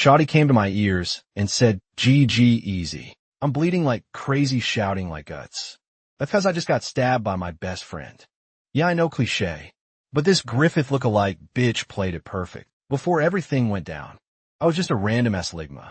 Shawty came to my ears and said, GG easy. I'm bleeding like crazy, shouting like guts. That's because I just got stabbed by my best friend. Yeah, I know, cliche. But this Griffith lookalike bitch played it perfect. Before everything went down, I was just a random-ass ligma,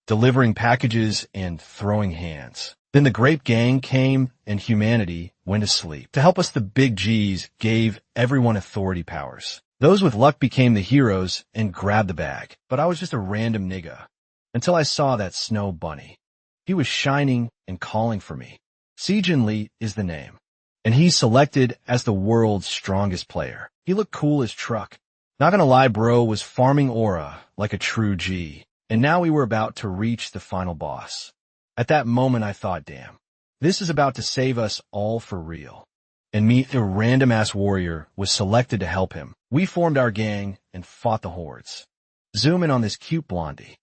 delivering packages and throwing hands. Then the Grape Gang came and humanity went to sleep. To help us, the big G's gave everyone authority powers. Those with luck became the heroes and grabbed the bag. But I was just a random nigga until I saw that snow bunny. He was shining and calling for me. Sejin Lee is the name, and he's selected as the world's strongest player. He looked cool as truck. Not gonna lie, bro was farming aura like a true G. And now we were about to reach the final boss. At that moment, I thought, damn, this is about to save us all for real. And me, the random-ass warrior, was selected to help him. We formed our gang and fought the hordes. Zoom in on this cute blondie.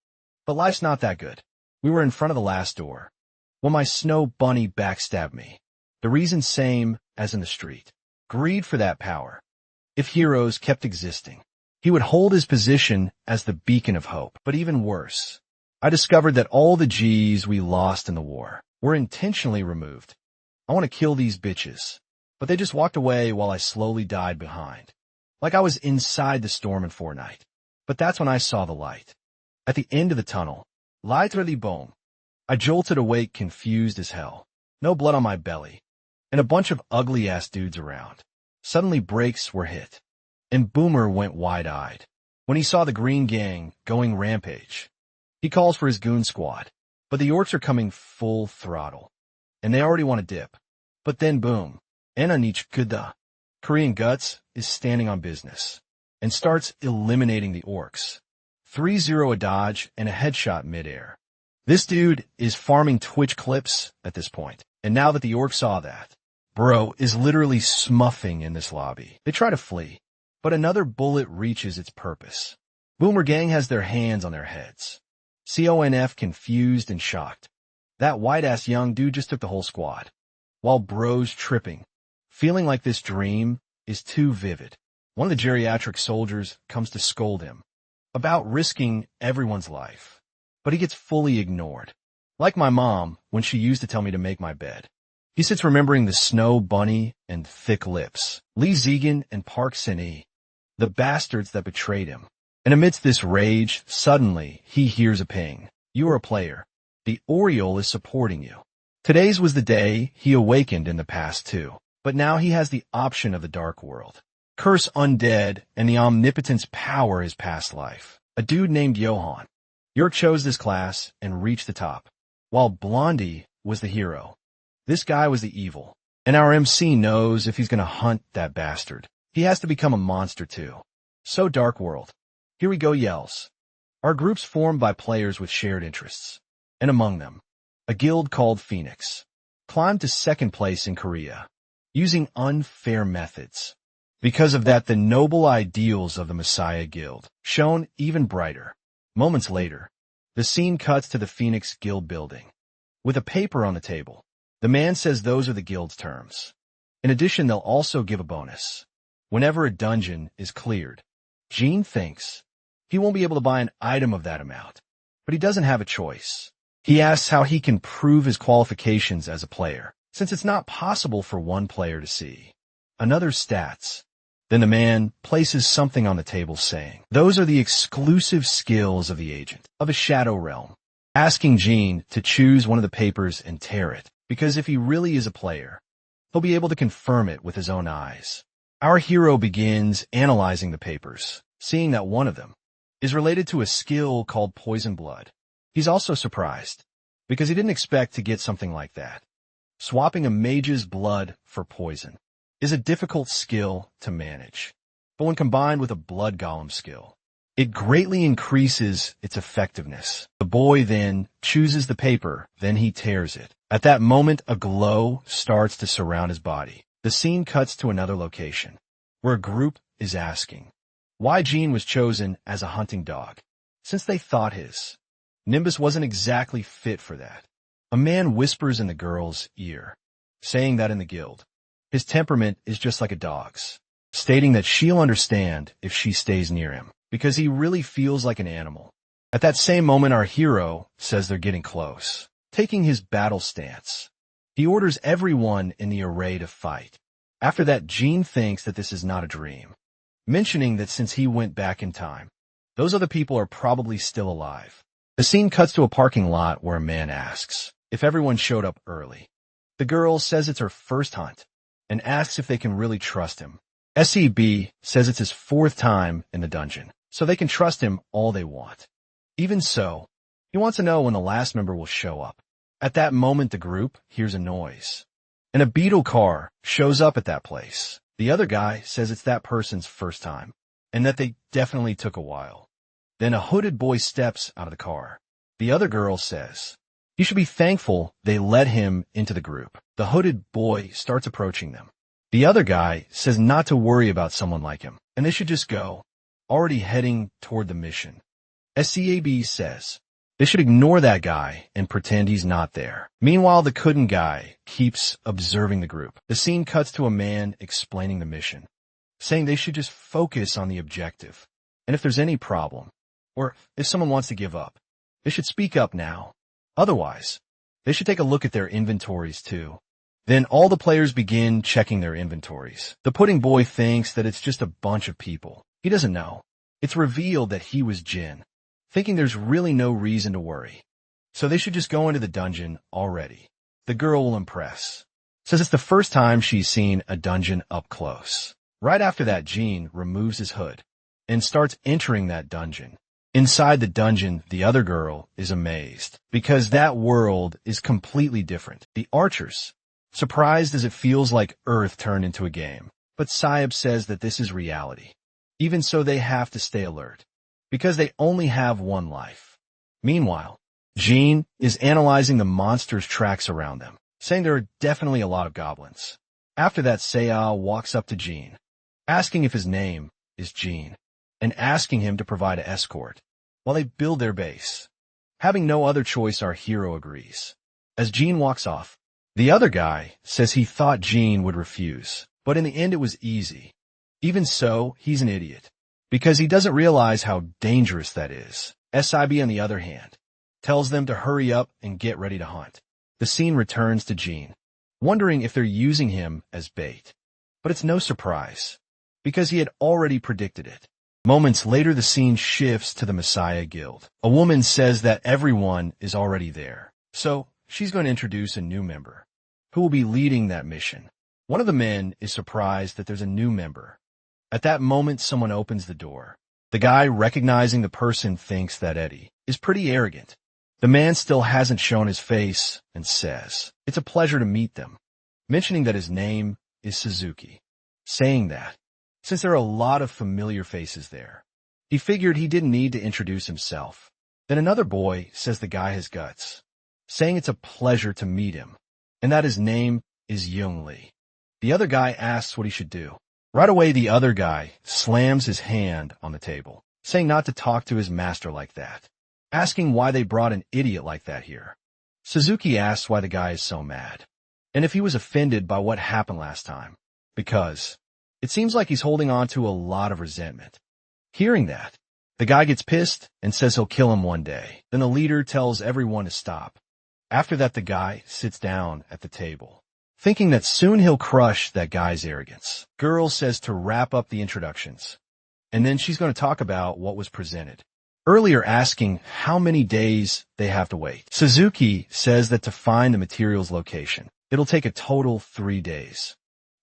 But life's not that good. We were in front of the last door when my snow bunny backstabbed me. The reason same as in the street. Greed for that power. If heroes kept existing, he would hold his position as the beacon of hope. But even worse, I discovered that all the G's we lost in the war were intentionally removed. I want to kill these bitches, but they just walked away while I slowly died behind. Like I was inside the storm in Fortnite. But that's when I saw the light. At the end of the tunnel, literally boom. I jolted awake confused as hell. No blood on my belly, and a bunch of ugly-ass dudes around. Suddenly brakes were hit, and Boomer went wide-eyed when he saw the Green Gang going rampage. He calls for his goon squad, but the orcs are coming full throttle, and they already want to dip. But then boom, Enanich Kuda, Korean Guts, is standing on business, and starts eliminating the orcs. 3-0 a dodge and a headshot midair. This dude is farming Twitch clips at this point, and now that the orcs saw that, bro is literally smuffing in this lobby. They try to flee, but another bullet reaches its purpose. Boomer Gang has their hands on their heads. CONF confused and shocked. That white-ass young dude just took the whole squad, while bro's tripping, feeling like this dream is too vivid. One of the geriatric soldiers comes to scold him about risking everyone's life, but he gets fully ignored. Like my mom when she used to tell me to make my bed. He sits remembering the snow bunny and thick lips, Lee Zegan and Park Sin-e, the bastards that betrayed him. And amidst this rage, suddenly he hears a ping. You are a player. The Oriole is supporting you. Today's was the day he awakened in the past too, but now he has the option of the dark world. Curse undead and the omnipotence power his past life. A dude named Johan. York chose this class and reached the top, while Blondie was the hero. This guy was the evil, and our MC knows if he's gonna hunt that bastard, he has to become a monster too. So Dark World. Here we go yells. Our group's formed by players with shared interests, and among them, a guild called Phoenix, climbed to second place in Korea, using unfair methods. Because of that, the noble ideals of the Messiah Guild shone even brighter. Moments later, the scene cuts to the Phoenix Guild building. With a paper on the table, the man says those are the guild's terms. In addition, they'll also give a bonus whenever a dungeon is cleared. Gene thinks he won't be able to buy an item of that amount, but he doesn't have a choice. He asks how he can prove his qualifications as a player, since it's not possible for one player to see another's stats. Then the man places something on the table saying, those are the exclusive skills of the agent of a shadow realm, asking Gene to choose one of the papers and tear it, because if he really is a player, he'll be able to confirm it with his own eyes. Our hero begins analyzing the papers, seeing that one of them is related to a skill called Poison Blood. He's also surprised, because he didn't expect to get something like that. Swapping a mage's blood for poison is a difficult skill to manage, but when combined with a blood golem skill, it greatly increases its effectiveness. The boy then chooses the paper, then he tears it. At that moment, a glow starts to surround his body. The scene cuts to another location, where a group is asking why Gene was chosen as a hunting dog, since they thought his Nimbus wasn't exactly fit for that. A man whispers in the girl's ear, saying that in the guild, his temperament is just like a dog's, stating that she'll understand if she stays near him, because he really feels like an animal. At that same moment, our hero says they're getting close. Taking his battle stance, he orders everyone in the array to fight. After that, Jean thinks that this is not a dream, mentioning that since he went back in time, those other people are probably still alive. The scene cuts to a parking lot where a man asks if everyone showed up early. The girl says it's her first hunt and asks if they can really trust him. SEB says it's his fourth time in the dungeon, so they can trust him all they want. Even so, he wants to know when the last member will show up. At that moment, the group hears a noise, and a beetle car shows up at that place. The other guy says it's that person's first time, and that they definitely took a while. Then a hooded boy steps out of the car. The other girl says he should be thankful they let him into the group. The hooded boy starts approaching them. The other guy says not to worry about someone like him, and they should just go, already heading toward the mission. SCAB says they should ignore that guy and pretend he's not there. Meanwhile, the Kuden guy keeps observing the group. The scene cuts to a man explaining the mission, saying they should just focus on the objective. And if there's any problem, or if someone wants to give up, they should speak up now. Otherwise, they should take a look at their inventories too. Then all the players begin checking their inventories. The pudding boy thinks that it's just a bunch of people. He doesn't know. It's revealed that he was Jin, thinking there's really no reason to worry. So they should just go into the dungeon already. The girl will impress. Says it's the first time she's seen a dungeon up close. Right after that, Jean removes his hood and starts entering that dungeon. Inside the dungeon, the other girl is amazed because that world is completely different. The archers, surprised as it feels like Earth turned into a game. But Sayab says that this is reality. Even so, they have to stay alert, because they only have one life. Meanwhile, Jean is analyzing the monsters' tracks around them, saying there are definitely a lot of goblins. After that, Sayal walks up to Jean, asking if his name is Jean, and asking him to provide an escort while they build their base. Having no other choice, our hero agrees. As Jean walks off, the other guy says he thought Jean would refuse, but in the end it was easy. Even so, he's an idiot, because he doesn't realize how dangerous that is. SIB, on the other hand, tells them to hurry up and get ready to hunt. The scene returns to Jean, wondering if they're using him as bait. But it's no surprise, because he had already predicted it. Moments later, the scene shifts to the Messiah Guild. A woman says that everyone is already there, so she's going to introduce a new member who will be leading that mission. One of the men is surprised that there's a new member. At that moment, someone opens the door. The guy, recognizing the person, thinks that Eddie is pretty arrogant. The man still hasn't shown his face and says it's a pleasure to meet them, mentioning that his name is Suzuki. Saying that, since there are a lot of familiar faces there, he figured he didn't need to introduce himself. Then another boy says the guy has guts, saying it's a pleasure to meet him, and that his name is Young Lee. The other guy asks what he should do. Right away, the other guy slams his hand on the table, saying not to talk to his master like that, asking why they brought an idiot like that here. Suzuki asks why the guy is so mad, and if he was offended by what happened last time, because it seems like he's holding on to a lot of resentment. Hearing that, the guy gets pissed and says he'll kill him one day. Then the leader tells everyone to stop. After that, the guy sits down at the table, thinking that soon he'll crush that guy's arrogance. Girl says to wrap up the introductions, and then she's going to talk about what was presented. Earlier, asking how many days they have to wait. Suzuki says that to find the material's location, it'll take a total 3 days.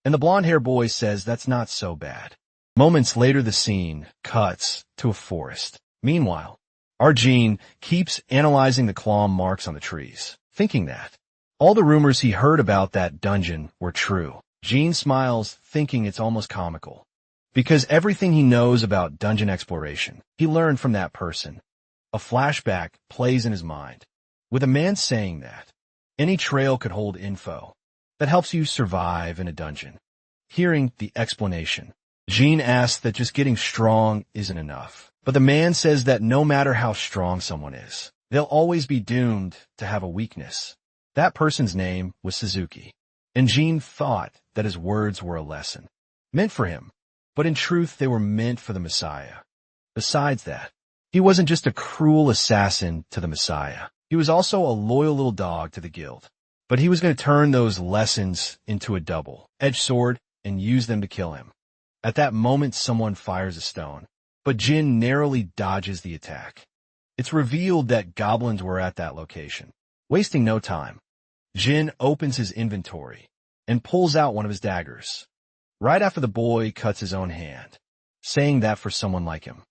And the blonde-haired boy says that's not so bad. Moments later, the scene cuts to a forest. Meanwhile, our Jean keeps analyzing the claw marks on the trees, thinking that all the rumors he heard about that dungeon were true. Jean smiles, thinking it's almost comical, because everything he knows about dungeon exploration, he learned from that person. A flashback plays in his mind, with a man saying that any trail could hold info that helps you survive in a dungeon. Hearing the explanation, Jean asks that just getting strong isn't enough. But the man says that no matter how strong someone is, they'll always be doomed to have a weakness. That person's name was Suzuki, and Jean thought that his words were a lesson, meant for him, but in truth they were meant for the Messiah. Besides that, He wasn't just a cruel assassin to the Messiah. He was also a loyal little dog to the guild. But he was going to turn those lessons into a double-edged sword and use them to kill him. At that moment, someone fires a stone, but Jin narrowly dodges the attack. It's revealed that goblins were at that location. Wasting no time, Jin opens his inventory and pulls out one of his daggers, right after the boy cuts his own hand, saying that for someone like him,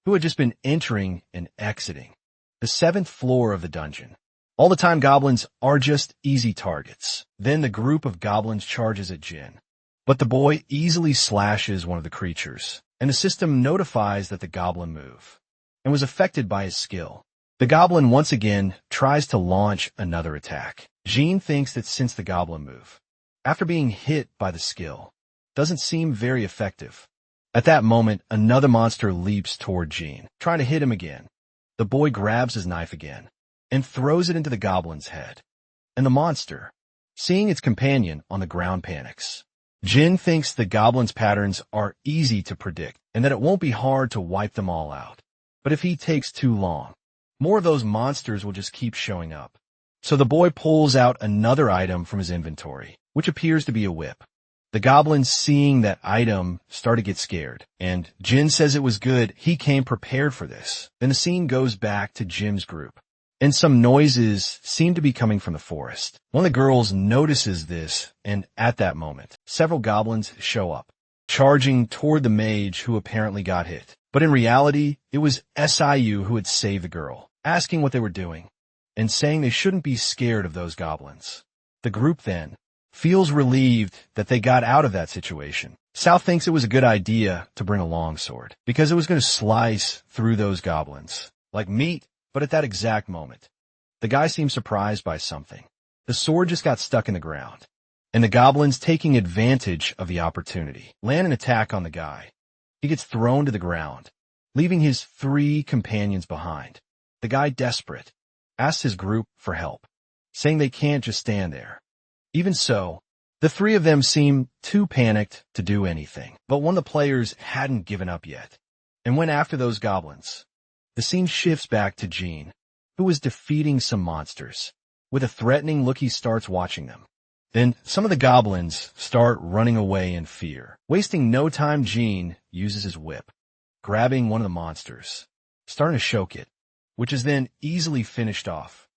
who had just been entering and exiting the 7th floor of the dungeon. All the time goblins are just easy targets. Then the group of goblins charges at Jin, but the boy easily slashes one of the creatures, and the system notifies that the goblin moved and was affected by his skill. The goblin once again tries to launch another attack. Jin thinks that since the goblin move, after being hit by the skill, doesn't seem very effective. At that moment, another monster leaps toward Jin, trying to hit him again. The boy grabs his knife again and throws it into the goblin's head. And the monster, seeing its companion on the ground, panics. Jin thinks the goblin's patterns are easy to predict and that it won't be hard to wipe them all out. But if he takes too long, more of those monsters will just keep showing up. So the boy pulls out another item from his inventory, which appears to be a whip. The goblins, seeing that item, start to get scared, and Jin says it was good he came prepared for this. Then the scene goes back to Jin's group, and some noises seem to be coming from the forest. One of the girls notices this, and at that moment, several goblins show up, charging toward the mage who apparently got hit. But in reality, it was SIU who had saved the girl, asking what they were doing, and saying they shouldn't be scared of those goblins. The group then feels relieved that they got out of that situation. South thinks it was a good idea to bring a longsword, because it was going to slice through those goblins like meat. But at that exact moment, the guy seemed surprised by something. The sword just got stuck in the ground, and the goblins, taking advantage of the opportunity, land an attack on the guy. He gets thrown to the ground, leaving his 3 companions behind. The guy, desperate, asks his group for help, saying they can't just stand there. Even so, the 3 of them seem too panicked to do anything, but one of the players hadn't given up yet and went after those goblins. The scene shifts back to Jin, who is defeating some monsters. With a threatening look, he starts watching them. Then some of the goblins start running away in fear. Wasting no time, Jin uses his whip, grabbing one of the monsters, starting to choke it, which is then easily finished off.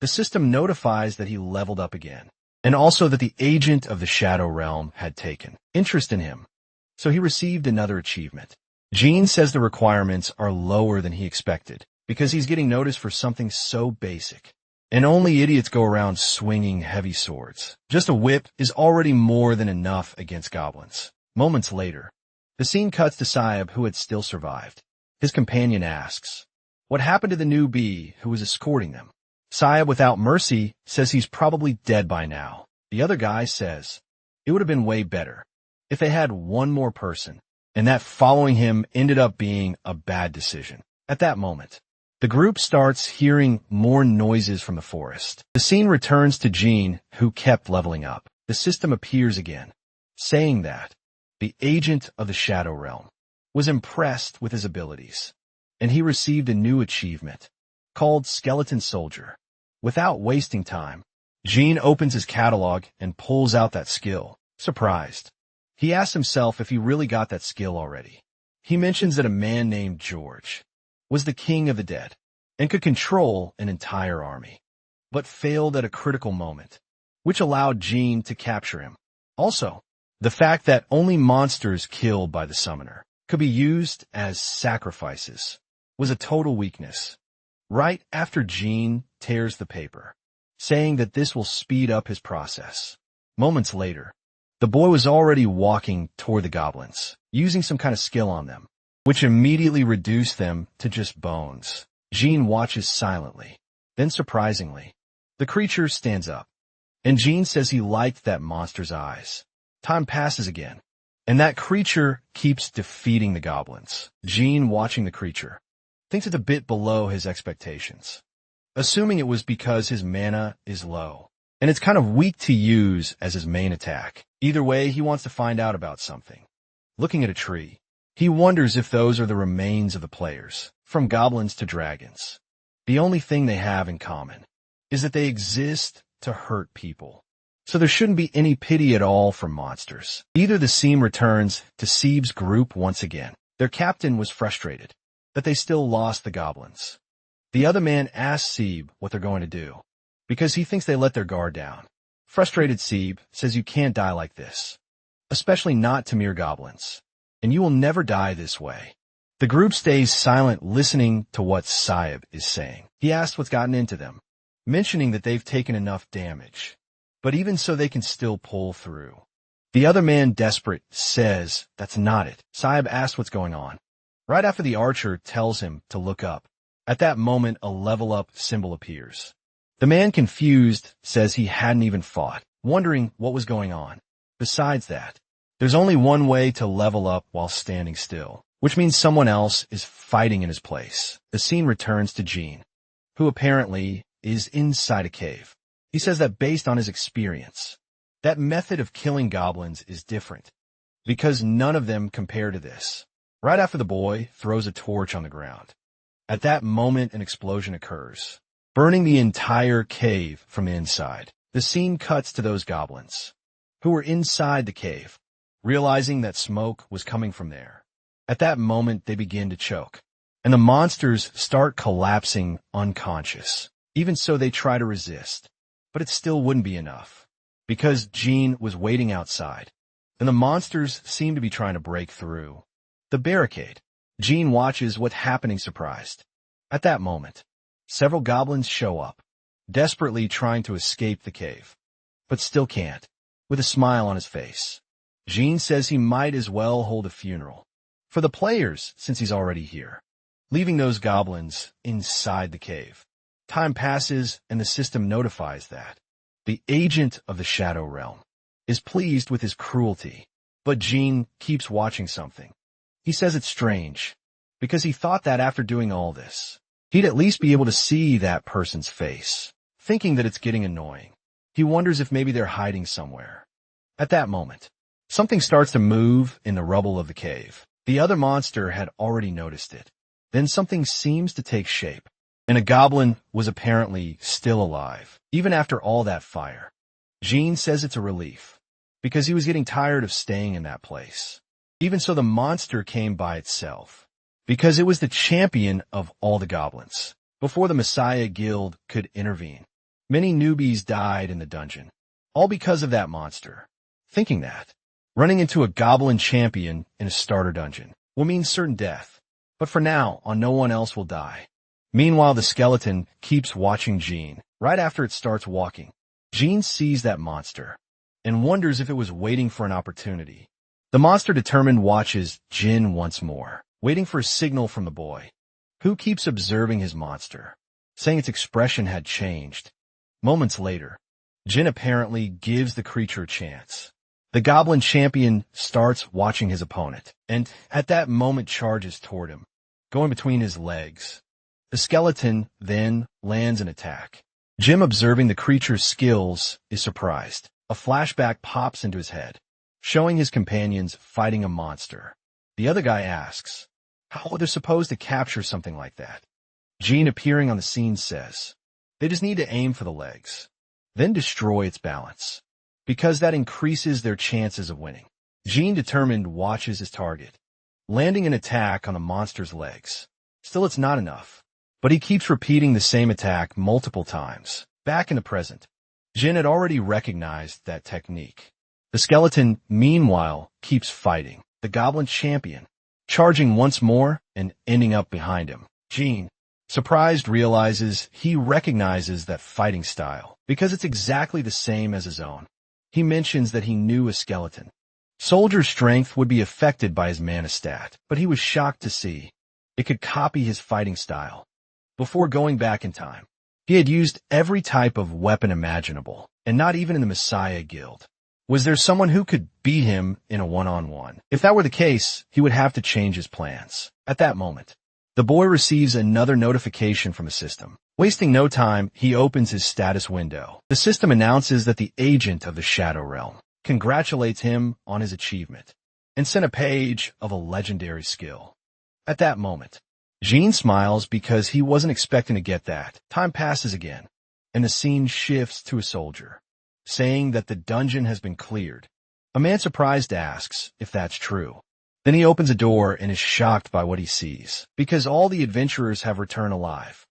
The system notifies that he leveled up again, and also that the agent of the Shadow Realm had taken interest in him, so he received another achievement. Jin says the requirements are lower than he expected, because he's getting noticed for something so basic. And only idiots go around swinging heavy swords. Just a whip is already more than enough against goblins. Moments later, the scene cuts to Saib, who had still survived. His companion asks, what happened to the newbie who was escorting them? Saib, without mercy, says he's probably dead by now. The other guy says, it would have been way better if they had one more person, and that following him ended up being a bad decision. At that moment, the group starts hearing more noises from the forest. The scene returns to Jin, who kept leveling up. The system appears again, saying that the agent of the Shadow Realm was impressed with his abilities, and he received a new achievement called Skeleton Soldier. Without wasting time, Jin opens his catalog and pulls out that skill. Surprised, he asks himself if he really got that skill already. He mentions that a man named George was the king of the dead and could control an entire army, but failed at a critical moment, which allowed Jin to capture him. Also, the fact that only monsters killed by the summoner could be used as sacrifices was a total weakness. Right after Jin tears the paper, saying that this will speed up his process. Moments later, the boy was already walking toward the goblins, using some kind of skill on them, which immediately reduced them to just bones. Jin watches silently. Then, surprisingly, the creature stands up, and Jin says he liked that monster's eyes. Time passes again, and that creature keeps defeating the goblins. Jin, watching the creature, thinks it's a bit below his expectations, assuming it was because his mana is low, and it's kind of weak to use as his main attack. Either way, he wants to find out about something. Looking at a tree, He wonders if those are the remains of the players, from goblins to dragons. The only thing they have in common is that they exist to hurt people. So there shouldn't be any pity at all for monsters. Either the scene returns to Seeb's group once again. Their captain was frustrated that they still lost the goblins. The other man asks Seeb what they're going to do, because he thinks they let their guard down. Frustrated Seeb says you can't die like this, especially not to mere goblins, and you will never die this way. The group stays silent listening to what Saib is saying. He asks what's gotten into them, mentioning that they've taken enough damage, but even so they can still pull through. The other man, desperate, says that's not it. Saib asks what's going on. Right after the archer tells him to look up. At that moment, a level up symbol appears. The man, confused, says he hadn't even fought, wondering what was going on. Besides that, there's only one way to level up while standing still, which means someone else is fighting in his place. The scene returns to Jean, who apparently is inside a cave. He says that based on his experience, that method of killing goblins is different, because none of them compare to this. Right after the boy throws a torch on the ground. At that moment, an explosion occurs, burning the entire cave from the inside. The scene cuts to those goblins, who were inside the cave, realizing that smoke was coming from there. At that moment, they begin to choke, and the monsters start collapsing unconscious. Even so, they try to resist, but it still wouldn't be enough, because Jean was waiting outside, and the monsters seem to be trying to break through the barricade. Jean watches what's happening surprised. At that moment, several goblins show up, desperately trying to escape the cave, but still can't, with a smile on his face. Jean says he might as well hold a funeral for the players since he's already here, leaving those goblins inside the cave. Time passes and the system notifies that the agent of the Shadow Realm is pleased with his cruelty, but Jean keeps watching something. He says it's strange, because he thought that after doing all this, he'd at least be able to see that person's face, thinking that it's getting annoying. He wonders if maybe they're hiding somewhere. At that moment, something starts to move in the rubble of the cave. The other monster had already noticed it. Then something seems to take shape, and a goblin was apparently still alive, even after all that fire. Jean says it's a relief, because he was getting tired of staying in that place. Even so, the monster came by itself, because it was the champion of all the goblins. Before the Messiah Guild could intervene, many newbies died in the dungeon, all because of that monster. Thinking that running into a goblin champion in a starter dungeon will mean certain death, but for now, no one else will die. Meanwhile, the skeleton keeps watching Jean. Right after it starts walking, Jean sees that monster and wonders if it was waiting for an opportunity. The monster, determined, watches Jin once more, waiting for a signal from the boy, who keeps observing his monster, saying its expression had changed. Moments later, Jin apparently gives the creature a chance. The goblin champion starts watching his opponent, and at that moment charges toward him, going between his legs. The skeleton then lands an attack. Jim, observing the creature's skills, is surprised. A flashback pops into his head, showing his companions fighting a monster. The other guy asks how they're supposed to capture something like that. Jean, appearing on the scene, says they just need to aim for the legs, then destroy its balance, because that increases their chances of winning. Jean, determined, watches his target, landing an attack on the monster's legs. Still, it's not enough, but he keeps repeating the same attack multiple times. Back in the present, Jin had already recognized that technique. The skeleton, meanwhile, keeps fighting the goblin champion, charging once more and ending up behind him. Jean, surprised, realizes he recognizes that fighting style, because it's exactly the same as his own. He mentions that he knew a skeleton soldier's strength would be affected by his mana stat, but he was shocked to see it could copy his fighting style. Before going back in time, he had used every type of weapon imaginable, and not even in the Messiah Guild was there someone who could beat him in a one-on-one. If that were the case, he would have to change his plans. At that moment, the boy receives another notification from the system. Wasting no time, he opens his status window. The system announces that the agent of the Shadow Realm congratulates him on his achievement. and sent a page of a legendary skill. At that moment, Jean smiles because he wasn't expecting to get that. Time passes again, and the scene shifts to a soldier, saying that the dungeon has been cleared. A man surprised asks if that's true. Then he opens a door and is shocked by what he sees, because all the adventurers have returned alive.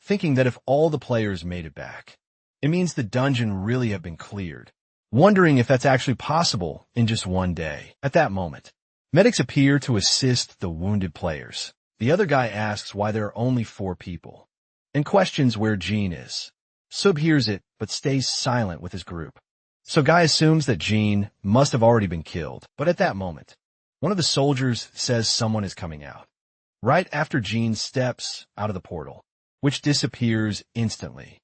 Thinking that if all the players made it back, it means the dungeon really have been cleared. Wondering if that's actually possible in just one day. At that moment, medics appear to assist the wounded players. The other guy asks why there are only 4 people, and questions where Jean is. Sub hears it, but stays silent with his group. So Guy assumes that Jean must have already been killed, but at that moment, one of the soldiers says someone is coming out. Right after Jean steps out of the portal, which disappears instantly,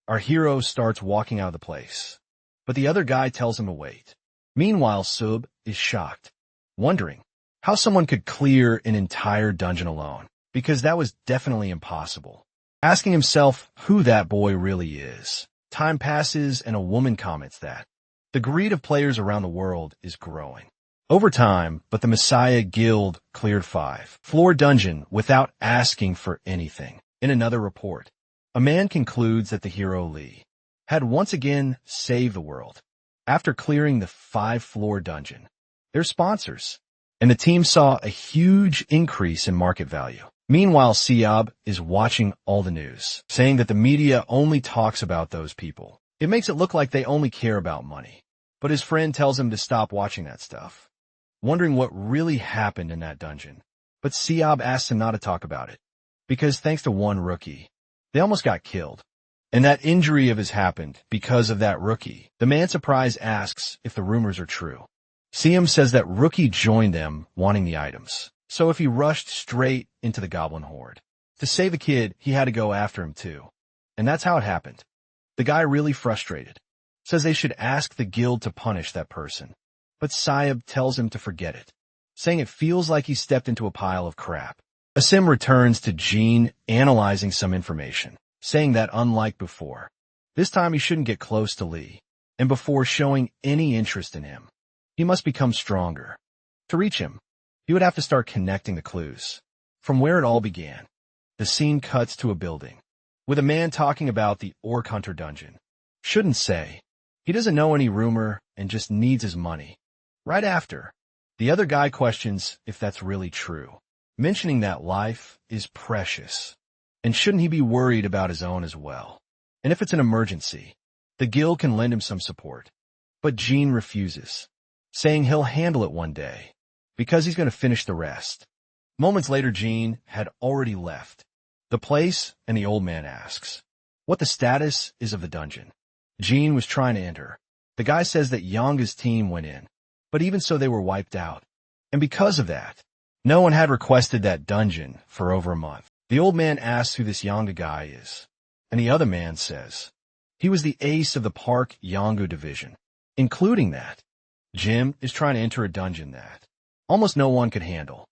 our hero starts walking out of the place, but the other guy tells him to wait. Meanwhile, Sub is shocked, wondering how someone could clear an entire dungeon alone, because that was definitely impossible. Asking himself who that boy really is. Time passes and a woman comments that the greed of players around the world is growing over time, but the Messiah Guild cleared 5-floor dungeon without asking for anything. In another report, a man concludes that the hero Lee had once again saved the world after clearing the 5-floor dungeon. Their sponsors and the team saw a huge increase in market value. Meanwhile, Siab is watching all the news, saying that the media only talks about those people. It makes it look like they only care about money. But his friend tells him to stop watching that stuff, wondering what really happened in that dungeon. But Siab asks him not to talk about it, because thanks to one rookie, they almost got killed. And that injury of his happened because of that rookie. The man surprised asks if the rumors are true. Siam says that rookie joined them wanting the items. So if he rushed straight into the goblin horde to save a kid, he had to go after him too. And that's how it happened. The guy, really frustrated, says they should ask the guild to punish that person. But Siab tells him to forget it, saying it feels like he stepped into a pile of crap. Asim returns to Jean analyzing some information, saying that unlike before, this time he shouldn't get close to Lee, and before showing any interest in him, he must become stronger. To reach him, he would have to start connecting the clues. From where it all began, the scene cuts to a building, with a man talking about the Orc Hunter dungeon. Shouldn't say. He doesn't know any rumor and just needs his money. Right after, the other guy questions if that's really true, mentioning that life is precious, and shouldn't he be worried about his own as well? And if it's an emergency, the guild can lend him some support. But Jean refuses, saying he'll handle it one day, because he's going to finish the rest. Moments later, Jean had already left the place, and the old man asks what the status is of the dungeon. Jean was trying to enter. The guy says that Yanga's team went in, but even so they were wiped out. And because of that, no one had requested that dungeon for over a month. The old man asks who this Yanga guy is, and the other man says he was the ace of the Park Yongu division, including that Jim is trying to enter a dungeon that almost no one could handle,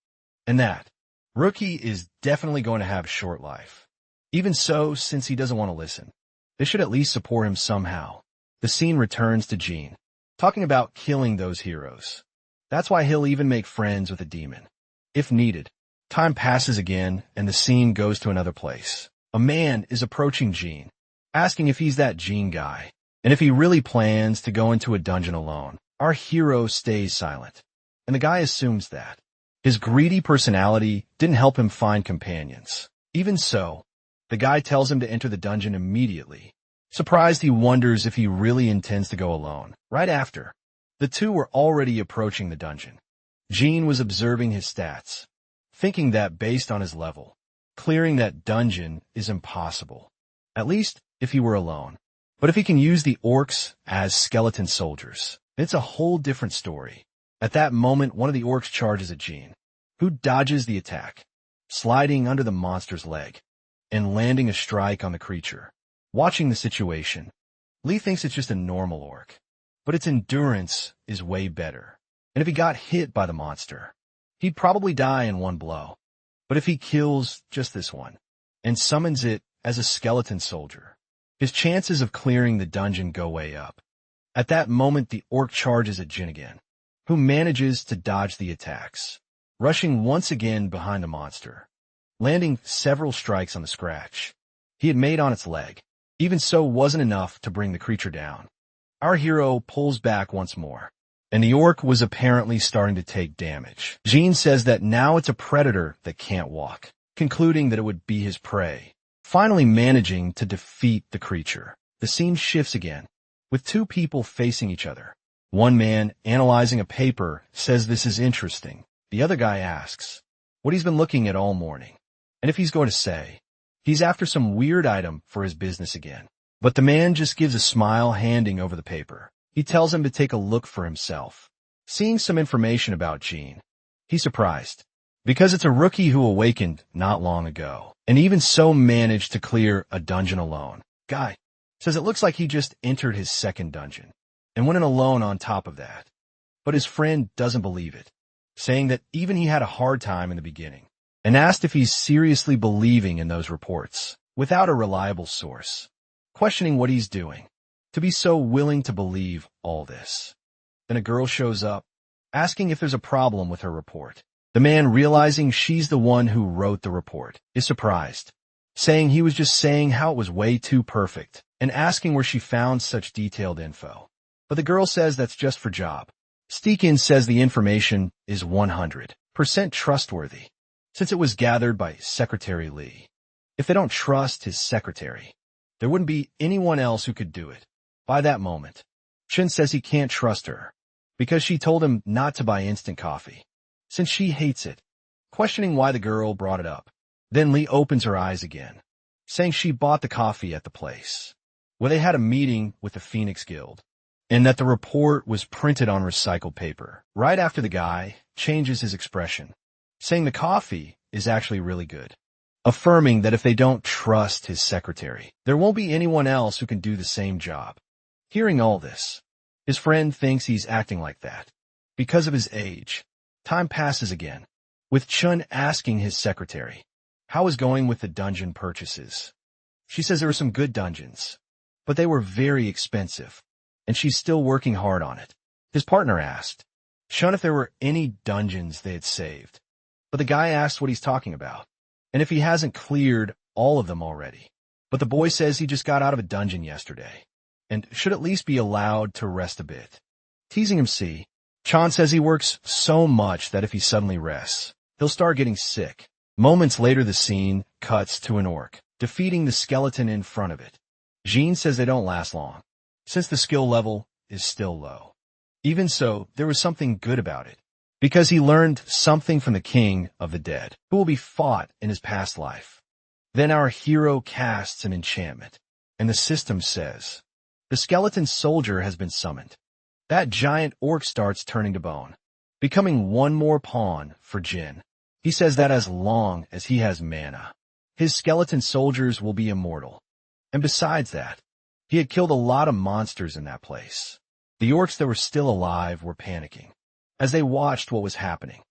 and that rookie is definitely going to have a short life. Even so, since he doesn't want to listen, they should at least support him somehow. The scene returns to Jean, talking about killing those heroes. That's why he'll even make friends with a demon, if needed. Time passes again, and the scene goes to another place. A man is approaching Jean, asking if he's that Jean guy, and if he really plans to go into a dungeon alone. Our hero stays silent, and the guy assumes that his greedy personality didn't help him find companions. Even so, the guy tells him to enter the dungeon immediately. Surprised, he wonders if he really intends to go alone. Right after, the two were already approaching the dungeon. Jean was observing his stats, thinking that based on his level, clearing that dungeon is impossible, at least if he were alone. But if he can use the orcs as skeleton soldiers, it's a whole different story. At that moment, one of the orcs charges at Jean, who dodges the attack, sliding under the monster's leg and landing a strike on the creature. Watching the situation, Lee thinks it's just a normal orc, but its endurance is way better. And if he got hit by the monster, he'd probably die in one blow. But if he kills just this one and summons it as a skeleton soldier, his chances of clearing the dungeon go way up. At that moment, the orc charges at Jin again, who manages to dodge the attacks, rushing once again behind the monster, landing several strikes on the scratch he had made on its leg. Even so wasn't enough to bring the creature down. Our hero pulls back once more, and the orc was apparently starting to take damage. Jean says that now it's a predator that can't walk, concluding that it would be his prey. Finally managing to defeat the creature, the scene shifts again, with two people facing each other. One man, analyzing a paper, says this is interesting. The other guy asks what he's been looking at all morning, and if he's going to say he's after some weird item for his business again. But the man just gives a smile, handing over the paper. He tells him to take a look for himself. Seeing some information about Jean, he's surprised, because it's a rookie who awakened not long ago, and even so managed to clear a dungeon alone. Guy says it looks like he just entered his second dungeon, and went in alone on top of that. But his friend doesn't believe it, saying that even he had a hard time in the beginning, and asked if he's seriously believing in those reports, without a reliable source, questioning what he's doing, to be so willing to believe all this. Then a girl shows up, asking if there's a problem with her report. The man, realizing she's the one who wrote the report, is surprised, saying he was just saying how it was way too perfect, and asking where she found such detailed info. But the girl says that's just for job. Steakin says the information is 100% trustworthy, since it was gathered by Secretary Lee. If they don't trust his secretary, there wouldn't be anyone else who could do it. By that moment, Chen says he can't trust her, because she told him not to buy instant coffee, since she hates it, questioning why the girl brought it up. Then Lee opens her eyes again, saying she bought the coffee at the place where they had a meeting with the Phoenix Guild, and that the report was printed on recycled paper. Right after, the guy changes his expression, saying the coffee is actually really good, affirming that if they don't trust his secretary, there won't be anyone else who can do the same job. Hearing all this, his friend thinks he's acting like that because of his age. Time passes again, with Chun asking his secretary how is going with the dungeon purchases. She says there were some good dungeons, but they were very expensive, and she's still working hard on it. His partner asked Chun if there were any dungeons they had saved, but the guy asks what he's talking about, and if he hasn't cleared all of them already. But the boy says he just got out of a dungeon yesterday, and should at least be allowed to rest a bit. Teasing him, Chan says he works so much that if he suddenly rests, he'll start getting sick. Moments later, the scene cuts to an orc defeating the skeleton in front of it. Jean says they don't last long, since the skill level is still low. Even so, there was something good about it, because he learned something from the king of the dead, who will be fought in his past life. Then our hero casts an enchantment, and the system says the skeleton soldier has been summoned. That giant orc starts turning to bone, becoming one more pawn for Jin. He says that as long as he has mana, his skeleton soldiers will be immortal. And besides that, he had killed a lot of monsters in that place. The orcs that were still alive were panicking as they watched what was happening.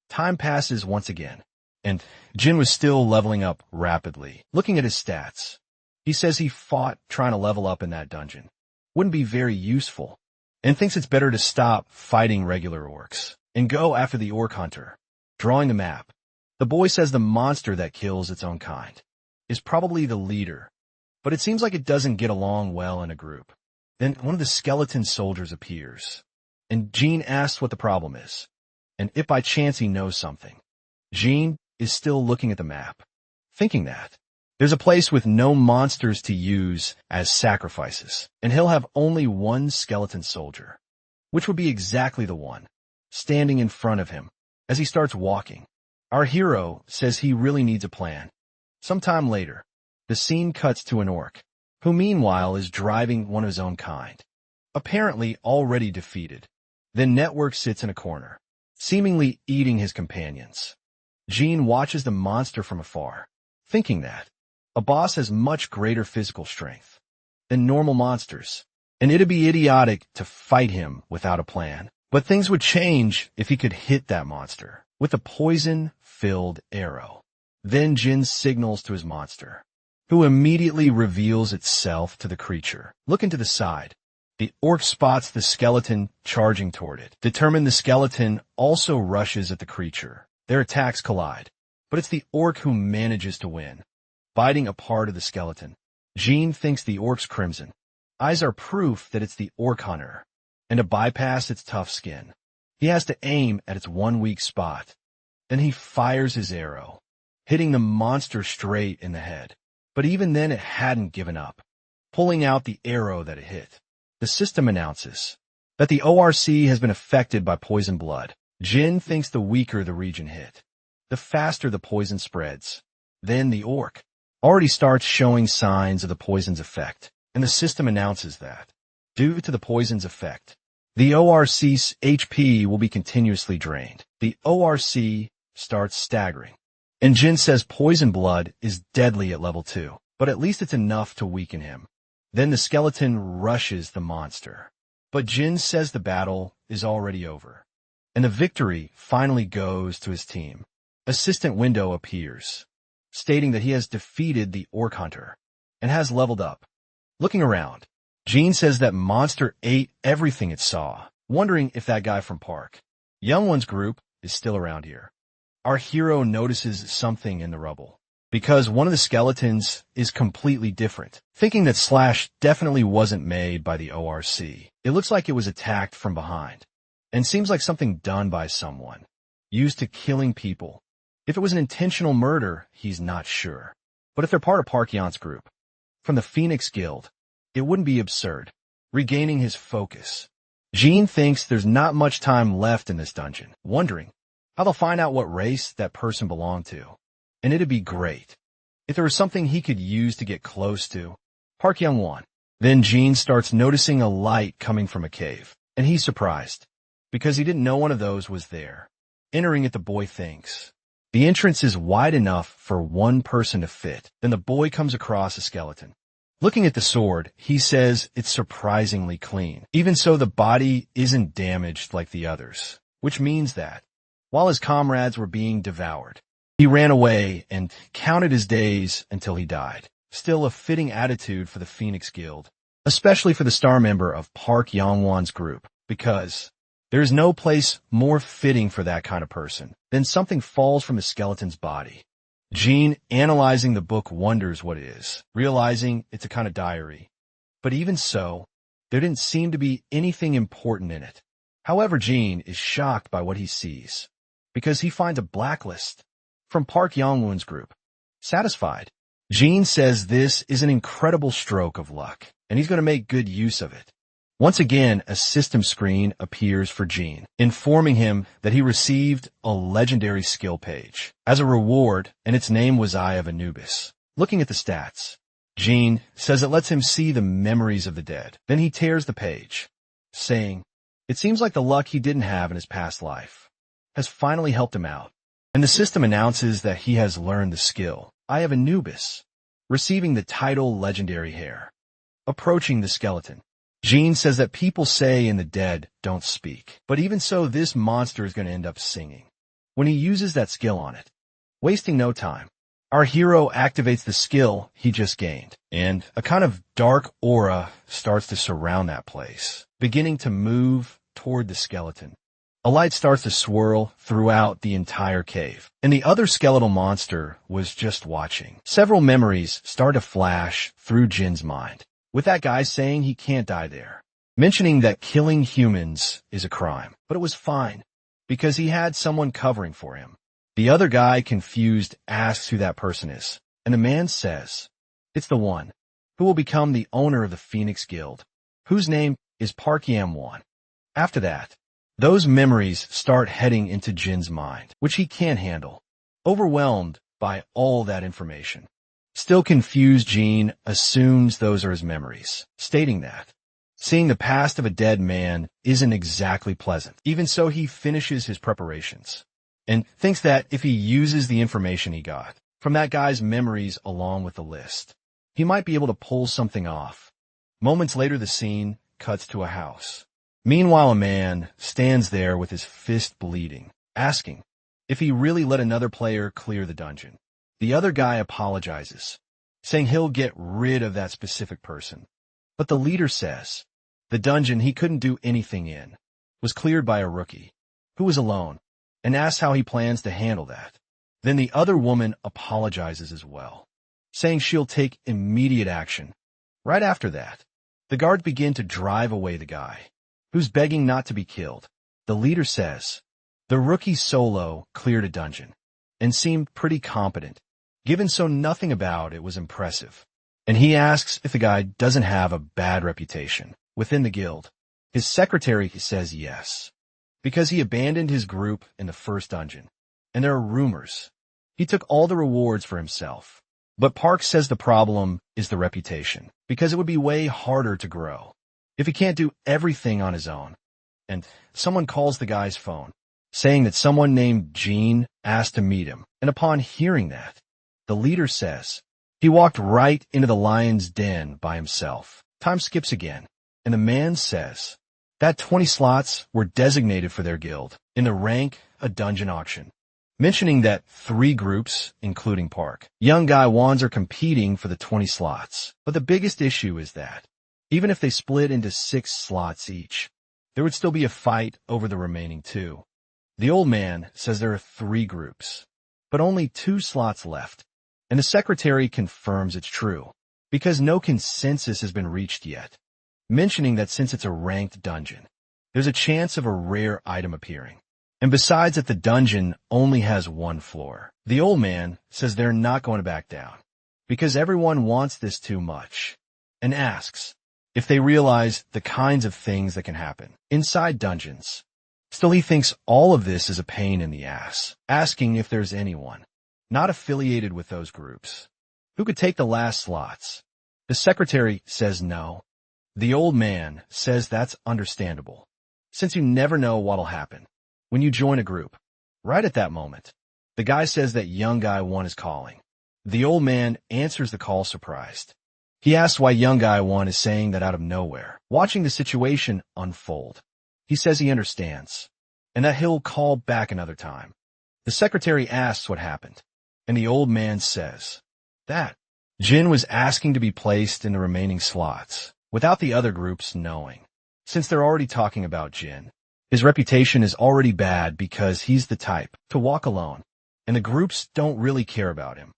Time passes once again, and Jin was still leveling up rapidly. Looking at his stats, he says he fought trying to level up in that dungeon wouldn't be very useful, and thinks it's better to stop fighting regular orcs and go after the orc hunter. Drawing the map, the boy says the monster that kills its own kind is probably the leader, but it seems like it doesn't get along well in a group. Then one of the skeleton soldiers appears, and Jean asks what the problem is, and if by chance he knows something. Jean is still looking at the map, thinking that there's a place with no monsters to use as sacrifices, and he'll have only one skeleton soldier, which would be exactly the one standing in front of him as he starts walking. Our hero says he really needs a plan. Sometime later, the scene cuts to an orc, who meanwhile is driving one of his own kind, apparently already defeated. Then Network sits in a corner, seemingly eating his companions. Jean watches the monster from afar, thinking that a boss has much greater physical strength than normal monsters, and it'd be idiotic to fight him without a plan. But things would change if he could hit that monster with a poison-filled arrow. Then Jin signals to his monster, who immediately reveals itself to the creature. Looking to the side, The orc spots the skeleton charging toward it. Determined, the skeleton also rushes at the creature. Their attacks collide, but it's the orc who manages to win, biting a part of the skeleton. Jean thinks the orc's crimson eyes are proof that it's the orc hunter, and to bypass its tough skin, he has to aim at its one weak spot. Then he fires his arrow, hitting the monster straight in the head. But even then it hadn't given up, pulling out the arrow that it hit. The system announces that the ORC has been affected by poison blood. Jin thinks the weaker the region hit, the faster the poison spreads. Then the orc already starts showing signs of the poison's effect, and the system announces that, due to the poison's effect, the ORC's HP will be continuously drained. The ORC starts staggering, and Jin says poison blood is deadly at level 2, but at least it's enough to weaken him. Then the skeleton rushes the monster, but Jin says the battle is already over, and the victory finally goes to his team. Assistant Window appears, stating that he has defeated the orc hunter and has leveled up. Looking around, Jean says that monster ate everything it saw, wondering if that guy from Park Young One's group is still around here. Our hero notices something in the rubble, because one of the skeletons is completely different, thinking that Slash definitely wasn't made by the ORC. It looks like it was attacked from behind, and seems like something done by someone, used to killing people. If it was an intentional murder, he's not sure. But if they're part of Park Yon's group, from the Phoenix Guild, it wouldn't be absurd. Regaining his focus, Jean thinks there's not much time left in this dungeon, wondering how they'll find out what race that person belonged to. And it'd be great if there was something he could use to get close to Park Young Won. Then Jean starts noticing a light coming from a cave, and he's surprised, because he didn't know one of those was there. Entering it, the boy thinks the entrance is wide enough for one person to fit. Then the boy comes across a skeleton. Looking at the sword, he says it's surprisingly clean. Even so, the body isn't damaged like the others, which means that, while his comrades were being devoured, he ran away and counted his days until he died. Still a fitting attitude for the Phoenix Guild, especially for the star member of Park Yongwon's group, because there is no place more fitting for that kind of person than something falls from a skeleton's body. Jean, analyzing the book, wonders what it is, realizing it's a kind of diary. But even so, there didn't seem to be anything important in it. However, Jean is shocked by what he sees, because he finds a blacklist from Park Yongwon's group. Satisfied, Jean says this is an incredible stroke of luck, and he's going to make good use of it. Once again, a system screen appears for Jean, informing him that he received a legendary skill page as a reward, and its name was Eye of Anubis. Looking at the stats, Jean says it lets him see the memories of the dead. Then he tears the page, saying, it seems like the luck he didn't have in his past life has finally helped him out. And the system announces that he has learned the skill, Eye of Anubis, receiving the title Legendary Hair. Approaching the skeleton, Jean says that people say in the dead don't speak, but even so, this monster is going to end up singing when he uses that skill on it. Wasting no time, our hero activates the skill he just gained, and a kind of dark aura starts to surround that place, beginning to move toward the skeleton. A light starts to swirl throughout the entire cave, and the other skeletal monster was just watching. Several memories start to flash through Jin's mind, with that guy saying he can't die there, mentioning that killing humans is a crime. But it was fine, because he had someone covering for him. The other guy, confused, asks who that person is, and the man says it's the one who will become the owner of the Phoenix Guild, whose name is Park Yam-won. After that, those memories start heading into Jin's mind, which he can't handle, overwhelmed by all that information. Still confused, Jean assumes those are his memories, stating that seeing the past of a dead man isn't exactly pleasant. Even so, he finishes his preparations and thinks that if he uses the information he got from that guy's memories along with the list, he might be able to pull something off. Moments later, the scene cuts to a house. Meanwhile, a man stands there with his fist bleeding, asking if he really let another player clear the dungeon. The other guy apologizes, saying he'll get rid of that specific person. But the leader says The dungeon he couldn't do anything in was cleared by a rookie, who was alone, and asks how he plans to handle that. Then the other woman apologizes as well, saying she'll take immediate action. Right after that, the guards begin to drive away the guy, who's begging not to be killed. The leader says, the rookie solo cleared a dungeon, and seemed pretty competent, given so nothing about it was impressive. And he asks if the guy doesn't have a bad reputation within the guild. His secretary says yes, because he abandoned his group in the first dungeon, and there are rumors he took all the rewards for himself. But Park says the problem is the reputation, because it would be way harder to grow if he can't do everything on his own. And someone calls the guy's phone, saying that someone named Gene asked to meet him, and upon hearing that, the leader says he walked right into the lion's den by himself. Time skips again, and the man says that 20 slots were designated for their guild in the rank a dungeon auction, mentioning that 3 groups, including Park, young guy wands are competing for the 20 slots. But the biggest issue is that even if they split into 6 slots each, there would still be a fight over the remaining 2. The old man says there are 3 groups, but only 2 slots left, and the secretary confirms it's true, because no consensus has been reached yet, mentioning that since it's a ranked dungeon, there's a chance of a rare item appearing. And besides that the dungeon only has 1 floor, the old man says they're not going to back down, because everyone wants this too much, and asks if they realize the kinds of things that can happen inside dungeons. Still, he thinks all of this is a pain in the ass, asking if there's anyone not affiliated with those groups who could take the last slots. The secretary says no. The old man says that's understandable, since you never know what'll happen when you join a group. Right at that moment, the guy says that young guy 1 is calling. The old man answers the call surprised. He asks why young guy 1 is saying that out of nowhere, watching the situation unfold. He says he understands, and that he'll call back another time. The secretary asks what happened, and the old man says that Jin was asking to be placed in the remaining slots, without the other groups knowing. Since they're already talking about Jin, his reputation is already bad because he's the type to walk alone, and the groups don't really care about him.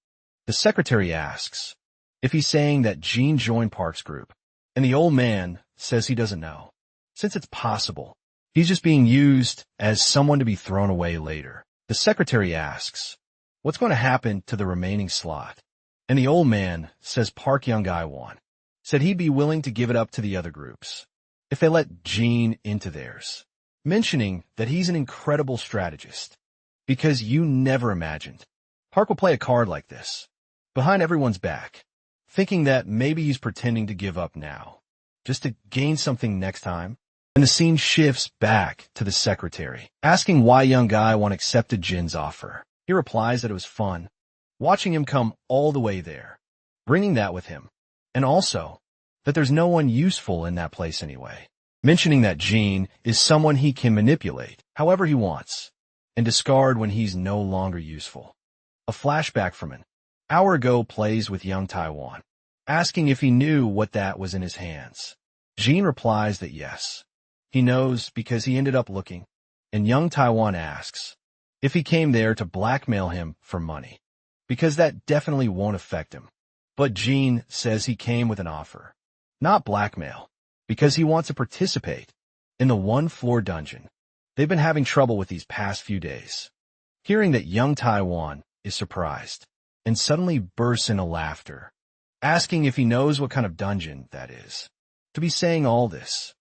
The secretary asks if he's saying that Gene joined Park's group, and the old man says he doesn't know, since it's possible he's just being used as someone to be thrown away later. The secretary asks what's going to happen to the remaining slot, and the old man says Park young guy 1 said he'd be willing to give it up to the other groups if they let Gene into theirs, mentioning that he's an incredible strategist, because you never imagined Park will play a card like this, behind everyone's back, thinking that maybe he's pretending to give up now, just to gain something next time. And the scene shifts back to the secretary, asking why young guy 1 accepted Jin's offer. He replies that it was fun, watching him come all the way there, bringing that with him, and also that there's no one useful in that place anyway, mentioning that Gene is someone he can manipulate however he wants, and discard when he's no longer useful. A flashback from an hour ago plays with young Taiwan, asking if he knew what that was in his hands. Gene replies that yes, he knows because he ended up looking, and young Taiwan asks if he came there to blackmail him for money, because that definitely won't affect him. But Gene says he came with an offer, not blackmail, because he wants to participate in the 1-floor dungeon they've been having trouble with these past few days. Hearing that young Taiwan is surprised and suddenly bursts into laughter, asking if he knows what kind of dungeon that is to be saying all this.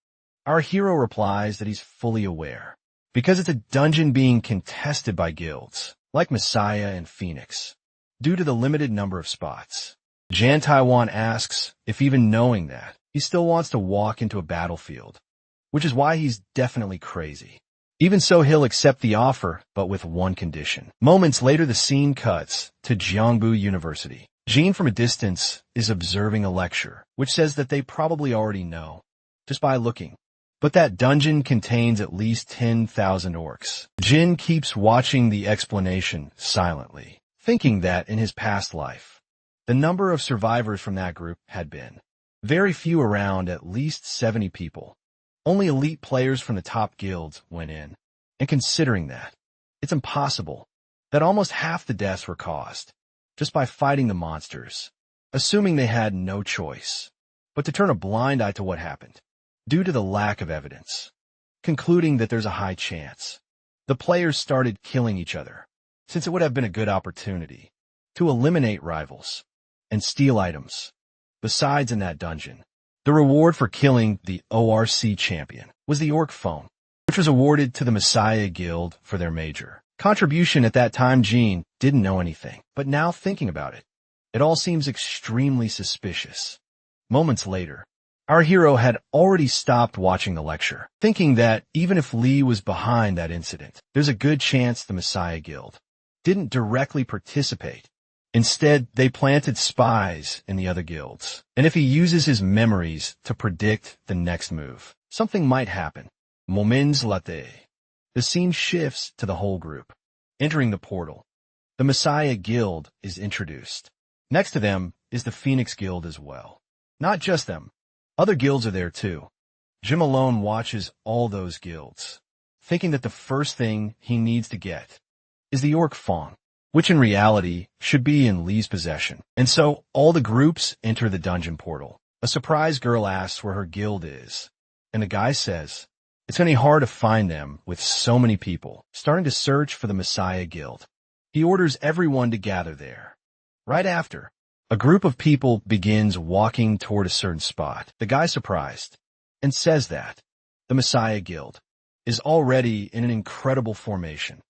Our hero replies that he's fully aware, because it's a dungeon being contested by guilds, like Messiah and Phoenix, due to the limited number of spots. Jan Taiwan asks if even knowing that, he still wants to walk into a battlefield, which is why he's definitely crazy. Even so, he'll accept the offer, but with one condition. Moments later, the scene cuts to Gyeongbu University. Jean from a distance is observing a lecture, which says that they probably already know, just by looking. But that dungeon contains at least 10,000 orcs. Jin keeps watching the explanation silently, thinking that in his past life, the number of survivors from that group had been very few, around at least 70 people. Only elite players from the top guilds went in. And considering that, it's impossible that almost half the deaths were caused just by fighting the monsters, assuming they had no choice but to turn a blind eye to what happened due to the lack of evidence. Concluding that there's a high chance the players started killing each other, since it would have been a good opportunity to eliminate rivals and steal items. Besides, in that dungeon, the reward for killing the ORC champion was the Orc phone, which was awarded to the Messiah Guild for their major contribution. At that time, Jean didn't know anything, but now thinking about it, it all seems extremely suspicious. Moments later, our hero had already stopped watching the lecture, thinking that even if Lee was behind that incident, there's a good chance the Messiah Guild didn't directly participate. Instead, they planted spies in the other guilds, and if he uses his memories to predict the next move, something might happen. Moments later, the scene shifts to the whole group. Entering the portal, the Messiah Guild is introduced. Next to them is the Phoenix Guild as well. Not just them. Other guilds are there too. Jim alone watches all those guilds, thinking that the first thing he needs to get is the Orc Fong, which in reality should be in Lee's possession. And so all the groups enter the dungeon portal. A surprised girl asks where her guild is, and the guy says it's going to be hard to find them with so many people starting to search for the Messiah Guild. He orders everyone to gather there. Right after, a group of people begins walking toward a certain spot. The guy's surprised and says that the Messiah Guild is already in an incredible formation.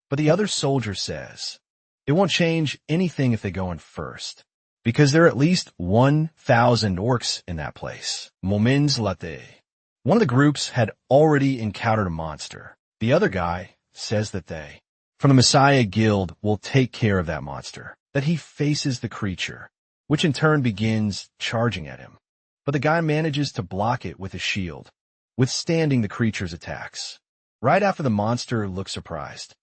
But the other soldier says it won't change anything if they go in first, because there are at least 1,000 orcs in that place. Moments later, one of the groups had already encountered a monster. The other guy says that they, from the Messiah Guild, will take care of that monster, that he faces the creature, which in turn begins charging at him. But the guy manages to block it with a shield, withstanding the creature's attacks. Right after, the monster looks surprised,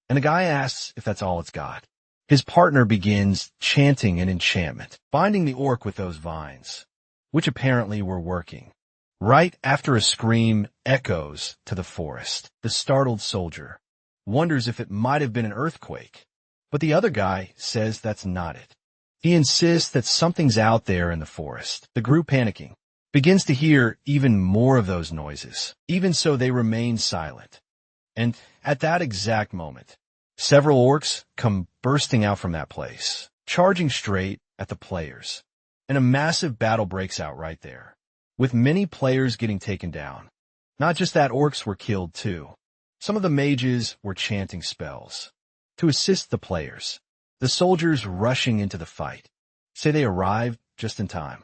and the guy asks if that's all it's got. His partner begins chanting an enchantment, binding the orc with those vines, which apparently were working. Right after, a scream echoes to the forest. The startled soldier wonders if it might have been an earthquake, but the other guy says that's not it. He insists that something's out there in the forest. The group, panicking, begins to hear even more of those noises. Even so, they remain silent. And at that exact moment, several orcs come bursting out from that place, charging straight at the players. And a massive battle breaks out right there, with many players getting taken down. Not just that, orcs were killed too. Some of the mages were chanting spells to assist the players. The soldiers rushing into the fight say they arrived just in time,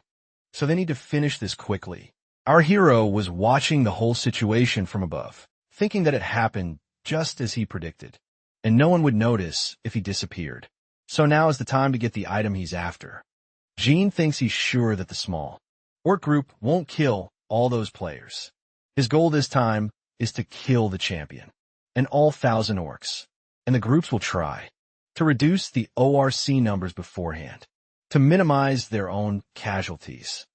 so they need to finish this quickly. Our hero was watching the whole situation from above, thinking that it happened just as he predicted, and no one would notice if he disappeared. So now is the time to get the item he's after. Jean thinks he's sure that the small orc group won't kill all those players. His goal this time is to kill the champion and all 1,000 orcs, and the groups will try to reduce the ORC numbers beforehand, to minimize their own casualties.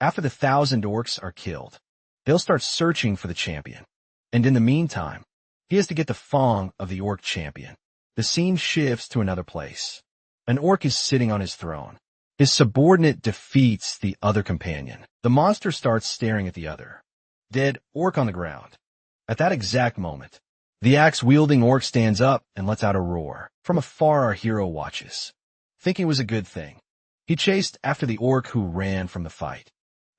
After the 1,000 orcs are killed, they'll start searching for the champion, and in the meantime, he has to get the Fong of the orc champion. The scene shifts to another place. An orc is sitting on his throne. His subordinate defeats the other companion. The monster starts staring at the other dead orc on the ground. At that exact moment, the axe-wielding orc stands up and lets out a roar. From afar, our hero watches, thinking it was a good thing. He chased after the orc who ran from the fight,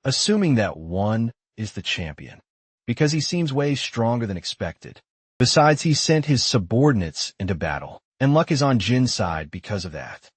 assuming that one is the champion, because he seems way stronger than expected. Besides, he sent his subordinates into battle, and luck is on Jin's side because of that.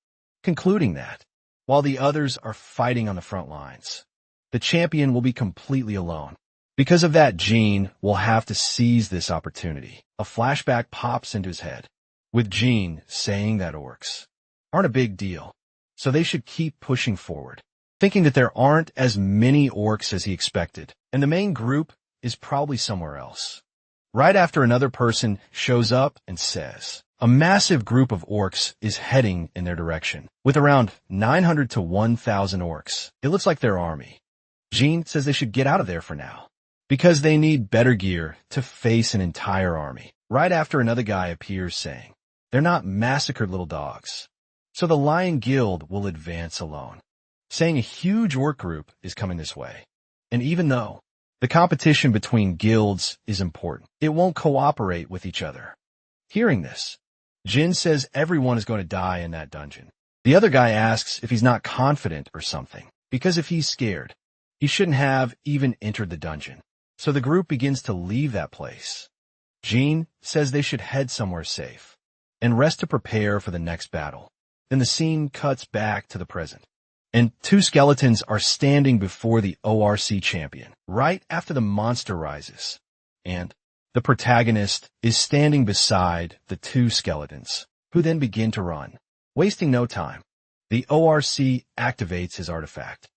Concluding that, while the others are fighting on the front lines, the champion will be completely alone. Because of that, Jean will have to seize this opportunity. A flashback pops into his head, with Jean saying that orcs aren't a big deal, so they should keep pushing forward, thinking that there aren't as many orcs as he expected, and the main group is probably somewhere else. Right after, another person shows up and says a massive group of orcs is heading in their direction, with around 900 to 1,000 orcs. It looks like their army. Jean says they should get out of there for now, because they need better gear to face an entire army. Right after another guy appears saying, they're not massacred little dogs, so the Lion Guild will advance alone, saying a huge orc group is coming this way. And even though the competition between guilds is important, it won't cooperate with each other. Hearing this, Jin says everyone is going to die in that dungeon. The other guy asks if he's not confident or something, because if he's scared, he shouldn't have even entered the dungeon. So the group begins to leave that place. Jin says they should head somewhere safe and rest to prepare for the next battle. Then the scene cuts back to the present, and two skeletons are standing before the ORC champion right after the monster rises, and the protagonist is standing beside the two skeletons, who then begin to run. Wasting no time, the ORC activates his artifact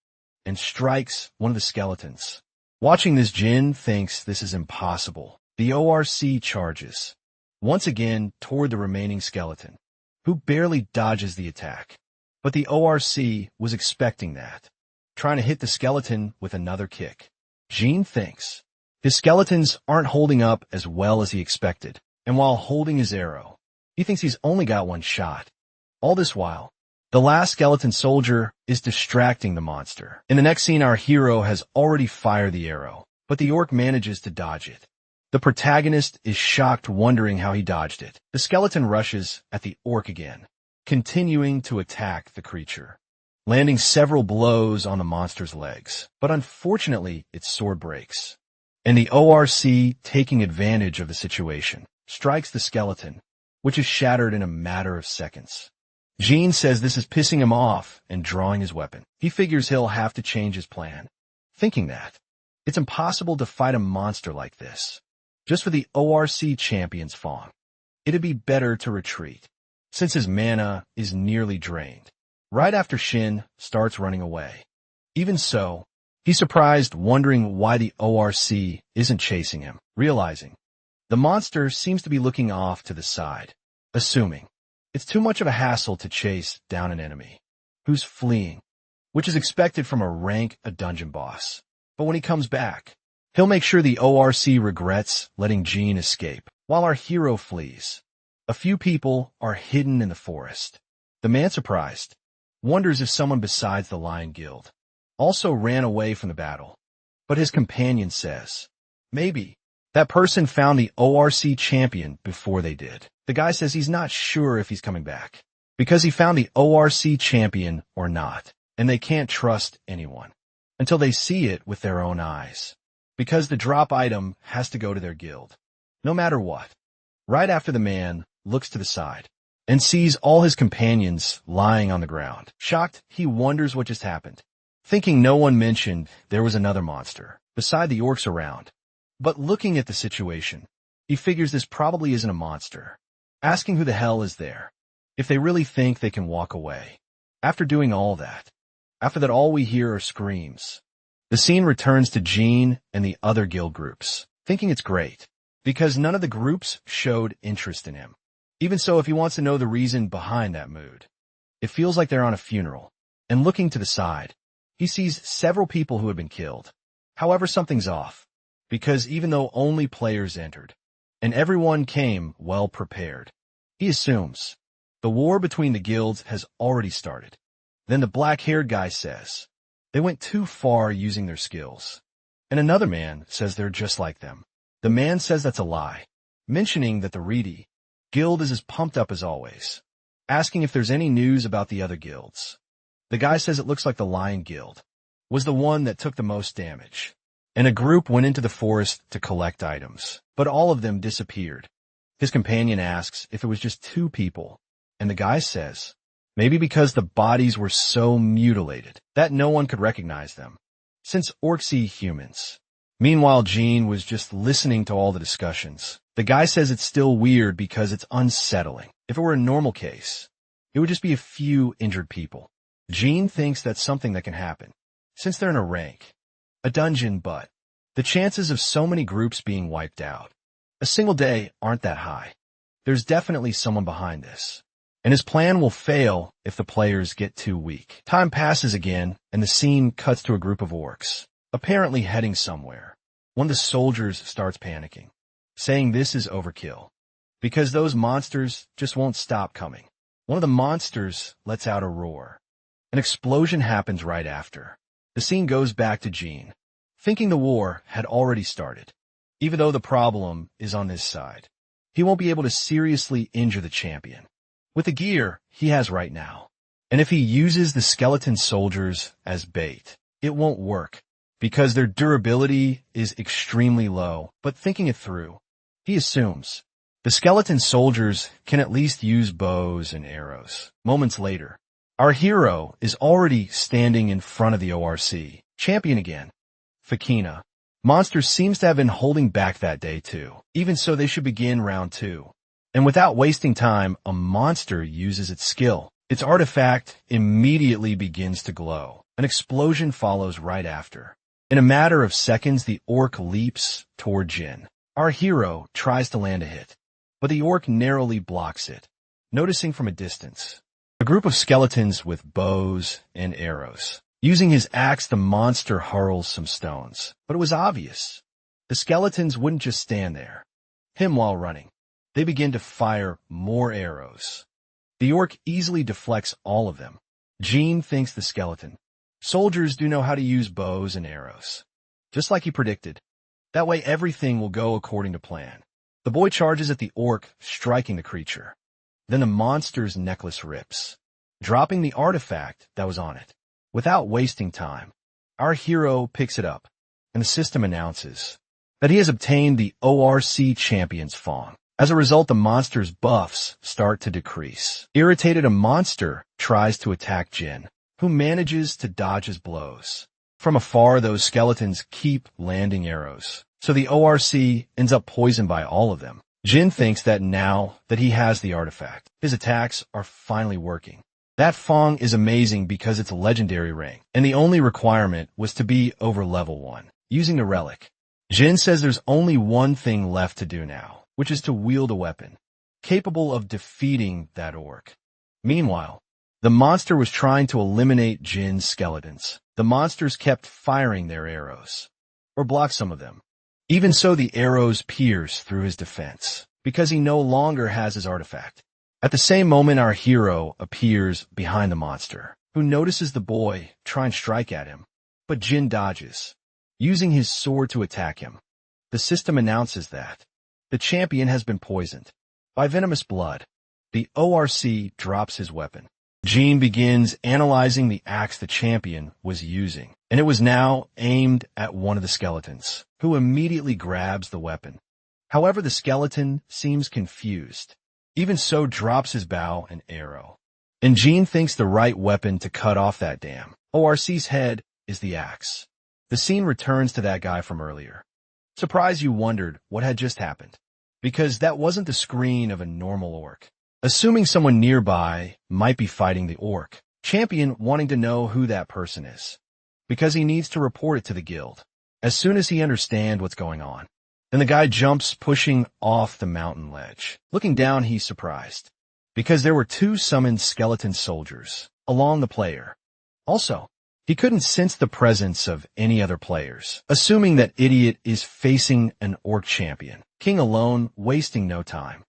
and strikes one of the skeletons. Watching this, Jin thinks this is impossible. The ORC charges once again toward the remaining skeleton, who barely dodges the attack. But the ORC was expecting that, trying to hit the skeleton with another kick. Jin thinks his skeletons aren't holding up as well as he expected, and while holding his arrow, he thinks he's only got one shot. All this while, the last skeleton soldier is distracting the monster. In the next scene, our hero has already fired the arrow, but the orc manages to dodge it. The protagonist is shocked, wondering how he dodged it. The skeleton rushes at the orc again, continuing to attack the creature, landing several blows on the monster's legs. But unfortunately, its sword breaks, and the ORC, taking advantage of the situation, strikes the skeleton, which is shattered in a matter of seconds. Jin says this is pissing him off and drawing his weapon. He figures he'll have to change his plan, thinking that it's impossible to fight a monster like this. Just for the ORC champion's fawn, it'd be better to retreat, since his mana is nearly drained. Right after Shin starts running away. Even so, he's surprised, wondering why the ORC isn't chasing him, realizing the monster seems to be looking off to the side, assuming it's too much of a hassle to chase down an enemy who's fleeing, which is expected from a dungeon boss. But when he comes back, he'll make sure the ORC regrets letting Jin escape while our hero flees. A few people are hidden in the forest. The man, surprised, wonders if someone besides the Lion Guild also ran away from the battle. But his companion says, maybe that person found the ORC champion before they did. The guy says he's not sure if he's coming back, because he found the ORC champion or not, and they can't trust anyone until they see it with their own eyes, because the drop item has to go to their guild, no matter what. Right after the man looks to the side and sees all his companions lying on the ground. Shocked, he wonders what just happened, thinking no one mentioned there was another monster beside the orcs around. But looking at the situation, he figures this probably isn't a monster, asking who the hell is there, if they really think they can walk away. After doing all that, all we hear are screams. The scene returns to Jin and the other guild groups, thinking it's great, because none of the groups showed interest in him. Even so, if he wants to know the reason behind that mood, it feels like they're on a funeral, and looking to the side, he sees several people who had been killed. However, something's off, because even though only players entered, and everyone came well prepared, he assumes the war between the guilds has already started. Then the black-haired guy says they went too far using their skills, and another man says they're just like them. The man says that's a lie, mentioning that the Reedy Guild is as pumped up as always, asking if there's any news about the other guilds. The guy says it looks like the Lion Guild was the one that took the most damage, and a group went into the forest to collect items, but all of them disappeared. His companion asks if it was just two people, and the guy says maybe because the bodies were so mutilated that no one could recognize them, since orcs see humans. Meanwhile, Jin was just listening to all the discussions. The guy says it's still weird because it's unsettling. If it were a normal case, it would just be a few injured people. Jin thinks that's something that can happen, since they're in a dungeon, but the chances of so many groups being wiped out a single day aren't that high. There's definitely someone behind this, and his plan will fail if the players get too weak. Time passes again, and the scene cuts to a group of orcs, apparently heading somewhere. One of the soldiers starts panicking, saying this is overkill, because those monsters just won't stop coming. One of the monsters lets out a roar. An explosion happens right after. The scene goes back to Jean, thinking the war had already started. Even though the problem is on his side, he won't be able to seriously injure the champion with the gear he has right now. And if he uses the skeleton soldiers as bait, it won't work, because their durability is extremely low. But thinking it through, he assumes the skeleton soldiers can at least use bows and arrows. Moments later, our hero is already standing in front of the ORC champion again, Fakina. Monster seems to have been holding back that day too. Even so, they should begin round 2. And without wasting time, a monster uses its skill. Its artifact immediately begins to glow. An explosion follows right after. In a matter of seconds, the orc leaps toward Jin. Our hero tries to land a hit, but the orc narrowly blocks it, noticing from a distance a group of skeletons with bows and arrows. Using his axe, the monster hurls some stones, but it was obvious. The skeletons wouldn't just stand there. Him while running. They begin to fire more arrows. The orc easily deflects all of them. Jean thinks the skeleton soldiers do know how to use bows and arrows, just like he predicted. That way everything will go according to plan. The boy charges at the orc, striking the creature. Then the monster's necklace rips, dropping the artifact that was on it. Without wasting time, our hero picks it up, and the system announces that he has obtained the ORC champion's Fong. As a result, the monster's buffs start to decrease. Irritated, a monster tries to attack Jin, who manages to dodge his blows. From afar, those skeletons keep landing arrows, so the ORC ends up poisoned by all of them. Jin thinks that now that he has the artifact, his attacks are finally working. That Fong is amazing because it's a legendary ring, and the only requirement was to be over level 1, using the relic. Jin says there's only one thing left to do now, which is to wield a weapon, capable of defeating that orc. Meanwhile, the monster was trying to eliminate Jin's skeletons. The monsters kept firing their arrows, or blocked some of them. Even so, the arrows pierce through his defense, because he no longer has his artifact. At the same moment, our hero appears behind the monster, who notices the boy try and strike at him, but Jin dodges, using his sword to attack him. The system announces that the champion has been poisoned by venomous blood. The ORC drops his weapon. Jean begins analyzing the axe the champion was using, and it was now aimed at one of the skeletons, who immediately grabs the weapon. However, the skeleton seems confused. Even so, drops his bow and arrow. And Jean thinks the right weapon to cut off that damn ORC's head is the axe. The scene returns to that guy from earlier. Surprised you wondered what had just happened, because that wasn't the screen of a normal orc. Assuming someone nearby might be fighting the orc, champion wanting to know who that person is, because he needs to report it to the guild. As soon as he understands what's going on, then the guy jumps, pushing off the mountain ledge. Looking down, he's surprised, because there were 2 summoned skeleton soldiers along the player. Also, he couldn't sense the presence of any other players, assuming that idiot is facing an orc champion. King alone, wasting no time.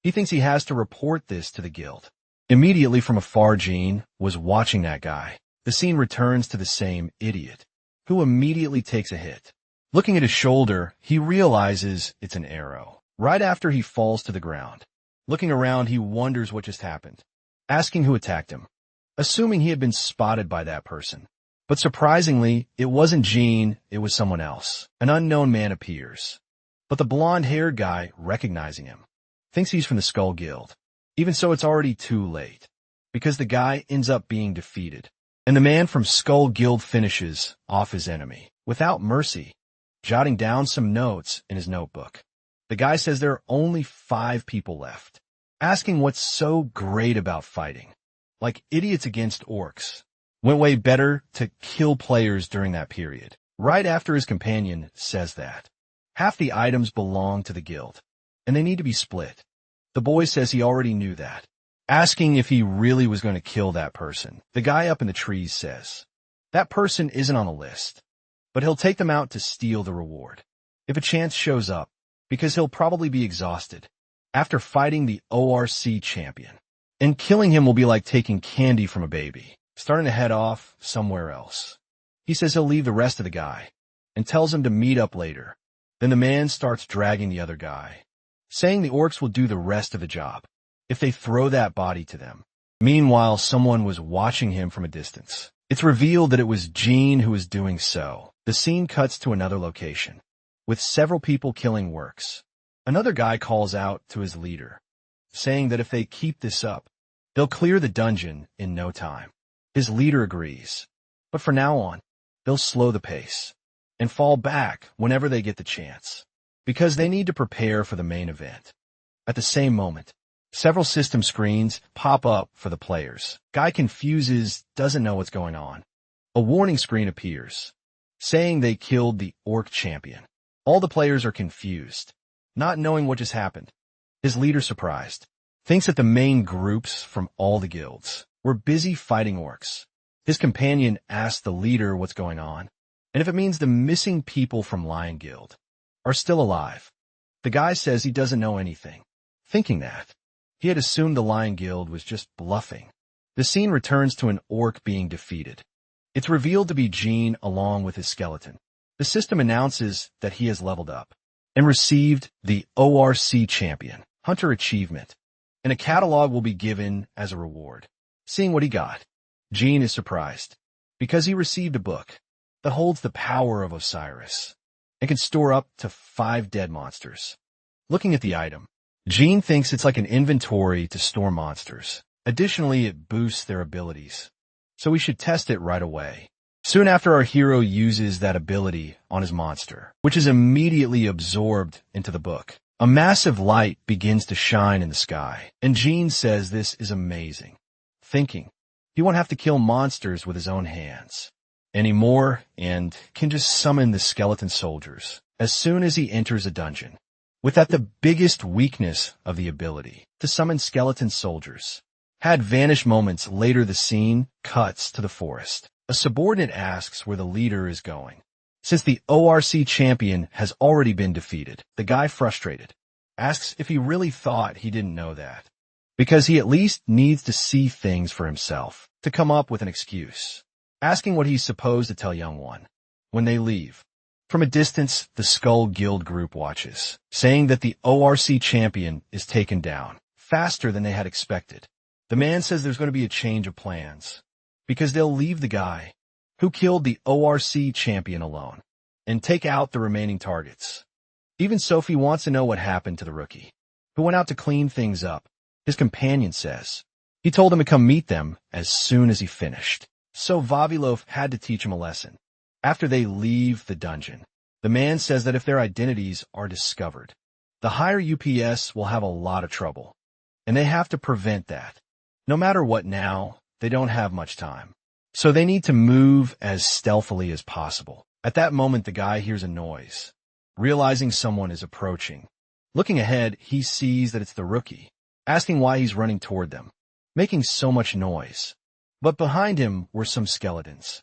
He thinks he has to report this to the guild. Immediately from afar, Jean was watching that guy. The scene returns to the same idiot, who immediately takes a hit. Looking at his shoulder, he realizes it's an arrow. Right after he falls to the ground. Looking around, he wonders what just happened, asking who attacked him, assuming he had been spotted by that person. But surprisingly, it wasn't Jean, it was someone else. An unknown man appears, but the blonde-haired guy, recognizing him, thinks he's from the Skull Guild. Even so, it's already too late, because the guy ends up being defeated, and the man from Skull Guild finishes off his enemy without mercy, jotting down some notes in his notebook. The guy says there are only 5 people left, asking what's so great about fighting. Like idiots against orcs. Went way better to kill players during that period. Right after his companion says that. Half the items belong to the guild, and they need to be split. The boy says he already knew that, asking if he really was going to kill that person. The guy up in the trees says that person isn't on the list, but he'll take them out to steal the reward. if a chance shows up, because he'll probably be exhausted after fighting the ORC champion. And killing him will be like taking candy from a baby, starting to head off somewhere else. He says he'll leave the rest of the guy and tells him to meet up later. Then the man starts dragging the other guy, saying the orcs will do the rest of the job if they throw that body to them. Meanwhile, someone was watching him from a distance. It's revealed that it was Jean who was doing so. The scene cuts to another location, with several people killing orcs. Another guy calls out to his leader, saying that if they keep this up, they'll clear the dungeon in no time. His leader agrees, but from now on, they'll slow the pace and fall back whenever they get the chance, because they need to prepare for the main event. At the same moment, several system screens pop up for the players. Guy confuses, doesn't know what's going on. A warning screen appears, saying they killed the orc champion. All the players are confused, not knowing what just happened. His leader, surprised, thinks that the main groups from all the guilds were busy fighting orcs. His companion asks the leader what's going on, and if it means the missing people from Lion Guild are still alive. The guy says he doesn't know anything, thinking that he had assumed the Lion Guild was just bluffing. The scene returns to an orc being defeated. It's revealed to be Jean along with his skeleton. The system announces that he has leveled up and received the ORC Champion Hunter Achievement, and a catalog will be given as a reward. Seeing what he got, Jean is surprised because he received a book that holds the power of Osiris and can store up to 5 dead monsters. Looking at the item, Jean thinks it's like an inventory to store monsters. Additionally, it boosts their abilities, so we should test it right away. Soon after, our hero uses that ability on his monster, which is immediately absorbed into the book. A massive light begins to shine in the sky, and Jean says this is amazing, thinking he won't have to kill monsters with his own hands anymore and can just summon the skeleton soldiers as soon as he enters a dungeon. With that, the biggest weakness of the ability to summon skeleton soldiers had vanish moments. Later, the scene cuts to the forest. A subordinate asks where the leader is going, since the ORC champion has already been defeated. The guy, frustrated, asks if he really thought he didn't know that, because he at least needs to see things for himself to come up with an excuse, asking what he's supposed to tell young one. When they leave, from a distance, the Skull Guild group watches, saying that the ORC champion is taken down faster than they had expected. The man says there's going to be a change of plans, because they'll leave the guy who killed the ORC champion alone and take out the remaining targets. Even Sophie wants to know what happened to the rookie, who went out to clean things up. His companion says he told him to come meet them as soon as he finished. So Vavilov had to teach him a lesson. After they leave the dungeon, the man says that if their identities are discovered, the higher UPS will have a lot of trouble, and they have to prevent that. No matter what now, they don't have much time, so they need to move as stealthily as possible. At that moment, the guy hears a noise, realizing someone is approaching. Looking ahead, he sees that it's the rookie, asking why he's running toward them, making so much noise. But behind him were some skeletons.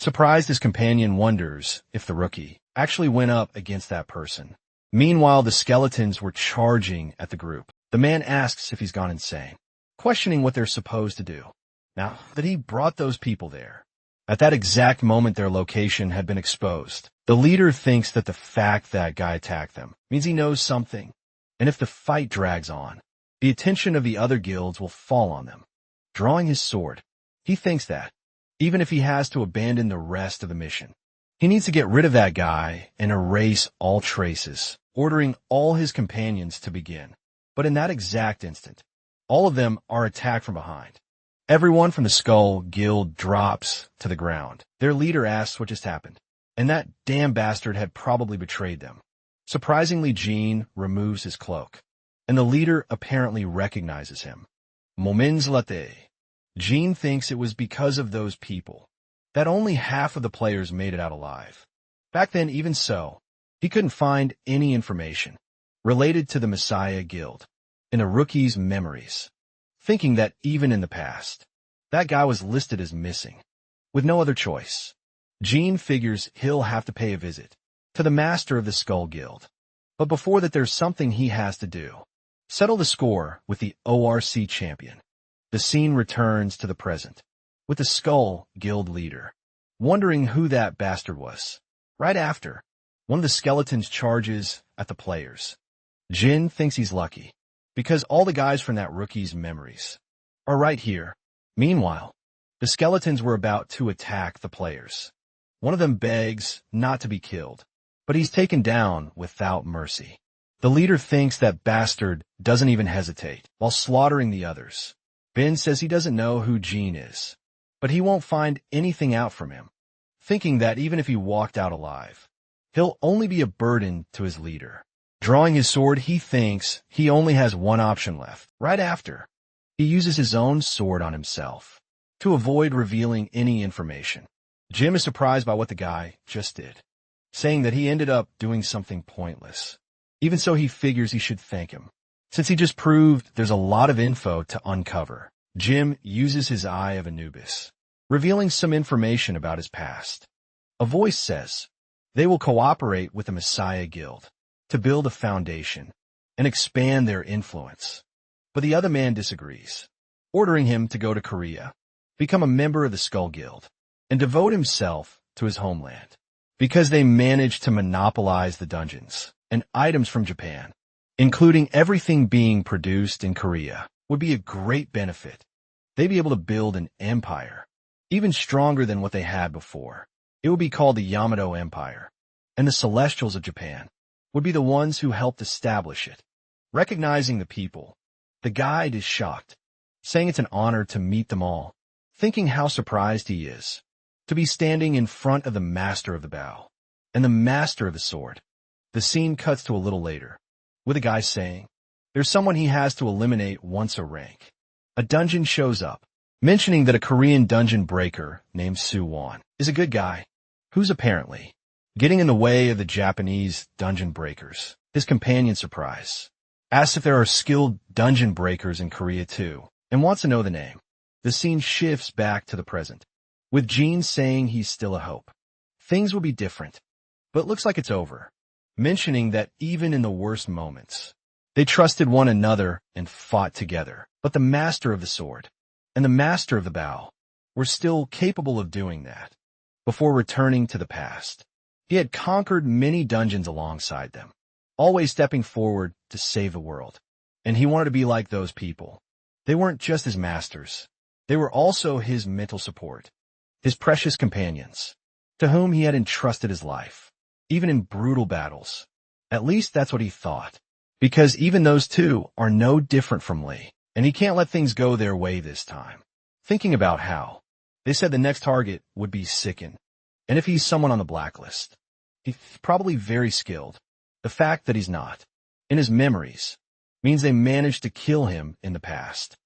Surprised, his companion wonders if the rookie actually went up against that person. Meanwhile, the skeletons were charging at the group. The man asks if he's gone insane, questioning what they're supposed to do now that he brought those people there. At that exact moment, their location had been exposed. The leader thinks that the fact that guy attacked them means he knows something, and if the fight drags on, the attention of the other guilds will fall on them. Drawing his sword, he thinks that, even if he has to abandon the rest of the mission, he needs to get rid of that guy and erase all traces, ordering all his companions to begin. But in that exact instant, all of them are attacked from behind. Everyone from the Skull Guild drops to the ground. Their leader asks what just happened, and that damn bastard had probably betrayed them. Surprisingly, Jean removes his cloak, and the leader apparently recognizes him. Moments later, Jean thinks it was because of those people that only half of the players made it out alive. Back then, even so, he couldn't find any information related to the Messiah Guild in a rookie's memories, thinking that even in the past, that guy was listed as missing. With no other choice, Jean figures he'll have to pay a visit to the master of the Skull Guild. But before that, there's something he has to do. Settle the score with the ORC champion. The scene returns to the present, with the Skull Guild leader, wondering who that bastard was. Right after, one of the skeletons charges at the players. Jin thinks he's lucky, because all the guys from that rookie's memories are right here. Meanwhile, the skeletons were about to attack the players. One of them begs not to be killed, but he's taken down without mercy. The leader thinks that bastard doesn't even hesitate while slaughtering the others. Ben says he doesn't know who Jin is, but he won't find anything out from him, thinking that even if he walked out alive, he'll only be a burden to his leader. Drawing his sword, he thinks he only has one option left. Right after, he uses his own sword on himself to avoid revealing any information. Jim is surprised by what the guy just did, saying that he ended up doing something pointless. Even so, he figures he should thank him, since he just proved there's a lot of info to uncover. Jim uses his Eye of Anubis, revealing some information about his past. A voice says they will cooperate with the Messiah Guild to build a foundation and expand their influence. But the other man disagrees, ordering him to go to Korea, become a member of the Skull Guild, and devote himself to his homeland, because they managed to monopolize the dungeons and items from Japan, including everything being produced in Korea, would be a great benefit. They'd be able to build an empire, even stronger than what they had before. It would be called the Yamato Empire, and the Celestials of Japan would be the ones who helped establish it. Recognizing the people, the guide is shocked, saying it's an honor to meet them all, thinking how surprised he is to be standing in front of the master of the bow and the master of the sword. The scene cuts to a little later, with a guy saying there's someone he has to eliminate once a rank. A dungeon shows up, mentioning that a Korean dungeon breaker named Suwon is a good guy, who's apparently getting in the way of the Japanese dungeon breakers. His companion, surprise, asks if there are skilled dungeon breakers in Korea too, and wants to know the name. The scene shifts back to the present, with Jin saying he's still a hope. Things will be different, but it looks like it's over, mentioning that even in the worst moments, they trusted one another and fought together. But the master of the sword and the master of the bow were still capable of doing that. Before returning to the past, he had conquered many dungeons alongside them, always stepping forward to save the world. And he wanted to be like those people. They weren't just his masters. They were also his mental support, his precious companions, to whom he had entrusted his life, even in brutal battles. At least that's what he thought, because even those two are no different from Lee, and he can't let things go their way this time. Thinking about how they said the next target would be Sicken, and if he's someone on the blacklist, he's probably very skilled. The fact that he's not, in his memories, means they managed to kill him in the past.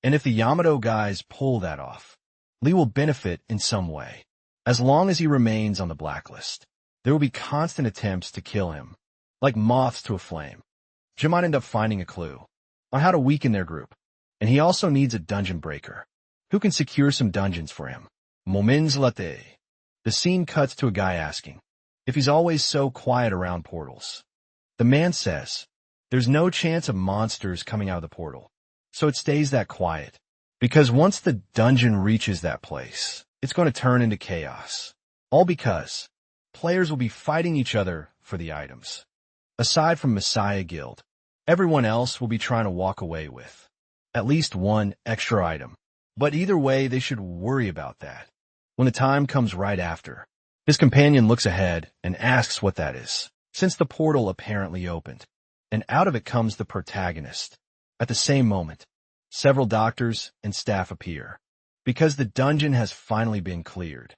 And if the Yamato guys pull that off, Lee will benefit in some way. As long as he remains on the blacklist, there will be constant attempts to kill him, like moths to a flame. Jim might end up finding a clue on how to weaken their group, and he also needs a dungeon breaker who can secure some dungeons for him. Moments later, the scene cuts to a guy asking if he's always so quiet around portals. The man says there's no chance of monsters coming out of the portal, so it stays that quiet, because once the dungeon reaches that place, it's going to turn into chaos. All because players will be fighting each other for the items. Aside from Messiah Guild, everyone else will be trying to walk away with at least one extra item. But either way, they should worry about that when the time comes right after. His companion looks ahead and asks what that is, since the portal apparently opened, and out of it comes the protagonist. At the same moment, several doctors and staff appear, because the dungeon has finally been cleared.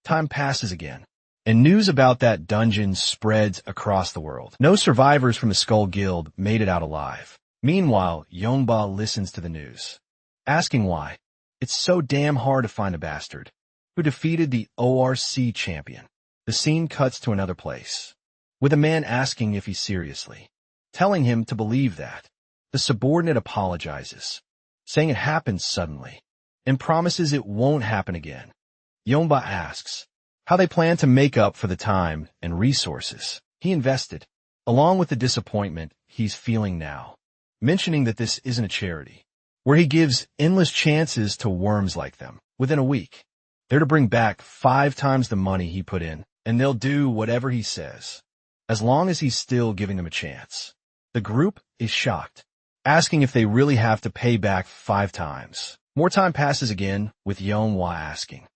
Time passes again, and news about that dungeon spreads across the world. No survivors from the Skull Guild made it out alive. Meanwhile, Yongba listens to the news, asking why it's so damn hard to find a bastard who defeated the ORC champion. The scene cuts to another place, with a man asking if he's seriously, telling him to believe that. The subordinate apologizes, saying it happened suddenly, and promises it won't happen again. Yongba asks, how they plan to make up for the time and resources he invested, along with the disappointment he's feeling now, mentioning that this isn't a charity, where he gives endless chances to worms like them within a week. They're to bring back 5 times the money he put in, and they'll do whatever he says, as long as he's still giving them a chance. The group is shocked, asking if they really have to pay back 5 times. More time passes again, with Yeonhwa asking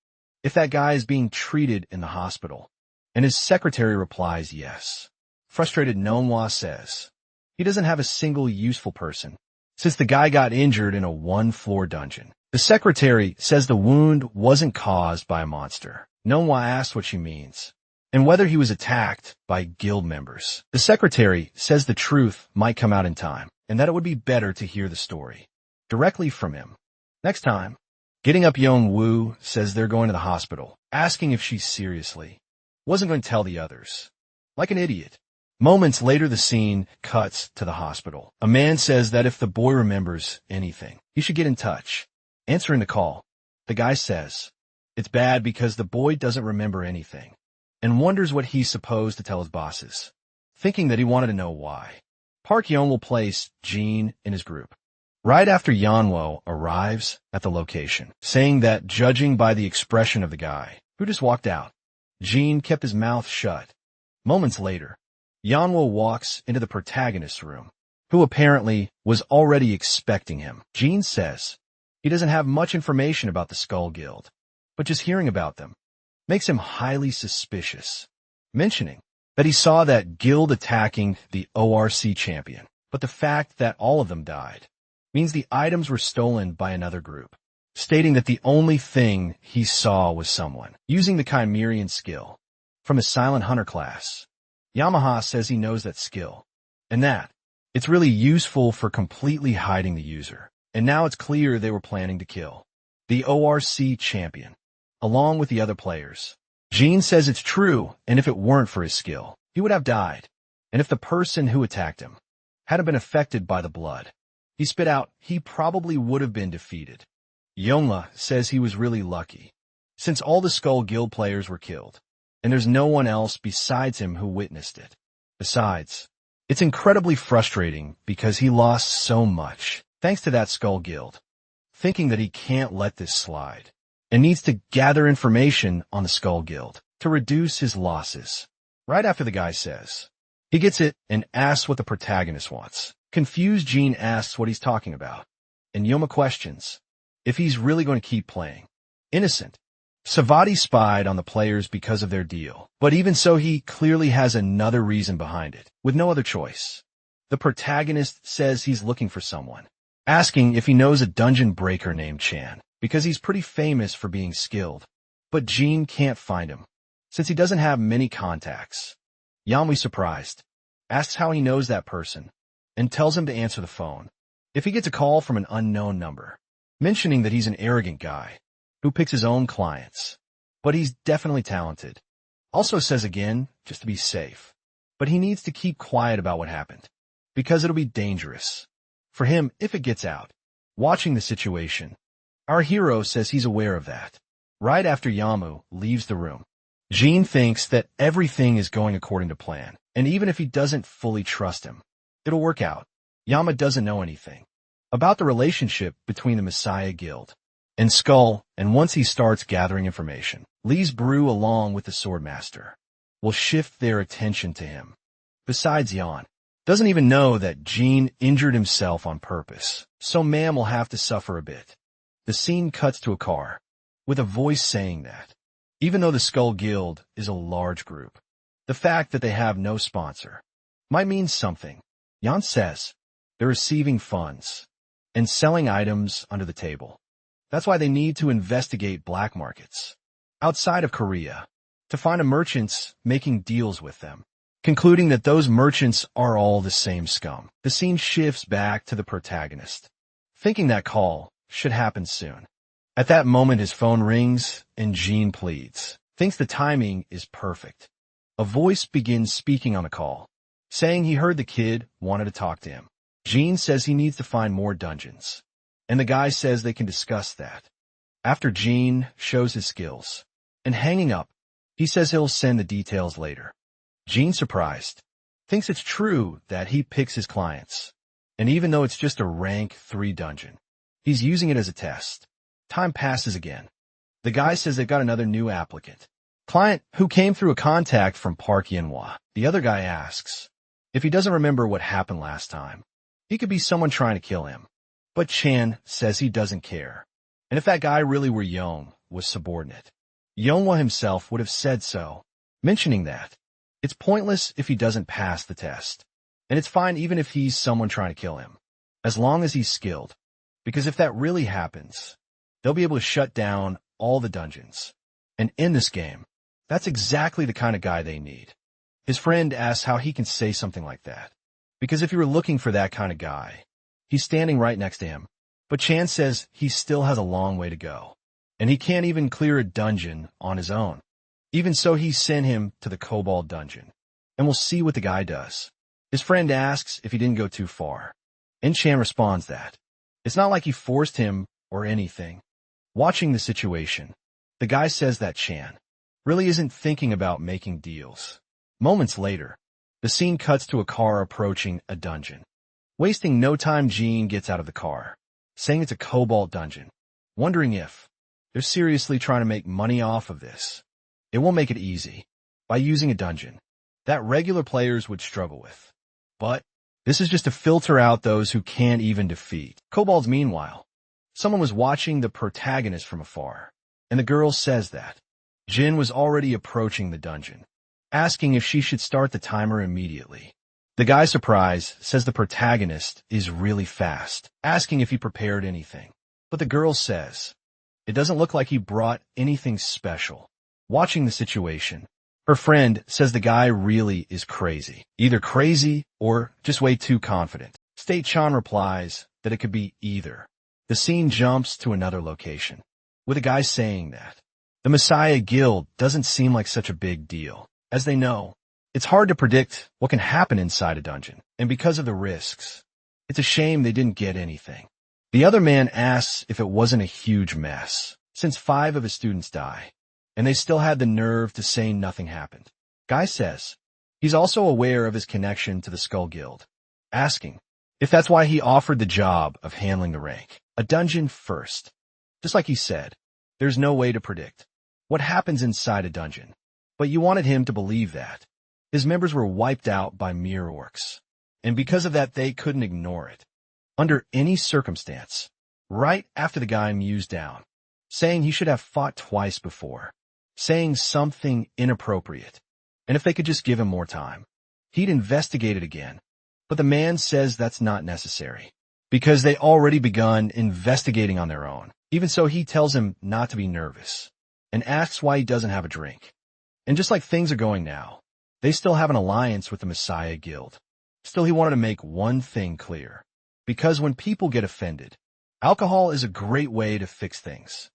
if that guy is being treated in the hospital, and his secretary replies yes. Frustrated, Yeonhwa says he doesn't have a single useful person, since the guy got injured in a 1-floor dungeon. The secretary says the wound wasn't caused by a monster. Yeonhwa asks what she means, and whether he was attacked by guild members. The secretary says the truth might come out in time, and that it would be better to hear the story directly from him. Next time, getting up, Yeon-woo says they're going to the hospital, asking if she seriously wasn't going to tell the others. Like an idiot. Moments later, the scene cuts to the hospital. A man says that if the boy remembers anything, he should get in touch. Answering the call, the guy says it's bad because the boy doesn't remember anything, and wonders what he's supposed to tell his bosses, thinking that he wanted to know why. Park Yeon will place Jin in his group right after Yeonhwa arrives at the location, saying that judging by the expression of the guy who just walked out, Jin kept his mouth shut. Moments later, Yeonhwa walks into the protagonist's room, who apparently was already expecting him. Jin says he doesn't have much information about the Skull Guild, but just hearing about them makes him highly suspicious, mentioning that he saw that guild attacking the ORC champion, but the fact that all of them died means the items were stolen by another group, stating that the only thing he saw was someone using the Chimerian skill from his Silent Hunter class. Yamaha says he knows that skill, and that it's really useful for completely hiding the user. And now it's clear they were planning to kill the ORC champion, along with the other players. Jin says it's true, and if it weren't for his skill, he would have died. And if the person who attacked him hadn't been affected by the blood he spit out, he probably would have been defeated. Yeonhwa says he was really lucky, since all the Skull Guild players were killed, and there's no one else besides him who witnessed it. Besides, it's incredibly frustrating because he lost so much thanks to that Skull Guild, thinking that he can't let this slide, and needs to gather information on the Skull Guild to reduce his losses. Right after the guy says he gets it and asks what the protagonist wants. Confused, Jin asks what he's talking about, and Yeonhwa questions if he's really going to keep playing. Innocent, Savati spied on the players because of their deal, but even so he clearly has another reason behind it, with no other choice. The protagonist says he's looking for someone, asking if he knows a dungeon breaker named Chan, because he's pretty famous for being skilled. But Jin can't find him, since he doesn't have many contacts. Yeonhwa, surprised, asks how he knows that person, and tells him to answer the phone if he gets a call from an unknown number, mentioning that he's an arrogant guy who picks his own clients, but he's definitely talented. Also says again, just to be safe, but he needs to keep quiet about what happened, because it'll be dangerous for him if it gets out. Watching the situation, our hero says he's aware of that. Right after Yeonhwa leaves the room, Jin thinks that everything is going according to plan, and even if he doesn't fully trust him, it'll work out. Yeonhwa doesn't know anything about the relationship between the Messiah Guild and Skull, and once he starts gathering information, Lee's brew along with the Swordmaster will shift their attention to him. Besides, Yeon doesn't even know that Jin injured himself on purpose, so Mam will have to suffer a bit. The scene cuts to a car, with a voice saying that, even though the Skull Guild is a large group, the fact that they have no sponsor might mean something. Yeon says they're receiving funds and selling items under the table. That's why they need to investigate black markets outside of Korea to find merchants making deals with them, concluding that those merchants are all the same scum. The scene shifts back to the protagonist, thinking that call should happen soon. At that moment, his phone rings and Jin pleads, thinks the timing is perfect. A voice begins speaking on the call, saying he heard the kid wanted to talk to him. Jin says he needs to find more dungeons, and the guy says they can discuss that after Jin shows his skills. And hanging up, He says he'll send the details later. Gene, surprised, thinks it's true that he picks his clients. And even though it's just a rank 3 dungeon, he's using it as a test. Time passes again. The guy says they've got another new applicant. Client who came through a contact from Park Yanhwa. The other guy asks if he doesn't remember what happened last time. He could be someone trying to kill him. But Chan says he doesn't care. And if that guy really were Yong, was subordinate, Yonghwa himself would have said so, mentioning that it's pointless if he doesn't pass the test. And it's fine even if he's someone trying to kill him, as long as he's skilled. Because if that really happens, they'll be able to shut down all the dungeons. And in this game, that's exactly the kind of guy they need. His friend asks how he can say something like that. Because if you were looking for that kind of guy, he's standing right next to him. But Chan says he still has a long way to go. And he can't even clear a dungeon on his own. Even so, he sent him to the Kobold dungeon. And we'll see what the guy does. His friend asks if he didn't go too far. And Chan responds that it's not like he forced him or anything. Watching the situation, the guy says that Chan really isn't thinking about making deals. Moments later, the scene cuts to a car approaching a dungeon. Wasting no time, Gene gets out of the car, saying it's a Kobold dungeon, wondering if they're seriously trying to make money off of this. It won't make it easy by using a dungeon that regular players would struggle with. But this is just to filter out those who can't even defeat kobolds. Meanwhile, someone was watching the protagonist from afar, and the girl says that Jin was already approaching the dungeon, asking if she should start the timer immediately. The guy, surprised, says the protagonist is really fast, asking if he prepared anything. But the girl says it doesn't look like he brought anything special. Watching the situation, her friend says the guy really is crazy. Either crazy or just way too confident. State-chan replies that it could be either. The scene jumps to another location, with a guy saying that the Messiah Guild doesn't seem like such a big deal. As they know, it's hard to predict what can happen inside a dungeon, and because of the risks, it's a shame they didn't get anything. The other man asks if it wasn't a huge mess, since 5 of his students die, and they still had the nerve to say nothing happened. Guy says he's also aware of his connection to the Skull Guild, asking if that's why he offered the job of handling the rank, a dungeon first. Just like he said, there's no way to predict what happens inside a dungeon, but you wanted him to believe that his members were wiped out by mere orcs, and because of that they couldn't ignore it under any circumstance. Right after the guy mused down, saying he should have fought twice before, saying something inappropriate, and if they could just give him more time, he'd investigate it again. But the man says that's not necessary, because they already begun investigating on their own. Even so, he tells him not to be nervous, and asks why he doesn't have a drink. And just like things are going now, they still have an alliance with the Messiah Guild. Still, he wanted to make one thing clear, because when people get offended, alcohol is a great way to fix things.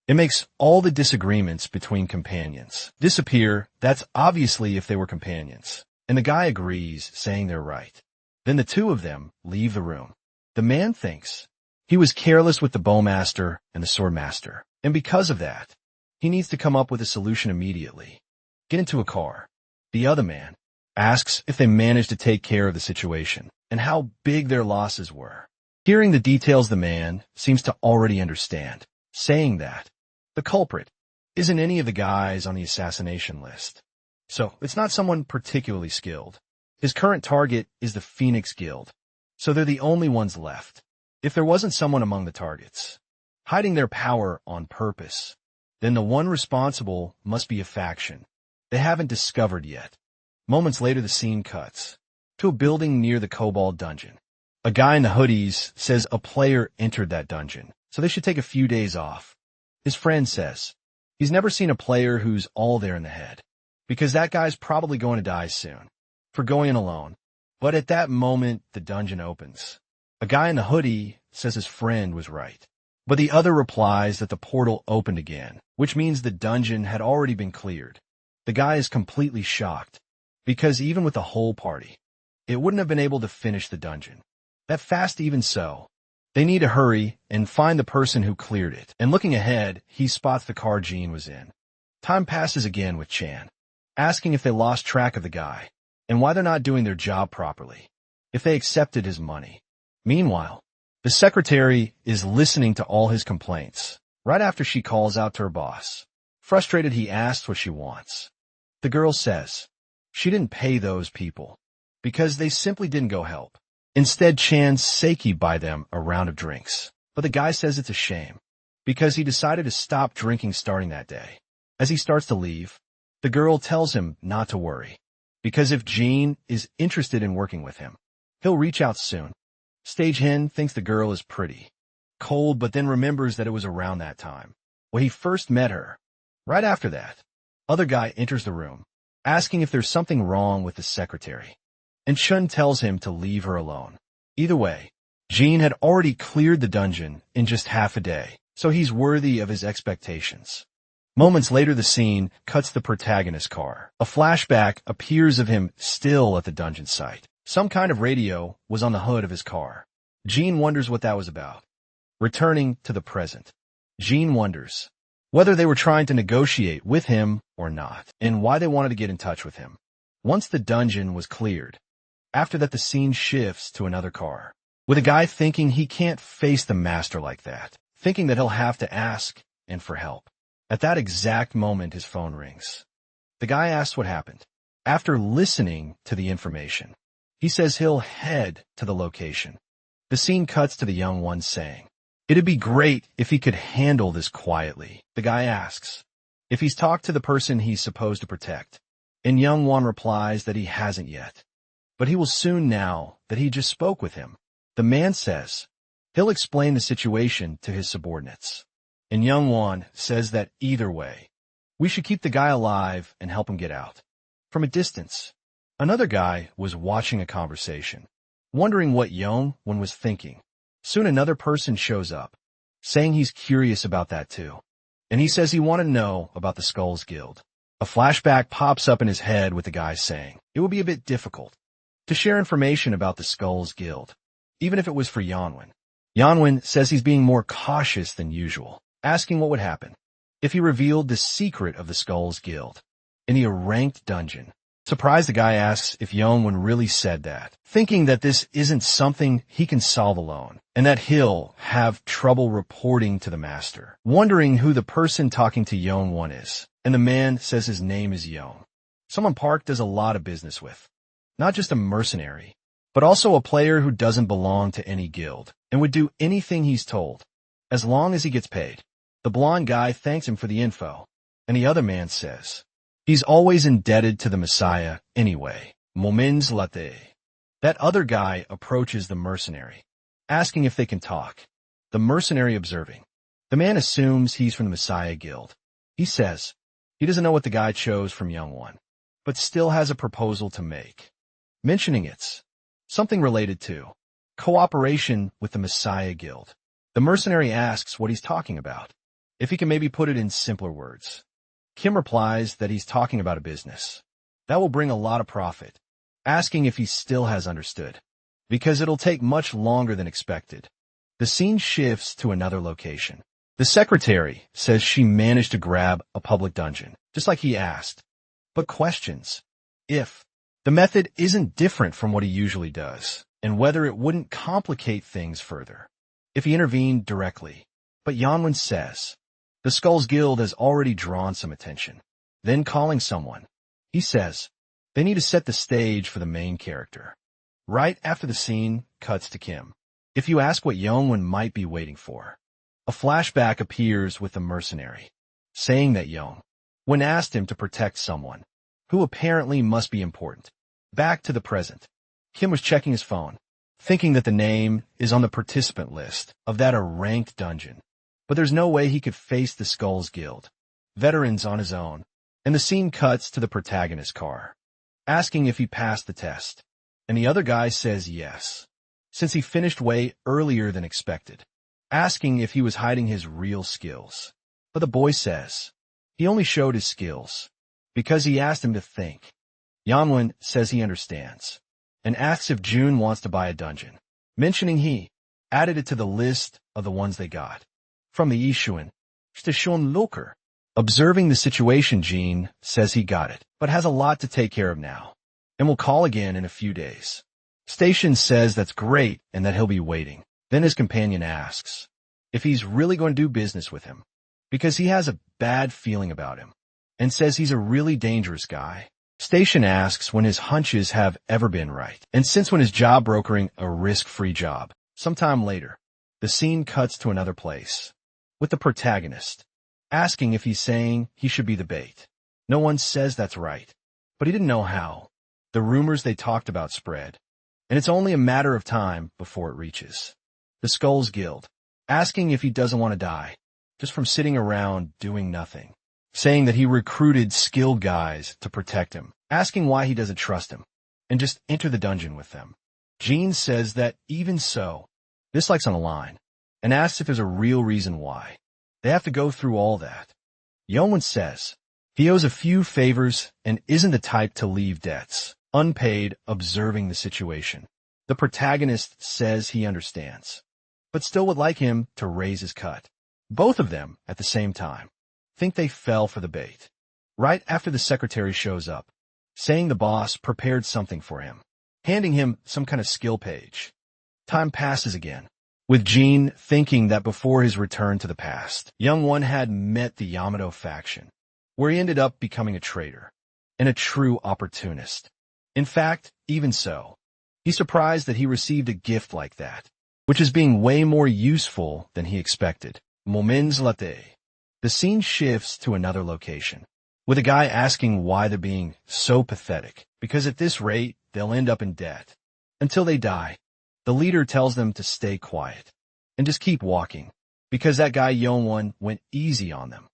It makes all the disagreements between companions disappear. That's obviously if they were companions. And the guy agrees, saying they're right. Then the 2 of them leave the room. The man thinks he was careless with the bowmaster and the swordmaster, and because of that, he needs to come up with a solution immediately. Get into a car. The other man asks if they managed to take care of the situation and how big their losses were. Hearing the details, the man seems to already understand, saying that the culprit isn't any of the guys on the assassination list. So it's not someone particularly skilled. His current target is the Phoenix Guild, so they're the only ones left. If there wasn't someone among the targets hiding their power on purpose, then the one responsible must be a faction they haven't discovered yet. Moments later, the scene cuts to a building near the Kobold dungeon. A guy in the hoodies says a player entered that dungeon, so they should take a few days off. His friend says he's never seen a player who's all there in the head, because that guy's probably going to die soon for going in alone. But at that moment, the dungeon opens. A guy in the hoodie says his friend was right, but the other replies that the portal opened again, which means the dungeon had already been cleared. The guy is completely shocked, because even with the whole party, it wouldn't have been able to finish the dungeon that fast. Even so, they need to hurry and find the person who cleared it. And looking ahead, he spots the car Gene was in. Time passes again with Chan, asking if they lost track of the guy, and why they're not doing their job properly, if they accepted his money. Meanwhile, the secretary is listening to all his complaints, right after she calls out to her boss. Frustrated, he asks what she wants. The girl says she didn't pay those people because they simply didn't go help. Instead, Chan's Seiki buy them a round of drinks. But the guy says it's a shame because he decided to stop drinking starting that day. As he starts to leave, the girl tells him not to worry because if Jean is interested in working with him, he'll reach out soon. Stage Hen thinks the girl is pretty, cold, but then remembers that it was around that time when he first met her. Right after that, other guy enters the room, asking if there's something wrong with the secretary, and Chun tells him to leave her alone. Either way, Jean had already cleared the dungeon in just half a day, so he's worthy of his expectations. Moments later, the scene cuts the protagonist's car. A flashback appears of him still at the dungeon site. Some kind of radio was on the hood of his car. Jean wonders what that was about. Returning to the present, Jean wonders whether they were trying to negotiate with him or not, and why they wanted to get in touch with him. Once the dungeon was cleared, after that the scene shifts to another car, with a guy thinking he can't face the master like that, thinking that he'll have to ask and for help. At that exact moment, his phone rings. The guy asks what happened. After listening to the information, he says he'll head to the location. The scene cuts to the young one saying, "It'd be great if he could handle this quietly." The guy asks if he's talked to the person he's supposed to protect, and Young Won replies that he hasn't yet, but he will soon now that he just spoke with him. The man says he'll explain the situation to his subordinates, and Young Won says that either way, we should keep the guy alive and help him get out. From a distance, another guy was watching a conversation, wondering what Young Won was thinking. Soon another person shows up, saying he's curious about that too, and he says he wanted to know about the Skulls Guild. A flashback pops up in his head with the guy saying it would be a bit difficult to share information about the Skulls Guild, even if it was for Yeonwon. Yeonwon says he's being more cautious than usual, asking what would happen if he revealed the secret of the Skulls Guild in the ranked dungeon. Surprised, the guy asks if Yeonwon really said that, thinking that this isn't something he can solve alone, and that he'll have trouble reporting to the master, wondering who the person talking to Yeonwon is. And the man says his name is Yeon, someone Park does a lot of business with. Not just a mercenary, but also a player who doesn't belong to any guild, and would do anything he's told, as long as he gets paid. The blonde guy thanks him for the info, and the other man says he's always indebted to the Messiah anyway. Moments latte. That other guy approaches the mercenary, asking if they can talk. The mercenary observing. The man assumes he's from the Messiah Guild. He says he doesn't know what the guy chose from Young One, but still has a proposal to make, mentioning it's something related to cooperation with the Messiah Guild. The mercenary asks what he's talking about, if he can maybe put it in simpler words. Kim replies that he's talking about a business that will bring a lot of profit, asking if he still has understood, because it'll take much longer than expected. The scene shifts to another location. The secretary says she managed to grab a public dungeon, just like he asked, but questions if the method isn't different from what he usually does, and whether it wouldn't complicate things further if he intervened directly. But Yeonwon says the Skulls Guild has already drawn some attention. Then calling someone, he says they need to set the stage for the main character. Right after the scene cuts to Kim. If you ask what Yeonwon might be waiting for, a flashback appears with the mercenary, saying that Yeonwon asked him to protect someone who apparently must be important. Back to the present. Kim was checking his phone, thinking that the name is on the participant list of that ranked dungeon. But there's no way he could face the Skulls Guild, veterans on his own, and the scene cuts to the protagonist's car, asking if he passed the test. And the other guy says yes, since he finished way earlier than expected, asking if he was hiding his real skills. But the boy says he only showed his skills because he asked him to think. Yeonwon says he understands, and asks if June wants to buy a dungeon, mentioning he added it to the list of the ones they got from the Ishuan Station Loker. Observing the situation, Gene says he got it, but has a lot to take care of now, and will call again in a few days. Station says that's great and that he'll be waiting. Then his companion asks if he's really going to do business with him, because he has a bad feeling about him, and says he's a really dangerous guy. Station asks when his hunches have ever been right, and since when is job brokering a risk-free job. Sometime later, the scene cuts to another place, with the protagonist asking if he's saying he should be the bait. No one says that's right, but he didn't know how. The rumors they talked about spread, and it's only a matter of time before it reaches the Skulls Guild, asking if he doesn't want to die, just from sitting around doing nothing, saying that he recruited skilled guys to protect him, asking why he doesn't trust him, and just enter the dungeon with them. Gene says that even so, this like's on the line, and asks if there's a real reason why they have to go through all that. Yeonwon says he owes a few favors and isn't the type to leave debts unpaid, observing the situation. The protagonist says he understands, but still would like him to raise his cut. Both of them, at the same time, think they fell for the bait. Right after the secretary shows up, saying the boss prepared something for him, handing him some kind of skill page. Time passes again, with Gene thinking that before his return to the past, Young-won had met the Yamato faction, where he ended up becoming a traitor and a true opportunist. In fact, even so, he's surprised that he received a gift like that, which is being way more useful than he expected. Moments later, the scene shifts to another location, with a guy asking why they're being so pathetic, because at this rate, they'll end up in debt. Until they die, the leader tells them to stay quiet and just keep walking, because that guy Yeonwon went easy on them.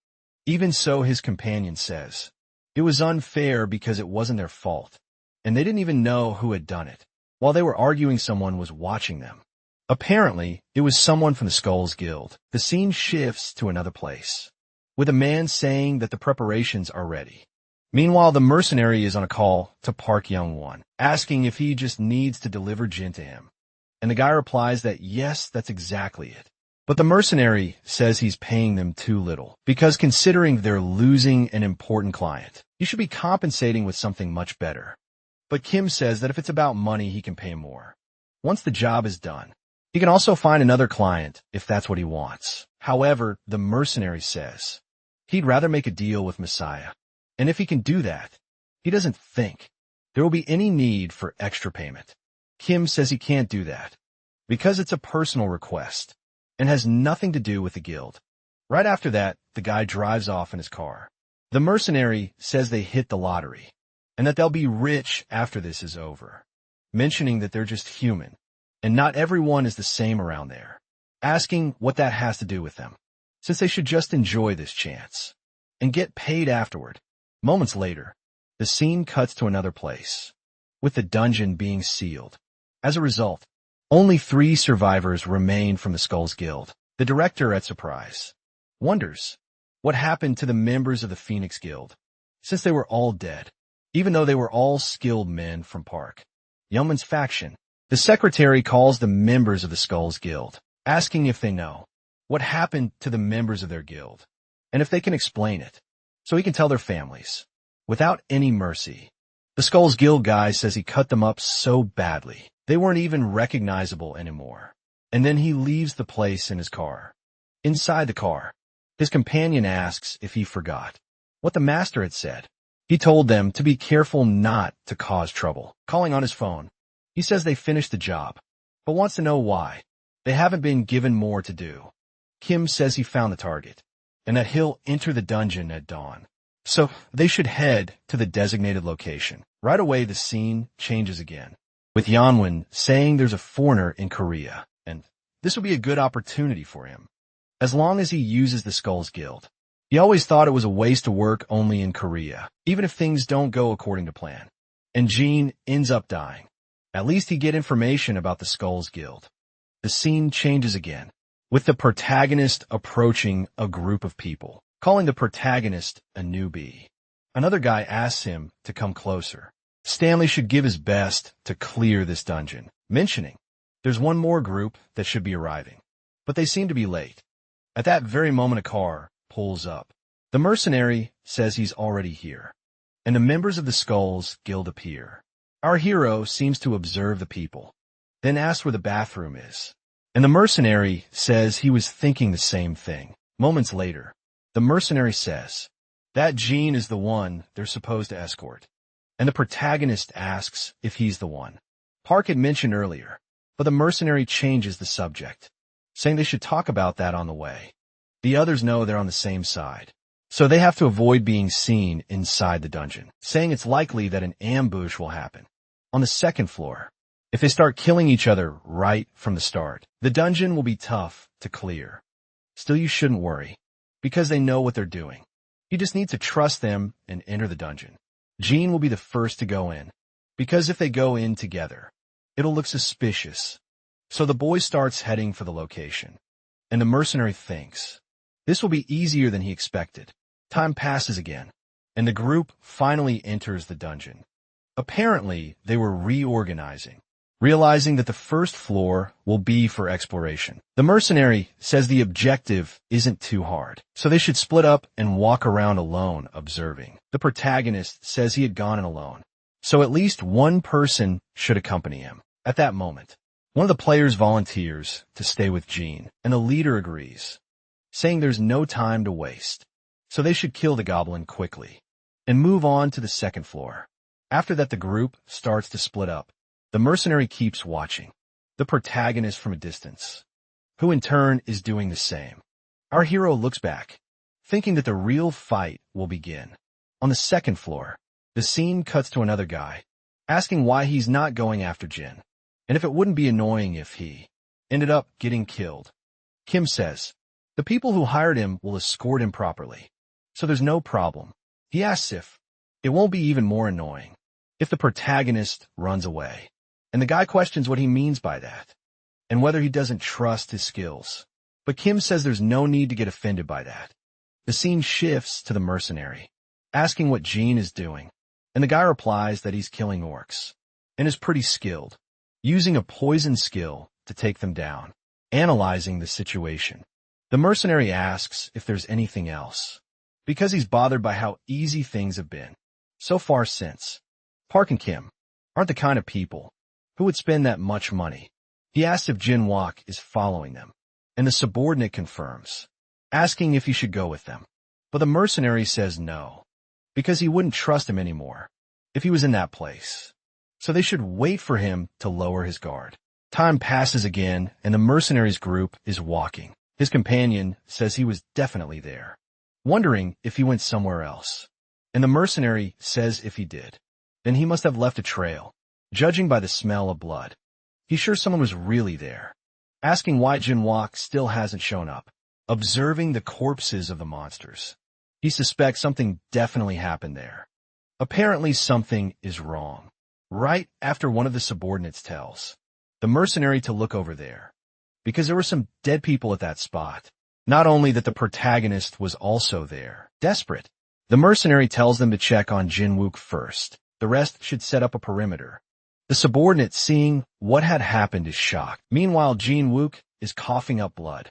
Even so, his companion says it was unfair because it wasn't their fault, and they didn't even know who had done it. While they were arguing, someone was watching them. Apparently, it was someone from the Skulls Guild. The scene shifts to another place, with a man saying that the preparations are ready. Meanwhile, the mercenary is on a call to Park Young-won, asking if he just needs to deliver gin to him. And the guy replies that yes, that's exactly it. But the mercenary says he's paying them too little, because considering they're losing an important client, he should be compensating with something much better. But Kim says that if it's about money, he can pay more. Once the job is done, he can also find another client if that's what he wants. However, the mercenary says he'd rather make a deal with Messiah. And if he can do that, he doesn't think there will be any need for extra payment. Kim says he can't do that because it's a personal request and has nothing to do with the guild. Right after that, the guy drives off in his car. The mercenary says they hit the lottery and that they'll be rich after this is over, mentioning that they're just human and not everyone is the same around there, asking what that has to do with them, since they should just enjoy this chance and get paid afterward. Moments later, the scene cuts to another place, with the dungeon being sealed. As a result, only 3 survivors remain from the Skulls Guild. The director, at surprise, wonders what happened to the members of the Phoenix Guild, since they were all dead, even though they were all skilled men from Park Youngman's faction. The secretary calls the members of the Skulls Guild, asking if they know what happened to the members of their guild, and if they can explain it, so he can tell their families, without any mercy. The Skulls Guild guy says he cut them up so badly, they weren't even recognizable anymore. And then he leaves the place in his car. Inside the car, his companion asks if he forgot what the master had said. He told them to be careful not to cause trouble. Calling on his phone, he says they finished the job, but wants to know why they haven't been given more to do. Kim says he found the target, and that he'll enter the dungeon at dawn. So they should head to the designated location. Right away, the scene changes again, with Yeonwon saying there's a foreigner in Korea, and this will be a good opportunity for him, as long as he uses the Skulls Guild. He always thought it was a waste to work only in Korea, even if things don't go according to plan. And Gene ends up dying. At least he get information about the Skulls Guild. The scene changes again, with the protagonist approaching a group of people, calling the protagonist a newbie. Another guy asks him to come closer. Stanley should give his best to clear this dungeon, mentioning there's one more group that should be arriving, but they seem to be late. At that very moment, a car pulls up, The mercenary says he's already here, and the members of the Skulls Guild appear. Our hero seems to observe the people, then asks where the bathroom is. And the mercenary says he was thinking the same thing. Moments later, the mercenary says, that Jean is the one they're supposed to escort. And the protagonist asks if he's the one Park had mentioned earlier, but the mercenary changes the subject, saying they should talk about that on the way. The others know they're on the same side, so they have to avoid being seen inside the dungeon, saying it's likely that an ambush will happen on the second floor. If they start killing each other right from the start, the dungeon will be tough to clear. Still, you shouldn't worry, because they know what they're doing. You just need to trust them and enter the dungeon. Jean will be the first to go in, because if they go in together, it'll look suspicious. So the boy starts heading for the location, and the mercenary thinks this will be easier than he expected. Time passes again, and the group finally enters the dungeon. Apparently, they were reorganizing, realizing that the first floor will be for exploration. The mercenary says the objective isn't too hard, so they should split up and walk around alone observing. The protagonist says he had gone in alone, so at least one person should accompany him. At that moment, one of the players volunteers to stay with Jean, and the leader agrees, saying there's no time to waste, so they should kill the goblin quickly and move on to the second floor. After that, the group starts to split up. The mercenary keeps watching the protagonist from a distance, who in turn is doing the same. Our hero looks back, thinking that the real fight will begin. On the second floor, the scene cuts to another guy, asking why he's not going after Jin, and if it wouldn't be annoying if he ended up getting killed. Kim says the people who hired him will escort him properly, so there's no problem. He asks if it won't be even more annoying if the protagonist runs away. And the guy questions what he means by that, and whether he doesn't trust his skills. But Kim says there's no need to get offended by that. The scene shifts to the mercenary, asking what Jean is doing, and the guy replies that he's killing orcs, and is pretty skilled, using a poison skill to take them down, analyzing the situation. The mercenary asks if there's anything else, because he's bothered by how easy things have been so far since. Park and Kim aren't the kind of people who would spend that much money. He asks if Jin Wook is following them, and the subordinate confirms, asking if he should go with them. But the mercenary says no, because he wouldn't trust him anymore if he was in that place. So they should wait for him to lower his guard. Time passes again, and the mercenaries group is walking. His companion says he was definitely there, wondering if he went somewhere else. And the mercenary says if he did, then he must have left a trail. Judging by the smell of blood, he's sure someone was really there, asking why Jin Wook still hasn't shown up. Observing the corpses of the monsters, he suspects something definitely happened there. Apparently something is wrong. Right after one of the subordinates tells the mercenary to look over there, because there were some dead people at that spot. Not only that, the protagonist was also there. Desperate, the mercenary tells them to check on Jin Wook first. The rest should set up a perimeter. The subordinate, seeing what had happened, is shocked. Meanwhile, Jin Wook is coughing up blood.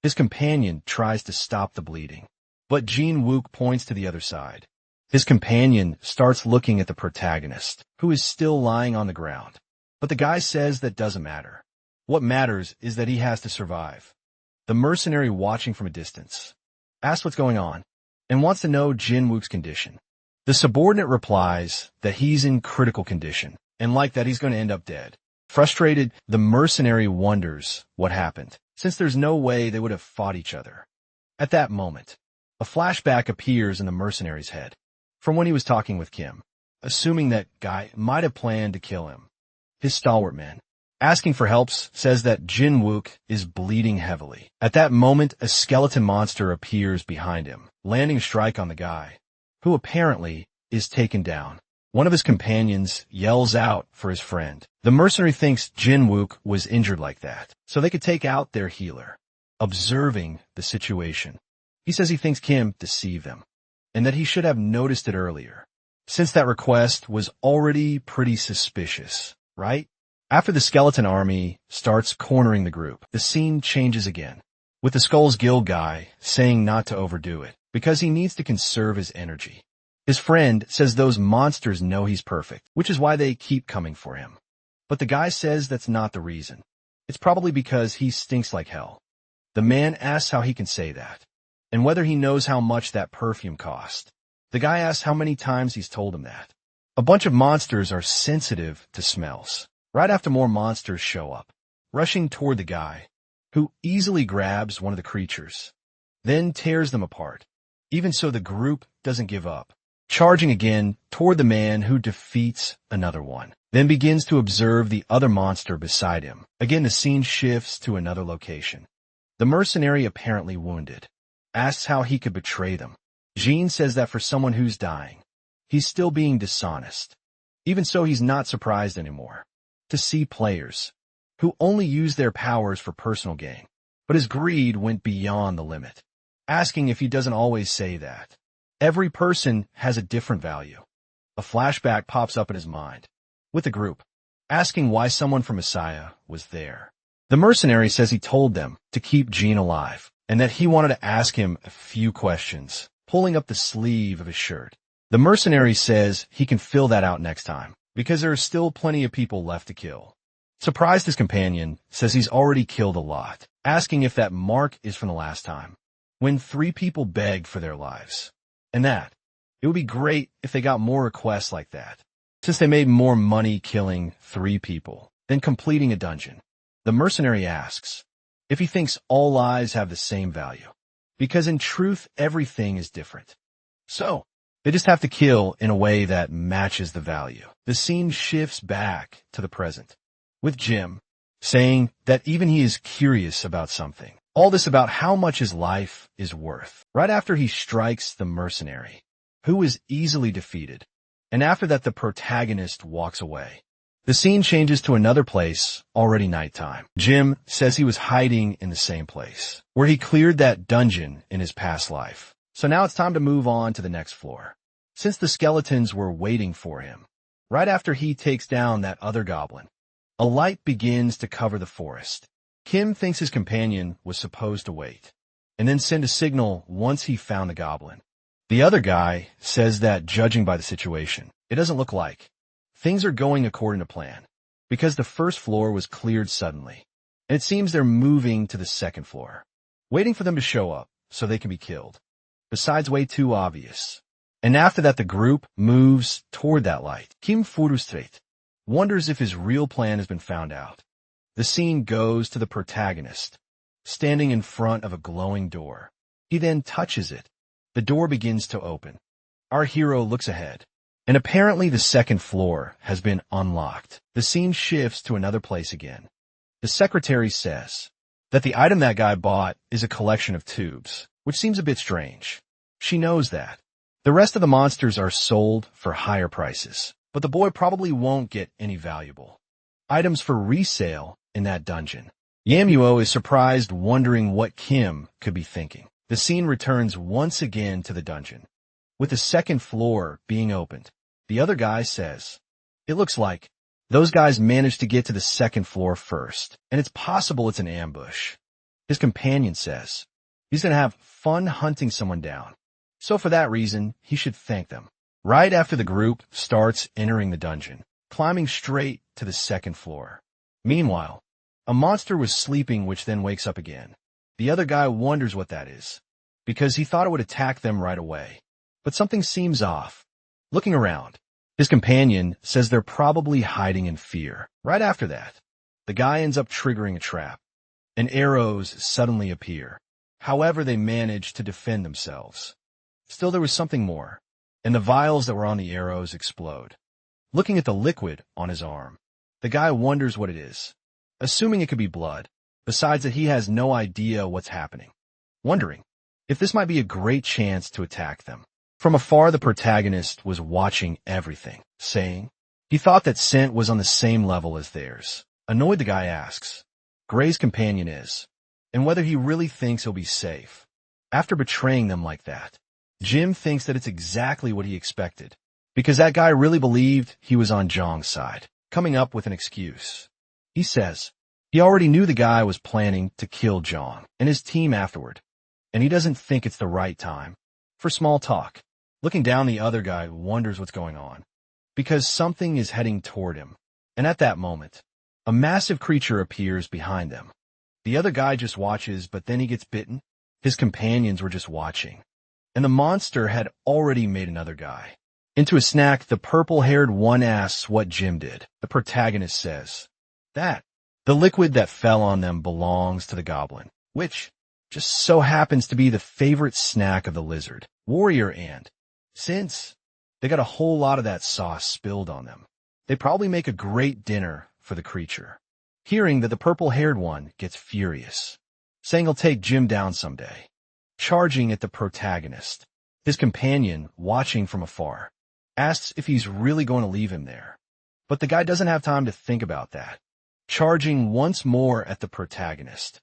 His companion tries to stop the bleeding, but Jin Wook points to the other side. His companion starts looking at the protagonist, who is still lying on the ground. But the guy says that doesn't matter. What matters is that he has to survive. The mercenary, watching from a distance, asks what's going on and wants to know Jin Wook's condition. The subordinate replies that he's in critical condition, and like that he's going to end up dead. Frustrated, the mercenary wonders what happened, since there's no way they would have fought each other. At that moment, a flashback appears in the mercenary's head from when he was talking with Kim, assuming that guy might have planned to kill him. His stalwart man, asking for help, says that Jin Wook is bleeding heavily. At that moment, a skeleton monster appears behind him, landing a strike on the guy, who apparently is taken down. One of his companions yells out for his friend. The mercenary thinks Jin Wook was injured like that, so they could take out their healer. Observing the situation, he says he thinks Kim deceived them, and that he should have noticed it earlier, since that request was already pretty suspicious, right? After the skeleton army starts cornering the group, the scene changes again, with the Skulls Guild guy saying not to overdo it. because he needs to conserve his energy. His friend says those monsters know he's perfect, which is why they keep coming for him. But the guy says that's not the reason. It's probably because he stinks like hell. The man asks how he can say that, and whether he knows how much that perfume cost. The guy asks how many times he's told him that. A bunch of monsters are sensitive to smells. Right after more monsters show up, rushing toward the guy, who easily grabs one of the creatures, then tears them apart. Even so, the group doesn't give up, charging again toward the man who defeats another one, then begins to observe the other monster beside him. Again, the scene shifts to another location. The mercenary, apparently wounded, asks how he could betray them. Jean says that for someone who's dying, he's still being dishonest. Even so, he's not surprised anymore to see players who only use their powers for personal gain. But his greed went beyond the limit, asking if he doesn't always say that. Every person has a different value. A flashback pops up in his mind, with the group, asking why someone from Messiah was there. The mercenary says he told them to keep Jean alive, and that he wanted to ask him a few questions, pulling up the sleeve of his shirt. The mercenary says he can fill that out next time, because there are still plenty of people left to kill. Surprised, his companion says he's already killed a lot, asking if that mark is from the last time, when 3 people begged for their lives. And that it would be great if they got more requests like that, since they made more money killing 3 people than completing a dungeon. The mercenary asks if he thinks all lives have the same value, because in truth, everything is different. So, they just have to kill in a way that matches the value. The scene shifts back to the present, with Jim saying that even he is curious about something. All this about how much his life is worth. Right after he strikes the mercenary, who is easily defeated, and after that the protagonist walks away. The scene changes to another place, already nighttime. Jim says he was hiding in the same place, where he cleared that dungeon in his past life. So now it's time to move on to the next floor, since the skeletons were waiting for him. Right after he takes down that other goblin, a light begins to cover the forest. Kim thinks his companion was supposed to wait, and then send a signal once he found the goblin. The other guy says that, judging by the situation, it doesn't look like things are going according to plan, because the first floor was cleared suddenly, and it seems they're moving to the second floor, waiting for them to show up so they can be killed. Besides, way too obvious. And after that, the group moves toward that light. Kim frustrated, wonders if his real plan has been found out. The scene goes to the protagonist, standing in front of a glowing door. He then touches it. The door begins to open. Our hero looks ahead, and apparently the second floor has been unlocked. The scene shifts to another place again. The secretary says that the item that guy bought is a collection of tubes, which seems a bit strange. She knows that. The rest of the monsters are sold for higher prices, but the boy probably won't get any valuable items for resale in that dungeon. Yamuo is surprised, wondering what Kim could be thinking. The scene returns once again to the dungeon, with the second floor being opened. The other guy says, it looks like those guys managed to get to the second floor first, and it's possible it's an ambush. His companion says he's going to have fun hunting someone down, so for that reason, he should thank them. Right after the group starts entering the dungeon, climbing straight to the second floor. Meanwhile, a monster was sleeping, which then wakes up again. The other guy wonders what that is, because he thought it would attack them right away. But something seems off. Looking around, his companion says they're probably hiding in fear. Right after that, the guy ends up triggering a trap, and arrows suddenly appear. However, they manage to defend themselves. Still, there was something more, and the vials that were on the arrows explode. Looking at the liquid on his arm, the guy wonders what it is, assuming it could be blood. Besides that, he has no idea what's happening, wondering if this might be a great chance to attack them. From afar, the protagonist was watching everything, saying he thought that scent was on the same level as theirs. Annoyed, the guy asks Gray's companion is, and whether he really thinks he'll be safe after betraying them like that. Jim thinks that it's exactly what he expected, because that guy really believed he was on Zhang's side, coming up with an excuse. He says he already knew the guy was planning to kill Zhang and his team afterward, and he doesn't think it's the right time for small talk. Looking down, the other guy wonders what's going on, because something is heading toward him. And at that moment, a massive creature appears behind them. The other guy just watches, but then he gets bitten. His companions were just watching. And the monster had already made another guy into a snack. The purple-haired one asks what Jim did. The protagonist says, "That. The liquid that fell on them belongs to the goblin, which just so happens to be the favorite snack of the lizard warrior, and since they got a whole lot of that sauce spilled on them, they probably make a great dinner for the creature." Hearing that, the purple-haired one gets furious, saying he'll take Jim down someday, charging at the protagonist. His companion, watching from afar, asks if he's really going to leave him there. But the guy doesn't have time to think about that, charging once more at the protagonist.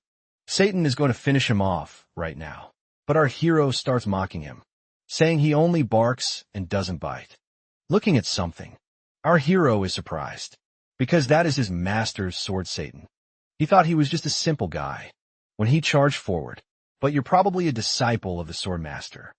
Satan is going to finish him off right now, but our hero starts mocking him, saying he only barks and doesn't bite. Looking at something, our hero is surprised, because that is his master's sword. Satan. He thought he was just a simple guy when he charged forward, but you're probably a disciple of the sword master.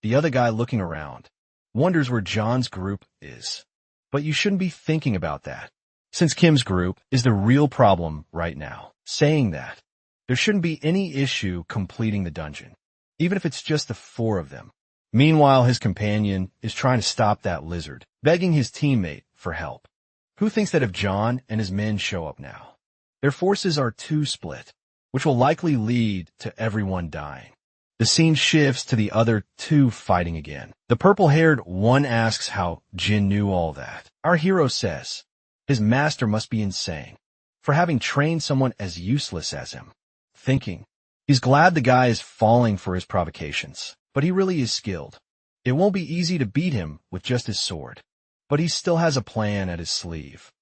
The other guy, looking around, wonders where John's group is, but you shouldn't be thinking about that, since Kim's group is the real problem right now, saying that there shouldn't be any issue completing the dungeon, even if it's just the four of them. Meanwhile, his companion is trying to stop that lizard, begging his teammate for help. Who thinks that if John and his men show up now, their forces are too split, which will likely lead to everyone dying? The scene shifts to the other two fighting again. The purple-haired one asks how Jin knew all that. Our hero says his master must be insane for having trained someone as useless as him, thinking he's glad the guy is falling for his provocations, but he really is skilled. It won't be easy to beat him with just his sword, but he still has a plan at his sleeve.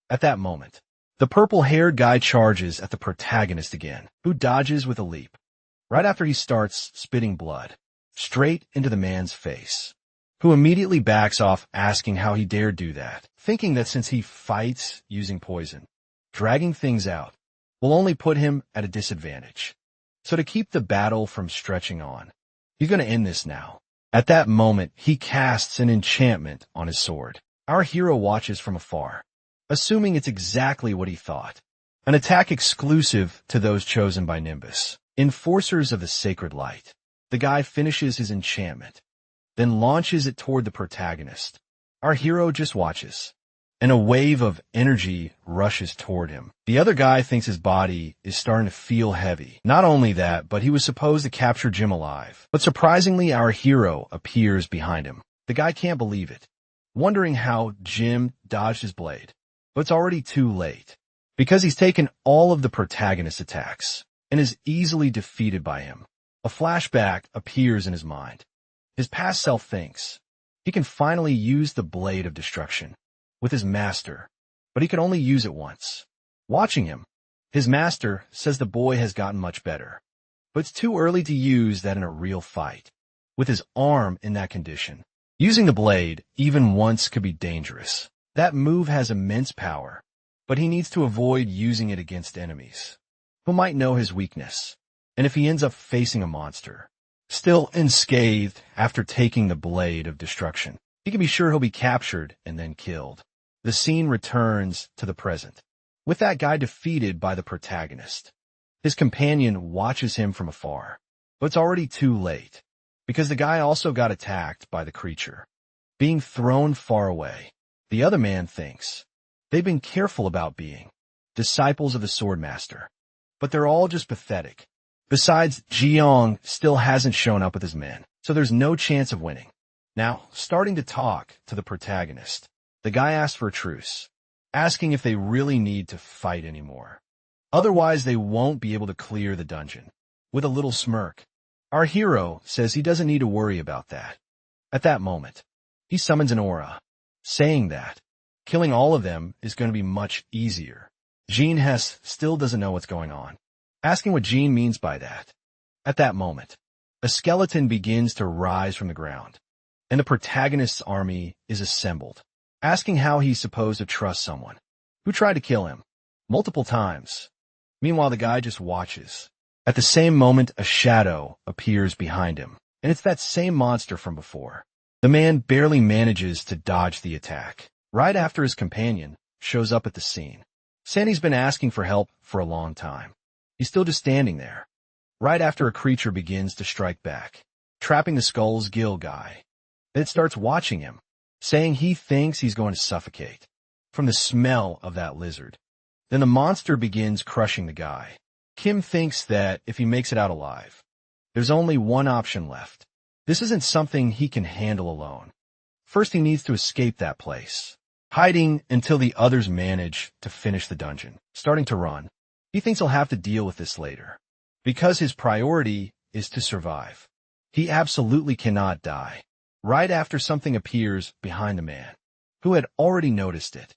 At that moment, the purple-haired guy charges at the protagonist again, who dodges with a leap, right after he starts spitting blood straight into the man's face, who immediately backs off, asking how he dared do that, thinking that since he fights using poison, dragging things out will only put him at a disadvantage. So to keep the battle from stretching on, he's going to end this now. At that moment, he casts an enchantment on his sword. Our hero watches from afar, assuming it's exactly what he thought. An attack exclusive to those chosen by Nimbus, enforcers of the sacred light. The guy finishes his enchantment, then launches it toward the protagonist. Our hero just watches, and a wave of energy rushes toward him. The other guy thinks his body is starting to feel heavy. Not only that, but he was supposed to capture Jim alive. But surprisingly, our hero appears behind him. The guy can't believe it, wondering how Jim dodged his blade. But it's already too late, because he's taken all of the protagonist's attacks and is easily defeated by him. A flashback appears in his mind. His past self thinks he can finally use the blade of destruction with his master, but he could only use it once. Watching him, his master says the boy has gotten much better, but it's too early to use that in a real fight. With his arm in that condition, using the blade even once could be dangerous. That move has immense power, but he needs to avoid using it against enemies who might know his weakness, and if he ends up facing a monster, still unscathed after taking the blade of destruction, he can be sure he'll be captured and then killed. The scene returns to the present, with that guy defeated by the protagonist. His companion watches him from afar, but it's already too late, because the guy also got attacked by the creature, being thrown far away. The other man thinks they've been careful about being disciples of the swordmaster, but they're all just pathetic. Besides, Jiang still hasn't shown up with his men, so there's no chance of winning. Now, starting to talk to the protagonist, the guy asks for a truce, asking if they really need to fight anymore. Otherwise, they won't be able to clear the dungeon. With a little smirk, our hero says he doesn't need to worry about that. At that moment, he summons an aura, saying that killing all of them is going to be much easier. Jean Hess still doesn't know what's going on, asking what Jean means by that. At that moment, a skeleton begins to rise from the ground, and the protagonist's army is assembled, asking how he's supposed to trust someone who tried to kill him multiple times. Meanwhile, the guy just watches. At the same moment, a shadow appears behind him. And it's that same monster from before. The man barely manages to dodge the attack. Right after his companion shows up at the scene. Sandy's been asking for help for a long time. He's still just standing there. Right after a creature begins to strike back, trapping the Skull's Guild guy. Then it starts watching him, saying he thinks he's going to suffocate from the smell of that lizard. Then the monster begins crushing the guy. Kim thinks that if he makes it out alive, there's only one option left. This isn't something he can handle alone. First, he needs to escape that place, hiding until the others manage to finish the dungeon. Starting to run, he thinks he'll have to deal with this later, because his priority is to survive. He absolutely cannot die. Right after something appears behind the man, who had already noticed it.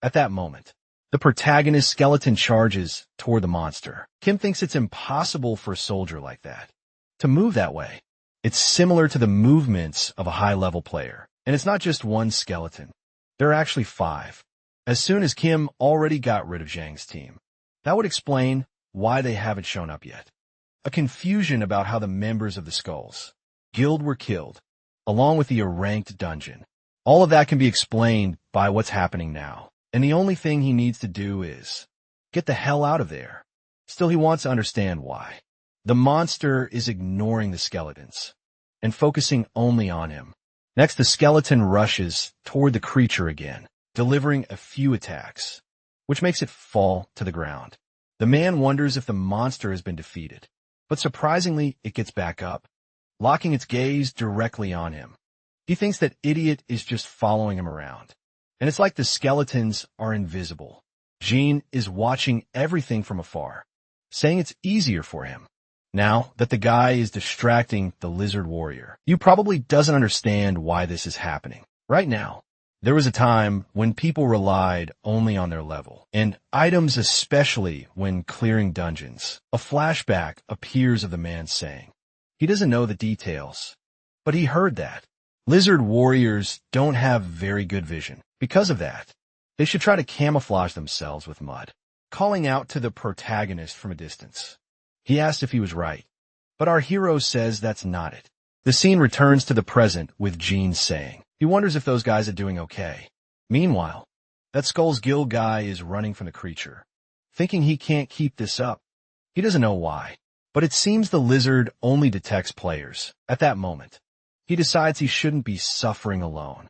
At that moment, the protagonist's skeleton charges toward the monster. Kim thinks it's impossible for a soldier like that to move that way. It's similar to the movements of a high-level player. And it's not just one skeleton. There are actually 5. As soon as Kim already got rid of Zhang's team. That would explain why they haven't shown up yet. A confusion about how the members of the Skulls Guild were killed, along with the ranked dungeon. All of that can be explained by what's happening now. And the only thing he needs to do is get the hell out of there. Still, he wants to understand why. The monster is ignoring the skeletons and focusing only on him. Next, the skeleton rushes toward the creature again, delivering a few attacks, which makes it fall to the ground. The man wonders if the monster has been defeated, but surprisingly, it gets back up, locking its gaze directly on him. He thinks that idiot is just following him around, and it's like the skeletons are invisible. Jean is watching everything from afar, saying it's easier for him now that the guy is distracting the lizard warrior. You probably doesn't understand why this is happening. Right now, there was a time when people relied only on their level, and items especially when clearing dungeons. A flashback appears of the man saying, he doesn't know the details, but he heard that. Lizard warriors don't have very good vision. Because of that, they should try to camouflage themselves with mud, calling out to the protagonist from a distance. He asked if he was right, but our hero says that's not it. The scene returns to the present with Jean saying, he wonders if those guys are doing okay. Meanwhile, that Skull's Guild guy is running from the creature, thinking he can't keep this up. He doesn't know why, but it seems the lizard only detects players. At that moment, he decides he shouldn't be suffering alone,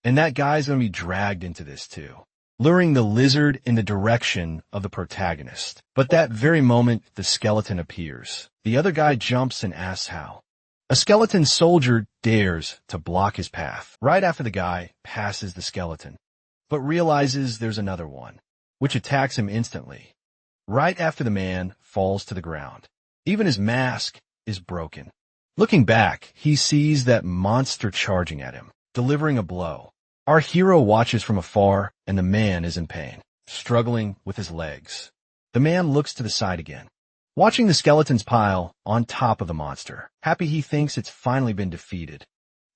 and that guy's going to be dragged into this too, luring the lizard in the direction of the protagonist. But that very moment, the skeleton appears. The other guy jumps and asks how. A skeleton soldier dares to block his path. Right after the guy passes the skeleton, but realizes there's another one, which attacks him instantly. Right after the man falls to the ground. Even his mask is broken. Looking back, he sees that monster charging at him, delivering a blow. Our hero watches from afar, and the man is in pain, struggling with his legs. The man looks to the side again, watching the skeletons pile on top of the monster, happy he thinks it's finally been defeated.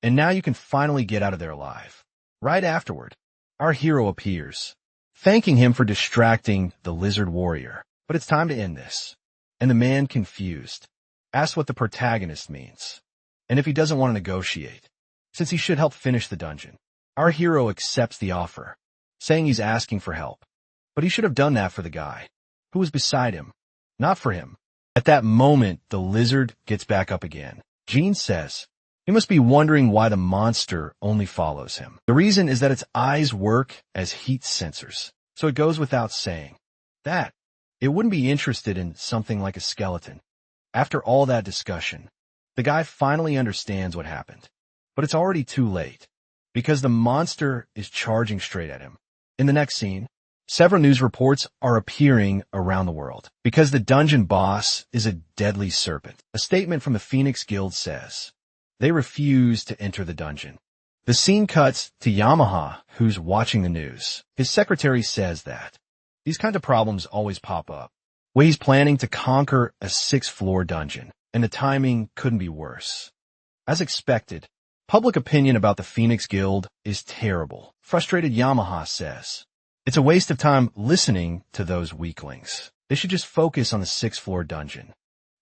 And now you can finally get out of there alive. Right afterward, our hero appears, thanking him for distracting the lizard warrior. But it's time to end this. And the man, confused, asks what the protagonist means, and if he doesn't want to negotiate, since he should help finish the dungeon. Our hero accepts the offer, saying he's asking for help, but he should have done that for the guy who was beside him, not for him. At that moment, the lizard gets back up again. Jean says, he must be wondering why the monster only follows him. The reason is that its eyes work as heat sensors, so it goes without saying that it wouldn't be interested in something like a skeleton. After all that discussion, the guy finally understands what happened, but it's already too late, because the monster is charging straight at him. In the next scene, several news reports are appearing around the world, because the dungeon boss is a deadly serpent. A statement from the Phoenix Guild says, they refuse to enter the dungeon. The scene cuts to Yamaha, who's watching the news. His secretary says that these kind of problems always pop up, where he's planning to conquer a 6th-floor dungeon, and the timing couldn't be worse. As expected, public opinion about the Phoenix Guild is terrible. Frustrated Yamaha says, it's a waste of time listening to those weaklings. They should just focus on the 6th-floor dungeon.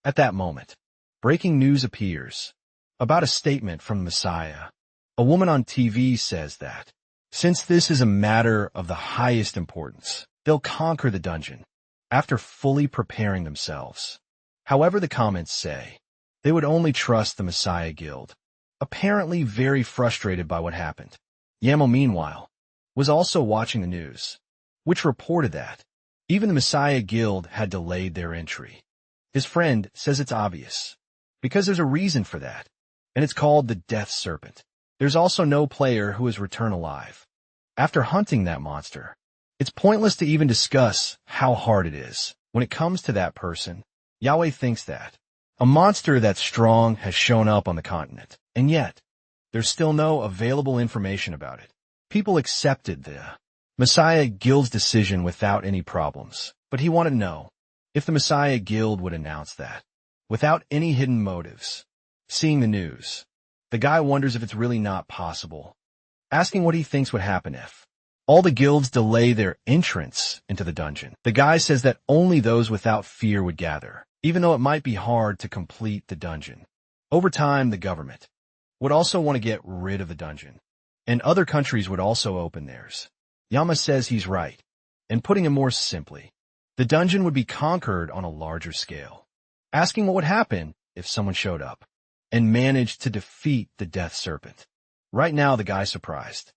At that moment, breaking news appears. About a statement from the Messiah. A woman on TV says that, since this is a matter of the highest importance, they'll conquer the dungeon after fully preparing themselves. However, the comments say, they would only trust the Messiah Guild, apparently very frustrated by what happened. Yamo, meanwhile, was also watching the news, which reported that even the Messiah Guild had delayed their entry. His friend says it's obvious, because there's a reason for that, and it's called the Death Serpent. There's also no player who has returned alive. After hunting that monster, it's pointless to even discuss how hard it is. When it comes to that person, Yahweh thinks that a monster that's strong has shown up on the continent, and yet there's still no available information about it. People accepted the Messiah Guild's decision without any problems, but he wanted to know if the Messiah Guild would announce that, without any hidden motives. Seeing the news, the guy wonders if it's really not possible, asking what he thinks would happen if all the guilds delay their entrance into the dungeon. The guy says that only those without fear would gather, even though it might be hard to complete the dungeon. Over time, the government would also want to get rid of the dungeon, and other countries would also open theirs. Yama says he's right, and putting it more simply, the dungeon would be conquered on a larger scale, asking what would happen if someone showed up and managed to defeat the Death Serpent. Right now, the guy's surprised,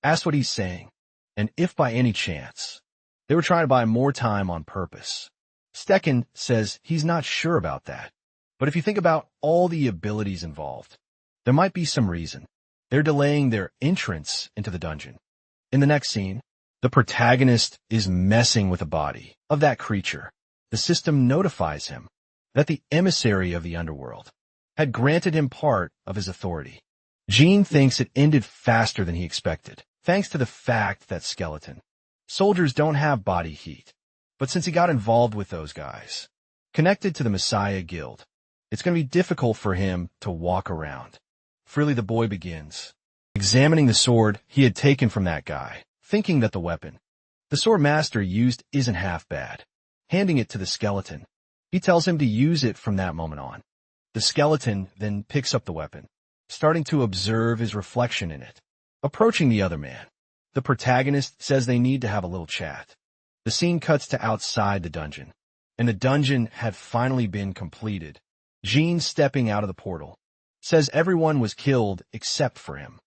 asked what he's saying, and if by any chance they were trying to buy more time on purpose. Stecken says he's not sure about that, but if you think about all the abilities involved, there might be some reason they're delaying their entrance into the dungeon. In the next scene, the protagonist is messing with the body of that creature. The system notifies him that the emissary of the underworld had granted him part of his authority. Gene thinks it ended faster than he expected, thanks to the fact that skeleton soldiers don't have body heat. But since he got involved with those guys, connected to the Messiah Guild, it's going to be difficult for him to walk around freely. The boy begins examining the sword he had taken from that guy, thinking that the weapon the sword master used isn't half bad. Handing it to the skeleton, he tells him to use it from that moment on. The skeleton then picks up the weapon, starting to observe his reflection in it. Approaching the other man, the protagonist says they need to have a little chat. The scene cuts to outside the dungeon, and the dungeon had finally been completed. Gene, stepping out of the portal, says everyone was killed except for him.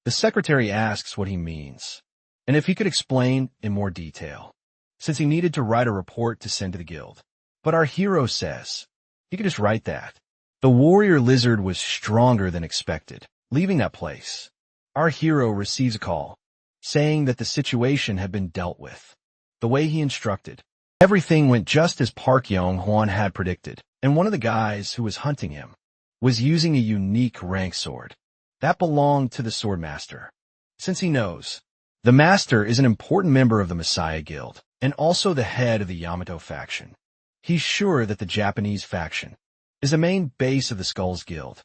The secretary asks what he means, and if he could explain in more detail, since he needed to write a report to send to the guild. But our hero says he could just write that. The warrior lizard was stronger than expected. Leaving that place, our hero receives a call, saying that the situation had been dealt with the way he instructed. Everything went just as Park Yong-hwan had predicted, and one of the guys who was hunting him was using a unique rank sword that belonged to the sword master. Since he knows the master is an important member of the Messiah Guild and also the head of the Yamato faction, he's sure that the Japanese faction is the main base of the Skulls Guild.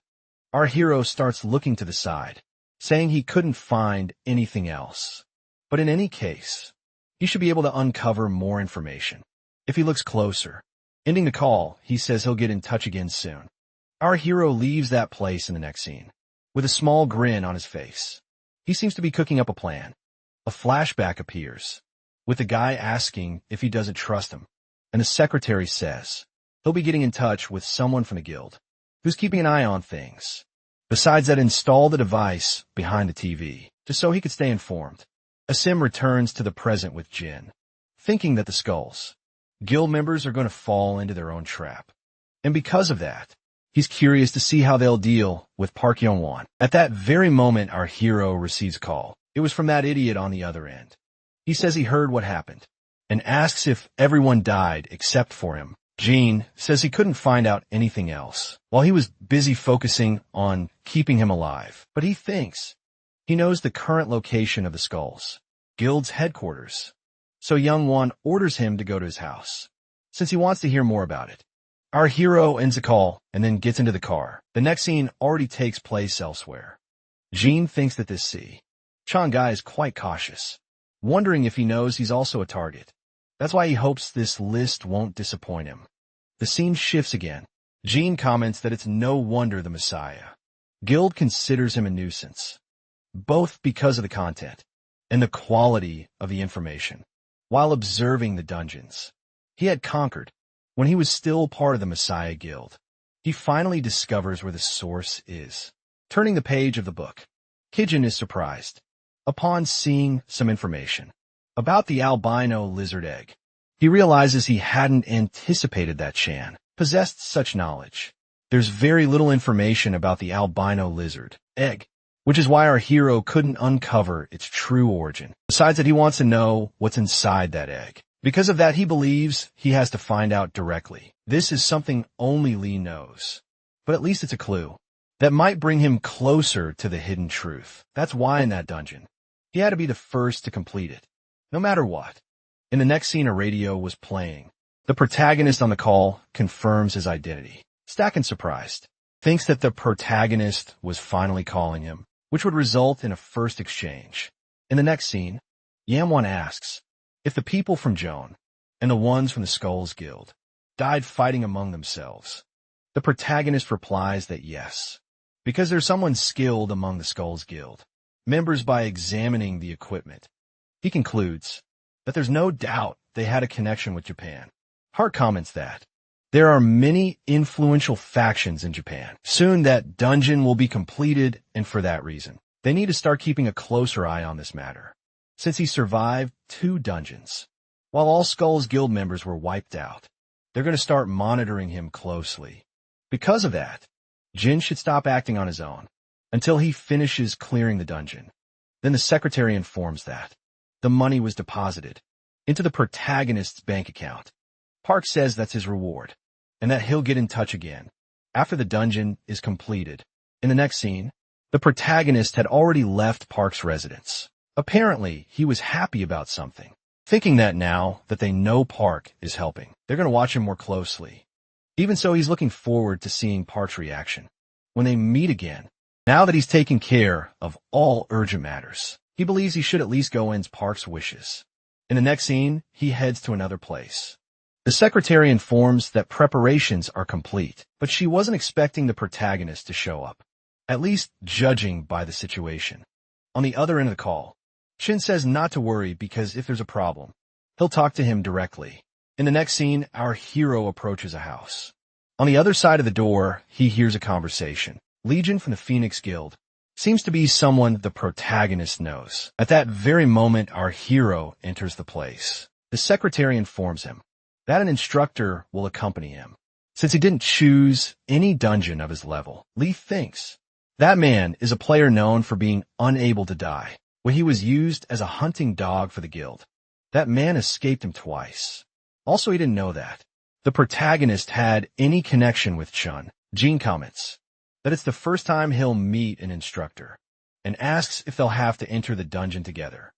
Our hero starts looking to the side, saying he couldn't find anything else. But in any case, he should be able to uncover more information if he looks closer. Ending the call, he says he'll get in touch again soon. Our hero leaves that place in the next scene with a small grin on his face. He seems to be cooking up a plan. A flashback appears, with the guy asking if he doesn't trust him, and the secretary says he'll be getting in touch with someone from the guild who's keeping an eye on things. Besides that, install the device behind the TV, just so he could stay informed. Asim returns to the present with Jin, thinking that the Skulls Guild members are going to fall into their own trap. And because of that, he's curious to see how they'll deal with Park Yong-won. At that very moment, our hero receives a call. It was from that idiot on the other end. He says he heard what happened and asks if everyone died except for him. Gene says he couldn't find out anything else while he was busy focusing on keeping him alive. But he thinks he knows the current location of the Skulls Guild's headquarters. So Young-won orders him to go to his house, since he wants to hear more about it. Our hero ends the call and then gets into the car. The next scene already takes place elsewhere. Gene thinks that this Chan guy is quite cautious, wondering if he knows he's also a target. That's why he hopes this list won't disappoint him. The scene shifts again. Gene comments that it's no wonder the Messiah Guild considers him a nuisance, both because of the content and the quality of the information. While observing the dungeons he had conquered when he was still part of the Messiah Guild, he finally discovers where the source is. Turning the page of the book, Kijin is surprised upon seeing some information about the albino lizard egg. He realizes he hadn't anticipated that Chan possessed such knowledge. There's very little information about the albino lizard egg, which is why our hero couldn't uncover its true origin. Besides that, he wants to know what's inside that egg. Because of that, he believes he has to find out directly. This is something only Lee knows, but at least it's a clue that might bring him closer to the hidden truth. That's why in that dungeon, he had to be the first to complete it, no matter what. In the next scene, a radio was playing. The protagonist on the call confirms his identity. Stacken, surprised, thinks that the protagonist was finally calling him, which would result in a first exchange. In the next scene, Yamwan asks if the people from Joan and the ones from the Skulls Guild died fighting among themselves. The protagonist replies that yes, because there's someone skilled among the Skulls Guild members. By examining the equipment, he concludes that there's no doubt they had a connection with Japan. Hart comments that there are many influential factions in Japan. Soon that dungeon will be completed, and for that reason, they need to start keeping a closer eye on this matter. Since he survived 2 dungeons, while all Skulls Guild members were wiped out, they're going to start monitoring him closely. Because of that, Jin should stop acting on his own until he finishes clearing the dungeon. Then the secretary informs that the money was deposited into the protagonist's bank account. Park says that's his reward, and that he'll get in touch again after the dungeon is completed. In the next scene, the protagonist had already left Park's residence. Apparently, he was happy about something, thinking that now that they know Park is helping, they're going to watch him more closely. Even so, he's looking forward to seeing Park's reaction when they meet again. Now that he's taken care of all urgent matters, he believes he should at least go in Park's wishes. In the next scene, he heads to another place. The secretary informs that preparations are complete, but she wasn't expecting the protagonist to show up, at least judging by the situation. On the other end of the call, Shin says not to worry because if there's a problem, he'll talk to him directly. In the next scene, our hero approaches a house. On the other side of the door, he hears a conversation. Legion from the Phoenix Guild seems to be someone the protagonist knows. At that very moment, our hero enters the place. The secretary informs him that an instructor will accompany him. Since he didn't choose any dungeon of his level, Lee thinks that man is a player known for being unable to die. When he was used as a hunting dog for the guild, that man escaped him twice. Also, he didn't know that the protagonist had any connection with Chun. Jean comments that it's the first time he'll meet an instructor and asks if they'll have to enter the dungeon together.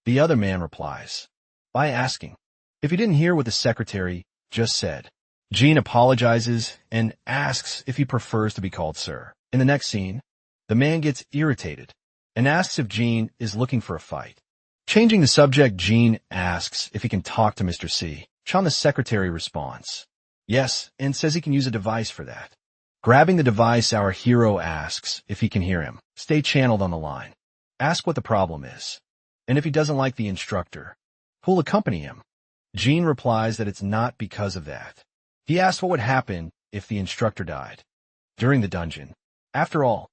The other man replies by asking if he didn't hear what the secretary just said. Jean apologizes and asks if he prefers to be called sir. In the next scene, the man gets irritated and asks if Jean is looking for a fight. Changing the subject, Jean asks if he can talk to Mr. C. Chan, the secretary, responds yes and says he can use a device for that. Grabbing the device, our hero asks if he can hear him. Stay channeled on the line. Ask what the problem is, and if he doesn't like the instructor, who'll accompany him. Jean replies that it's not because of that. He asks what would happen if the instructor died during the dungeon. After all,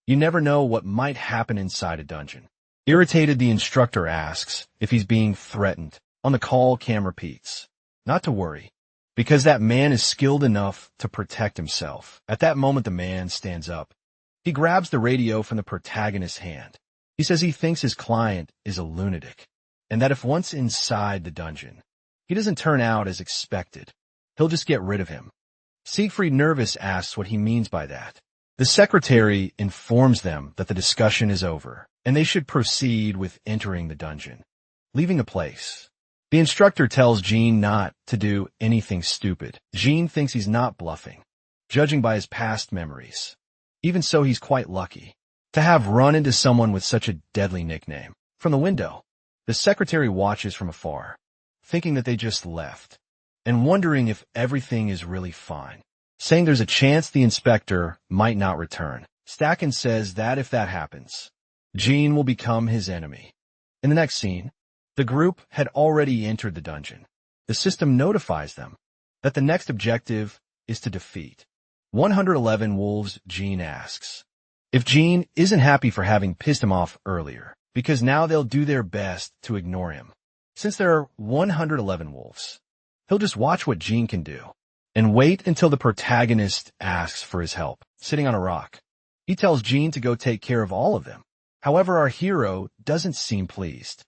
you never know what might happen inside a dungeon. Irritated, the instructor asks if he's being threatened. On the call, Cam repeats not to worry, because that man is skilled enough to protect himself. At that moment, the man stands up. He grabs the radio from the protagonist's hand. He says he thinks his client is a lunatic, and that if once inside the dungeon, he doesn't turn out as expected, he'll just get rid of him. Siegfried, nervous, asks what he means by that. The secretary informs them that the discussion is over, and they should proceed with entering the dungeon. Leaving the place, the instructor tells Jean not to do anything stupid. Jean thinks he's not bluffing, judging by his past memories. Even so, he's quite lucky to have run into someone with such a deadly nickname. From the window, the secretary watches from afar, thinking that they just left, and wondering if everything is really fine, saying there's a chance the inspector might not return. Stacken says that if that happens, Jean will become his enemy. In the next scene, the group had already entered the dungeon. The system notifies them that the next objective is to defeat 111 wolves. Jean asks if Jean isn't happy for having pissed him off earlier, because now they'll do their best to ignore him. Since there are 111 wolves, he'll just watch what Jean can do and wait until the protagonist asks for his help. Sitting on a rock, he tells Jean to go take care of all of them. However, our hero doesn't seem pleased.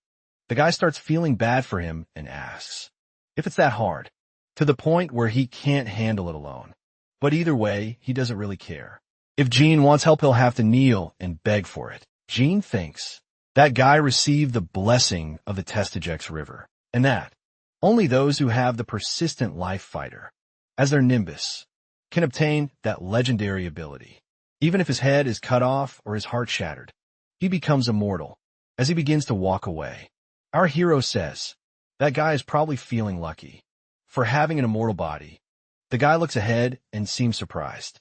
The guy starts feeling bad for him and asks if it's that hard, to the point where he can't handle it alone. But either way, he doesn't really care. If Jean wants help, he'll have to kneel and beg for it. Jean thinks that guy received the blessing of the Testajex River, and that only those who have the persistent life fighter as their nimbus can obtain that legendary ability. Even if his head is cut off or his heart shattered, he becomes immortal as he begins to walk away. Our hero says that guy is probably feeling lucky for having an immortal body. The guy looks ahead and seems surprised.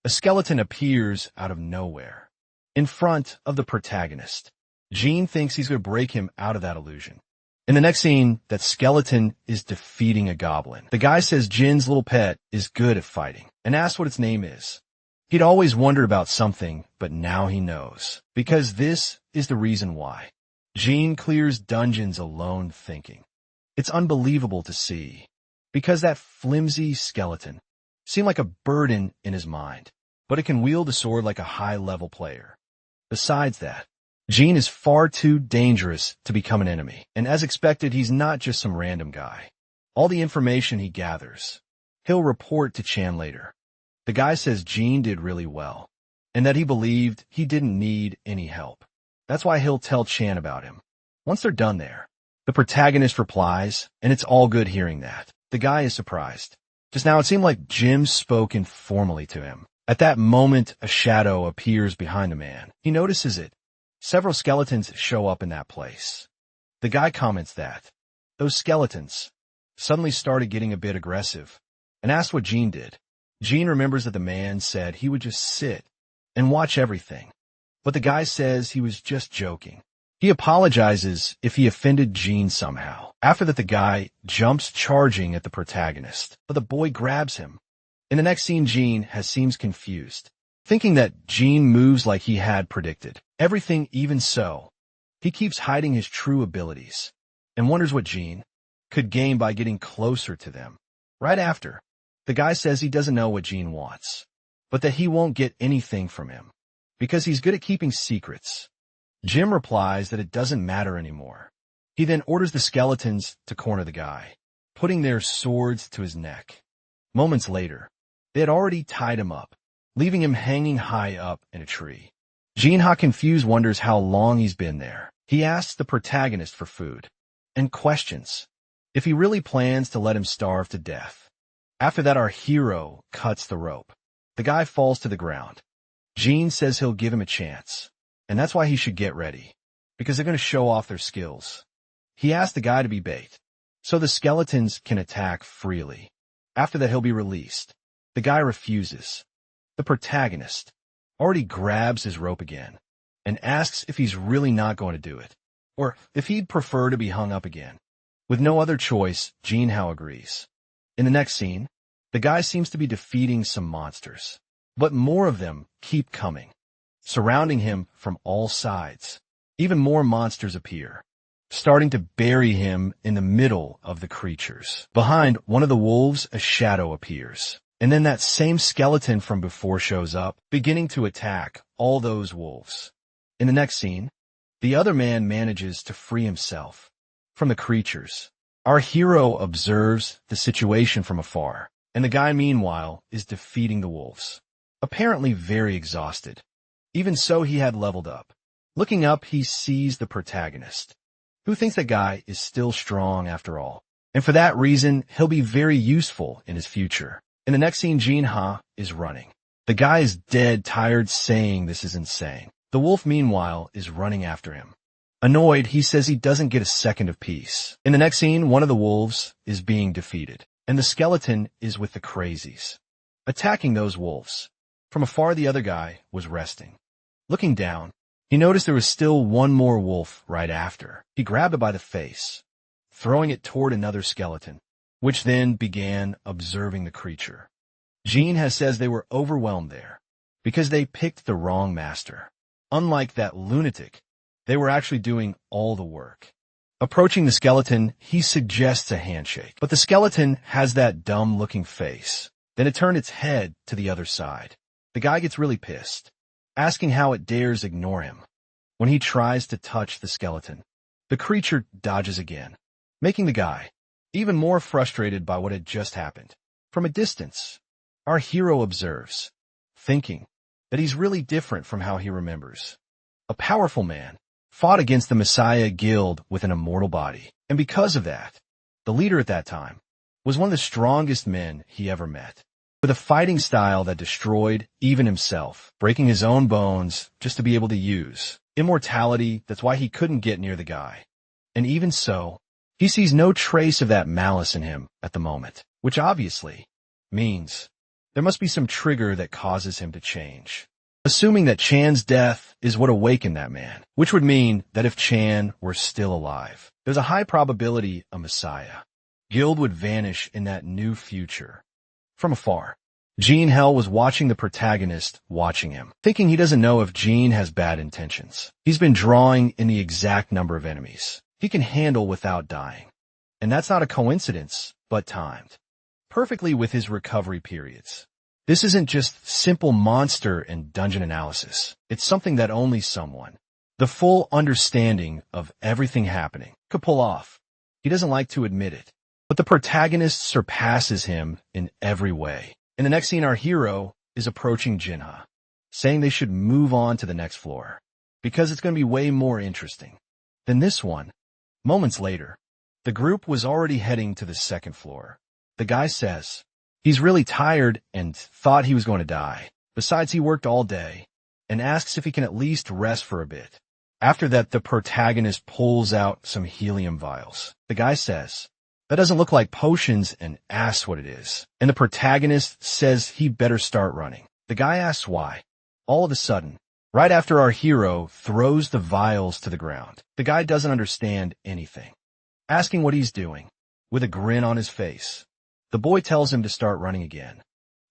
A skeleton appears out of nowhere in front of the protagonist. Jean thinks he's going to break him out of that illusion. In the next scene, that skeleton is defeating a goblin. The guy says Jin's little pet is good at fighting and asks what its name is. He'd always wondered about something, but now he knows, because this is the reason why. Jean clears dungeons alone thinking it's unbelievable to see, because that flimsy skeleton seemed like a burden in his mind, but it can wield a sword like a high-level player. Besides that, Jean is far too dangerous to become an enemy, and as expected, he's not just some random guy. All the information he gathers, he'll report to Chan later. The guy says Jean did really well, and that he believed he didn't need any help. That's why he'll tell Chan about him. Once they're done there, the protagonist replies, and it's all good hearing that. The guy is surprised. Just now, it seemed like Jim spoke informally to him. At that moment, a shadow appears behind the man. He notices it. Several skeletons show up in that place. The guy comments that those skeletons suddenly started getting a bit aggressive and asks what Jean did. Jean remembers that the man said he would just sit and watch everything, but the guy says he was just joking. He apologizes if he offended Jean somehow. After that, the guy jumps charging at the protagonist, but the boy grabs him. In the next scene, Jean seems confused, thinking that Jean moves like he had predicted. Everything even so, he keeps hiding his true abilities and wonders what Jean could gain by getting closer to them. Right after, the guy says he doesn't know what Jean wants, but that he won't get anything from him because he's good at keeping secrets. Jim replies that it doesn't matter anymore. He then orders the skeletons to corner the guy, putting their swords to his neck. Moments later, they had already tied him up, leaving him hanging high up in a tree. Jean, confused, wonders how long he's been there. He asks the protagonist for food and questions if he really plans to let him starve to death. After that, our hero cuts the rope. The guy falls to the ground. Jean says he'll give him a chance, and that's why he should get ready, because they're going to show off their skills. He asks the guy to be bait, so the skeletons can attack freely. After that, he'll be released. The guy refuses. The protagonist already grabs his rope again and asks if he's really not going to do it, or if he'd prefer to be hung up again. With no other choice, Jean agrees. In the next scene, the guy seems to be defeating some monsters, but more of them keep coming, surrounding him from all sides. Even more monsters appear, starting to bury him in the middle of the creatures. Behind one of the wolves, a shadow appears, and then that same skeleton from before shows up, beginning to attack all those wolves. In the next scene, the other man manages to free himself from the creatures. Our hero observes the situation from afar, and the guy, meanwhile, is defeating the wolves, apparently very exhausted. Even so, he had leveled up. Looking up, he sees the protagonist, who thinks that guy is still strong after all, and for that reason, he'll be very useful in his future. In the next scene, Jin is running. The guy is dead tired, saying this is insane. The wolf, meanwhile, is running after him. Annoyed, he says he doesn't get a second of peace. In the next scene, one of the wolves is being defeated, and the skeleton is with the crazies, attacking those wolves. From afar, the other guy was resting. Looking down, he noticed there was still one more wolf right after. He grabbed it by the face, throwing it toward another skeleton, which then began observing the creature. Jean says they were overwhelmed there because they picked the wrong master. Unlike that lunatic, they were actually doing all the work. Approaching the skeleton, he suggests a handshake, but the skeleton has that dumb-looking face. Then it turned its head to the other side. The guy gets really pissed, asking how it dares ignore him. When he tries to touch the skeleton, the creature dodges again, making the guy even more frustrated by what had just happened. From a distance, our hero observes, thinking that he's really different from how he remembers. A powerful man fought against the Messiah Guild with an immortal body, and because of that, the leader at that time was one of the strongest men he ever met, with a fighting style that destroyed even himself, breaking his own bones just to be able to use immortality. That's why he couldn't get near the guy. And even so, he sees no trace of that malice in him at the moment, which obviously means there must be some trigger that causes him to change. Assuming that Chan's death is what awakened that man, which would mean that if Chan were still alive, there's a high probability a Messiah Guild would vanish in that new future. From afar, Jean was watching the protagonist watching him, thinking he doesn't know if Jean has bad intentions. He's been drawing in the exact number of enemies he can handle without dying. And that's not a coincidence, but timed perfectly with his recovery periods. This isn't just simple monster and dungeon analysis. It's something that only someone, the full understanding of everything happening, could pull off. He doesn't like to admit it, but the protagonist surpasses him in every way. In the next scene, our hero is approaching Jinha, saying they should move on to the next floor, because it's going to be way more interesting than this one. Moments later, the group was already heading to the second floor. The guy says he's really tired and thought he was going to die. Besides, he worked all day, and asks if he can at least rest for a bit. After that, the protagonist pulls out some helium vials. The guy says, "That doesn't look like potions," and asks what it is. And the protagonist says he better start running. The guy asks why. All of a sudden, right after our hero throws the vials to the ground, the guy doesn't understand anything, asking what he's doing. With a grin on his face, the boy tells him to start running again.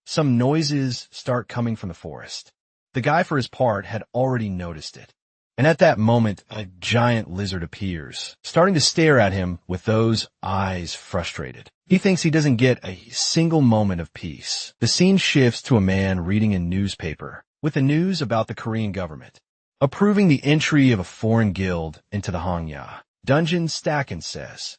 Some noises start coming from the forest. The guy, for his part, had already noticed it. And at that moment, a giant lizard appears, starting to stare at him with those eyes frustrated. He thinks he doesn't get a single moment of peace. The scene shifts to a man reading a newspaper with the news about the Korean government approving the entry of a foreign guild into the Hangya. Dungeon Stacken says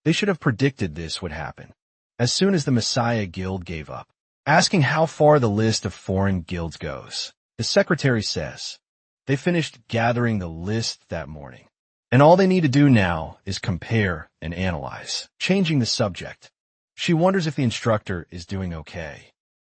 they should have predicted this would happen as soon as the Messiah Guild gave up, asking how far the list of foreign guilds goes. The secretary says they finished gathering the list that morning, and all they need to do now is compare and analyze. Changing the subject, she wonders if the instructor is doing okay.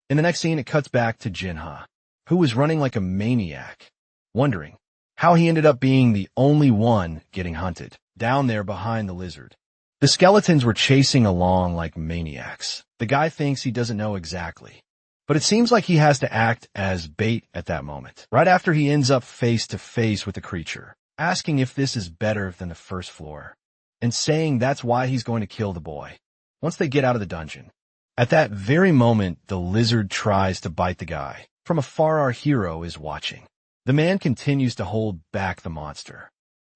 In the next scene, it cuts back to Jinha, who was running like a maniac, wondering how he ended up being the only one getting hunted down there behind the lizard. The skeletons were chasing along like maniacs. The guy thinks he doesn't know exactly, but it seems like he has to act as bait at that moment, right after he ends up face to face with the creature, asking if this is better than the first floor, and saying that's why he's going to kill the boy once they get out of the dungeon. At that very moment, the lizard tries to bite the guy. From afar, our hero is watching. The man continues to hold back the monster,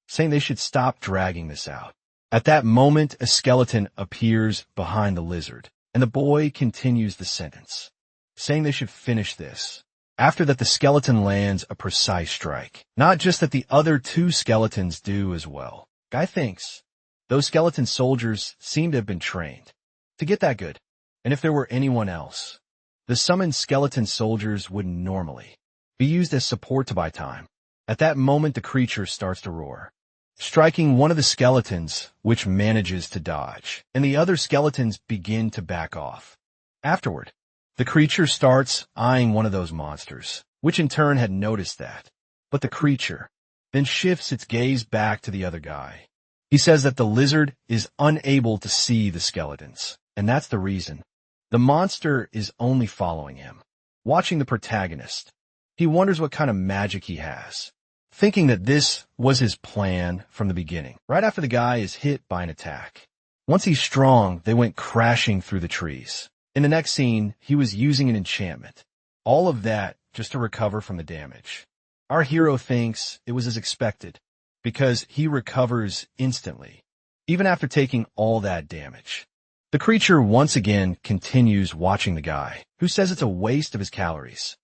saying they should stop dragging this out. At that moment, a skeleton appears behind the lizard, and the boy continues the sentence, saying they should finish this. After that, the skeleton lands a precise strike. Not just that, the other two skeletons do as well. Guy thinks those skeleton soldiers seem to have been trained to get that good, and if there were anyone else, the summoned skeleton soldiers would normally be used as support to buy time. At that moment, the creature starts to roar, striking one of the skeletons, which manages to dodge, and the other skeletons begin to back off. Afterward, the creature starts eyeing one of those monsters, which in turn had noticed that. But the creature then shifts its gaze back to the other guy. He says that the lizard is unable to see the skeletons, and that's the reason. The monster is only following him. watching the protagonist. He wonders what kind of magic he has, thinking that this was his plan from the beginning. Right after the guy is hit by an attack. Once he's strong, they went crashing through the trees. In the next scene, he was using an enchantment. All of that just to recover from the damage. Our hero thinks it was as expected, because he recovers instantly, even after taking all that damage. The creature once again continues watching the guy, who says it's a waste of his calories.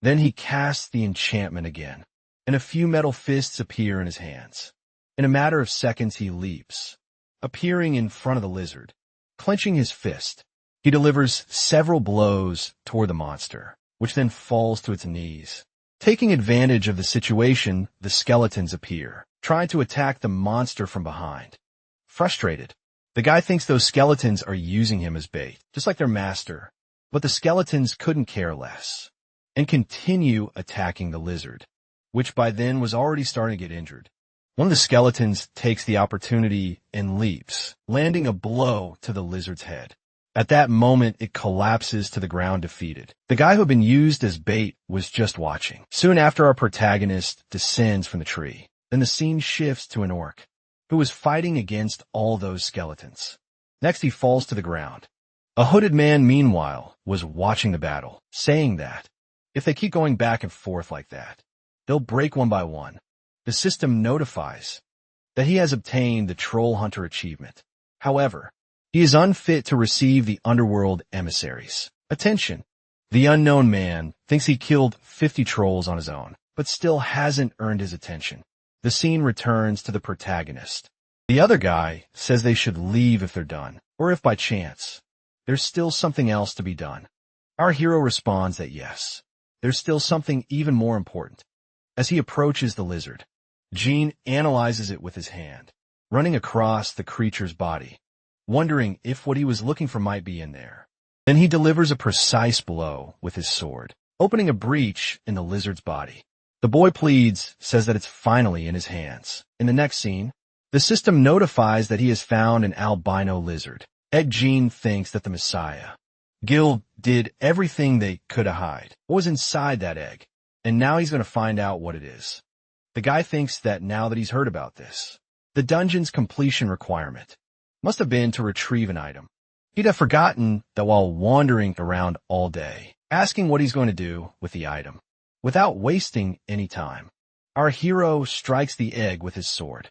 Then he casts the enchantment again, and a few metal fists appear in his hands. In a matter of seconds he leaps, appearing in front of the lizard. Clenching his fist, he delivers several blows toward the monster, which then falls to its knees. Taking advantage of the situation, the skeletons appear, trying to attack the monster from behind. Frustrated, the guy thinks those skeletons are using him as bait, just like their master. But the skeletons couldn't care less, and continue attacking the lizard, which by then was already starting to get injured. One of the skeletons takes the opportunity and leaps, landing a blow to the lizard's head. At that moment, it collapses to the ground defeated. The guy who had been used as bait was just watching. Soon after, our protagonist descends from the tree. Then the scene shifts to an orc, who was fighting against all those skeletons. Next, he falls to the ground. A hooded man, meanwhile, was watching the battle, saying that if they keep going back and forth like that, they'll break one by one. The system notifies that he has obtained the Troll Hunter achievement. However, he is unfit to receive the underworld emissaries. Attention! The unknown man thinks he killed 50 trolls on his own, but still hasn't earned his attention. The scene returns to the protagonist. The other guy says they should leave if they're done, or if by chance, there's still something else to be done. Our hero responds that yes, there's still something even more important. As he approaches the lizard, Gene analyzes it with his hand, running across the creature's body, wondering if what he was looking for might be in there. Then he delivers a precise blow with his sword, opening a breach in the lizard's body. The boy pleads, says that it's finally in his hands. In the next scene, the system notifies that he has found an albino lizard. Egg Gene thinks that the Messiah Guild did everything they could to hide what was inside that egg, and now he's going to find out what it is. The guy thinks that now that he's heard about this, the dungeon's completion requirement must have been to retrieve an item. He'd have forgotten that while wandering around all day, asking what he's going to do with the item. Without wasting any time, our hero strikes the egg with his sword.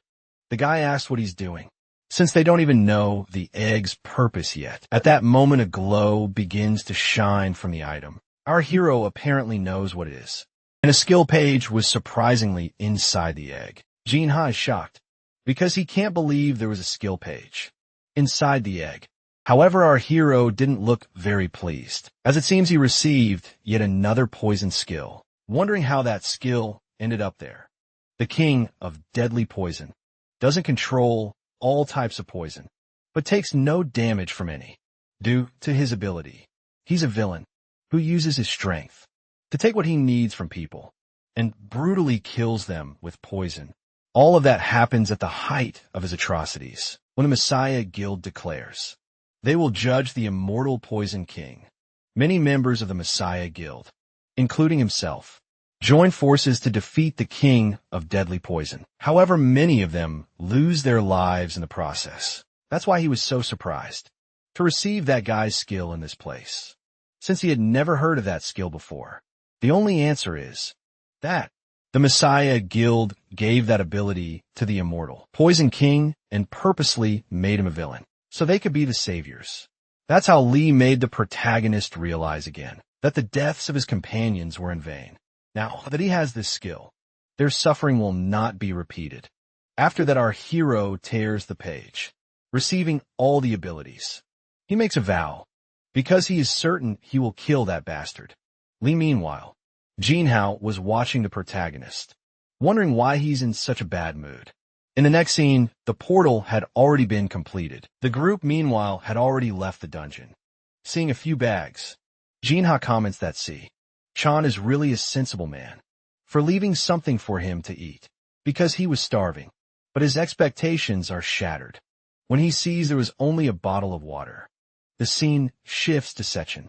The guy asks what he's doing, since they don't even know the egg's purpose yet. At that moment, a glow begins to shine from the item. Our hero apparently knows what it is, and a skill page was surprisingly inside the egg. Gene is shocked, because he can't believe there was a skill page inside the egg. However, our hero didn't look very pleased, as it seems he received yet another poison skill, wondering how that skill ended up there. The king of deadly poison doesn't control all types of poison, but takes no damage from any, due to his ability. He's a villain who uses his strength to take what he needs from people and brutally kills them with poison. All of that happens at the height of his atrocities, when the Messiah Guild declares they will judge the immortal Poison King. Many members of the Messiah Guild, including himself, join forces to defeat the king of deadly poison. However, many of them lose their lives in the process. That's why he was so surprised to receive that guy's skill in this place, since he had never heard of that skill before. The only answer is that the Messiah Guild gave that ability to the immortal Poison King and purposely made him a villain, so they could be the saviors. That's how Lee made the protagonist realize again that the deaths of his companions were in vain. Now that he has this skill, their suffering will not be repeated. After that, our hero tears the page, receiving all the abilities. He makes a vow, because he is certain he will kill that bastard. Lee, meanwhile, Jinhao was watching the protagonist, wondering why he's in such a bad mood. In the next scene, the portal had already been completed. The group, meanwhile, had already left the dungeon. Seeing a few bags, Jinhao comments that Chan is really a sensible man for leaving something for him to eat, because he was starving, but his expectations are shattered when he sees there was only a bottle of water. The scene shifts to Sechin,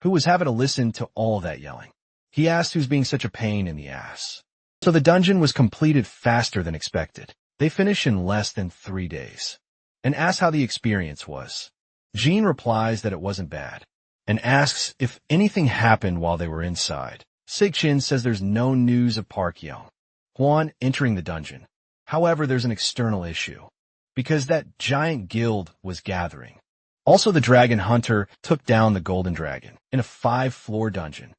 who was having to listen to all that yelling. He asked who's being such a pain in the ass. So the dungeon was completed faster than expected. They finished in less than 3 days. And asks how the experience was. Jean replies that it wasn't bad, and asks if anything happened while they were inside. Sigchin says there's no news of Park Yeong Hwan entering the dungeon. However, there's an external issue, because that giant guild was gathering. Also, the dragon hunter took down the golden dragon in a 5-floor dungeon.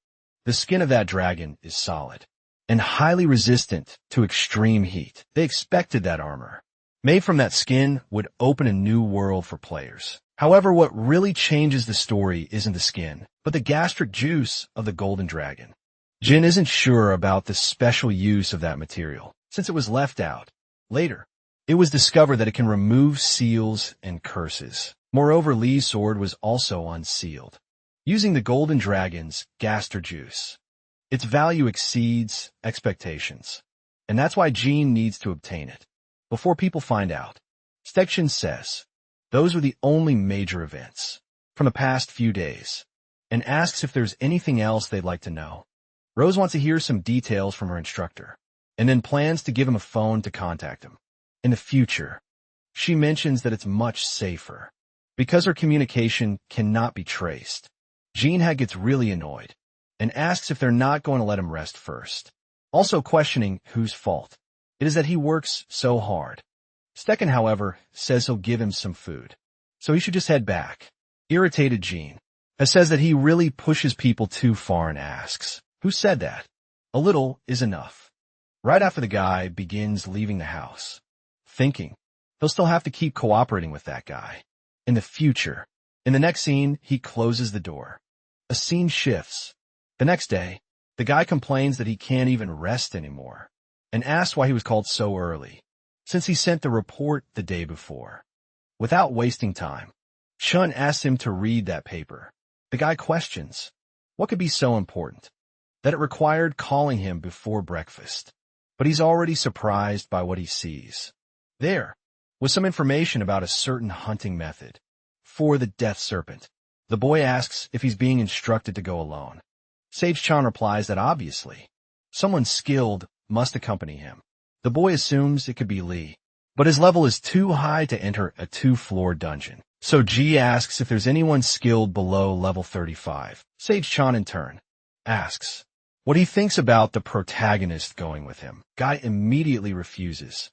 The skin of that dragon is solid and highly resistant to extreme heat. They expected that armor made from that skin would open a new world for players. However, what really changes the story isn't the skin, but the gastric juice of the golden dragon. Jin isn't sure about the special use of that material, since it was left out. Later, it was discovered that it can remove seals and curses. Moreover, Li's sword was also unsealed, using the golden dragon's gastric juice. Its value exceeds expectations, and that's why Jean needs to obtain it before people find out. Stekshin says those were the only major events from the past few days, and asks if there's anything else they'd like to know. Rose wants to hear some details from her instructor, and then plans to give him a phone to contact him. In the future, she mentions that it's much safer, because her communication cannot be traced. Jean gets really annoyed, and asks if they're not going to let him rest first, also questioning whose fault it is that he works so hard. Stekken, however, says he'll give him some food, so he should just head back. Irritated Jean says that he really pushes people too far and asks, who said that? A little is enough. Right after the guy begins leaving the house, thinking he'll still have to keep cooperating with that guy. In the future, in the next scene, he closes the door. A scene shifts. The next day, the guy complains that he can't even rest anymore, and asks why he was called so early, since he sent the report the day before. Without wasting time, Chun asks him to read that paper. The guy questions what could be so important that it required calling him before breakfast, but he's already surprised by what he sees. There was some information about a certain hunting method for the death serpent. The boy asks if he's being instructed to go alone. Sage Chan replies that obviously, someone skilled must accompany him. The boy assumes it could be Li, but his level is too high to enter a 2-floor dungeon. So Ji asks if there's anyone skilled below level 35. Sage Chan in turn asks what he thinks about the protagonist going with him. Guy immediately refuses,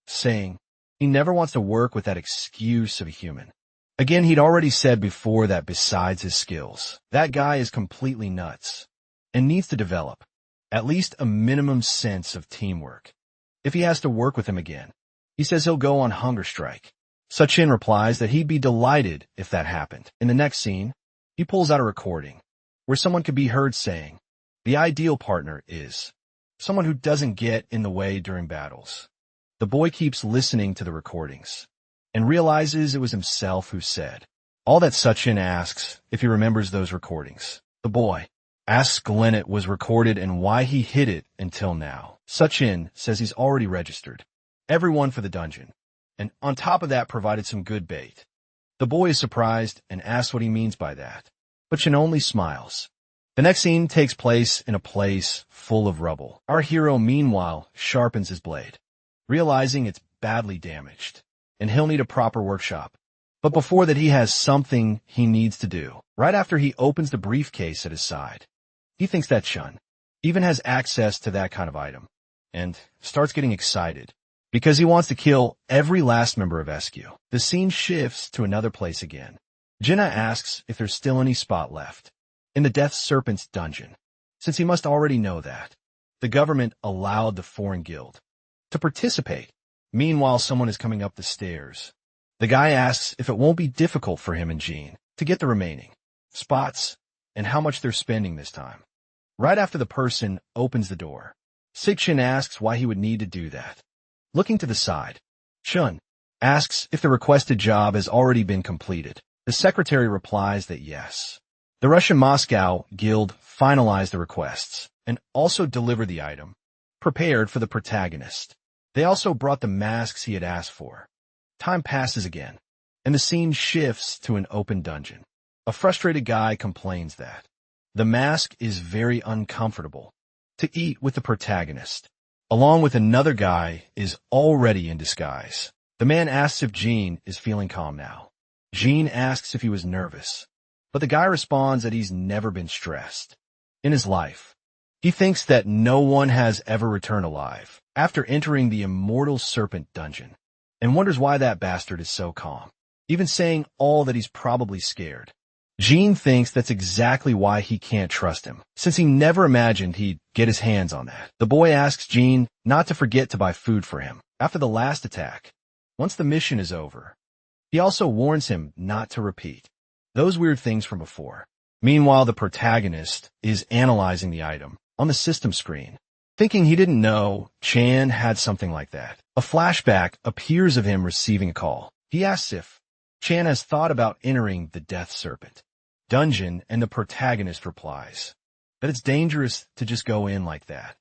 saying he never wants to work with that excuse of a human. Again, he'd already said before that besides his skills, that guy is completely nuts and needs to develop at least a minimum sense of teamwork. If he has to work with him again, he says he'll go on hunger strike. Suchin replies that he'd be delighted if that happened. In the next scene, he pulls out a recording where someone could be heard saying, the ideal partner is someone who doesn't get in the way during battles. The boy keeps listening to the recordings and realizes it was himself who said all that. Suchin asks if he remembers those recordings. The boy asks Glenn it was recorded and why he hid it until now. Suchin says he's already registered everyone for the dungeon, and on top of that provided some good bait. The boy is surprised and asks what he means by that, but Shin only smiles. The next scene takes place in a place full of rubble. Our hero, meanwhile, sharpens his blade, realizing it's badly damaged, and he'll need a proper workshop. But before that, he has something he needs to do. Right after he opens the briefcase at his side, he thinks that Chun even has access to that kind of item, and starts getting excited, because he wants to kill every last member of SQ. The scene shifts to another place again. Jinna asks if there's still any spot left in the Death Serpent's dungeon, since he must already know that the government allowed the foreign guild to participate. Meanwhile, someone is coming up the stairs. The guy asks if it won't be difficult for him and Jean to get the remaining spots and how much they're spending this time. Right after the person opens the door, Sikshin asks why he would need to do that. Looking to the side, Chun asks if the requested job has already been completed. The secretary replies that yes. The Russian Moscow Guild finalized the requests and also delivered the item prepared for the protagonist. They also brought the masks he had asked for. Time passes again, and the scene shifts to an open dungeon. A frustrated guy complains that The mask is very uncomfortable. To eat with the protagonist, along with another guy, is already in disguise. The man asks if Jean is feeling calm now. Jean asks if he was nervous, but the guy responds that he's never been stressed in his life. He thinks that no one has ever returned alive after entering the immortal serpent dungeon, and wonders why that bastard is so calm, even saying all that he's probably scared. Jean thinks that's exactly why he can't trust him, since he never imagined he'd get his hands on that. The boy asks Jean not to forget to buy food for him after the last attack, once the mission is over. He also warns him not to repeat those weird things from before. Meanwhile, the protagonist is analyzing the item on the system screen, thinking he didn't know Chan had something like that. A flashback appears of him receiving a call. He asks if Chan has thought about entering the Death Serpent dungeon, and the protagonist replies that it's dangerous to just go in like that.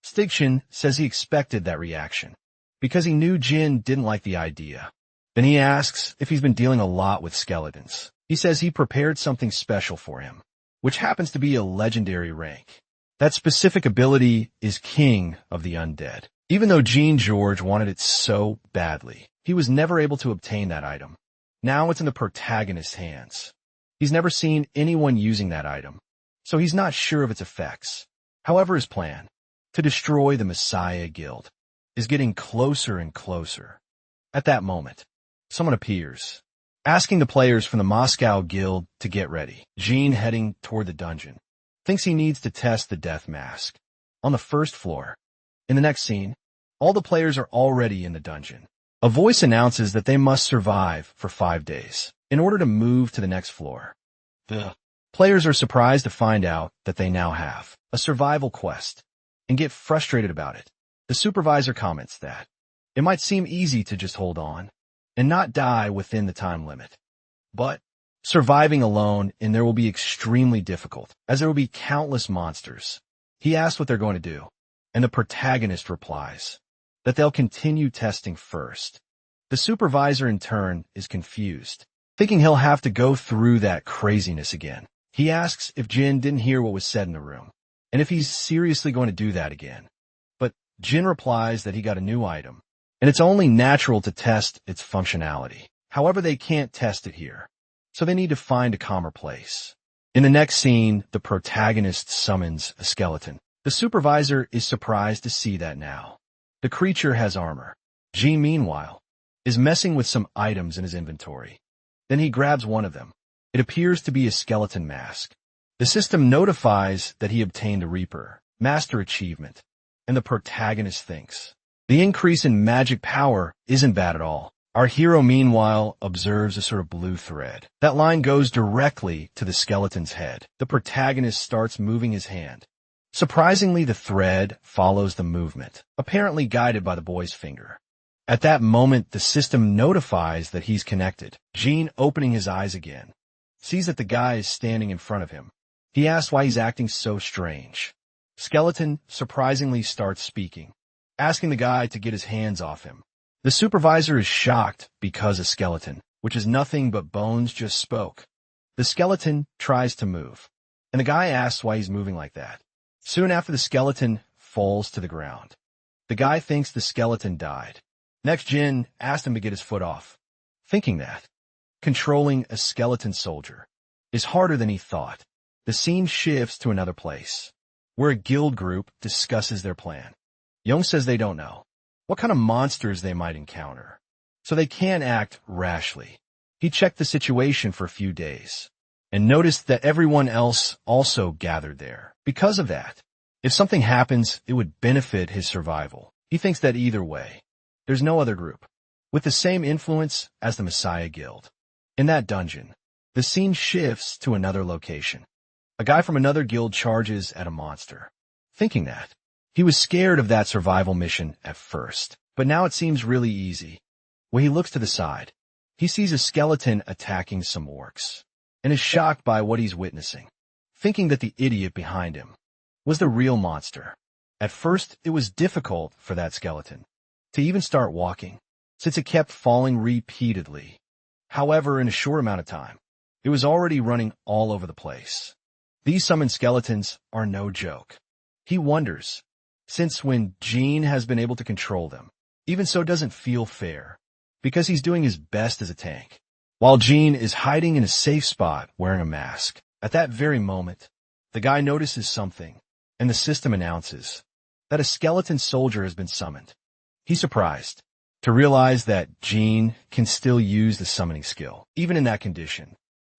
Stigshin says he expected that reaction because he knew Jin didn't like the idea. Then he asks if he's been dealing a lot with skeletons. He says he prepared something special for him, which happens to be a legendary rank. That specific ability is King of the Undead. Even though Jean-Georges wanted it so badly, he was never able to obtain that item. Now it's in the protagonist's hands. He's never seen anyone using that item, so he's not sure of its effects. However, his plan to destroy the Messiah Guild is getting closer and closer. At that moment, someone appears, asking the players from the Moscow Guild to get ready. Jean, heading toward the dungeon, thinks he needs to test the death mask on the first floor. In the next scene, all the players are already in the dungeon. A voice announces that they must survive for 5 days in order to move to the next floor. The players are surprised to find out that they now have a survival quest and get frustrated about it. The supervisor comments that it might seem easy to just hold on and not die within the time limit, but surviving alone and there will be extremely difficult, as there will be countless monsters. He asks what they're going to do, and the protagonist replies that they'll continue testing first. The supervisor in turn is confused, thinking he'll have to go through that craziness again. He asks if Jin didn't hear what was said in the room, and if he's seriously going to do that again. But Jin replies that he got a new item, and it's only natural to test its functionality. However, they can't test it here, so they need to find a calmer place. In the next scene, the protagonist summons a skeleton. The supervisor is surprised to see that now the creature has armor. Jean, meanwhile, is messing with some items in his inventory. Then he grabs one of them. It appears to be a skeleton mask. The system notifies that he obtained a Reaper Master achievement, and the protagonist thinks the increase in magic power isn't bad at all. Our hero, meanwhile, observes a sort of blue thread. That line goes directly to the skeleton's head. The protagonist starts moving his hand. Surprisingly, the thread follows the movement, apparently guided by the boy's finger. At that moment, the system notifies that he's connected. Jean, opening his eyes again, sees that the guy is standing in front of him. He asks why he's acting so strange. Skeleton surprisingly starts speaking, asking the guy to get his hands off him. The supervisor is shocked because a skeleton, which is nothing but bones, just spoke. The skeleton tries to move, and the guy asks why he's moving like that. Soon after, the skeleton falls to the ground. The guy thinks the skeleton died. Next, Jin asked him to get his foot off, thinking that controlling a skeleton soldier is harder than he thought. The scene shifts to another place, where a guild group discusses their plan. Young says they don't know what kind of monsters they might encounter, so they can't act rashly. He checked the situation for a few days and noticed that everyone else also gathered there. Because of that, if something happens, it would benefit his survival. He thinks that either way, there's no other group with the same influence as the Messiah Guild. In that dungeon, the scene shifts to another location. A guy from another guild charges at a monster, thinking that he was scared of that survival mission at first, but now it seems really easy. When he looks to the side, he sees a skeleton attacking some orcs, and is shocked by what he's witnessing, thinking that the idiot behind him was the real monster. At first, it was difficult for that skeleton to even start walking, since it kept falling repeatedly. However, in a short amount of time, it was already running all over the place. These summoned skeletons are no joke. He wonders, since when Gene has been able to control them, even so doesn't feel fair, because he's doing his best as a tank, while Gene is hiding in a safe spot wearing a mask. At that very moment, the guy notices something, and the system announces that a skeleton soldier has been summoned. He's surprised to realize that Gene can still use the summoning skill, even in that condition.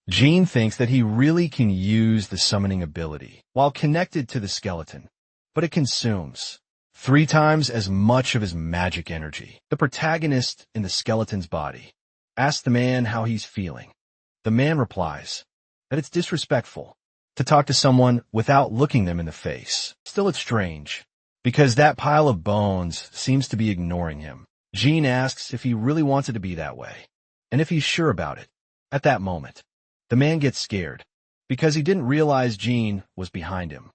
Gene thinks that he really can use the summoning ability while connected to the skeleton, but it consumes 3 times as much of his magic energy. The protagonist in the skeleton's body asks the man how he's feeling. The man replies that it's disrespectful to talk to someone without looking them in the face. Still, it's strange, because that pile of bones seems to be ignoring him. Gene asks if he really wants it to be that way, and if he's sure about it. At that moment, the man gets scared, because he didn't realize Gene was behind him.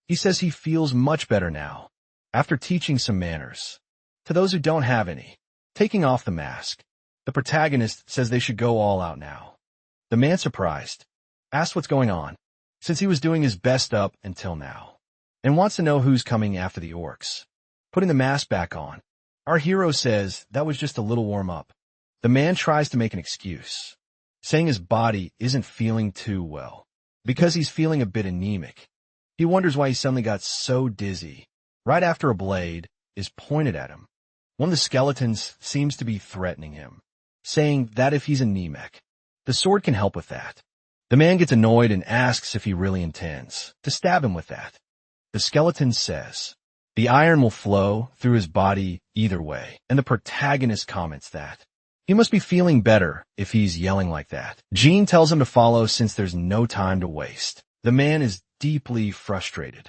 He says he feels much better now, after teaching some manners to those who don't have any. Taking off the mask, the protagonist says they should go all out now. The man, surprised, asks what's going on, since he was doing his best up until now, and wants to know who's coming after the orcs. Putting the mask back on, our hero says that was just a little warm-up. The man tries to make an excuse, saying his body isn't feeling too well, because he's feeling a bit anemic. He wonders why he suddenly got so dizzy right after a blade is pointed at him. One of the skeletons seems to be threatening him, saying that if he's anemic, the sword can help with that. The man gets annoyed and asks if he really intends to stab him with that. The skeleton says the iron will flow through his body either way, and the protagonist comments that he must be feeling better if he's yelling like that. Gene tells him to follow since there's no time to waste. The man is deeply frustrated,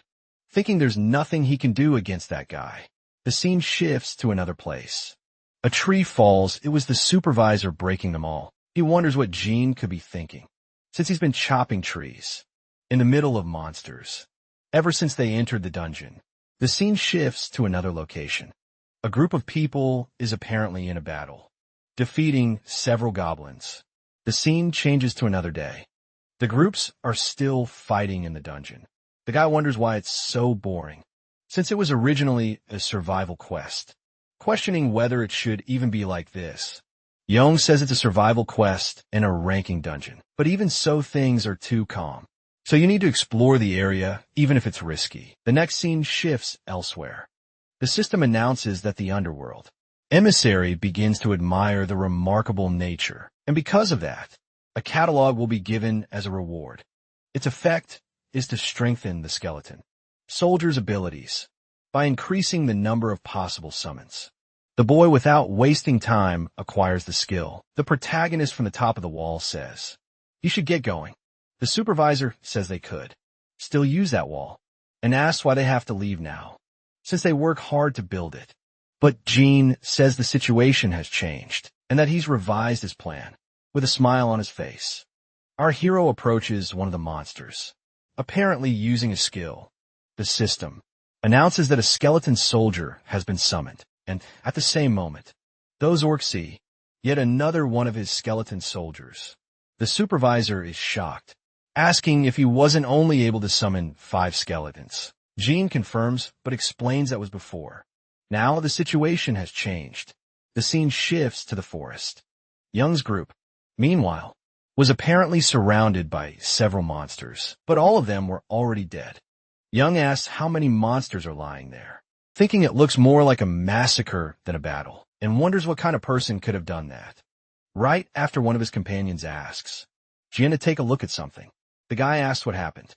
thinking there's nothing he can do against that guy. The scene shifts to another place. A tree falls. It was the supervisor breaking them all. He wonders what Gene could be thinking, since he's been chopping trees in the middle of monsters ever since they entered the dungeon. The scene shifts to another location. A group of people is apparently in a battle, defeating several goblins. The scene changes to another day. The groups are still fighting in the dungeon. The guy wonders why it's so boring, since it was originally a survival quest, questioning whether it should even be like this. Young says it's a survival quest and a ranking dungeon, but even so things are too calm. So you need to explore the area, even if it's risky. The next scene shifts elsewhere. The system announces that the underworld emissary begins to admire the remarkable nature, and because of that, a catalog will be given as a reward. Its effect is to strengthen the skeleton soldier's abilities by increasing the number of possible summons. The boy, without wasting time, acquires the skill. The protagonist from the top of the wall says, "You should get going." The supervisor says they could still use that wall, and asks why they have to leave now, since they work hard to build it. But Gene says the situation has changed, and that he's revised his plan, with a smile on his face. Our hero approaches one of the monsters, apparently using a skill. The system announces that a skeleton soldier has been summoned, and at the same moment, those orcs see yet another one of his skeleton soldiers. The supervisor is shocked, asking if he wasn't only able to summon 5 skeletons. Gene confirms, but explains that was before. Now the situation has changed. The scene shifts to the forest. Young's group, meanwhile, was apparently surrounded by several monsters, but all of them were already dead. Young asks how many monsters are lying there, thinking it looks more like a massacre than a battle, and wonders what kind of person could have done that. Right after one of his companions asks Gene to take a look at something, the guy asks what happened.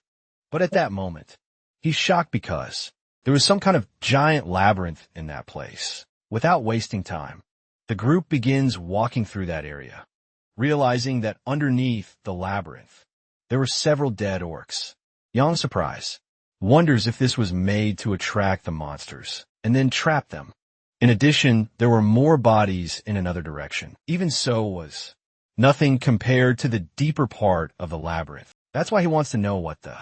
But at that moment, he's shocked because there was some kind of giant labyrinth in that place. Without wasting time, the group begins walking through that area, realizing that underneath the labyrinth, there were several dead orcs. Young, surprise, wonders if this was made to attract the monsters and then trap them. In addition, there were more bodies in another direction. Even so was nothing compared to the deeper part of the labyrinth. That's why he wants to know what the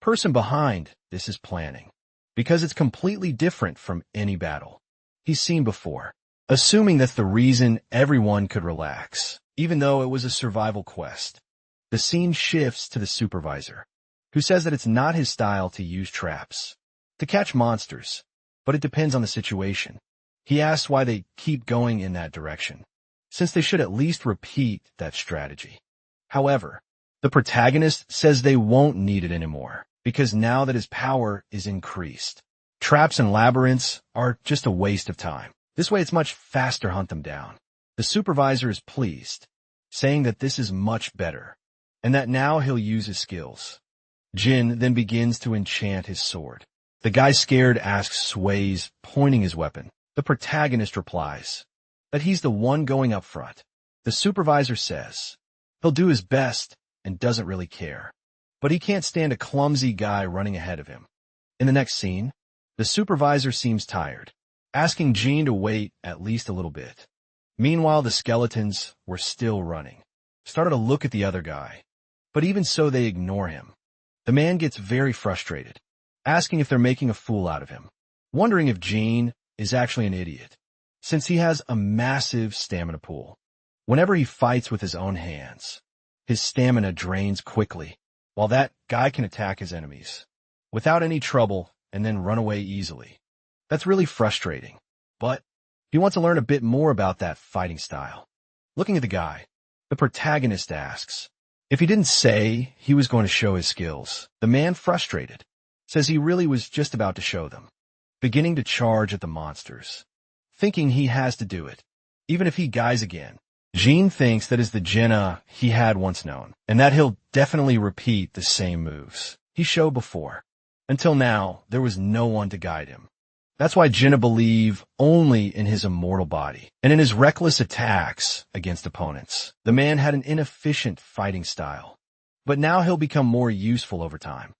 person behind this is planning, because it's completely different from any battle he's seen before. Assuming that's the reason everyone could relax, even though it was a survival quest. The scene shifts to the supervisor. who says that it's not his style to use traps to catch monsters, but it depends on the situation. He asks why they keep going in that direction, since they should at least repeat that strategy. However, the protagonist says they won't need it anymore, because now that his power is increased, traps and labyrinths are just a waste of time. This way it's much faster to hunt them down. The supervisor is pleased, saying that this is much better, and that now he'll use his skills. Jin then begins to enchant his sword. The guy scared asks Sway's, pointing his weapon. The protagonist replies that he's the one going up front. The supervisor says he'll do his best and doesn't really care, but he can't stand a clumsy guy running ahead of him. In the next scene, the supervisor seems tired, asking Jin to wait at least a little bit. Meanwhile, the skeletons were still running, started to look at the other guy, but even so they ignore him. The man gets very frustrated, asking if they're making a fool out of him, wondering if Jin is actually an idiot, since he has a massive stamina pool. Whenever he fights with his own hands, his stamina drains quickly, while that guy can attack his enemies without any trouble and then run away easily. That's really frustrating, but he wants to learn a bit more about that fighting style. Looking at the guy, the protagonist asks if he didn't say he was going to show his skills. The man, frustrated, says he really was just about to show them, beginning to charge at the monsters, thinking he has to do it, even if he dies again. Jin thinks that is the Jenna he had once known, and that he'll definitely repeat the same moves he showed before. Until now, there was no one to guide him. That's why Jenna believed only in his immortal body and in his reckless attacks against opponents. The man had an inefficient fighting style, but now he'll become more useful over time.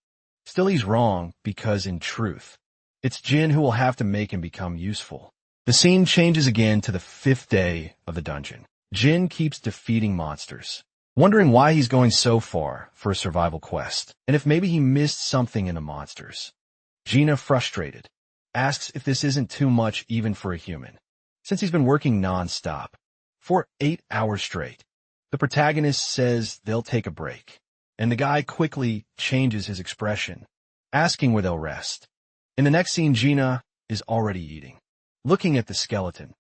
Still, he's wrong because, in truth, it's Jin who will have to make him become useful. The scene changes again to the 5th day of the dungeon. Jin keeps defeating monsters, wondering why he's going so far for a survival quest, and if maybe he missed something in the monsters. Gina, frustrated, asks if this isn't too much even for a human, since he's been working non-stop for 8 hours straight. The protagonist says they'll take a break, and the guy quickly changes his expression, asking where they'll rest. In the next scene, Gina is already eating. Looking at the skeleton,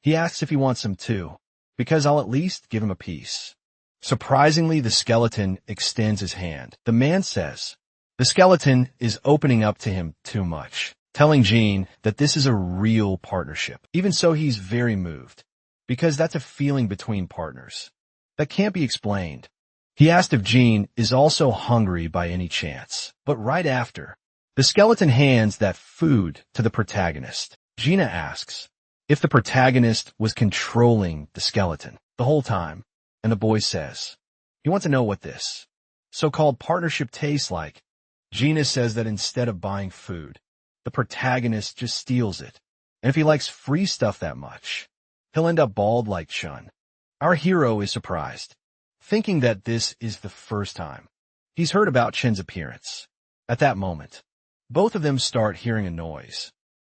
he asks if he wants some too, because I'll at least give him a piece. Surprisingly, the skeleton extends his hand. The man says the skeleton is opening up to him too much, telling Jin that this is a real partnership. Even so, he's very moved, because that's a feeling between partners that can't be explained. He asked if Jin is also hungry by any chance, but right after, the skeleton hands that food to the protagonist. Gina asks if the protagonist was controlling the skeleton the whole time, and the boy says he wants to know what this so-called partnership tastes like. Gina says that instead of buying food, the protagonist just steals it, and if he likes free stuff that much, he'll end up bald like Chun. Our hero is surprised, thinking that this is the first time he's heard about Chen's appearance. At that moment, both of them start hearing a noise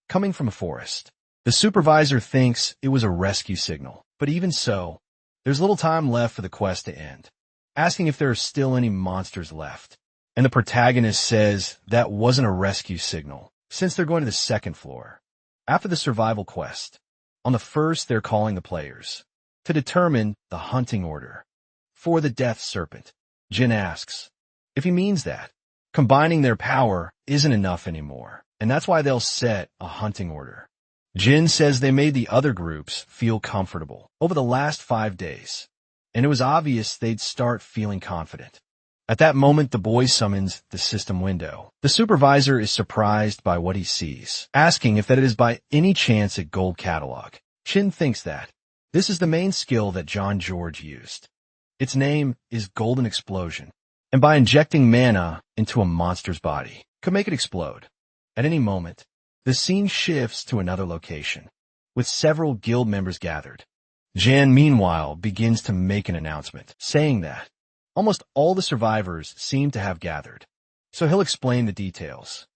coming from a forest. The supervisor thinks it was a rescue signal, but even so, there's little time left for the quest to end, asking if there are still any monsters left. And the protagonist says that wasn't a rescue signal, since they're going to the 2nd floor. After the survival quest, on the 1st they're calling the players to determine the hunting order for the death serpent. Jin asks if he means that combining their power isn't enough anymore, and that's why they'll set a hunting order. Jin says they made the other groups feel comfortable over the last 5 days, and it was obvious they'd start feeling confident. At that moment, the boy summons the system window. The supervisor is surprised by what he sees, asking if that is by any chance a gold catalog. Chin thinks that this is the main skill that John George used. Its name is Golden Explosion, and by injecting mana into a monster's body, could make it explode. At any moment, the scene shifts to another location, with several guild members gathered. Jan, meanwhile, begins to make an announcement, saying that almost all the survivors seem to have gathered, so he'll explain the details,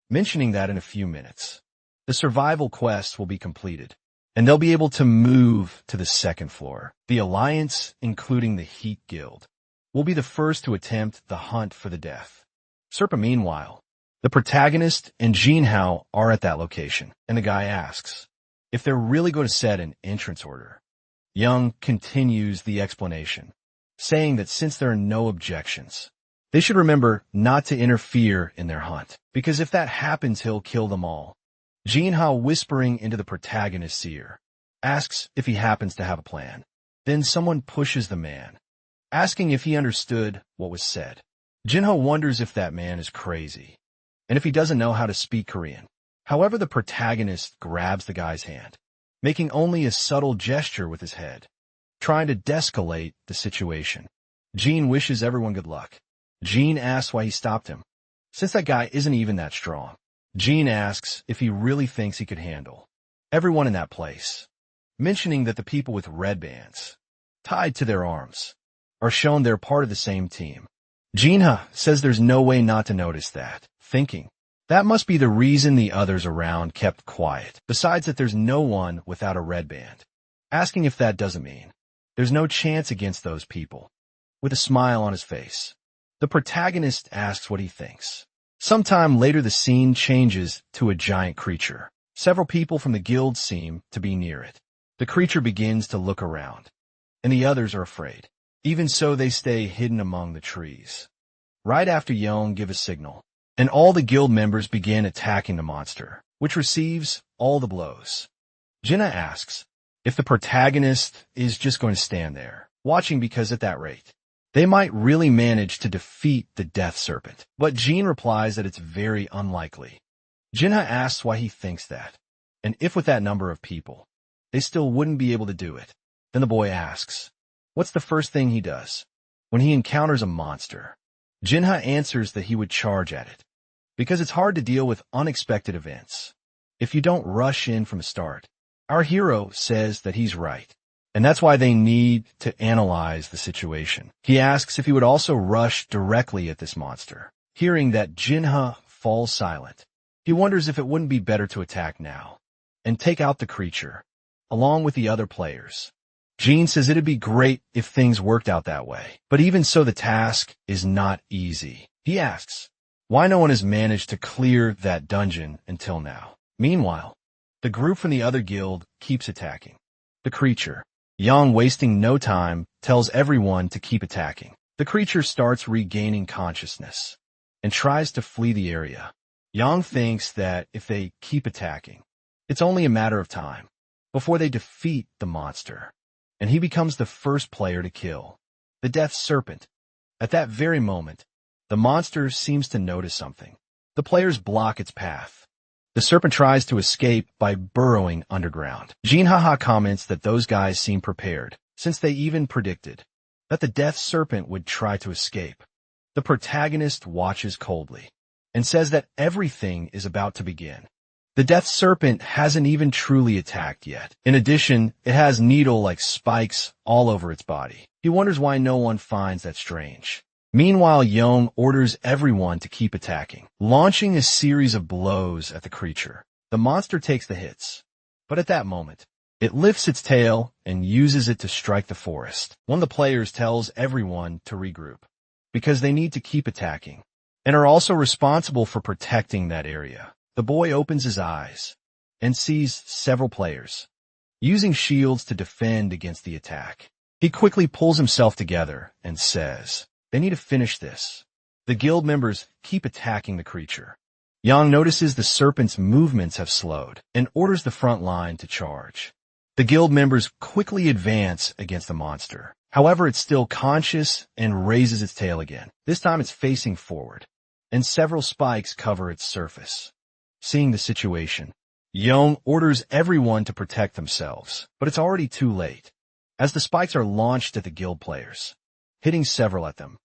mentioning that in a few minutes, the survival quest will be completed, and they'll be able to move to the 2nd floor. The Alliance, including the Heat Guild, will be the first to attempt the hunt for the death Serpa meanwhile, the protagonist and Jinhao are at that location, and the guy asks if they're really going to set an entrance order. Young continues the explanation, saying that since there are no objections, they should remember not to interfere in their hunt, because if that happens, he'll kill them all. Jinhao, whispering into the protagonist's ear, asks if he happens to have a plan. Then someone pushes the man, asking if he understood what was said. Jinho wonders if that man is crazy, and if he doesn't know how to speak Korean. However, the protagonist grabs the guy's hand, making only a subtle gesture with his head, trying to de-escalate the situation. Jin wishes everyone good luck. Jin asks why he stopped him, since that guy isn't even that strong. Jin asks if he really thinks he could handle everyone in that place, mentioning that the people with red bands tied to their arms are shown they're part of the same team. Jinha says there's no way not to notice that, thinking that must be the reason the others around kept quiet, besides that there's no one without a red band, asking if that doesn't mean there's no chance against those people. With a smile on his face, the protagonist asks what he thinks. Sometime later, the scene changes to a giant creature. Several people from the guild seem to be near it. The creature begins to look around, and the others are afraid. Even so, they stay hidden among the trees. Right after Yeon give a signal, and all the guild members begin attacking the monster, which receives all the blows. Jinna asks if the protagonist is just going to stand there, watching, because at that rate, they might really manage to defeat the Death Serpent. But Jin replies that it's very unlikely. Jinha asks why he thinks that, and if with that number of people, they still wouldn't be able to do it. Then the boy asks, what's the first thing he does when he encounters a monster? Jinha answers that he would charge at it, because it's hard to deal with unexpected events if you don't rush in from the start. Our hero says that he's right, and that's why they need to analyze the situation. He asks if he would also rush directly at this monster. Hearing that, Jinha falls silent. He wonders if it wouldn't be better to attack now and take out the creature, along with the other players. Jin says it'd be great if things worked out that way, but even so, the task is not easy. He asks why no one has managed to clear that dungeon until now. Meanwhile, the group from the other guild keeps attacking the creature. Yang, wasting no time, tells everyone to keep attacking. The creature starts regaining consciousness and tries to flee the area. Yang thinks that if they keep attacking, it's only a matter of time before they defeat the monster, and he becomes the first player to kill the Death Serpent. At that very moment, the monster seems to notice something. The players block its path. The serpent tries to escape by burrowing underground. Jinhaha comments that those guys seem prepared, since they even predicted that the Death Serpent would try to escape. The protagonist watches coldly and says that everything is about to begin. The Death Serpent hasn't even truly attacked yet. In addition, it has needle-like spikes all over its body. He wonders why no one finds that strange. Meanwhile, Yeon orders everyone to keep attacking, launching a series of blows at the creature. The monster takes the hits, but at that moment, it lifts its tail and uses it to strike the forest. One of the players tells everyone to regroup, because they need to keep attacking, and are also responsible for protecting that area. The boy opens his eyes and sees several players using shields to defend against the attack. He quickly pulls himself together and says, they need to finish this. The guild members keep attacking the creature. Yang notices the serpent's movements have slowed and orders the front line to charge. The guild members quickly advance against the monster. However, it's still conscious and raises its tail again. This time it's facing forward, and several spikes cover its surface. Seeing the situation, Yeon orders everyone to protect themselves, but it's already too late, as the spikes are launched at the guild players, hitting several at them.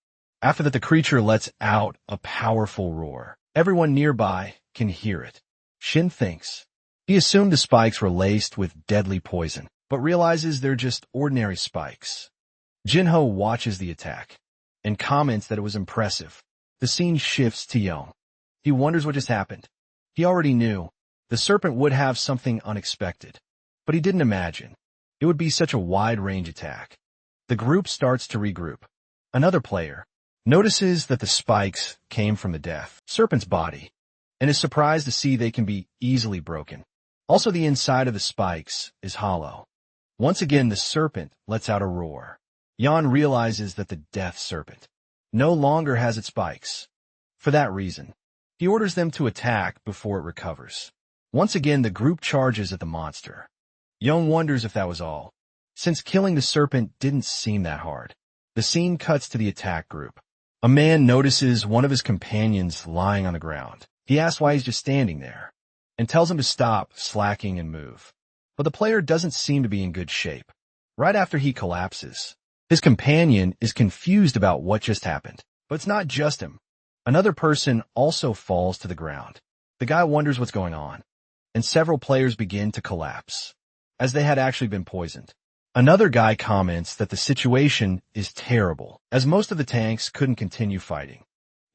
After that, the creature lets out a powerful roar. Everyone nearby can hear it. Shin thinks he assumed the spikes were laced with deadly poison, but realizes they're just ordinary spikes. Jinho watches the attack and comments that it was impressive. The scene shifts to Yeon. He wonders what just happened. He already knew the serpent would have something unexpected, but he didn't imagine it would be such a wide-range attack. The group starts to regroup. Another player notices that the spikes came from the death serpent's body, and is surprised to see they can be easily broken. Also, the inside of the spikes is hollow. Once again, the serpent lets out a roar. Jan realizes that the death serpent no longer has its spikes. For that reason, he orders them to attack before it recovers. Once again, the group charges at the monster. Young wonders if that was all, since killing the serpent didn't seem that hard. The scene cuts to the attack group. A man notices one of his companions lying on the ground. He asks why he's just standing there, and tells him to stop slacking and move. But the player doesn't seem to be in good shape. Right after he collapses, his companion is confused about what just happened. But it's not just him. Another person also falls to the ground. The guy wonders what's going on, and several players begin to collapse, as they had actually been poisoned. Another guy comments that the situation is terrible, as most of the tanks couldn't continue fighting.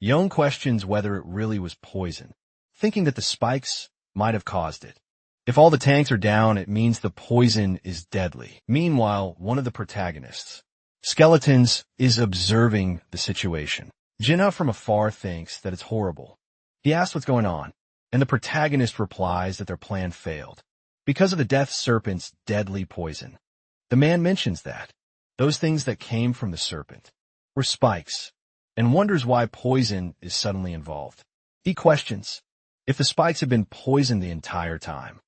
Young questions whether it really was poison, thinking that the spikes might have caused it. If all the tanks are down, it means the poison is deadly. Meanwhile, one of the protagonists, Skeletons, is observing the situation. Jinna from afar thinks that it's horrible. He asks what's going on, and the protagonist replies that their plan failed because of the death serpent's deadly poison. The man mentions that those things that came from the serpent were spikes, and wonders why poison is suddenly involved. He questions if the spikes have been poisoned the entire time.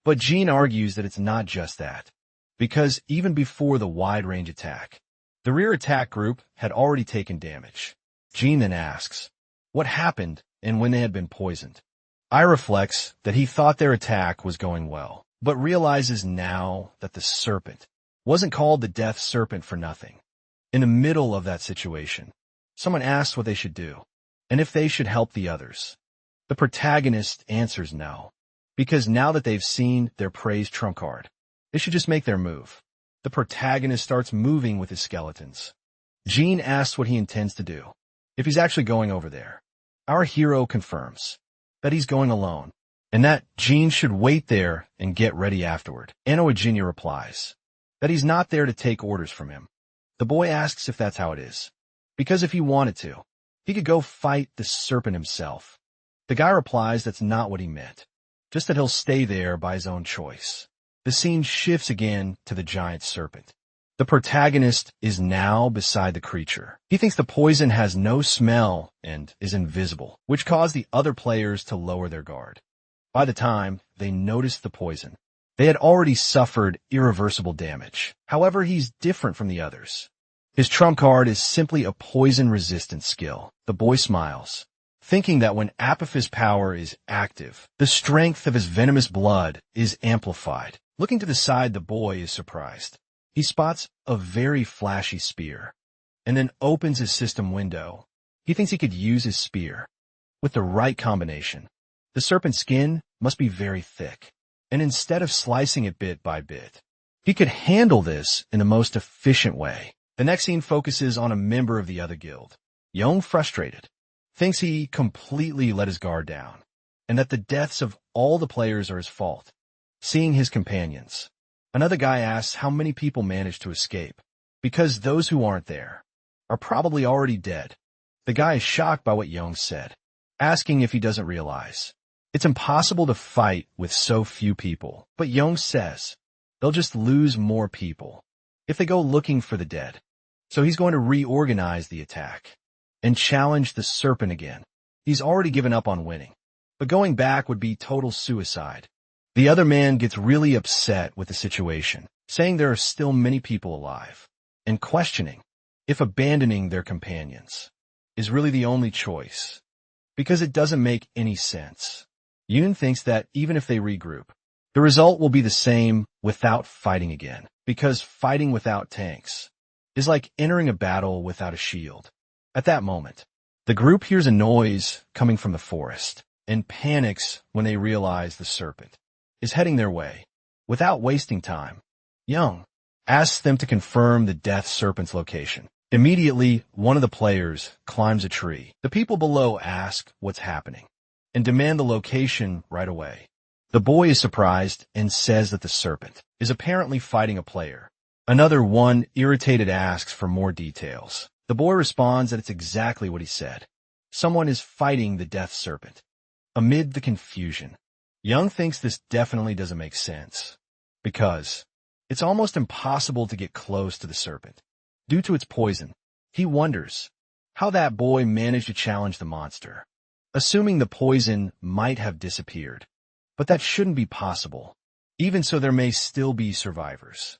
But Jean argues that it's not just that, because even before the wide-range attack, the rear attack group had already taken damage. Jean then asks what happened and when they had been poisoned. I reflects that he thought their attack was going well, but realizes now that the serpent wasn't called the death serpent for nothing. In the middle of that situation, someone asks what they should do, and if they should help the others. The protagonist answers no, because now that they've seen their praised trump card, they should just make their move. The protagonist starts moving with his skeletons. Jean asks what he intends to do, if he's actually going over there. Our hero confirms that he's going alone, and that Jean should wait there and get ready afterward. Anno Eugenia replies that he's not there to take orders from him. The boy asks if that's how it is, because if he wanted to, he could go fight the serpent himself. The guy replies that's not what he meant, just that he'll stay there by his own choice. The scene shifts again to the giant serpent. The protagonist is now beside the creature. He thinks the poison has no smell and is invisible, which caused the other players to lower their guard. By the time they noticed the poison, they had already suffered irreversible damage. However, he's different from the others. His trump card is simply a poison-resistant skill. The boy smiles, thinking that when Apophy's power is active, the strength of his venomous blood is amplified. Looking to the side, the boy is surprised. He spots a very flashy spear, and then opens his system window. He thinks he could use his spear with the right combination. The serpent's skin must be very thick, and instead of slicing it bit by bit, he could handle this in the most efficient way. The next scene focuses on a member of the other guild. Young, frustrated, thinks he completely let his guard down, and that the deaths of all the players are his fault. Seeing his companions, another guy asks how many people managed to escape, because those who aren't there are probably already dead. The guy is shocked by what Young said, asking if he doesn't realize it's impossible to fight with so few people. But Young says they'll just lose more people if they go looking for the dead. So he's going to reorganize the attack and challenge the serpent again. He's already given up on winning, but going back would be total suicide. The other man gets really upset with the situation, saying there are still many people alive, and questioning if abandoning their companions is really the only choice, because it doesn't make any sense. Yoon thinks that even if they regroup, the result will be the same without fighting again, because fighting without tanks is like entering a battle without a shield. At that moment, the group hears a noise coming from the forest and panics when they realize the serpent is heading their way. Without wasting time, Young asks them to confirm the death serpent's location. Immediately, one of the players climbs a tree. The people below ask what's happening and demand the location right away. The boy is surprised and says that the serpent is apparently fighting a player. Another one, irritated, asks for more details. The boy responds that it's exactly what he said. Someone is fighting the death serpent. Amid the confusion, Young thinks this definitely doesn't make sense, because it's almost impossible to get close to the serpent. Due to its poison, he wonders how that boy managed to challenge the monster, assuming the poison might have disappeared. But that shouldn't be possible. Even so, there may still be survivors.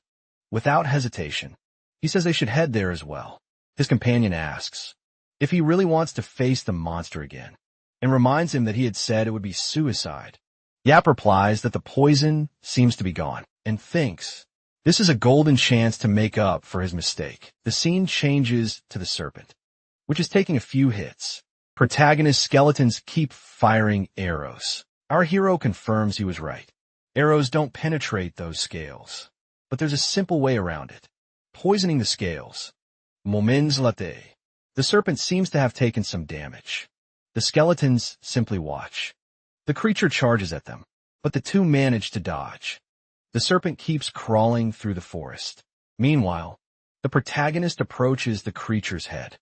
Without hesitation, he says they should head there as well. His companion asks if he really wants to face the monster again, and reminds him that he had said it would be suicide. Yap replies that the poison seems to be gone, and thinks this is a golden chance to make up for his mistake. The scene changes to the serpent, which is taking a few hits. Protagonist skeletons keep firing arrows. Our hero confirms he was right. Arrows don't penetrate those scales, but there's a simple way around it. Poisoning the scales. Moments latte. The serpent seems to have taken some damage. The skeletons simply watch. The creature charges at them, but the two manage to dodge. The serpent keeps crawling through the forest. Meanwhile, the protagonist approaches the creature's head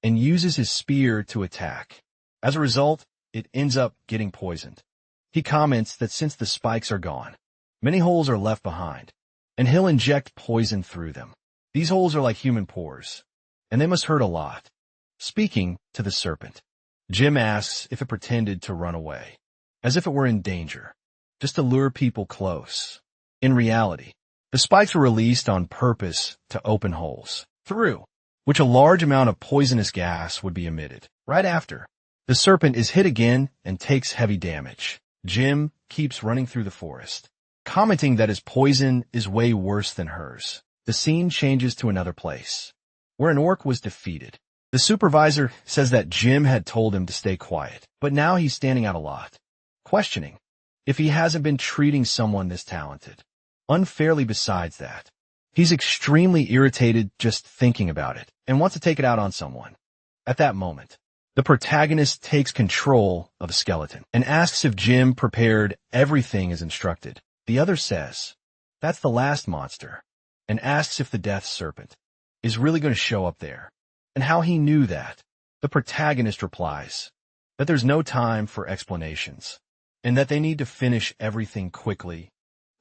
and uses his spear to attack. As a result, it ends up getting poisoned. He comments that since the spikes are gone, many holes are left behind, and he'll inject poison through them. These holes are like human pores, and they must hurt a lot. Speaking to the serpent, Jim asks if it pretended to run away, as if it were in danger, just to lure people close. In reality, the spikes were released on purpose to open holes, through which a large amount of poisonous gas would be emitted. Right after, the serpent is hit again and takes heavy damage. Jim keeps running through the forest, commenting that his poison is way worse than hers. The scene changes to another place, where an orc was defeated. The supervisor says that Jim had told him to stay quiet, but now he's standing out a lot, questioning if he hasn't been treating someone this talented unfairly. Besides that, he's extremely irritated just thinking about it and wants to take it out on someone. At that moment, the protagonist takes control of a skeleton and asks if Jim prepared everything as instructed. The other says that's the last monster, and asks if the death serpent is really going to show up there, and how he knew that. The protagonist replies that there's no time for explanations, and that they need to finish everything quickly.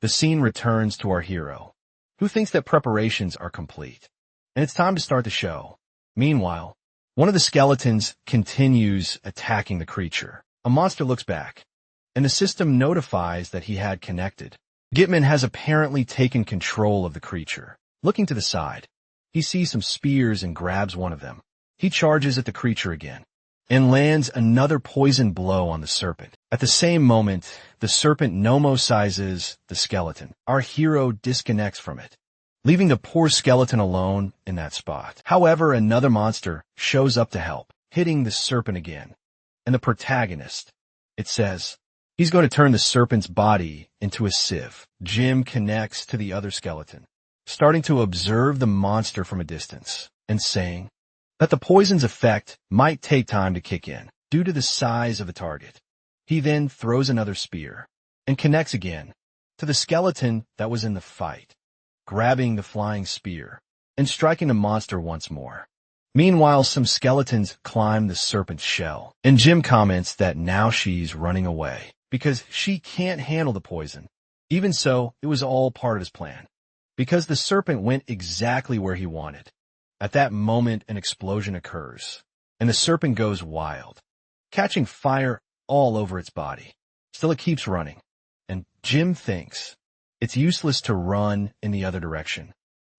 The scene returns to our hero, who thinks that preparations are complete, and it's time to start the show. Meanwhile, one of the skeletons continues attacking the creature. A monster looks back, and the system notifies that he had connected. Gitman has apparently taken control of the creature. Looking to the side, he sees some spears and grabs one of them. He charges at the creature again, and lands another poison blow on the serpent. At the same moment, the serpent nomosizes the skeleton. Our hero disconnects from it, leaving the poor skeleton alone in that spot. However, another monster shows up to help, hitting the serpent again. And the protagonist, it says, he's going to turn the serpent's body into a sieve. Jim connects to the other skeleton, starting to observe the monster from a distance, and saying that the poison's effect might take time to kick in due to the size of the target. He then throws another spear and connects again to the skeleton that was in the fight, grabbing the flying spear and striking the monster once more. Meanwhile, some skeletons climb the serpent's shell, and Jim comments that now she's running away because she can't handle the poison. Even so, it was all part of his plan, because the serpent went exactly where he wanted. At that moment, an explosion occurs, and the serpent goes wild, catching fire all over its body. Still, it keeps running, and Jim thinks it's useless to run in the other direction,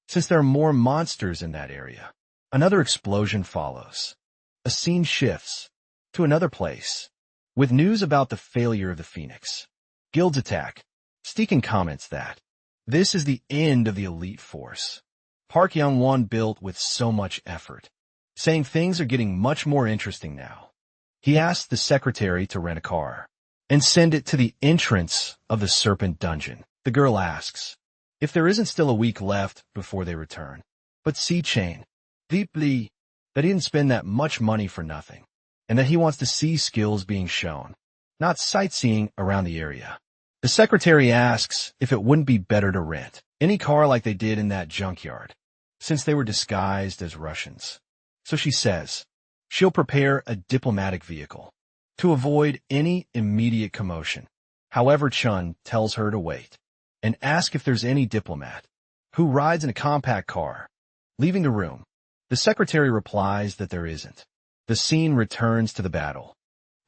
since there are more monsters in that area. Another explosion follows. A scene shifts to another place, with news about the failure of the Phoenix Guild's attack. Steeken comments that this is the end of the elite force Park Young-won built with so much effort, saying things are getting much more interesting now. He asks the secretary to rent a car and send it to the entrance of the Serpent Dungeon. The girl asks if there isn't still a week left before they return, but C-Chain deeply that he didn't spend that much money for nothing, and that he wants to see skills being shown, not sightseeing around the area. The secretary asks if it wouldn't be better to rent any car like they did in that junkyard, since they were disguised as Russians. So she says she'll prepare a diplomatic vehicle to avoid any immediate commotion. However, Chun tells her to wait and ask if there's any diplomat who rides in a compact car. Leaving the room, the secretary replies that there isn't. The scene returns to the battle.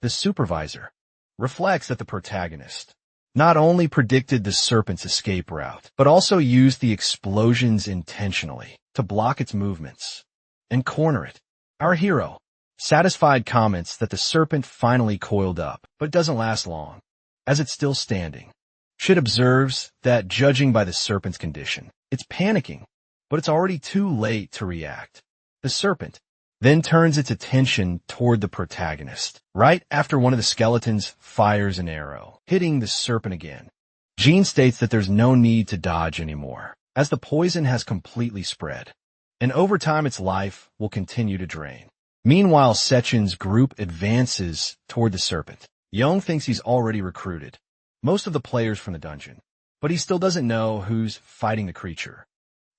The supervisor reflects that the protagonist not only predicted the serpent's escape route, but also used the explosions intentionally to block its movements and corner it. Our hero, satisfied, comments that the serpent finally coiled up, but doesn't last long, as it's still standing. Shit observes that, judging by the serpent's condition, it's panicking, but it's already too late to react. The serpent then turns its attention toward the protagonist, right after one of the skeletons fires an arrow, hitting the serpent again. Jean states that there's no need to dodge anymore, as the poison has completely spread, and over time its life will continue to drain. Meanwhile, Sechin's group advances toward the serpent. Young thinks he's already recruited most of the players from the dungeon, but he still doesn't know who's fighting the creature.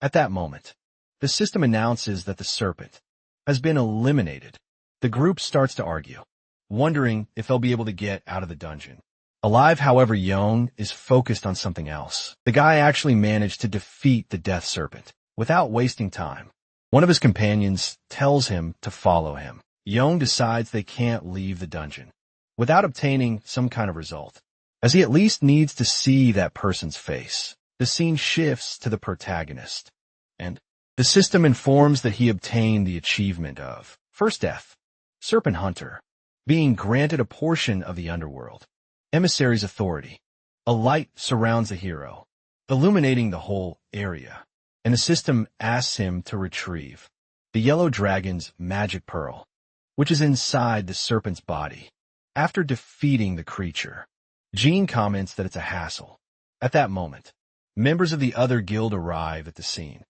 At that moment, the system announces that the serpent has been eliminated. The group starts to argue, wondering if they'll be able to get out of the dungeon alive. However, Young is focused on something else. The guy actually managed to defeat the death serpent without wasting time. One of his companions tells him to follow him. Young decides they can't leave the dungeon without obtaining some kind of result, as he at least needs to see that person's face. The scene shifts to the protagonist, and the system informs that he obtained the achievement of First Death, Serpent Hunter, being granted a portion of the underworld. Emissary's authority. A light surrounds the hero, illuminating the whole area, and the system asks him to retrieve the yellow dragon's magic pearl, which is inside the serpent's body. After defeating the creature, Jean comments that it's a hassle. At that moment, members of the other guild arrive at the scene.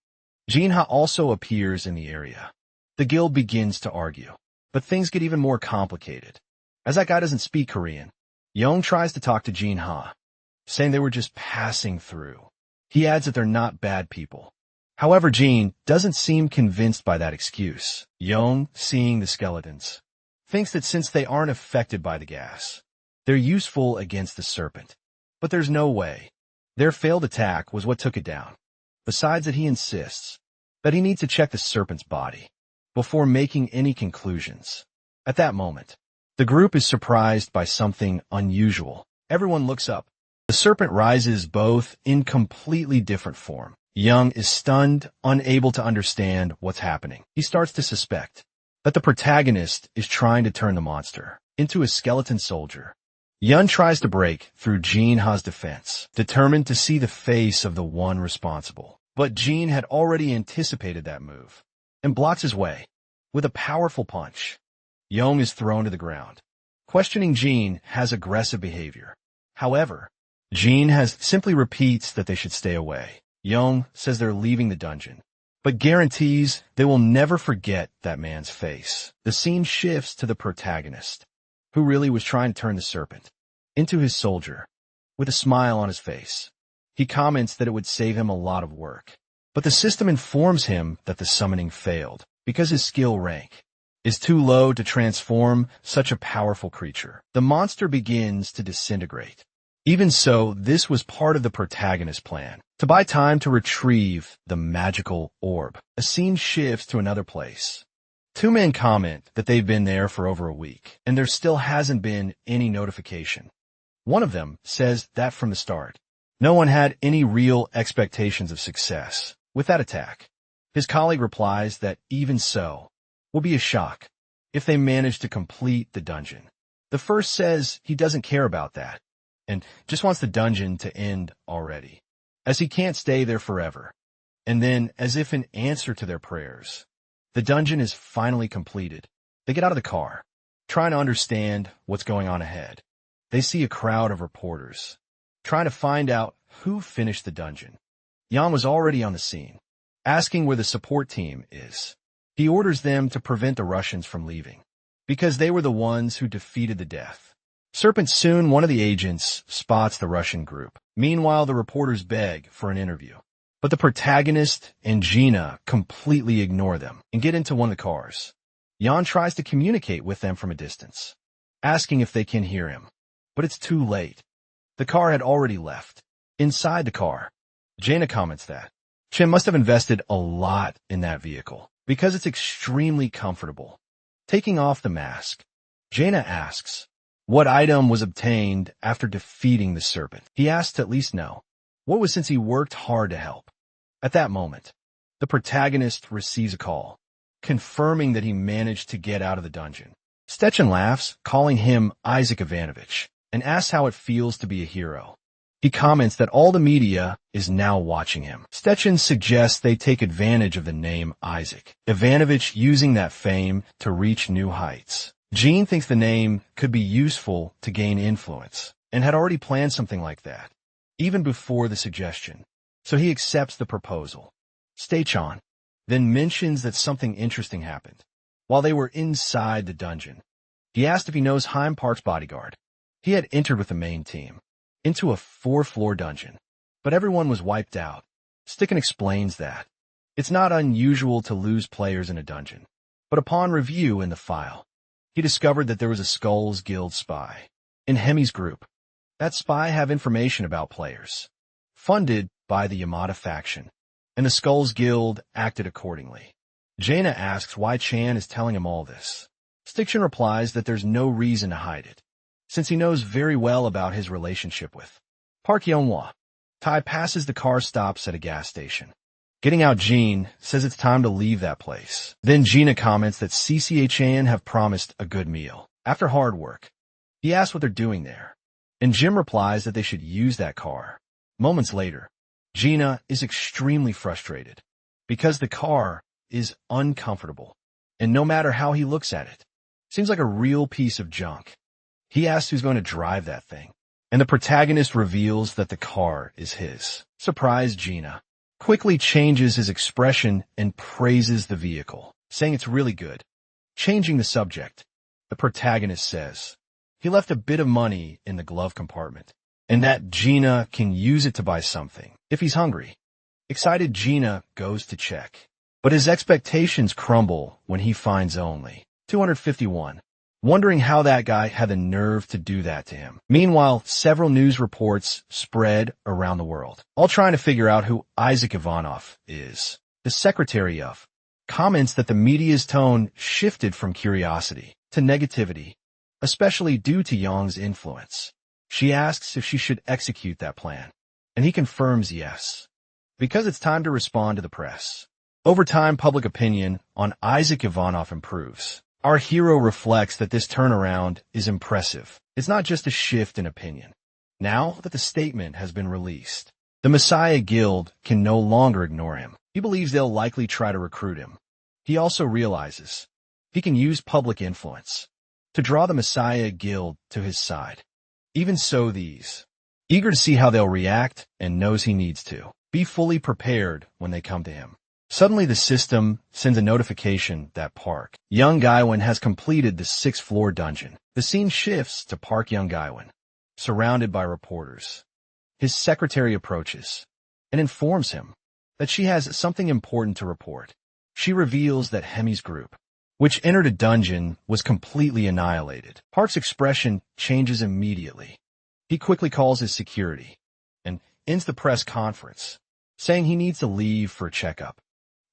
Jinha also appears in the area. The guild begins to argue, but things get even more complicated. As that guy doesn't speak Korean, Young tries to talk to Jinha, saying they were just passing through. He adds that they're not bad people. However, Jean doesn't seem convinced by that excuse. Young, seeing the skeletons, thinks that since they aren't affected by the gas, they're useful against the serpent. But there's no way. Their failed attack was what took it down. Besides that, he insists that he needs to check the serpent's body before making any conclusions. At that moment, the group is surprised by something unusual. Everyone looks up. The serpent rises, both in completely different form. Young is stunned, unable to understand what's happening. He starts to suspect that the protagonist is trying to turn the monster into a skeleton soldier. Yun tries to break through Jinha's defense, determined to see the face of the one responsible. But Jin had already anticipated that move and blocks his way with a powerful punch. Young is thrown to the ground. Questioning Jin has aggressive behavior. However, Jin has simply repeats that they should stay away. Young says they're leaving the dungeon, but guarantees they will never forget that man's face. The scene shifts to the protagonist, who really was trying to turn the serpent into his soldier, with a smile on his face. He comments that it would save him a lot of work, but the system informs him that the summoning failed because his skill rank is too low to transform such a powerful creature. The monster begins to disintegrate. Even so, this was part of the protagonist's plan, to buy time to retrieve the magical orb. A scene shifts to another place. Two men comment that they've been there for over a week, and there still hasn't been any notification. One of them says that from the start, no one had any real expectations of success with that attack. His colleague replies that even so, will be a shock if they manage to complete the dungeon. The first says he doesn't care about that, and just wants the dungeon to end already, as he can't stay there forever. And then, as if in answer to their prayers, the dungeon is finally completed. They get out of the car, trying to understand what's going on ahead. They see a crowd of reporters, trying to find out who finished the dungeon. Jan was already on the scene, asking where the support team is. He orders them to prevent the Russians from leaving, because they were the ones who defeated the death serpent. Soon, one of the agents spots the Russian group. Meanwhile, the reporters beg for an interview, but the protagonist and Gina completely ignore them and get into one of the cars. Yan tries to communicate with them from a distance, asking if they can hear him. But it's too late. The car had already left. Inside the car, Jaina comments that Chen must have invested a lot in that vehicle because it's extremely comfortable. Taking off the mask, Jaina asks what item was obtained after defeating the serpent. He asks to at least know what was since he worked hard to help. At that moment, the protagonist receives a call, confirming that he managed to get out of the dungeon. Stechin laughs, calling him Isaac Ivanovich, and asks how it feels to be a hero. He comments that all the media is now watching him. Stechin suggests they take advantage of the name Isaac Ivanovich, using that fame to reach new heights. Jean thinks the name could be useful to gain influence, and had already planned something like that, even before the suggestion. So he accepts the proposal. Stachan then mentions that something interesting happened while they were inside the dungeon. He asked if he knows Heim Park's bodyguard. He had entered with the main team into a 4-floor dungeon, but everyone was wiped out. Sticken explains that it's not unusual to lose players in a dungeon, but upon review in the file, he discovered that there was a Skulls Guild spy in Hemi's group. That spy have information about players, funded by the Yamada faction, and the Skulls Guild acted accordingly. Jaina asks why Chan is telling him all this. Stiction replies that there's no reason to hide it, since he knows very well about his relationship with Park Yeonhwa. Tai passes the car stops at a gas station. Getting out, Jean says it's time to leave that place. Then Gina comments that CCHAN have promised a good meal after hard work. He asks what they're doing there, and Jim replies that they should use that car. Moments later, Gina is extremely frustrated because the car is uncomfortable, and no matter how he looks at it, seems like a real piece of junk. He asks who's going to drive that thing, and the protagonist reveals that the car is his. Surprised, Gina quickly changes his expression and praises the vehicle, saying it's really good. Changing the subject, the protagonist says he left a bit of money in the glove compartment, and that Gina can use it to buy something if he's hungry. Excited, Gina goes to check, but his expectations crumble when he finds only 251. Wondering how that guy had the nerve to do that to him. Meanwhile, several news reports spread around the world, all trying to figure out who Isaac Ivanov is. The secretary of comments that the media's tone shifted from curiosity to negativity, especially due to Yong's influence. She asks if she should execute that plan, and he confirms yes, because it's time to respond to the press. Over time, public opinion on Isaac Ivanov improves. Our hero reflects that this turnaround is impressive. It's not just a shift in opinion. Now that the statement has been released, the Messiah Guild can no longer ignore him. He believes they'll likely try to recruit him. He also realizes he can use public influence to draw the Messiah Guild to his side. Even so, these, eager to see how they'll react and knows he needs to be fully prepared when they come to him. Suddenly, the system sends a notification that Park Young-gaiwan has completed the 6th-floor dungeon. The scene shifts to Park Young-gaiwan, surrounded by reporters. His secretary approaches and informs him that she has something important to report. She reveals that Hemi's group, which entered a dungeon, was completely annihilated. Park's expression changes immediately. He quickly calls his security and ends the press conference, saying he needs to leave for a checkup.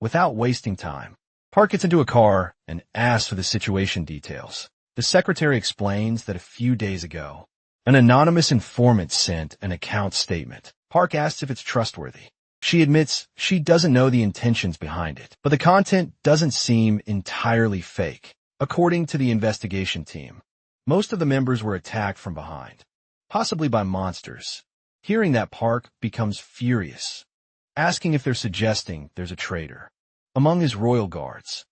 Without wasting time, Park gets into a car and asks for the situation details. The secretary explains that a few days ago, an anonymous informant sent an account statement. Park asks if it's trustworthy. She admits she doesn't know the intentions behind it, but the content doesn't seem entirely fake. According to the investigation team, most of the members were attacked from behind, possibly by monsters. Hearing that, Park becomes furious, asking if they're suggesting there's a traitor among his royal guards.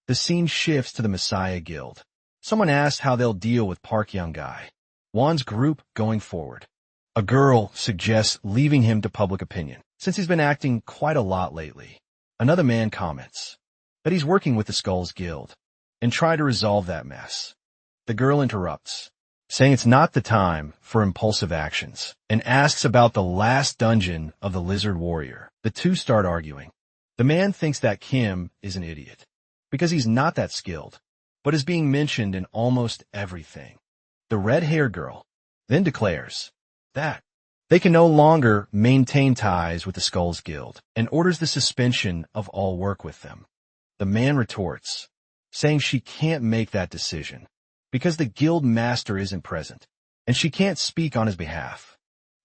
The scene shifts to the Messiah Guild. Someone asks how they'll deal with Park Young-gaiwan's group going forward. A girl suggests leaving him to public opinion, since he's been acting quite a lot lately. Another man comments that he's working with the Skulls Guild and try to resolve that mess. The girl interrupts, saying it's not the time for impulsive actions, and asks about the last dungeon of the Lizard Warrior. The two start arguing. The man thinks that Kim is an idiot because he's not that skilled, but is being mentioned in almost everything. The red-haired girl then declares that they can no longer maintain ties with the Skulls Guild and orders the suspension of all work with them. The man retorts, saying she can't make that decision because the guild master isn't present and she can't speak on his behalf.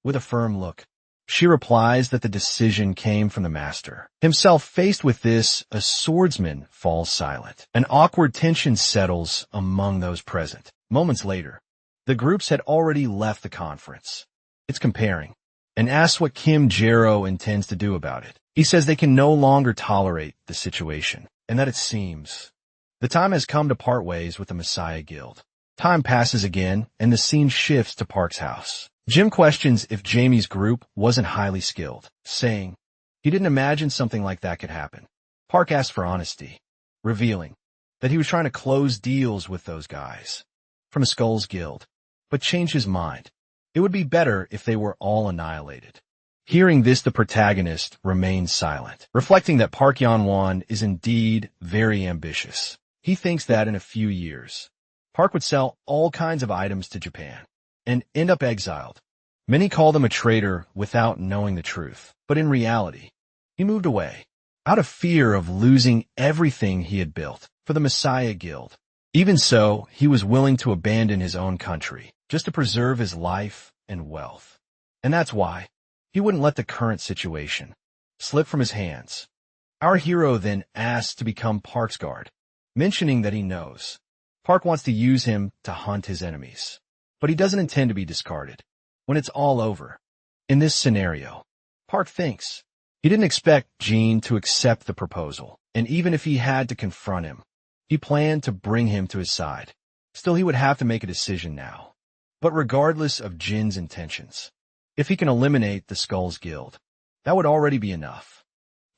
With a firm look, she replies that the decision came from the master himself. Faced with this, a swordsman falls silent. An awkward tension settles among those present. Moments later, the groups had already left the conference. It's comparing and asks what Kim Jero intends to do about it. He says they can no longer tolerate the situation and that it seems the time has come to part ways with the Messiah Guild. Time passes again and the scene shifts to Park's house. Jim questions if Jamie's group wasn't highly skilled, saying he didn't imagine something like that could happen. Park asks for honesty, revealing that he was trying to close deals with those guys from the Skulls Guild, but changed his mind. It would be better if they were all annihilated. Hearing this, the protagonist remains silent, reflecting that Park Yan-won is indeed very ambitious. He thinks that in a few years, Park would sell all kinds of items to Japan and end up exiled. Many call him a traitor without knowing the truth, but in reality, he moved away out of fear of losing everything he had built for the Messiah Guild. Even so, he was willing to abandon his own country just to preserve his life and wealth. And that's why he wouldn't let the current situation slip from his hands. Our hero then asks to become Park's guard, mentioning that he knows Park wants to use him to hunt his enemies, but he doesn't intend to be discarded when it's all over. In this scenario, Park thinks he didn't expect Jean to accept the proposal, and even if he had to confront him, he planned to bring him to his side. Still, he would have to make a decision now. But regardless of Jin's intentions, if he can eliminate the Skulls Guild, that would already be enough.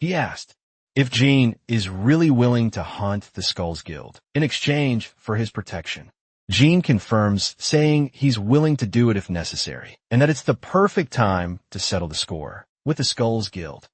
He asked if Jean is really willing to hunt the Skulls Guild in exchange for his protection. Jean confirms, saying he's willing to do it if necessary, and that it's the perfect time to settle the score with the Skulls Guild.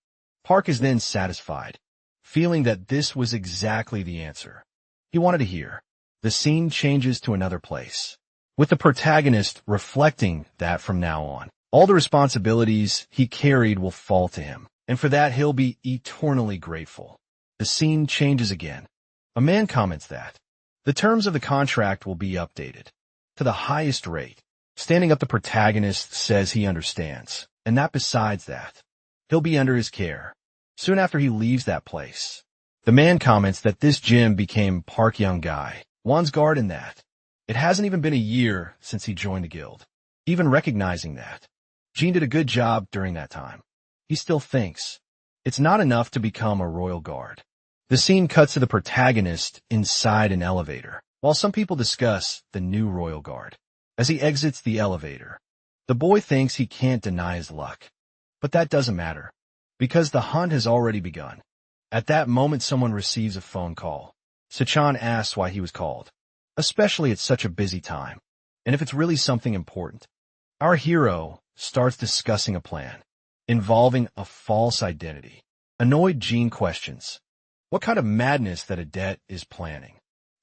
Park is then satisfied, feeling that this was exactly the answer he wanted to hear. The scene changes to another place, with the protagonist reflecting that from now on, all the responsibilities he carried will fall to him, and for that he'll be eternally grateful. The scene changes again. A man comments that the terms of the contract will be updated to the highest rate. Standing up, the protagonist says he understands, and that besides that, he'll be under his care. Soon after he leaves that place, the man comments that this gym became Park Young-Guy, Won's guard, and that it hasn't even been a year since he joined the guild. Even recognizing that Jean did a good job during that time, he still thinks it's not enough to become a royal guard. The scene cuts to the protagonist inside an elevator, while some people discuss the new royal guard. As he exits the elevator, the boy thinks he can't deny his luck. But that doesn't matter, because the hunt has already begun. At that moment, someone receives a phone call. Sachan asks why he was called, especially at such a busy time, and if it's really something important. Our hero starts discussing a plan involving a false identity. Annoyed, Jean questions what kind of madness that Adet is planning.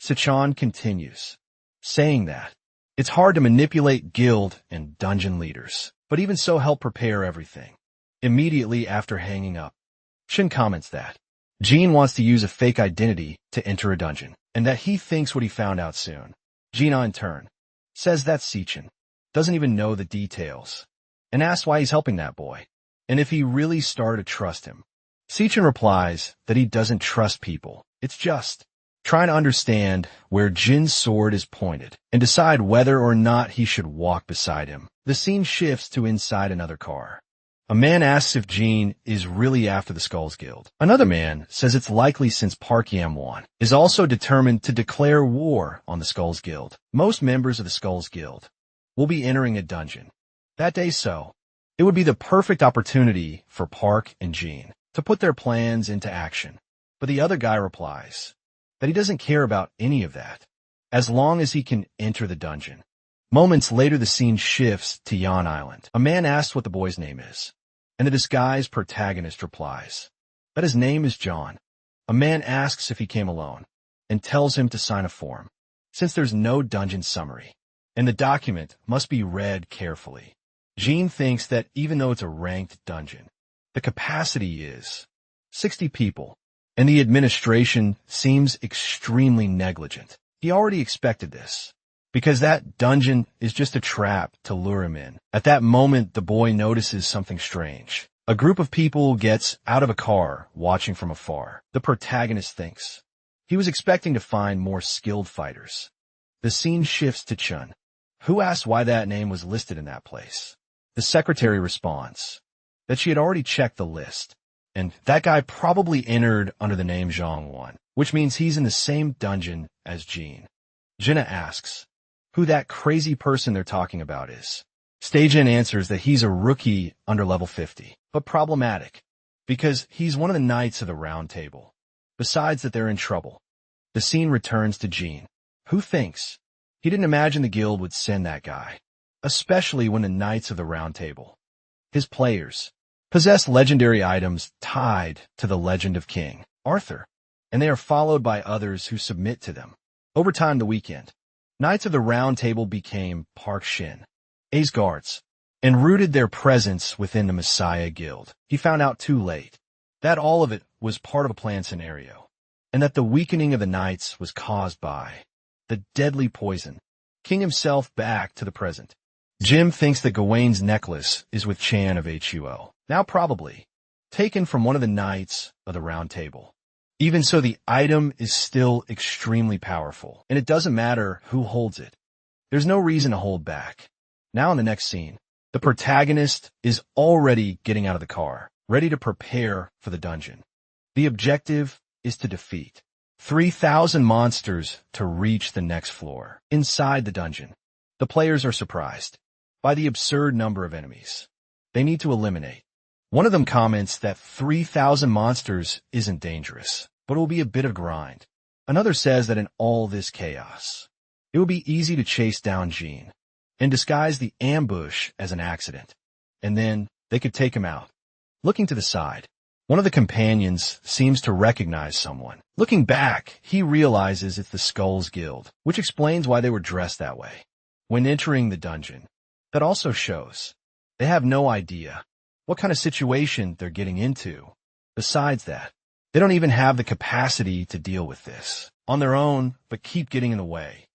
Sachan continues, saying that it's hard to manipulate guild and dungeon leaders, but even so help prepare everything. Immediately after hanging up, Shin comments that Jean wants to use a fake identity to enter a dungeon, and that he thinks what he found out soon. Gina, in turn, says that Sichin doesn't even know the details, and asks why he's helping that boy, and if he really started to trust him. Sichin replies that he doesn't trust people. It's just trying to understand where Jin's sword is pointed and decide whether or not he should walk beside him. The scene shifts to inside another car. A man asks if Jean is really after the Skulls Guild. Another man says it's likely since Park Yam-won is also determined to declare war on the Skulls Guild. Most members of the Skulls Guild will be entering a dungeon that day, so it would be the perfect opportunity for Park and Jean to put their plans into action. But the other guy replies that he doesn't care about any of that, as long as he can enter the dungeon. Moments later, the scene shifts to Yan Island. A man asks what the boy's name is, and the disguised protagonist replies that his name is John. A man asks if he came alone, and tells him to sign a form, since there's no dungeon summary, and the document must be read carefully. Jean thinks that even though it's a ranked dungeon, the capacity is 60 people, and the administration seems extremely negligent. He already expected this, because that dungeon is just a trap to lure him in. At that moment, the boy notices something strange. A group of people gets out of a car, watching from afar. The protagonist thinks he was expecting to find more skilled fighters. The scene shifts to Chun, who asks why that name was listed in that place. The secretary responds that she had already checked the list, and that guy probably entered under the name Zhang Wan, which means he's in the same dungeon as Jean. Jenna asks who that crazy person they're talking about is. Stage-In answers that he's a rookie under level 50, but problematic, because he's one of the Knights of the Round Table. Besides that they're in trouble, the scene returns to Jean, who thinks he didn't imagine the guild would send that guy, especially when the Knights of the Round Table, his players, possess legendary items tied to the legend of King Arthur, and they are followed by others who submit to them. Over time the weekend, Knights of the Round Table became Park Shin, A's guards, and rooted their presence within the Messiah Guild. He found out too late that all of it was part of a planned scenario, and that the weakening of the Knights was caused by the deadly poison. King himself back to the present. Jim thinks that Gawain's necklace is with Chan of HUO, now probably taken from one of the Knights of the Round Table. Even so, the item is still extremely powerful, and it doesn't matter who holds it. There's no reason to hold back. Now in the next scene, the protagonist is already getting out of the car, ready to prepare for the dungeon. The objective is to defeat 3,000 monsters to reach the next floor. Inside the dungeon, the players are surprised by the absurd number of enemies they need to eliminate. One of them comments that 3,000 monsters isn't dangerous, but it will be a bit of grind. Another says that in all this chaos, it would be easy to chase down Jean and disguise the ambush as an accident, and then they could take him out. Looking to the side, one of the companions seems to recognize someone. Looking back, he realizes it's the Skulls Guild, which explains why they were dressed that way. When entering the dungeon, that also shows they have no idea what kind of situation they're getting into. Besides that, they don't even have the capacity to deal with this on their own, but keep getting in the way.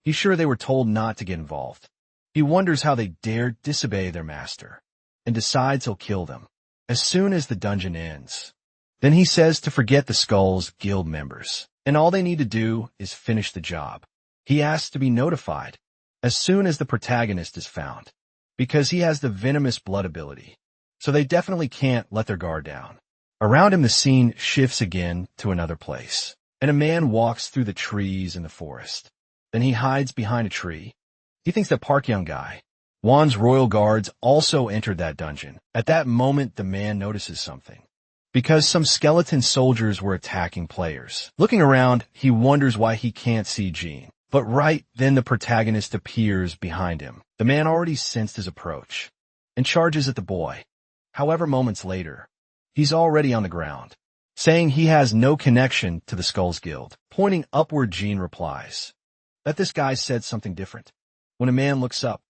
He's sure they were told not to get involved. He wonders how they dared disobey their master, and decides he'll kill them as soon as the dungeon ends. Then he says to forget the Skulls Guild members, and all they need to do is finish the job. He asks to be notified as soon as the protagonist is found, because he has the venomous blood ability, so they definitely can't let their guard down. Around him the scene shifts again to another place, and a man walks through the trees in the forest. Then he hides behind a tree. He thinks that Park Young Guy, Wan's royal guards, also entered that dungeon. At that moment the man notices something, because some skeleton soldiers were attacking players. Looking around, he wonders why he can't see Jean. But right then the protagonist appears behind him. The man already sensed his approach and charges at the boy. However, moments later, he's already on the ground, saying he has no connection to the Skulls Guild. Pointing upward, Jean replies that this guy said something different. When a man looks up,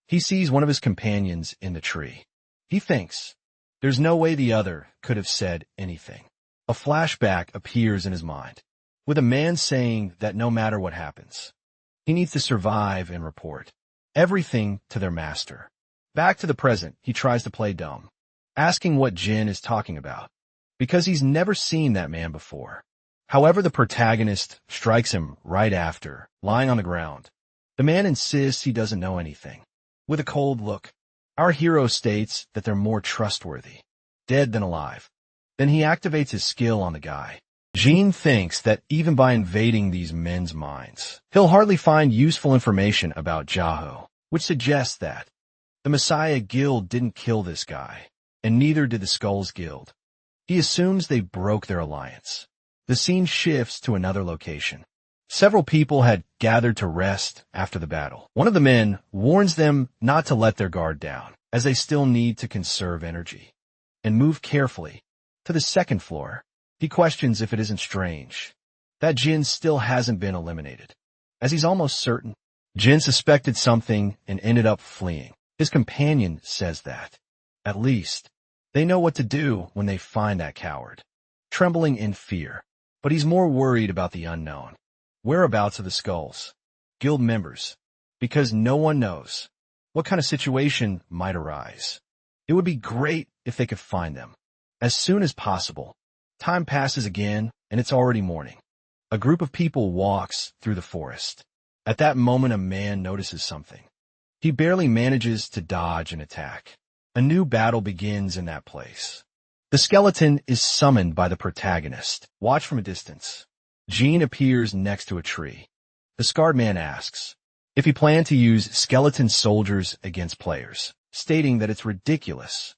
he sees one of his companions in the tree. He thinks there's no way the other could have said anything. A flashback appears in his mind, with a man saying that no matter what happens, he needs to survive and report everything to their master. Back to the present, he tries to play dumb, asking what Jin is talking about, because he's never seen that man before. However, the protagonist strikes him right after, lying on the ground. The man insists he doesn't know anything. With a cold look, our hero states that they're more trustworthy, dead than alive. Then he activates his skill on the guy. Jean thinks that even by invading these men's minds, he'll hardly find useful information about Jaho, which suggests that the Messiah Guild didn't kill this guy, and neither did the Skulls Guild. He assumes they broke their alliance. The scene shifts to another location. Several people had gathered to rest after the battle. One of the men warns them not to let their guard down, as they still need to conserve energy, and move carefully to the second floor. He questions if it isn't strange that Jin still hasn't been eliminated. As he's almost certain, Jin suspected something and ended up fleeing. His companion says that. At least, they know what to do when they find that coward. Trembling in fear, but he's more worried about the unknown. Whereabouts of the skulls? Guild members. Because no one knows what kind of situation might arise. It would be great if they could find them as soon as possible. Time passes again, and it's already morning. A group of people walks through the forest. At that moment, a man notices something. He barely manages to dodge an attack. A new battle begins in that place. The skeleton is summoned by the protagonist. Watch from a distance. Jean appears next to a tree. The scarred man asks if he planned to use skeleton soldiers against players, stating that it's ridiculous.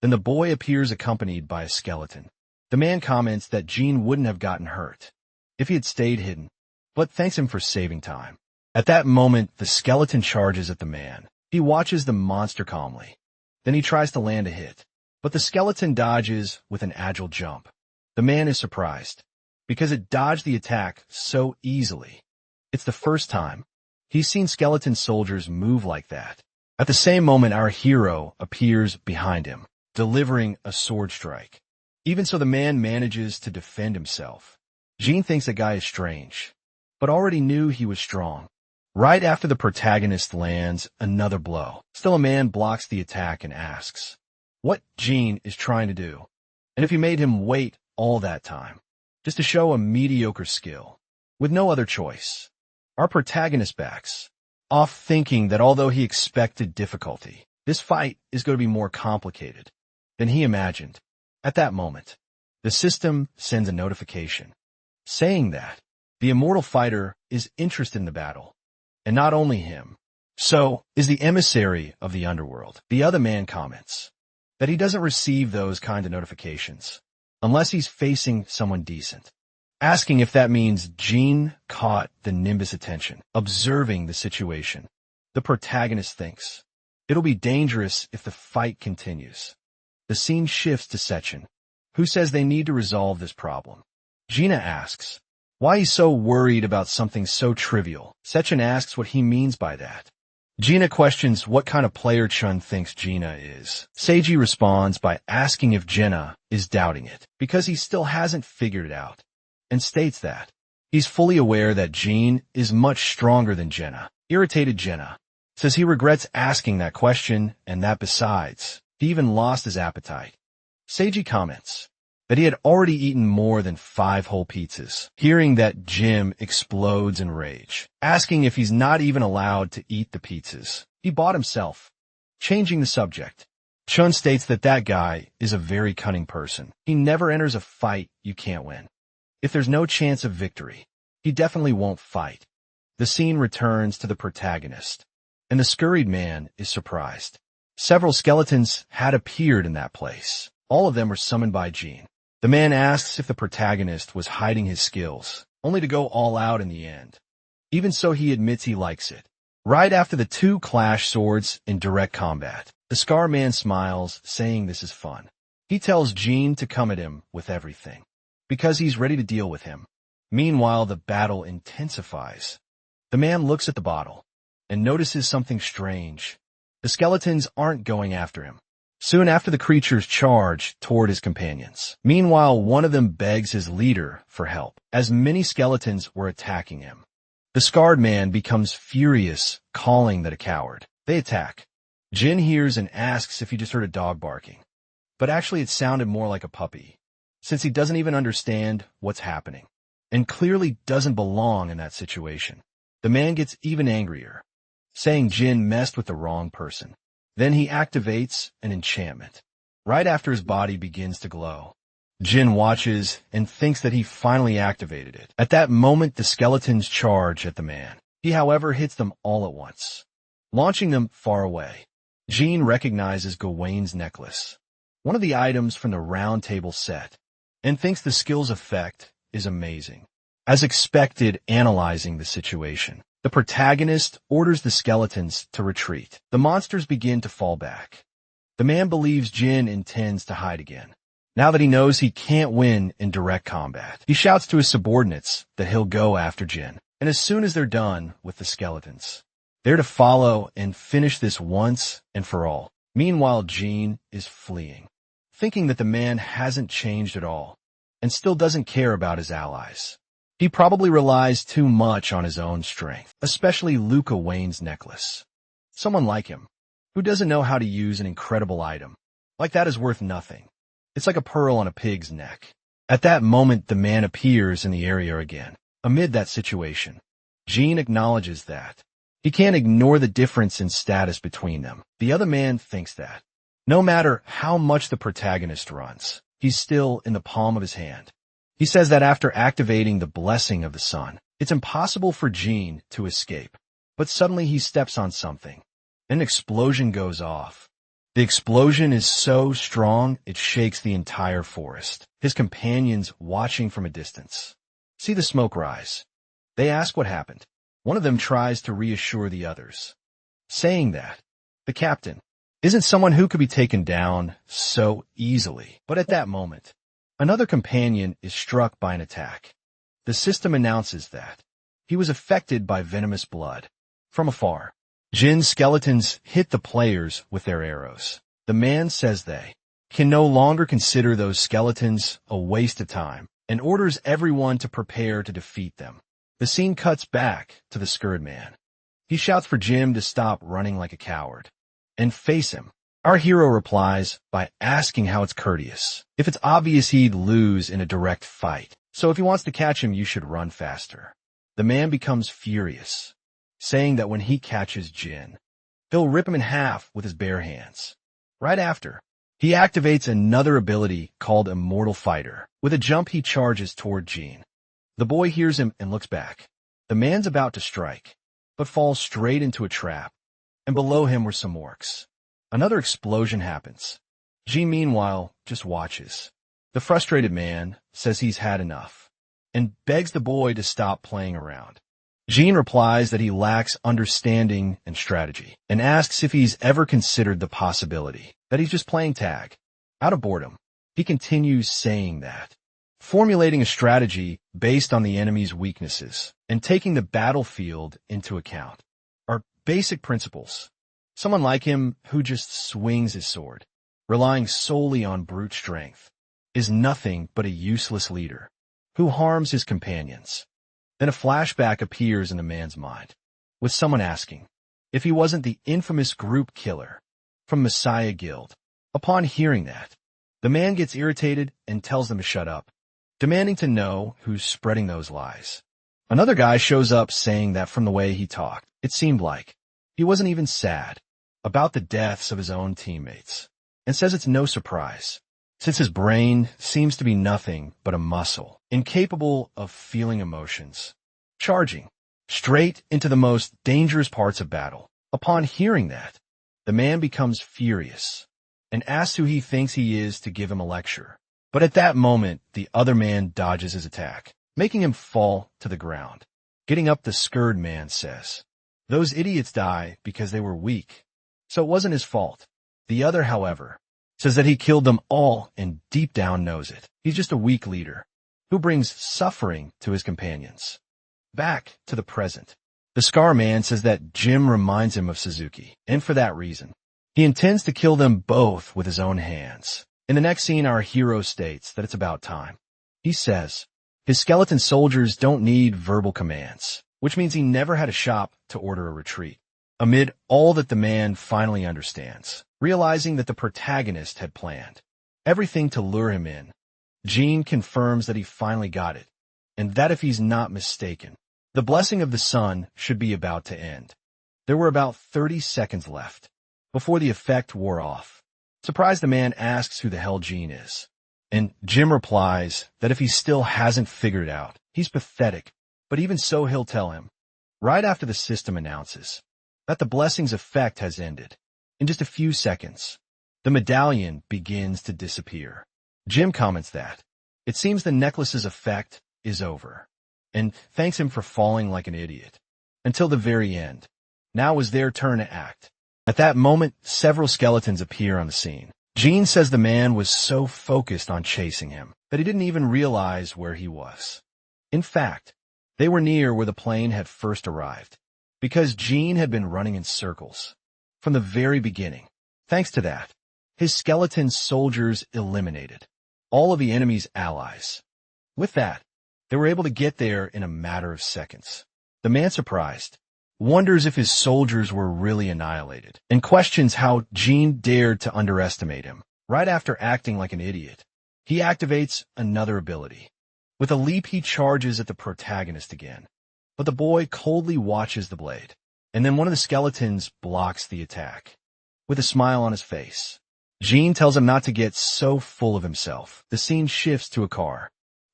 Then the boy appears accompanied by a skeleton. The man comments that Jean wouldn't have gotten hurt if he had stayed hidden, but thanks him for saving time. At that moment, the skeleton charges at the man. He watches the monster calmly. Then he tries to land a hit, but the skeleton dodges with an agile jump. The man is surprised because it dodged the attack so easily. It's the first time he's seen skeleton soldiers move like that. At the same moment, our hero appears behind him, delivering a sword strike. Even so, the man manages to defend himself. Jean thinks the guy is strange, but already knew he was strong. Right after the protagonist lands another blow, still a man blocks the attack and asks what Jean is trying to do, and if he made him wait all that time, just to show a mediocre skill, with no other choice. Our protagonist backs off, thinking that although he expected difficulty, this fight is going to be more complicated than he imagined. At that moment, the system sends a notification saying that the immortal fighter is interested in the battle, and not only him, so is the emissary of the underworld. The other man comments that he doesn't receive those kind of notifications unless he's facing someone decent, asking if that means Jean caught the Nimbus' attention, observing the situation. The protagonist thinks it'll be dangerous if the fight continues. The scene shifts to Sechin, who says they need to resolve this problem. Gina asks why he's so worried about something so trivial. Sechin asks what he means by that. Gina questions what kind of player Chun thinks Gina is. Seiji responds by asking if Jenna is doubting it, because he still hasn't figured it out, and states that he's fully aware that Jean is much stronger than Jenna. Irritated Jenna says he regrets asking that question, and that besides, he even lost his appetite. Seiji comments that he had already eaten more than 5 whole pizzas. Hearing that, Jim explodes in rage, asking if he's not even allowed to eat the pizzas he bought himself. Changing the subject, Chun states that that guy is a very cunning person. He never enters a fight you can't win. If there's no chance of victory, he definitely won't fight. The scene returns to the protagonist, and the scurried man is surprised. Several skeletons had appeared in that place. All of them were summoned by Jean. The man asks if the protagonist was hiding his skills, only to go all out in the end. Even so, he admits he likes it. Right after the two clash swords in direct combat, the Scar Man smiles, saying this is fun. He tells Jean to come at him with everything, because he's ready to deal with him. Meanwhile, the battle intensifies. The man looks at the bottle and notices something strange. The skeletons aren't going after him. Soon after, the creatures charge toward his companions. Meanwhile, one of them begs his leader for help, as many skeletons were attacking him. The scarred man becomes furious, calling that a coward. They attack. Jin hears and asks if he just heard a dog barking, but actually it sounded more like a puppy, since he doesn't even understand what's happening, and clearly doesn't belong in that situation. The man gets even angrier, saying Jin messed with the wrong person. Then he activates an enchantment. Right after his body begins to glow, Jin watches and thinks that he finally activated it. At that moment, the skeletons charge at the man. He, however, hits them all at once, launching them far away. Jean recognizes Gawain's necklace, one of the items from the round table set, and thinks the skill's effect is amazing. As expected, analyzing the situation, the protagonist orders the skeletons to retreat. The monsters begin to fall back. The man believes Jin intends to hide again, Now that he knows he can't win in direct combat, he shouts to his subordinates that he'll go after Jin. And as soon as they're done with the skeletons, they're to follow and finish this once and for all. Meanwhile, Jin is fleeing, thinking that the man hasn't changed at all and still doesn't care about his allies. He probably relies too much on his own strength, especially Luca Wayne's necklace. Someone like him, who doesn't know how to use an incredible item, like that is worth nothing. It's like a pearl on a pig's neck. At that moment, the man appears in the area again. Amid that situation, Jin acknowledges that he can't ignore the difference in status between them. The other man thinks that no matter how much the protagonist runs, he's still in the palm of his hand. He says that after activating the blessing of the sun, it's impossible for Jin to escape. But suddenly he steps on something. An explosion goes off. The explosion is so strong, it shakes the entire forest. His companions watching from a distance see the smoke rise. They ask what happened. One of them tries to reassure the others, saying that the captain isn't someone who could be taken down so easily. But at that moment, another companion is struck by an attack. The system announces that he was affected by venomous blood. From afar, Jin's skeletons hit the players with their arrows. The man says they can no longer consider those skeletons a waste of time and orders everyone to prepare to defeat them. The scene cuts back to the Scourge Man. He shouts for Jim to stop running like a coward and face him. Our hero replies by asking how it's courteous, if it's obvious he'd lose in a direct fight. So if he wants to catch him, you should run faster. The man becomes furious, saying that when he catches Jin, he'll rip him in half with his bare hands. Right after, he activates another ability called Immortal Fighter. With a jump, he charges toward Jin. The boy hears him and looks back. The man's about to strike, but falls straight into a trap, and below him were some orcs. Another explosion happens. Jin, meanwhile, just watches. The frustrated man says he's had enough, and begs the boy to stop playing around. Jin replies that he lacks understanding and strategy, and asks if he's ever considered the possibility that he's just playing tag. Out of boredom, he continues saying that formulating a strategy based on the enemy's weaknesses and taking the battlefield into account are basic principles. Someone like him who just swings his sword, relying solely on brute strength, is nothing but a useless leader who harms his companions. Then a flashback appears in the man's mind, with someone asking if he wasn't the infamous group killer from Messiah Guild. Upon hearing that, the man gets irritated and tells them to shut up, demanding to know who's spreading those lies. Another guy shows up saying that from the way he talked, it seemed like he wasn't even sad about the deaths of his own teammates, and says it's no surprise, since his brain seems to be nothing but a muscle, incapable of feeling emotions, charging straight into the most dangerous parts of battle. Upon hearing that, the man becomes furious and asks who he thinks he is to give him a lecture. But at that moment, the other man dodges his attack, making him fall to the ground. Getting up, the Scourge Man says, "Those idiots die because they were weak, so it wasn't his fault." The other, however, says that he killed them all and deep down knows it. He's just a weak leader who brings suffering to his companions. Back to the present. The Scar Man says that Jim reminds him of Suzuki, and for that reason, he intends to kill them both with his own hands. In the next scene, our hero states that it's about time. He says his skeleton soldiers don't need verbal commands, which means he never had a shop to order a retreat. Amid all that, the man finally understands, realizing that the protagonist had planned everything to lure him in. Jin confirms that he finally got it, and that if he's not mistaken, the blessing of the sun should be about to end. There were about 30 seconds left before the effect wore off. Surprised, the man asks who the hell Jin is, and Jim replies that if he still hasn't figured it out, he's pathetic, but even so he'll tell him. Right after the system announces that the blessing's effect has ended, in just a few seconds, the medallion begins to disappear. Jim comments that it seems the necklace's effect is over, and thanks him for falling like an idiot until the very end. Now is their turn to act. At that moment, several skeletons appear on the scene. Jean says the man was so focused on chasing him that he didn't even realize where he was. In fact, they were near where the plane had first arrived, because Jean had been running in circles from the very beginning. Thanks to that, his skeleton soldiers eliminated all of the enemy's allies. With that, they were able to get there in a matter of seconds. The man, surprised, wonders if his soldiers were really annihilated, and questions how Jean dared to underestimate him. Right after acting like an idiot, he activates another ability. With a leap, he charges at the protagonist again, but the boy coldly watches the blade, and then one of the skeletons blocks the attack. With a smile on his face, Jean tells him not to get so full of himself. The scene shifts to a car.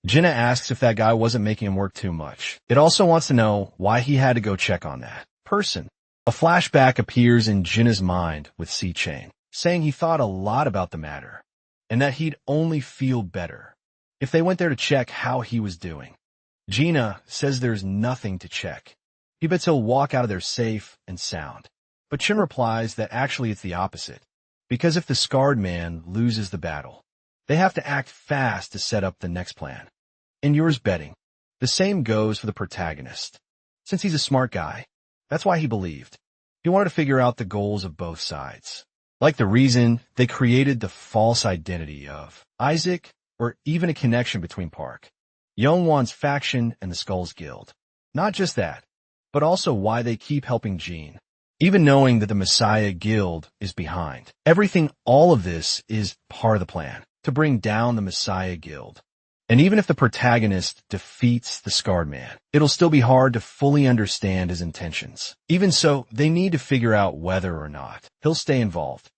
Jenna asks if that guy wasn't making him work too much. It also wants to know why he had to go check on that person. A flashback appears in Jenna's mind with C-Chain, saying he thought a lot about the matter, and that he'd only feel better if they went there to check how he was doing. Gina says there's nothing to check. He bets he'll walk out of there safe and sound. But Chin replies that actually it's the opposite, because if the scarred man loses the battle, they have to act fast to set up the next plan. And yours betting, the same goes for the protagonist. Since he's a smart guy, that's why he believed. He wanted to figure out the goals of both sides. Like the reason they created the false identity of Isaac, or even a connection between Park, Youngwon's faction, and the Skulls Guild. Not just that, but also why they keep helping Jean, even knowing that the Messiah Guild is behind. Everything, all of this is part of the plan to bring down the Messiah Guild. And even if the protagonist defeats the Scarred Man, it'll still be hard to fully understand his intentions. Even so, they need to figure out whether or not he'll stay involved.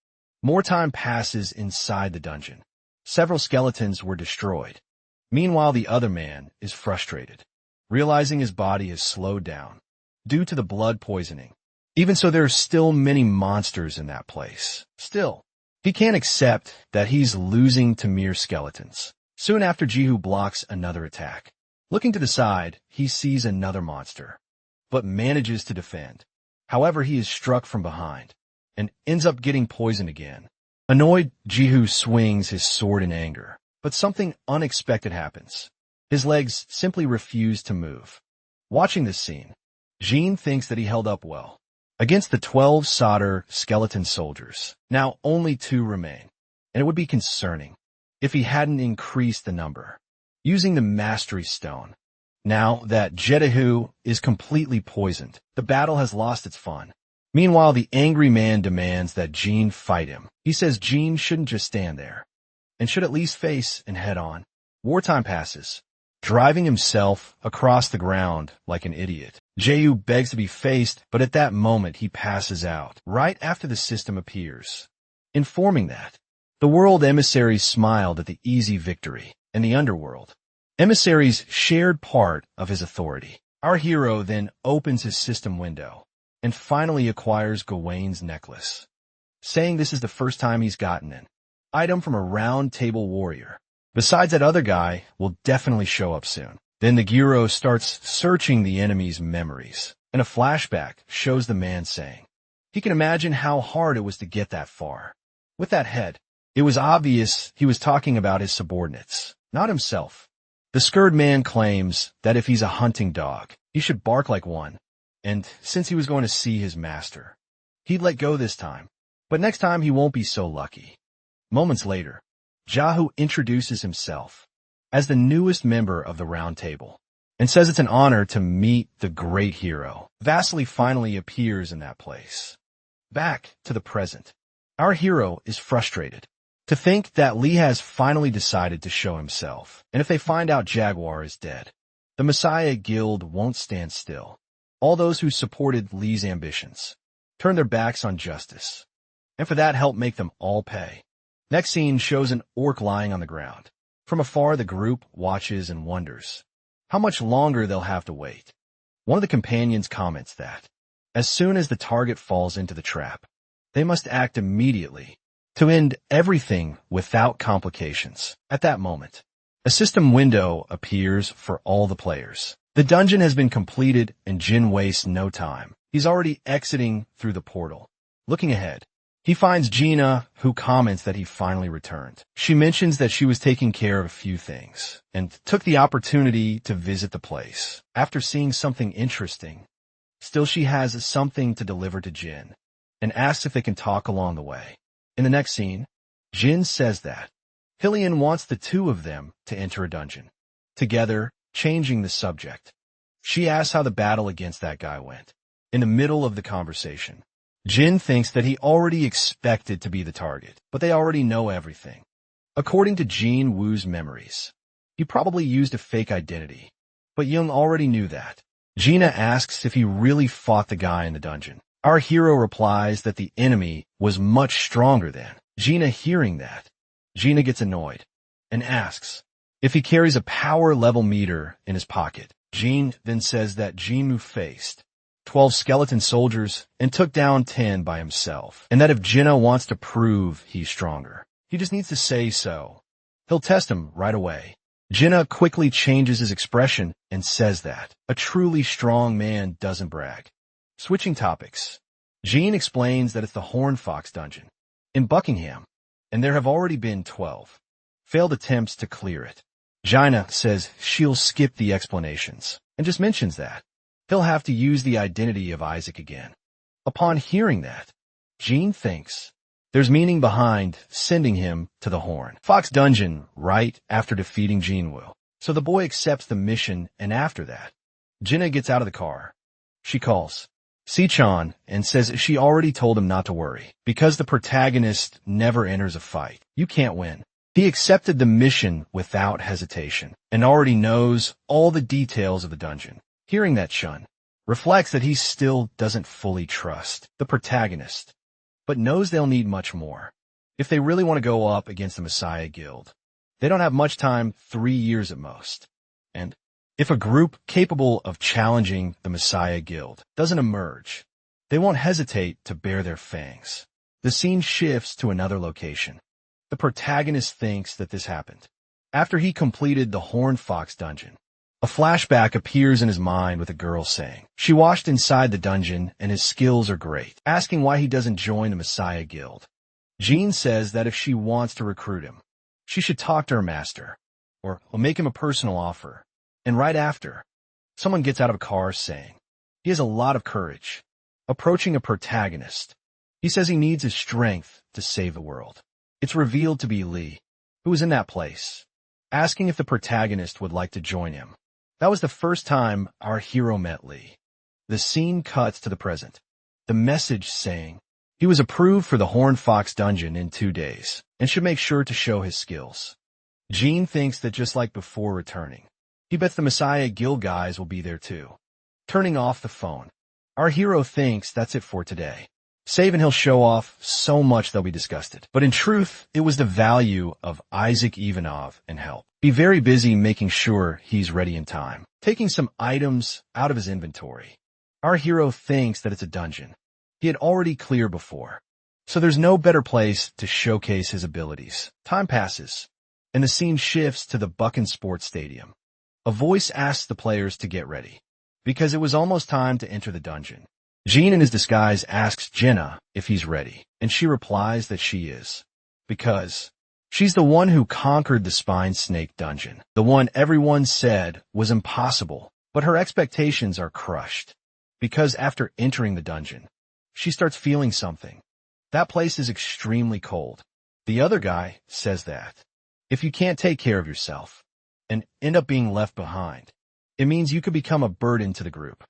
More time passes inside the dungeon. Several skeletons were destroyed. Meanwhile, the other man is frustrated, realizing his body has slowed down due to the blood poisoning. Even so, there are still many monsters in that place. Still, he can't accept that he's losing to mere skeletons. Soon after, Jihu blocks another attack. Looking to the side, he sees another monster, but manages to defend. However, he is struck from behind and ends up getting poisoned again. Annoyed, Jihu swings his sword in anger, but something unexpected happens. His legs simply refuse to move. Watching this scene, Jean thinks that he held up well against the 12 solder skeleton soldiers. Now only 2 remain, and it would be concerning if he hadn't increased the number, using the Mastery Stone. Now that Jedahu is completely poisoned, the battle has lost its fun. Meanwhile, the angry man demands that Jean fight him. He says Jean shouldn't just stand there, and should at least face and head on. Wartime passes, driving himself across the ground like an idiot. Jehu begs to be faced, but at that moment he passes out, right after the system appears, informing that the world emissaries smiled at the easy victory, and the underworld emissaries shared part of his authority. Our hero then opens his system window and finally acquires Gawain's necklace, saying this is the first time he's gotten an item from a round table warrior. Besides, that other guy will definitely show up soon. Then the Giro starts searching the enemy's memories, and a flashback shows the man saying he can imagine how hard it was to get that far. With that head, it was obvious he was talking about his subordinates, not himself. The scared man claims that if he's a hunting dog, he should bark like one, and since he was going to see his master, he'd let go this time. But next time he won't be so lucky. Moments later, Jahu introduces himself as the newest member of the Round Table and says it's an honor to meet the great hero. Vasily finally appears in that place. Back to the present. Our hero is frustrated to think that Lee has finally decided to show himself, and if they find out Jaguar is dead, the Messiah Guild won't stand still. All those who supported Lee's ambitions turn their backs on justice, and for that help make them all pay. Next scene shows an orc lying on the ground. From afar, the group watches and wonders how much longer they'll have to wait. One of the companions comments that as soon as the target falls into the trap, they must act immediately to end everything without complications. At that moment, a system window appears for all the players. The dungeon has been completed and Jin wastes no time. He's already exiting through the portal. Looking ahead, He finds Gina, who comments that he finally returned. She mentions that she was taking care of a few things and took the opportunity to visit the place. After seeing something interesting, still she has something to deliver to Jin and asks if they can talk along the way. In the next scene, Jin says that Hillian wants the two of them to enter a dungeon together, changing the subject. She asks how the battle against that guy went. In the middle of the conversation, Jin thinks that he already expected to be the target, but they already know everything. According to Jin Woo's memories, he probably used a fake identity, but Young already knew that. Gina asks if he really fought the guy in the dungeon. Our hero replies that the enemy was much stronger than. Gina hearing that, Gina gets annoyed and asks if he carries a power level meter in his pocket. Jin then says that Jinmu faced 12 skeleton soldiers and took down 10 by himself, and that if Gina wants to prove he's stronger, he just needs to say so. He'll test him right away. Gina quickly changes his expression and says that a truly strong man doesn't brag. Switching topics, Jin explains that it's the Horn Fox dungeon in Buckingham, and there have already been 12 failed attempts to clear it. Gina says she'll skip the explanations and just mentions that he'll have to use the identity of Isaac again. Upon hearing that, Jin thinks there's meaning behind sending him to the Horn Fox dungeon right after defeating Jinwoo. So the boy accepts the mission, and after that, Gina gets out of the car. She calls Si-chan and says she already told him not to worry, because the protagonist never enters a fight. You can't win. He accepted the mission without hesitation and already knows all the details of the dungeon. Hearing that, Shun reflects that he still doesn't fully trust the protagonist, but knows they'll need much more if they really want to go up against the Messiah Guild. They don't have much time, 3 years at most. And if a group capable of challenging the Messiah Guild doesn't emerge, they won't hesitate to bare their fangs. The scene shifts to another location. The protagonist thinks that this happened after he completed the Horn Fox dungeon. A flashback appears in his mind with a girl saying she watched inside the dungeon and his skills are great, asking why he doesn't join the Messiah Guild. Jean says that if she wants to recruit him, she should talk to her master, or make him a personal offer. And right after, someone gets out of a car saying he has a lot of courage. Approaching a protagonist, he says he needs his strength to save the world. It's revealed to be Lee, who was in that place, asking if the protagonist would like to join him. That was the first time our hero met Lee. The scene cuts to the present. The message saying he was approved for the Horn Fox dungeon in 2 days and should make sure to show his skills. Jean thinks that just like before returning, he bets the Messiah Guild guys will be there too. Turning off the phone, our hero thinks that's it for today. Save and he'll show off so much they'll be disgusted. But in truth, it was the value of Isaac Ivanov and help. Be very busy making sure he's ready in time. Taking some items out of his inventory. Our hero thinks that it's a dungeon he had already cleared before, so there's no better place to showcase his abilities. Time passes, and the scene shifts to the Buchan Sports Stadium. A voice asks the players to get ready, because it was almost time to enter the dungeon. Jean in his disguise asks Jenna if he's ready, and she replies that she is, because she's the one who conquered the Spine Snake dungeon, the one everyone said was impossible, but her expectations are crushed, because after entering the dungeon, she starts feeling something. That place is extremely cold. The other guy says that if you can't take care of yourself and end up being left behind, it means you could become a burden to the group.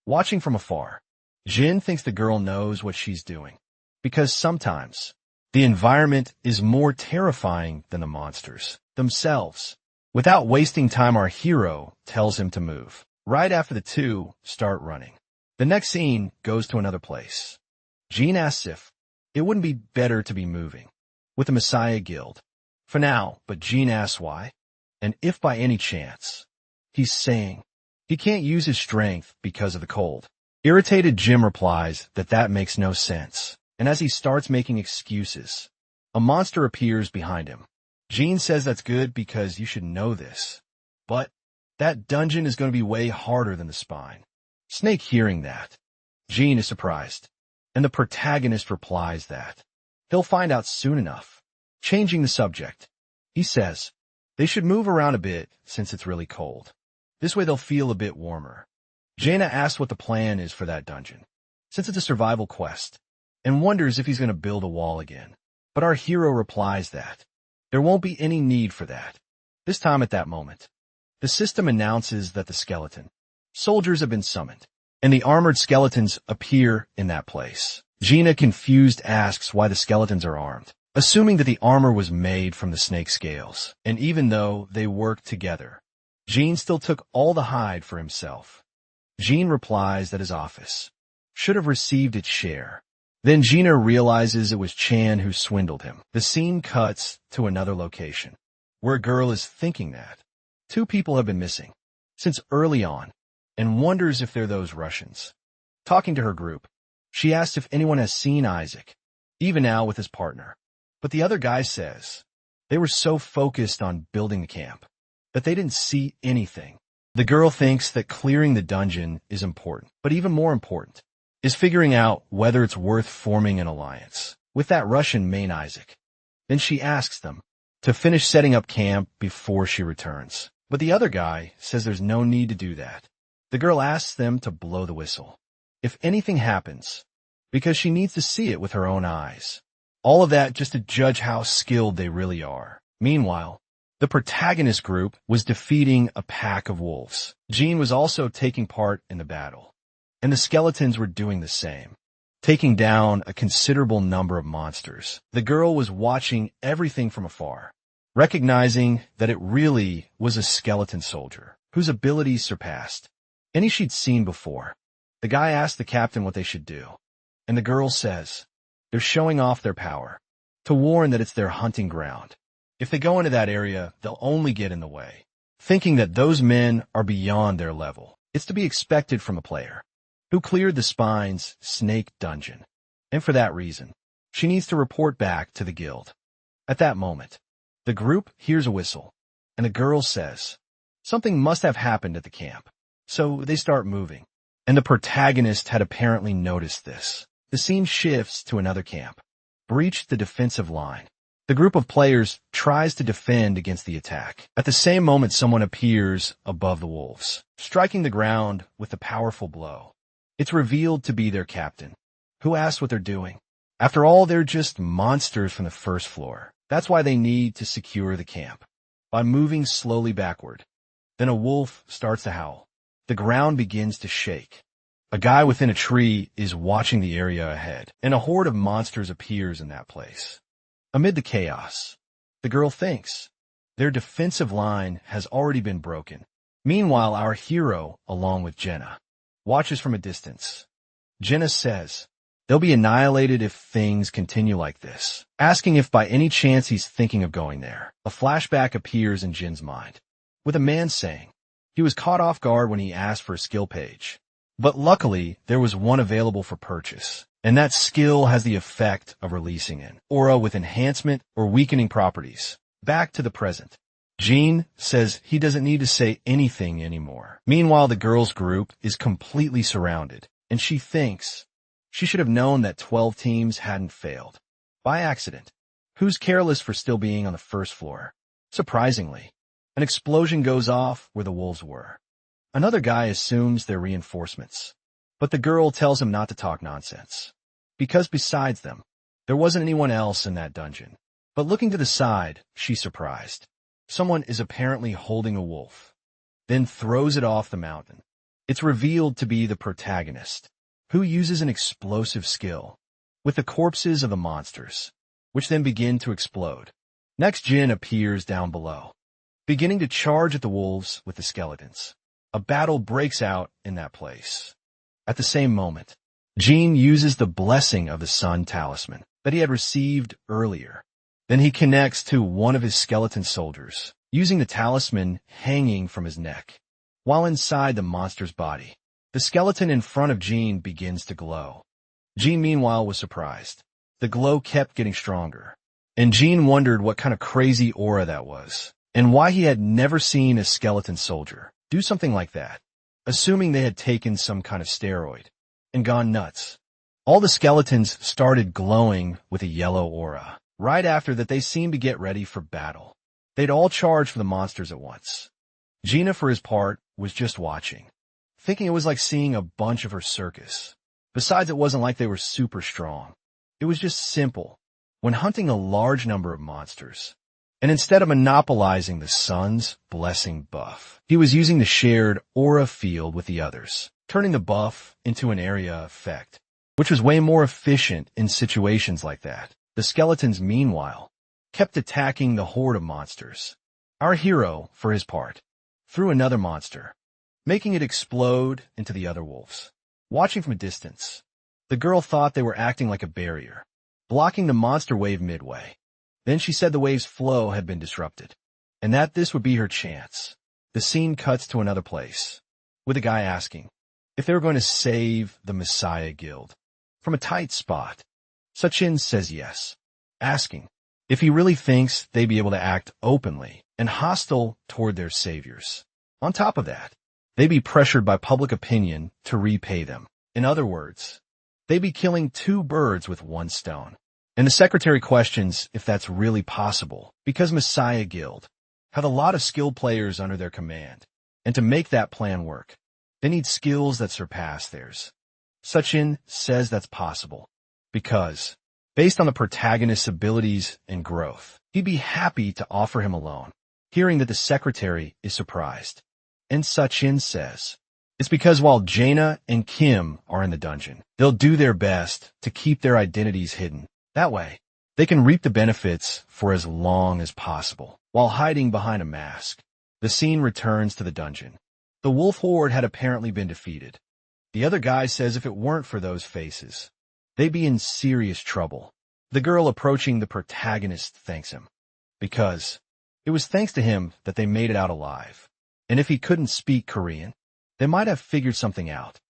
Watching from afar, Jin thinks the girl knows what she's doing, because sometimes the environment is more terrifying than the monsters themselves. Without wasting time, our hero tells him to move. Right after the two start running, the next scene goes to another place. Jean asks if it wouldn't be better to be moving with the Messiah Guild for now, but Jean asks why, and if by any chance. He's saying he can't use his strength because of the cold. Irritated Jim replies that that makes no sense, and as he starts making excuses, a monster appears behind him. Jean says that's good because you should know this, but that dungeon is going to be way harder than the Spine. Snake hearing that, Jean is surprised, and the protagonist replies that They'll find out soon enough. Changing the subject, he says, they should move around a bit since it's really cold. This way they'll feel a bit warmer. Jaina asks what the plan is for that dungeon, since it's a survival quest, and wonders if he's going to build a wall again. But our hero replies that there won't be any need for that. This time at that moment, the system announces that the skeleton soldiers have been summoned, and the armored skeletons appear in that place. Jaina, confused, asks why the skeletons are armed, assuming that the armor was made from the snake scales. And even though they worked together, Jean still took all the hide for himself. Jean replies that his office should have received its share. Then Jaina realizes it was Chan who swindled him. The scene cuts to another location, where a girl is thinking that two people have been missing since early on, and wonders if they're those Russians. Talking to her group, she asks if anyone has seen Isaac, even now with his partner. But the other guy says they were so focused on building the camp that they didn't see anything. The girl thinks that clearing the dungeon is important, but even more important is figuring out whether it's worth forming an alliance with that Russian main Isaac. Then she asks them to finish setting up camp before she returns. But the other guy says there's no need to do that. The girl asks them to blow the whistle if anything happens, because she needs to see it with her own eyes. All of that just to judge how skilled they really are. Meanwhile, the protagonist group was defeating a pack of wolves. Jean was also taking part in the battle, and the skeletons were doing the same, taking down a considerable number of monsters. The girl was watching everything from afar, recognizing that it really was a skeleton soldier whose abilities surpassed any she'd seen before. The guy asked the captain what they should do, and the girl says they're showing off their power, to warn that it's their hunting ground. If they go into that area, they'll only get in the way, thinking that those men are beyond their level. It's to be expected from a player who cleared the Spine's snake dungeon, and for that reason, she needs to report back to the guild. At that moment, the group hears a whistle, and the girl says something must have happened at the camp. So they start moving, and the protagonist had apparently noticed this. The scene shifts to another camp, breached the defensive line. The group of players tries to defend against the attack. At the same moment, someone appears above the wolves, striking the ground with a powerful blow. It's revealed to be their captain, who asks what they're doing. After all, they're just monsters from the first floor. That's why they need to secure the camp by moving slowly backward. Then a wolf starts to howl. The ground begins to shake. A guy within a tree is watching the area ahead, and a horde of monsters appears in that place. Amid the chaos, the girl thinks their defensive line has already been broken. Meanwhile, our hero, along with Jenna, watches from a distance. Jenna says they'll be annihilated if things continue like this, asking if by any chance he's thinking of going there. A flashback appears in Jin's mind, with a man saying he was caught off guard when he asked for a skill page. But luckily, there was one available for purchase, and that skill has the effect of releasing an aura with enhancement or weakening properties. Back to the present. Jean says he doesn't need to say anything anymore. Meanwhile, the girls' group is completely surrounded, and she thinks she should have known that 12 teams hadn't failed. By accident. Who's careless for still being on the first floor? Surprisingly, an explosion goes off where the wolves were. Another guy assumes they're reinforcements, but the girl tells him not to talk nonsense, because besides them, there wasn't anyone else in that dungeon. But looking to the side, she's surprised. Someone is apparently holding a wolf, then throws it off the mountain. It's revealed to be the protagonist, who uses an explosive skill with the corpses of the monsters, which then begin to explode. Next, Jin appears down below, beginning to charge at the wolves with the skeletons. A battle breaks out in that place. At the same moment, Jean uses the blessing of the sun talisman that he had received earlier. Then he connects to one of his skeleton soldiers, using the talisman hanging from his neck. While inside the monster's body, the skeleton in front of Jean begins to glow. Jean, meanwhile, was surprised. The glow kept getting stronger, and Jean wondered what kind of crazy aura that was, and why he had never seen a skeleton soldier do something like that, assuming they had taken some kind of steroid and gone nuts. All the skeletons started glowing with a yellow aura. Right after that, they seemed to get ready for battle. They'd all charge for the monsters at once. Gina, for his part, was just watching, thinking it was like seeing a bunch of her circus. Besides, it wasn't like they were super strong. It was just simple when hunting a large number of monsters. And instead of monopolizing the sun's blessing buff, he was using the shared aura field with the others, turning the buff into an area effect, which was way more efficient in situations like that. The skeletons, meanwhile, kept attacking the horde of monsters. Our hero, for his part, threw another monster, making it explode into the other wolves. Watching from a distance, the girl thought they were acting like a barrier, blocking the monster wave midway. Then she said the wave's flow had been disrupted, and that this would be her chance. The scene cuts to another place, with a guy asking if they were going to save the Messiah Guild. From a tight spot, Sachin says yes, asking if he really thinks they'd be able to act openly and hostile toward their saviors. On top of that, they'd be pressured by public opinion to repay them. In other words, they'd be killing two birds with one stone. And the secretary questions if that's really possible, because Messiah Guild have a lot of skilled players under their command, and to make that plan work, they need skills that surpass theirs. Sachin says that's possible, because, based on the protagonist's abilities and growth, he'd be happy to offer him a loan. Hearing that the secretary is surprised, and Sachin says, it's because while Jaina and Kim are in the dungeon, they'll do their best to keep their identities hidden. That way, they can reap the benefits for as long as possible, while hiding behind a mask. The scene returns to the dungeon. The wolf horde had apparently been defeated. The other guy says if it weren't for those faces, they'd be in serious trouble. The girl approaching the protagonist thanks him, because it was thanks to him that they made it out alive. And if he couldn't speak Korean, they might have figured something out.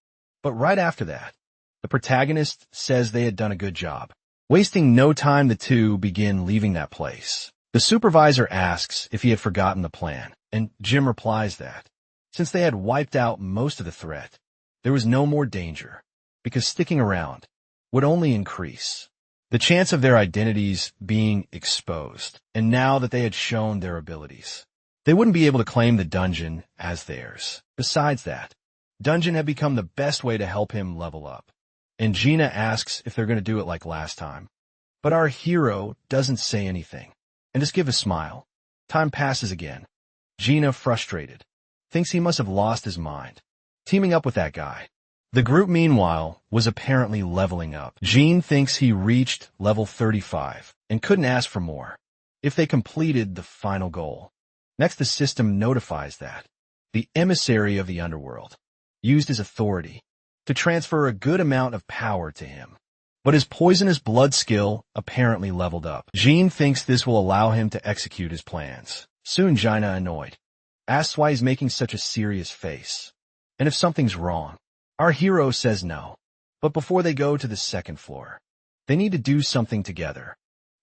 But right after that, the protagonist says they had done a good job. Wasting no time, the two begin leaving that place. The supervisor asks if he had forgotten the plan, and Jim replies that, since they had wiped out most of the threat, there was no more danger, because sticking around would only increase the chance of their identities being exposed. And now that they had shown their abilities, they wouldn't be able to claim the dungeon as theirs. Besides that, dungeon had become the best way to help him level up. And Gina asks if they're going to do it like last time. But our hero doesn't say anything, and just give a smile. Time passes again. Gina, frustrated, thinks he must have lost his mind, teaming up with that guy. The group, meanwhile, was apparently leveling up. Jean thinks he reached level 35 and couldn't ask for more if they completed the final goal. Next, the system notifies that the emissary of the underworld used his authority to transfer a good amount of power to him. But his poisonous blood skill apparently leveled up. Jean thinks this will allow him to execute his plans. Soon, Jaina, annoyed, asks why he's making such a serious face, and if something's wrong. Our hero says no. But before they go to the second floor, they need to do something together,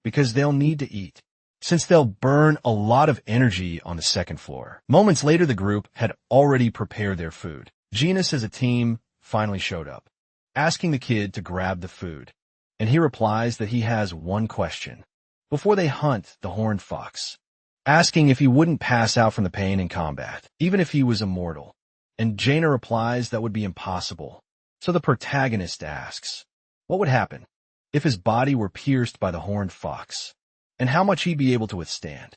because they'll need to eat, since they'll burn a lot of energy on the second floor. Moments later, the group had already prepared their food. Gina says a team finally showed up, asking the kid to grab the food, and he replies that he has one question before they hunt the horned fox, asking if he wouldn't pass out from the pain in combat, even if he was immortal. And Jaina replies that would be impossible. So the protagonist asks, what would happen if his body were pierced by the horned fox, and how much he'd be able to withstand.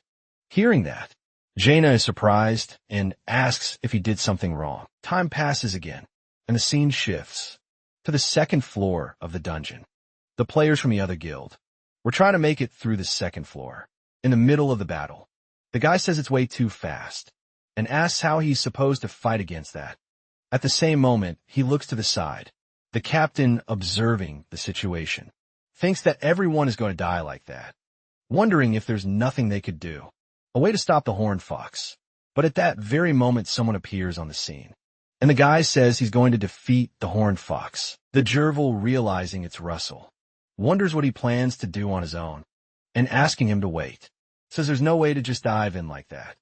Hearing that, Jaina is surprised and asks if he did something wrong. Time passes again, and the scene shifts to the second floor of the dungeon. The players from the other guild were trying to make it through the second floor. In the middle of the battle, the guy says it's way too fast, and asks how he's supposed to fight against that. At the same moment, he looks to the side. The captain, observing the situation, thinks that everyone is going to die like that, wondering if there's nothing they could do, a way to stop the horned fox. But at that very moment, someone appears on the scene, and the guy says he's going to defeat the horned fox. The gerbil, realizing it's Russell, wonders what he plans to do on his own, and asking him to wait. Says there's no way to just dive in like that.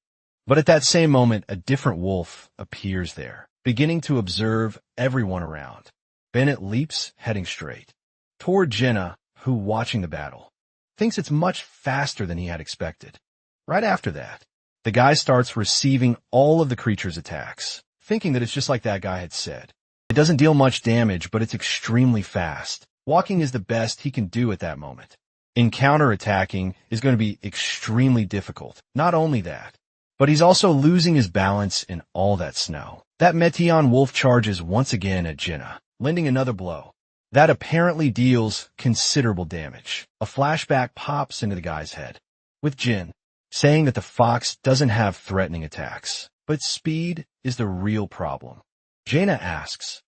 But at that same moment, a different wolf appears there, beginning to observe everyone around. Bennett leaps, heading straight toward Jenna, who, watching the battle, thinks it's much faster than he had expected. Right after that, the guy starts receiving all of the creature's attacks, thinking that it's just like that guy had said. It doesn't deal much damage, but it's extremely fast. Walking is the best he can do at that moment. Counter-attacking is going to be extremely difficult. Not only that, but he's also losing his balance in all that snow. That Meteon wolf charges once again at Jenna, lending another blow. That apparently deals considerable damage. A flashback pops into the guy's head, with Jin saying that the fox doesn't have threatening attacks, but speed is the real problem. Jaina asks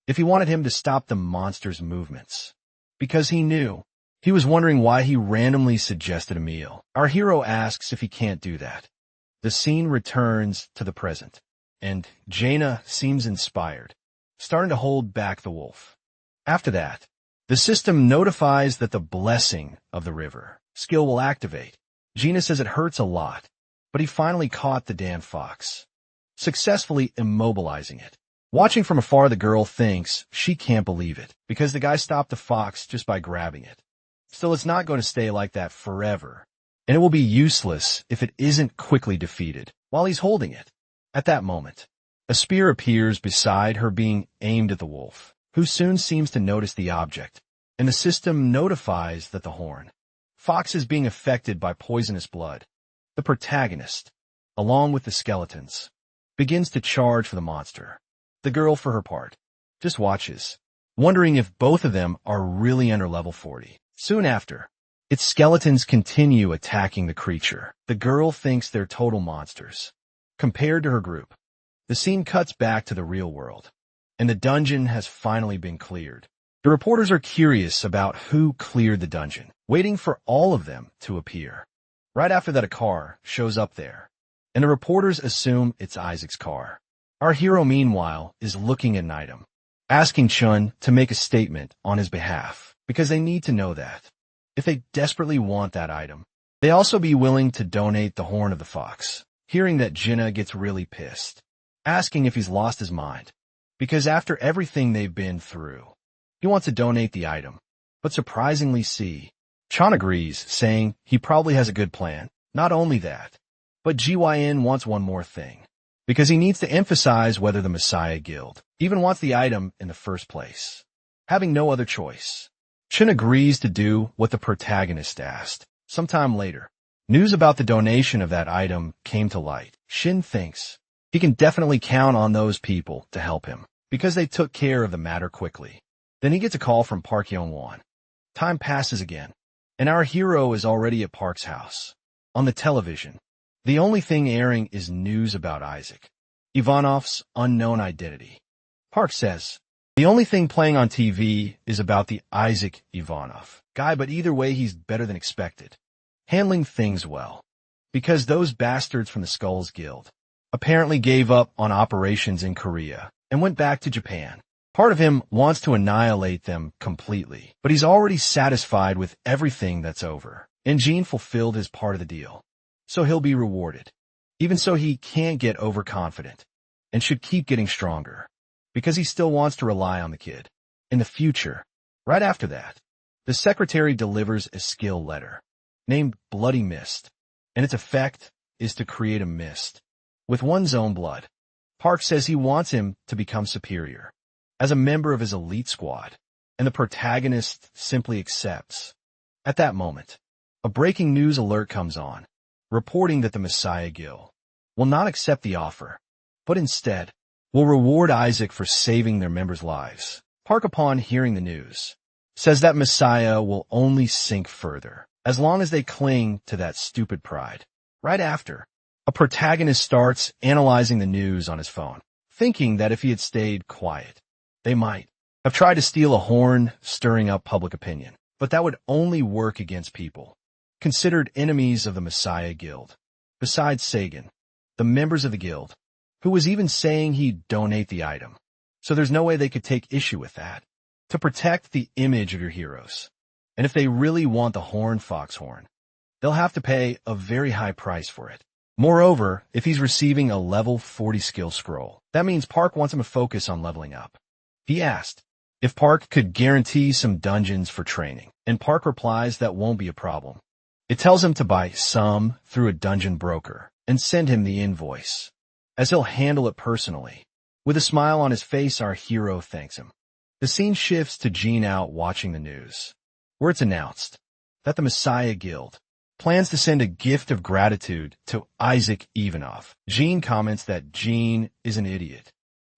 if he wanted him to stop the monster's movements, because he knew. He was wondering why he randomly suggested a meal. Our hero asks if he can't do that. The scene returns to the present, and Jaina seems inspired, starting to hold back the wolf. After that, the system notifies that the blessing of the river skill will activate. Jaina says it hurts a lot, but he finally caught the damn fox, successfully immobilizing it. Watching from afar, the girl thinks she can't believe it, because the guy stopped the fox just by grabbing it. Still, it's not going to stay like that forever, and it will be useless if it isn't quickly defeated while he's holding it. At that moment, a spear appears beside her, being aimed at the wolf, who soon seems to notice the object, and the system notifies that the horn fox is being affected by poisonous blood. The protagonist, along with the skeletons, begins to charge for the monster. The girl, for her part, just watches, wondering if both of them are really under level 40. Soon after, its skeletons continue attacking the creature. The girl thinks they're total monsters compared to her group. The scene cuts back to the real world, and the dungeon has finally been cleared. The reporters are curious about who cleared the dungeon, waiting for all of them to appear. Right after that, a car shows up there, and the reporters assume it's Isaac's car. Our hero, meanwhile, is looking at an item, asking Chun to make a statement on his behalf, because they need to know that. If they desperately want that item, they also be willing to donate the horn of the fox. Hearing that, Jenna gets really pissed, asking if he's lost his mind, because after everything they've been through, he wants to donate the item. But surprisingly, Chun agrees, saying he probably has a good plan. Not only that, but GYN wants one more thing, because he needs to emphasize whether the Messiah Guild even wants the item in the first place. Having no other choice, Chun agrees to do what the protagonist asked. Sometime later, news about the donation of that item came to light. Shin thinks he can definitely count on those people to help him, because they took care of the matter quickly. Then he gets a call from Park Young-won. Time passes again, and our hero is already at Park's house. On the television, the only thing airing is news about Isaac Ivanov's unknown identity. Park says the only thing playing on TV is about the Isaac Ivanov guy, but either way he's better than expected, handling things well, because those bastards from the Skulls Guild apparently gave up on operations in Korea and went back to Japan. Part of him wants to annihilate them completely, but he's already satisfied with everything that's over, and Gene fulfilled his part of the deal, so he'll be rewarded. Even so, he can't get overconfident and should keep getting stronger, because he still wants to rely on the kid. In the future, right after that, the secretary delivers a skill letter named Bloody Mist, and its effect is to create a mist with one's own blood. Park says he wants him to become superior as a member of his elite squad, and the protagonist simply accepts. At that moment, a breaking news alert comes on, reporting that the Messiah Guild will not accept the offer, but instead will reward Isaac for saving their members' lives. Park, upon hearing the news, says that Messiah will only sink further as long as they cling to that stupid pride. Right after, a protagonist starts analyzing the news on his phone, thinking that if he had stayed quiet, they might have tried to steal a horn, stirring up public opinion. But that would only work against people considered enemies of the Messiah Guild. Besides Sagan, the members of the guild, who was even saying he'd donate the item. So there's no way they could take issue with that. To protect the image of your heroes, and if they really want the horn, foxhorn, they'll have to pay a very high price for it. Moreover, if he's receiving a level 40 skill scroll, that means Park wants him to focus on leveling up. He asked if Park could guarantee some dungeons for training, and Park replies that won't be a problem. It tells him to buy some through a dungeon broker and send him the invoice, as he'll handle it personally. With a smile on his face, our hero thanks him. The scene shifts to Jean out watching the news, where it's announced that the Messiah Guild plans to send a gift of gratitude to Isaac Ivanov. Jean comments that Jean is an idiot,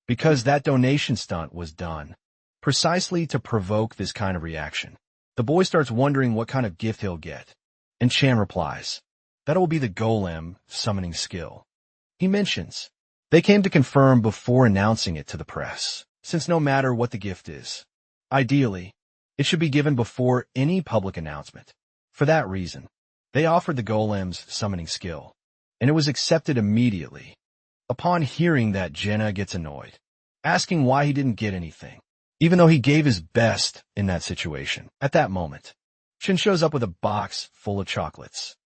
because that donation stunt was done precisely to provoke this kind of reaction. The boy starts wondering what kind of gift he'll get, and Chan replies that it will be the golem summoning skill. He mentions they came to confirm before announcing it to the press, since no matter what the gift is, ideally, it should be given before any public announcement. For that reason, they offered the golem's summoning skill, and it was accepted immediately. Upon hearing that, Jenna gets annoyed, asking why he didn't get anything, even though he gave his best in that situation. At that moment, Shin shows up with a box full of chocolates,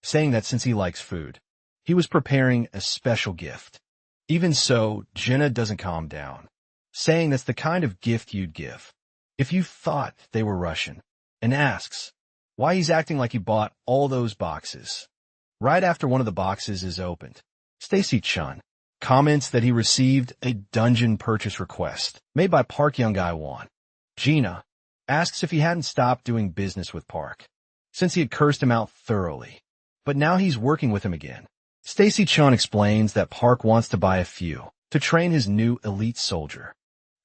saying that since he likes food, he was preparing a special gift. Even so, Jenna doesn't calm down, saying that's the kind of gift you'd give if you thought they were Russian, and asks why he's acting like he bought all those boxes. Right after one of the boxes is opened, Stacy-chan comments that he received a dungeon purchase request made by Park Young-Won. Gina asks if he hadn't stopped doing business with Park, since he had cursed him out thoroughly, but now he's working with him again. Stacy-chan explains that Park wants to buy a few to train his new elite soldier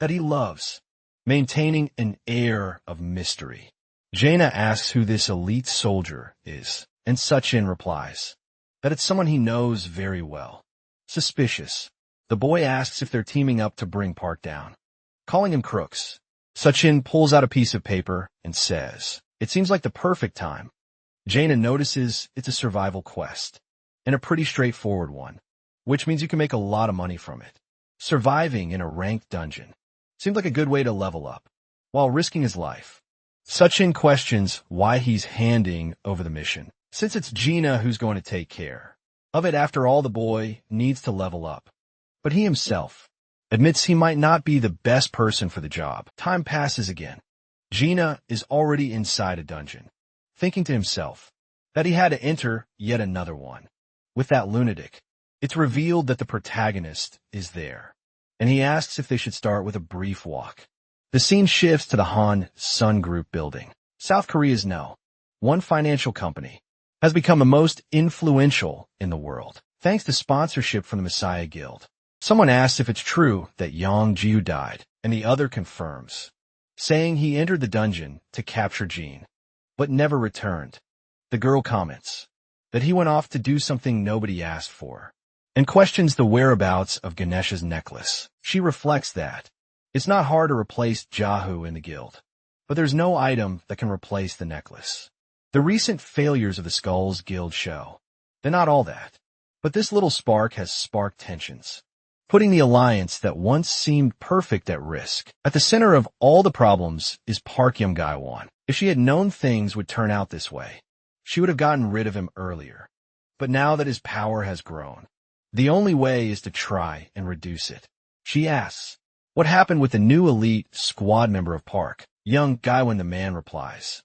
that he loves, maintaining an air of mystery. Jaina asks who this elite soldier is, and Suchin replies that it's someone he knows very well. Suspicious, the boy asks if they're teaming up to bring Park down, calling him crooks. Suchin pulls out a piece of paper and says, "It seems like the perfect time." Jaina notices it's a survival quest, and a pretty straightforward one, which means you can make a lot of money from it. Surviving in a ranked dungeon seemed like a good way to level up, while risking his life. Suchin questions why he's handing over the mission, since it's Gina who's going to take care of it. After all, the boy needs to level up, but he himself admits he might not be the best person for the job. Time passes again. Gina is already inside a dungeon, thinking to himself that he had to enter yet another one. With that lunatic, it's revealed that the protagonist is there, and he asks if they should start with a brief walk. The scene shifts to the Han Sun Group building. South Korea's one financial company has become the most influential in the world, thanks to sponsorship from the Messiah Guild. Someone asks if it's true that Yang Jiu died, and the other confirms, saying he entered the dungeon to capture Jean, but never returned. The girl comments that he went off to do something nobody asked for, and questions the whereabouts of Ganesha's necklace. She reflects that it's not hard to replace Jahu in the guild, but there's no item that can replace the necklace. The recent failures of the Skulls Guild show they're not all that, but this little spark has sparked tensions, putting the alliance that once seemed perfect at risk. At the center of all the problems is Park Young-Won. If she had known things would turn out this way, she would have gotten rid of him earlier. But now that his power has grown, the only way is to try and reduce it. She asks what happened with the new elite squad member of Park. Young-Won, the man, replies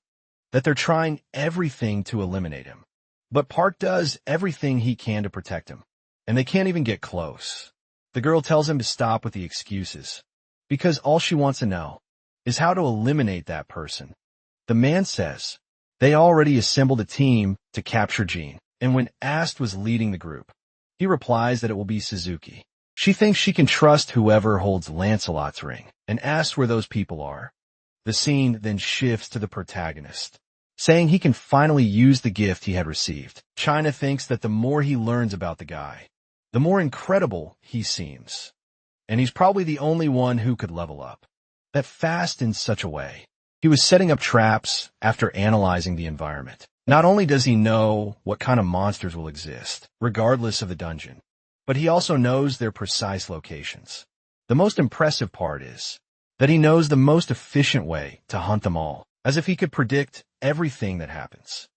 that they're trying everything to eliminate him, but Park does everything he can to protect him, and they can't even get close. The girl tells him to stop with the excuses, because all she wants to know is how to eliminate that person. The man says they already assembled a team to capture Jean, and when asked was leading the group, he replies that it will be Suzuki. She thinks she can trust whoever holds Lancelot's ring, and asks where those people are. The scene then shifts to the protagonist, saying he can finally use the gift he had received. China thinks that the more he learns about the guy, the more incredible he seems, and he's probably the only one who could level up that fast in such a way. He was setting up traps after analyzing the environment. Not only does he know what kind of monsters will exist, regardless of the dungeon, but he also knows their precise locations. The most impressive part is that he knows the most efficient way to hunt them all, as if he could predict everything that happens.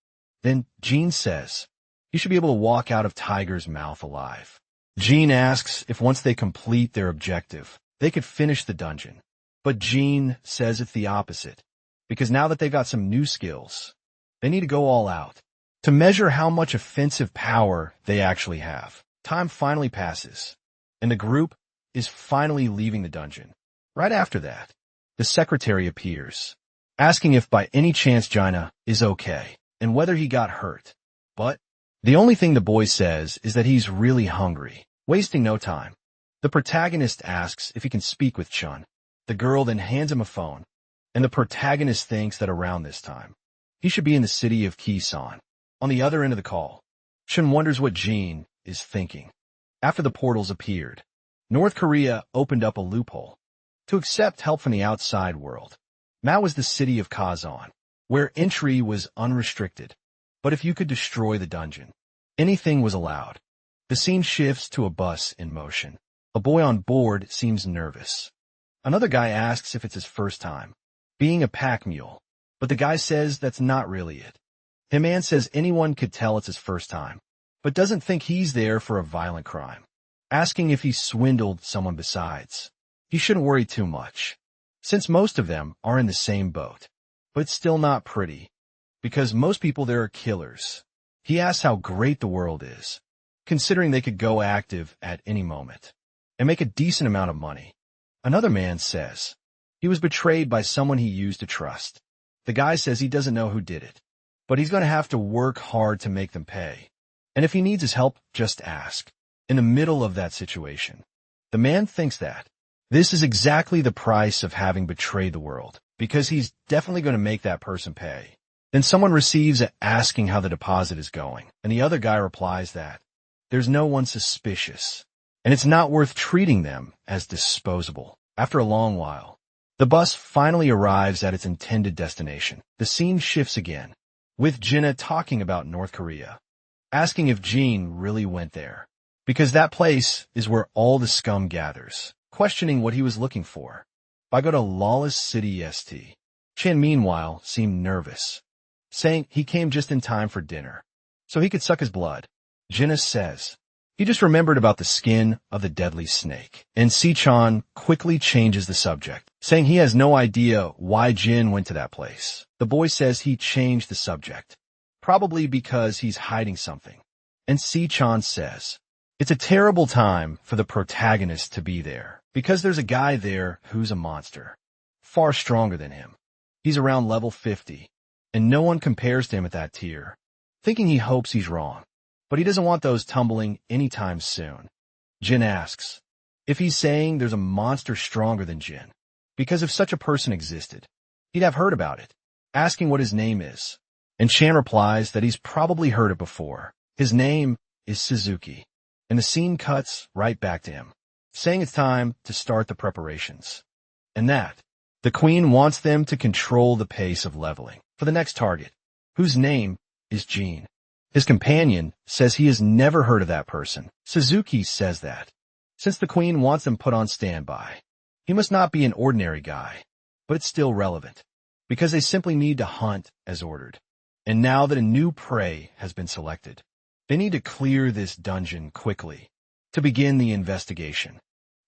Then Jean says he should be able to walk out of Tiger's mouth alive. Jean asks if once they complete their objective, they could finish the dungeon, But Jean says it's the opposite, because now that they've got some new skills, they need to go all out to measure how much offensive power they actually have. Time finally passes, and the group is finally leaving the dungeon. Right after that, the secretary appears, asking if by any chance Jaina is okay, and whether he got hurt. But the only thing the boy says is that he's really hungry. Wasting no time, the protagonist asks if he can speak with Chun. The girl then hands him a phone, and the protagonist thinks that around this time, he should be in the city of Kisan. On the other end of the call, Chun wonders what Jean is thinking. After the portals appeared, North Korea opened up a loophole to accept help from the outside world. Mao was the city of Kazan, where entry was unrestricted. But if you could destroy the dungeon, anything was allowed. The scene shifts to a bus in motion. A boy on board seems nervous. Another guy asks if it's his first time being a pack mule, but the guy says that's not really it. The man says anyone could tell it's his first time, but doesn't think he's there for a violent crime, asking if he swindled someone besides. He shouldn't worry too much, since most of them are in the same boat. But it's still not pretty, because most people there are killers. He asks how great the world is, considering they could go active at any moment and make a decent amount of money. Another man says he was betrayed by someone he used to trust. The guy says he doesn't know who did it, but he's going to have to work hard to make them pay. And if he needs his help, just ask. In the middle of that situation, the man thinks that this is exactly the price of having betrayed the world, because he's definitely going to make that person pay. Then someone receives it asking how the deposit is going, and the other guy replies that there's no one suspicious, and it's not worth treating them as disposable. After a long while, the bus finally arrives at its intended destination. The scene shifts again, with Jinna talking about North Korea, asking if Jean really went there, because that place is where all the scum gathers, questioning what he was looking for. I go to Lawless City St. Chan meanwhile seemed nervous, saying he came just in time for dinner, so he could suck his blood. Jinna says he just remembered about the skin of the deadly snake, and Si-chan quickly changes the subject, saying he has no idea why Jin went to that place. The boy says he changed the subject, probably because he's hiding something, and Si-chan says it's a terrible time for the protagonist to be there, because there's a guy there who's a monster, far stronger than him. He's around level 50, and no one compares to him at that tier, thinking he hopes he's wrong. But he doesn't want those tumbling anytime soon. Jin asks if he's saying there's a monster stronger than Jin, because if such a person existed, he'd have heard about it, asking what his name is. And Chan replies that he's probably heard it before. His name is Suzuki, and the scene cuts right back to him, saying it's time to start the preparations, and that the queen wants them to control the pace of leveling for the next target, whose name is Jean. His companion says he has never heard of that person. Suzuki says that, since the queen wants them put on standby, he must not be an ordinary guy, but it's still relevant, because they simply need to hunt as ordered. And now that a new prey has been selected, they need to clear this dungeon quickly to begin the investigation.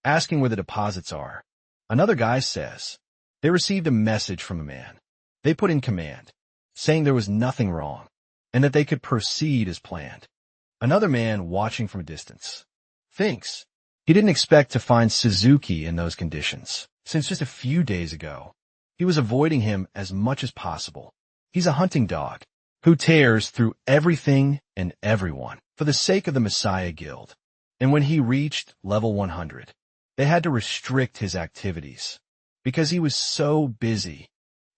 Asking where the deposits are, another guy says they received a message from a man they put in command, saying there was nothing wrong, and that they could proceed as planned. Another man, watching from a distance, thinks he didn't expect to find Suzuki in those conditions, since just a few days ago, he was avoiding him as much as possible. He's a hunting dog who tears through everything and everyone for the sake of the Messiah Guild. And when he reached level 100, they had to restrict his activities because he was so busy.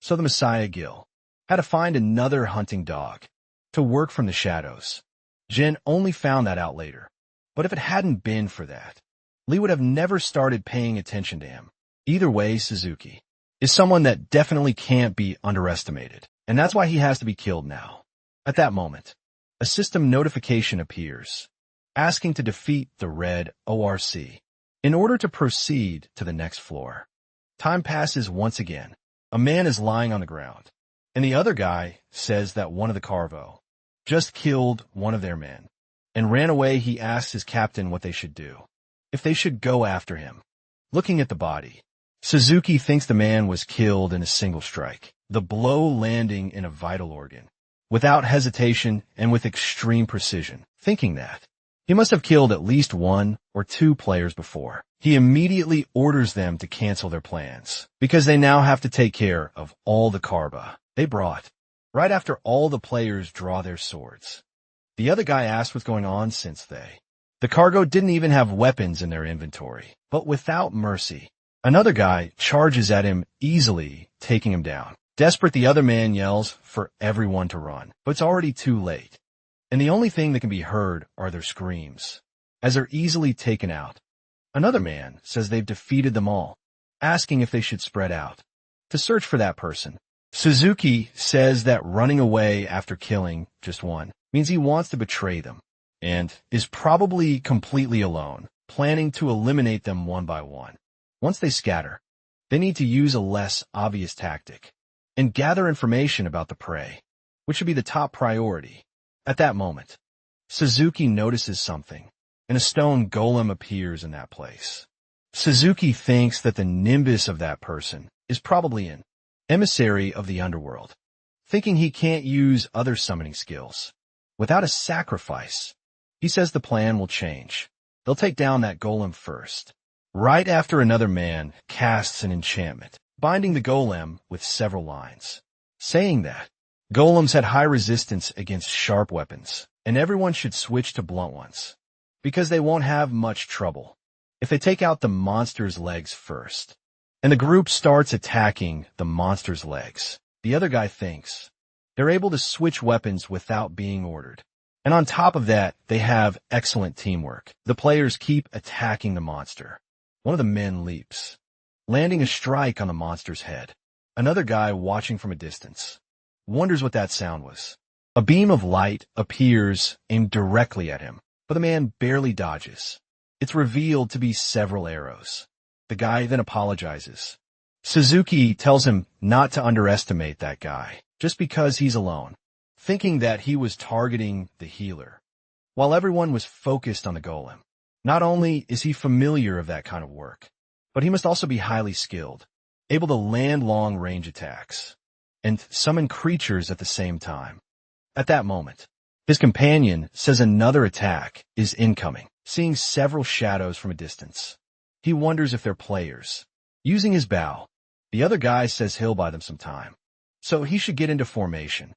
So the Messiah Guild had to find another hunting dog to work from the shadows. Jin only found that out later. But if it hadn't been for that, Lee would have never started paying attention to him. Either way, Suzuki is someone that definitely can't be underestimated, and that's why he has to be killed now. At that moment, a system notification appears, asking to defeat the red ORC in order to proceed to the next floor. Time passes once again. A man is lying on the ground, and the other guy says that one of the Carvo just killed one of their men and ran away. He asks his captain what they should do, if they should go after him. Looking at the body, Suzuki thinks the man was killed in a single strike, the blow landing in a vital organ, without hesitation and with extreme precision. Thinking that he must have killed at least one or two players before, he immediately orders them to cancel their plans, because they now have to take care of all the karba they brought. Right after all the players draw their swords, the other guy asks what's going on since the cargo didn't even have weapons in their inventory. But without mercy, another guy charges at him, easily taking him down. Desperate, the other man yells for everyone to run, but it's already too late, and the only thing that can be heard are their screams, as they're easily taken out. Another man says they've defeated them all, asking if they should spread out to search for that person. Suzuki says that running away after killing just one means he wants to betray them, and is probably completely alone, planning to eliminate them one by one. Once they scatter, they need to use a less obvious tactic and gather information about the prey, which should be the top priority. At that moment, Suzuki notices something, and a stone golem appears in that place. Suzuki thinks that the nimbus of that person is probably an emissary of the underworld, thinking he can't use other summoning skills without a sacrifice. He says the plan will change. They'll take down that golem first, right after another man casts an enchantment, binding the golem with several lines, saying that golems had high resistance against sharp weapons, and everyone should switch to blunt ones, because they won't have much trouble if they take out the monster's legs first. And the group starts attacking the monster's legs. The other guy thinks they're able to switch weapons without being ordered. And on top of that, they have excellent teamwork. The players keep attacking the monster. One of the men leaps, landing a strike on the monster's head. Another guy, watching from a distance, wonders what that sound was. A beam of light appears aimed directly at him, but the man barely dodges. It's revealed to be several arrows. The guy then apologizes. Suzuki tells him not to underestimate that guy, just because he's alone, thinking that he was targeting the healer, while everyone was focused on the golem. Not only is he familiar of that kind of work, but he must also be highly skilled, able to land long-range attacks, and summon creatures at the same time. At that moment, his companion says another attack is incoming, seeing several shadows from a distance. He wonders if they're players. Using his bow, the other guy says he'll buy them some time, so he should get into formation.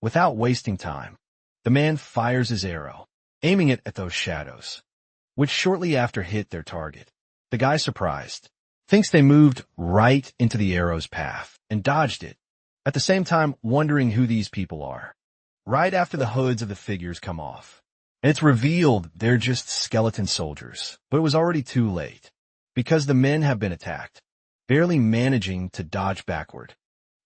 Without wasting time, the man fires his arrow, aiming it at those shadows, which shortly after hit their target. The guy, surprised, thinks they moved right into the arrow's path and dodged it, at the same time wondering who these people are. Right after the hoods of the figures come off, and it's revealed they're just skeleton soldiers. But it was already too late, because the men have been attacked, barely managing to dodge backward,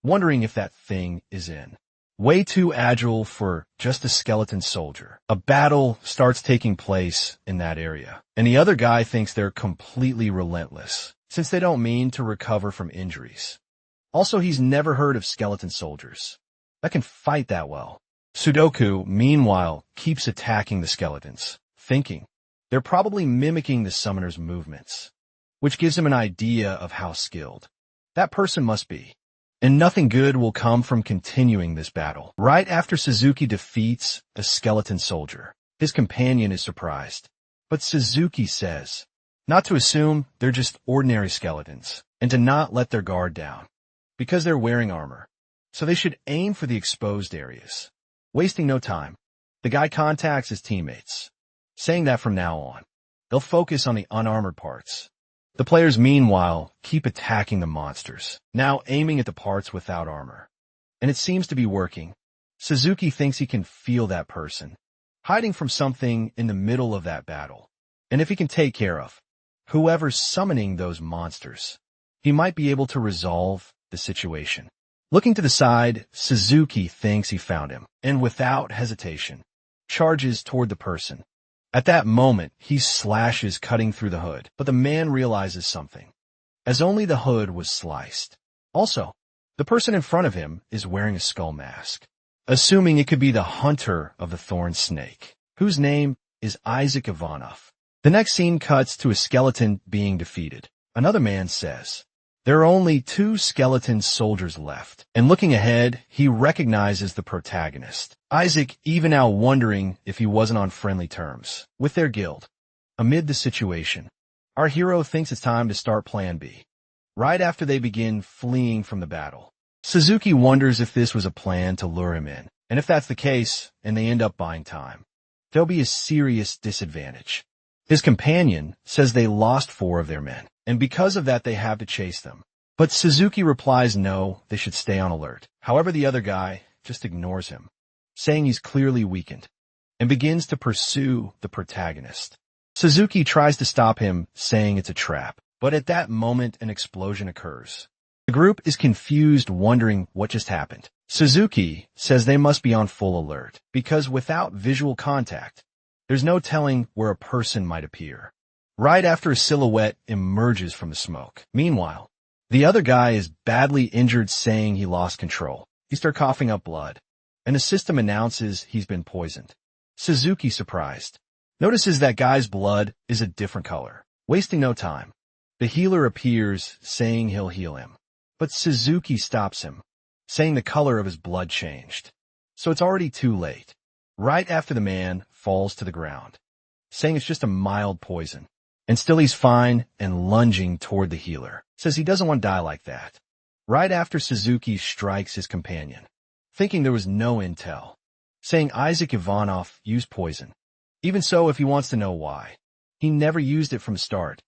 wondering if that thing is in. Way too agile for just a skeleton soldier. A battle starts taking place in that area, and the other guy thinks they're completely relentless, since they don't mean to recover from injuries. Also, he's never heard of skeleton soldiers that can fight that well. Sudoku, meanwhile, keeps attacking the skeletons, thinking they're probably mimicking the summoner's movements, which gives him an idea of how skilled that person must be. And nothing good will come from continuing this battle. Right after Suzuki defeats a skeleton soldier, his companion is surprised. But Suzuki says not to assume they're just ordinary skeletons, and to not let their guard down, because they're wearing armor. So they should aim for the exposed areas. Wasting no time, the guy contacts his teammates, saying that from now on, they'll focus on the unarmored parts. The players, meanwhile, keep attacking the monsters, now aiming at the parts without armor. And it seems to be working. Suzuki thinks he can feel that person, hiding from something in the middle of that battle. And if he can take care of whoever's summoning those monsters, he might be able to resolve the situation. Looking to the side, Suzuki thinks he found him, and without hesitation, charges toward the person. At that moment, he slashes, cutting through the hood, but the man realizes something, as only the hood was sliced. Also, the person in front of him is wearing a skull mask, assuming it could be the hunter of the thorn snake, whose name is Isaac Ivanov. The next scene cuts to a skeleton being defeated. Another man says There are only two skeleton soldiers left, and looking ahead, he recognizes the protagonist, Isaac, even now wondering if he wasn't on friendly terms with their guild. Amid the situation, our hero thinks it's time to start Plan B. Right after they begin fleeing from the battle, Suzuki wonders if this was a plan to lure him in, and if that's the case, and they end up buying time, there'll be a serious disadvantage. His companion says they lost 4 of their men, and because of that they have to chase them. But Suzuki replies no, they should stay on alert. However, the other guy just ignores him, saying he's clearly weakened, and begins to pursue the protagonist. Suzuki tries to stop him, saying it's a trap, but at that moment an explosion occurs. The group is confused, wondering what just happened. Suzuki says they must be on full alert, because without visual contact, there's no telling where a person might appear. Right after a silhouette emerges from the smoke. Meanwhile, the other guy is badly injured, saying he lost control. He starts coughing up blood, and the system announces he's been poisoned. Suzuki, surprised, notices that guy's blood is a different color. Wasting no time, the healer appears, saying he'll heal him. But Suzuki stops him, saying the color of his blood changed. So it's already too late. Right after the man falls to the ground, saying it's just a mild poison. And still he's fine and lunging toward the healer. Says he doesn't want to die like that. Right after Suzuki strikes his companion, thinking there was no intel, saying Isaac Ivanov used poison. Even so, if he wants to know why, he never used it from the start.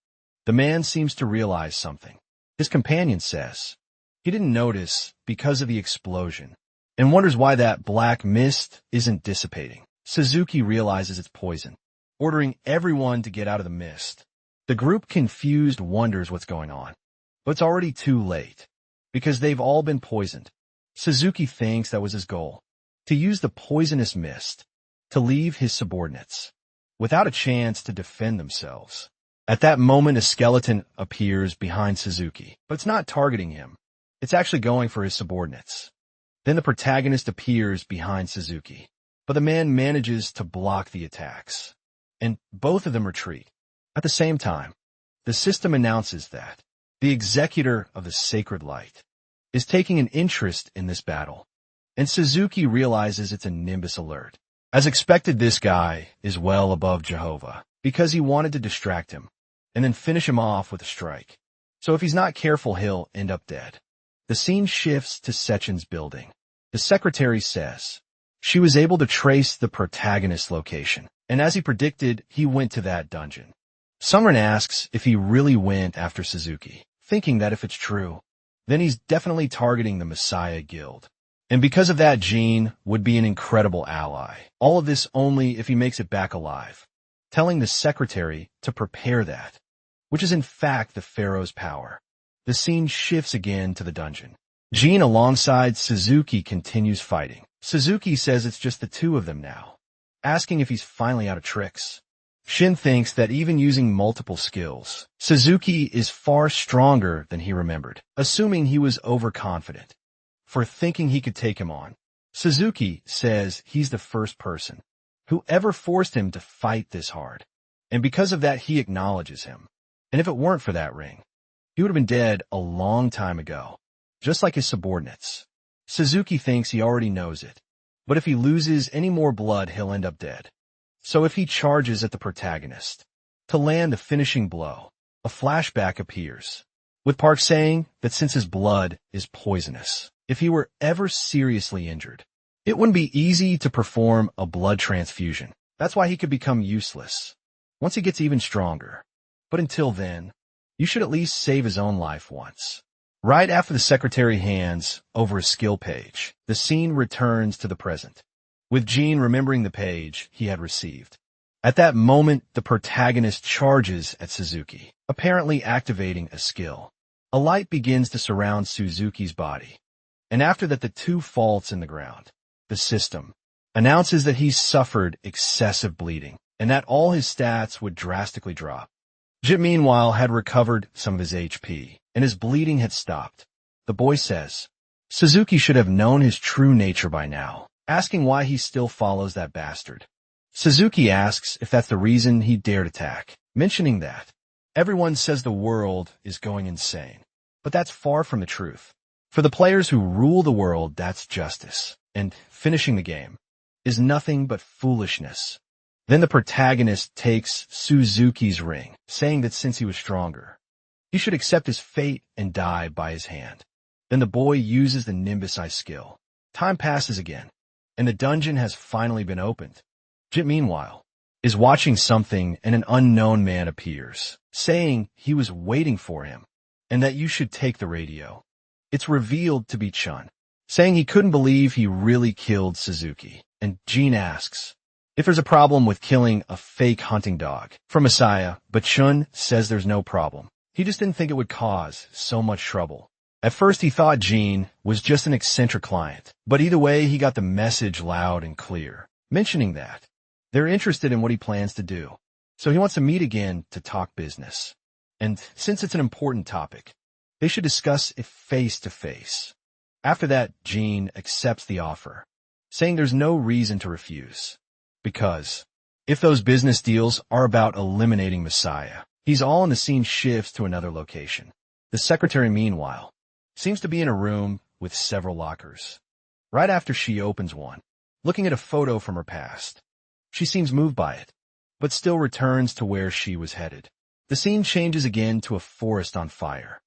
The man seems to realize something. His companion says he didn't notice because of the explosion, and wonders why that black mist isn't dissipating. Suzuki realizes it's poison, ordering everyone to get out of the mist. The group, confused, wonders what's going on, but it's already too late, because they've all been poisoned. Suzuki thinks that was his goal, to use the poisonous mist to leave his subordinates without a chance to defend themselves. At that moment, a skeleton appears behind Suzuki, but it's not targeting him. It's actually going for his subordinates. Then the protagonist appears behind Suzuki, but the man manages to block the attacks, and both of them retreat. At the same time, the system announces that the executor of the Sacred Light is taking an interest in this battle, and Suzuki realizes it's a Nimbus alert. As expected, this guy is well above Jehovah, because he wanted to distract him, and then finish him off with a strike. So if he's not careful, he'll end up dead. The scene shifts to Sechen's building. The secretary says she was able to trace the protagonist's location, and as he predicted, he went to that dungeon. Sungrin asks if he really went after Suzuki, thinking that if it's true, then he's definitely targeting the Messiah Guild. And because of that, Jean would be an incredible ally. All of this only if he makes it back alive, telling the secretary to prepare that, which is in fact the Pharaoh's power. The scene shifts again to the dungeon. Jean alongside Suzuki continues fighting. Suzuki says it's just the two of them now, asking if he's finally out of tricks. Shin thinks that even using multiple skills, Suzuki is far stronger than he remembered, assuming he was overconfident for thinking he could take him on. Suzuki says he's the first person who ever forced him to fight this hard, and because of that he acknowledges him. And if it weren't for that ring, he would have been dead a long time ago, just like his subordinates. Suzuki thinks he already knows it, but if he loses any more blood, he'll end up dead. So if he charges at the protagonist to land the finishing blow, a flashback appears, with Park saying that since his blood is poisonous, if he were ever seriously injured, it wouldn't be easy to perform a blood transfusion. That's why he could become useless once he gets even stronger. But until then, you should at least save his own life once. Right after the secretary hands over a skill page, the scene returns to the present, with Jean remembering the page he had received. At that moment, the protagonist charges at Suzuki, apparently activating a skill. A light begins to surround Suzuki's body, and after that the two falls in the ground. The system announces that he's suffered excessive bleeding, and that all his stats would drastically drop. Jit, meanwhile, had recovered some of his HP, and his bleeding had stopped. The boy says Suzuki should have known his true nature by now, asking why he still follows that bastard. Suzuki asks if that's the reason he dared attack, mentioning that everyone says the world is going insane, But that's far from the truth. For the players who rule the world, that's justice. And finishing the game is nothing but foolishness. Then the protagonist takes Suzuki's ring, saying that since he was stronger, he should accept his fate and die by his hand. Then the boy uses the Nimbus Eye skill. Time passes again, and the dungeon has finally been opened. Jit, meanwhile, is watching something and an unknown man appears, saying he was waiting for him, and that you should take the radio. It's revealed to be Chun, saying he couldn't believe he really killed Suzuki, and Jin asks if there's a problem with killing a fake hunting dog from Messiah, but Chun says there's no problem. He just didn't think it would cause so much trouble. At first he thought Jin was just an eccentric client, but either way he got the message loud and clear, mentioning that they're interested in what he plans to do. So he wants to meet again to talk business. And since it's an important topic, they should discuss it face to face. After that, Jin accepts the offer, saying there's no reason to refuse. Because if those business deals are about eliminating Messiah, he's all and the scene shifts to another location. The secretary, meanwhile, seems to be in a room with several lockers. Right after she opens one, looking at a photo from her past, she seems moved by it, but still returns to where she was headed. The scene changes again to a forest on fire.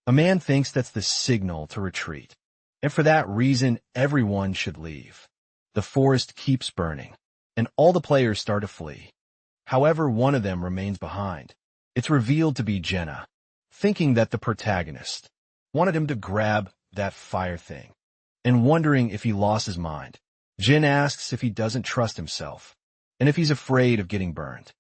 A man thinks that's the signal to retreat, and for that reason, everyone should leave. The forest keeps burning, and all the players start to flee. However, one of them remains behind. It's revealed to be Jenna, thinking that the protagonist wanted him to grab that fire thing, and wondering if he lost his mind. Jin asks if he doesn't trust himself, and if he's afraid of getting burned.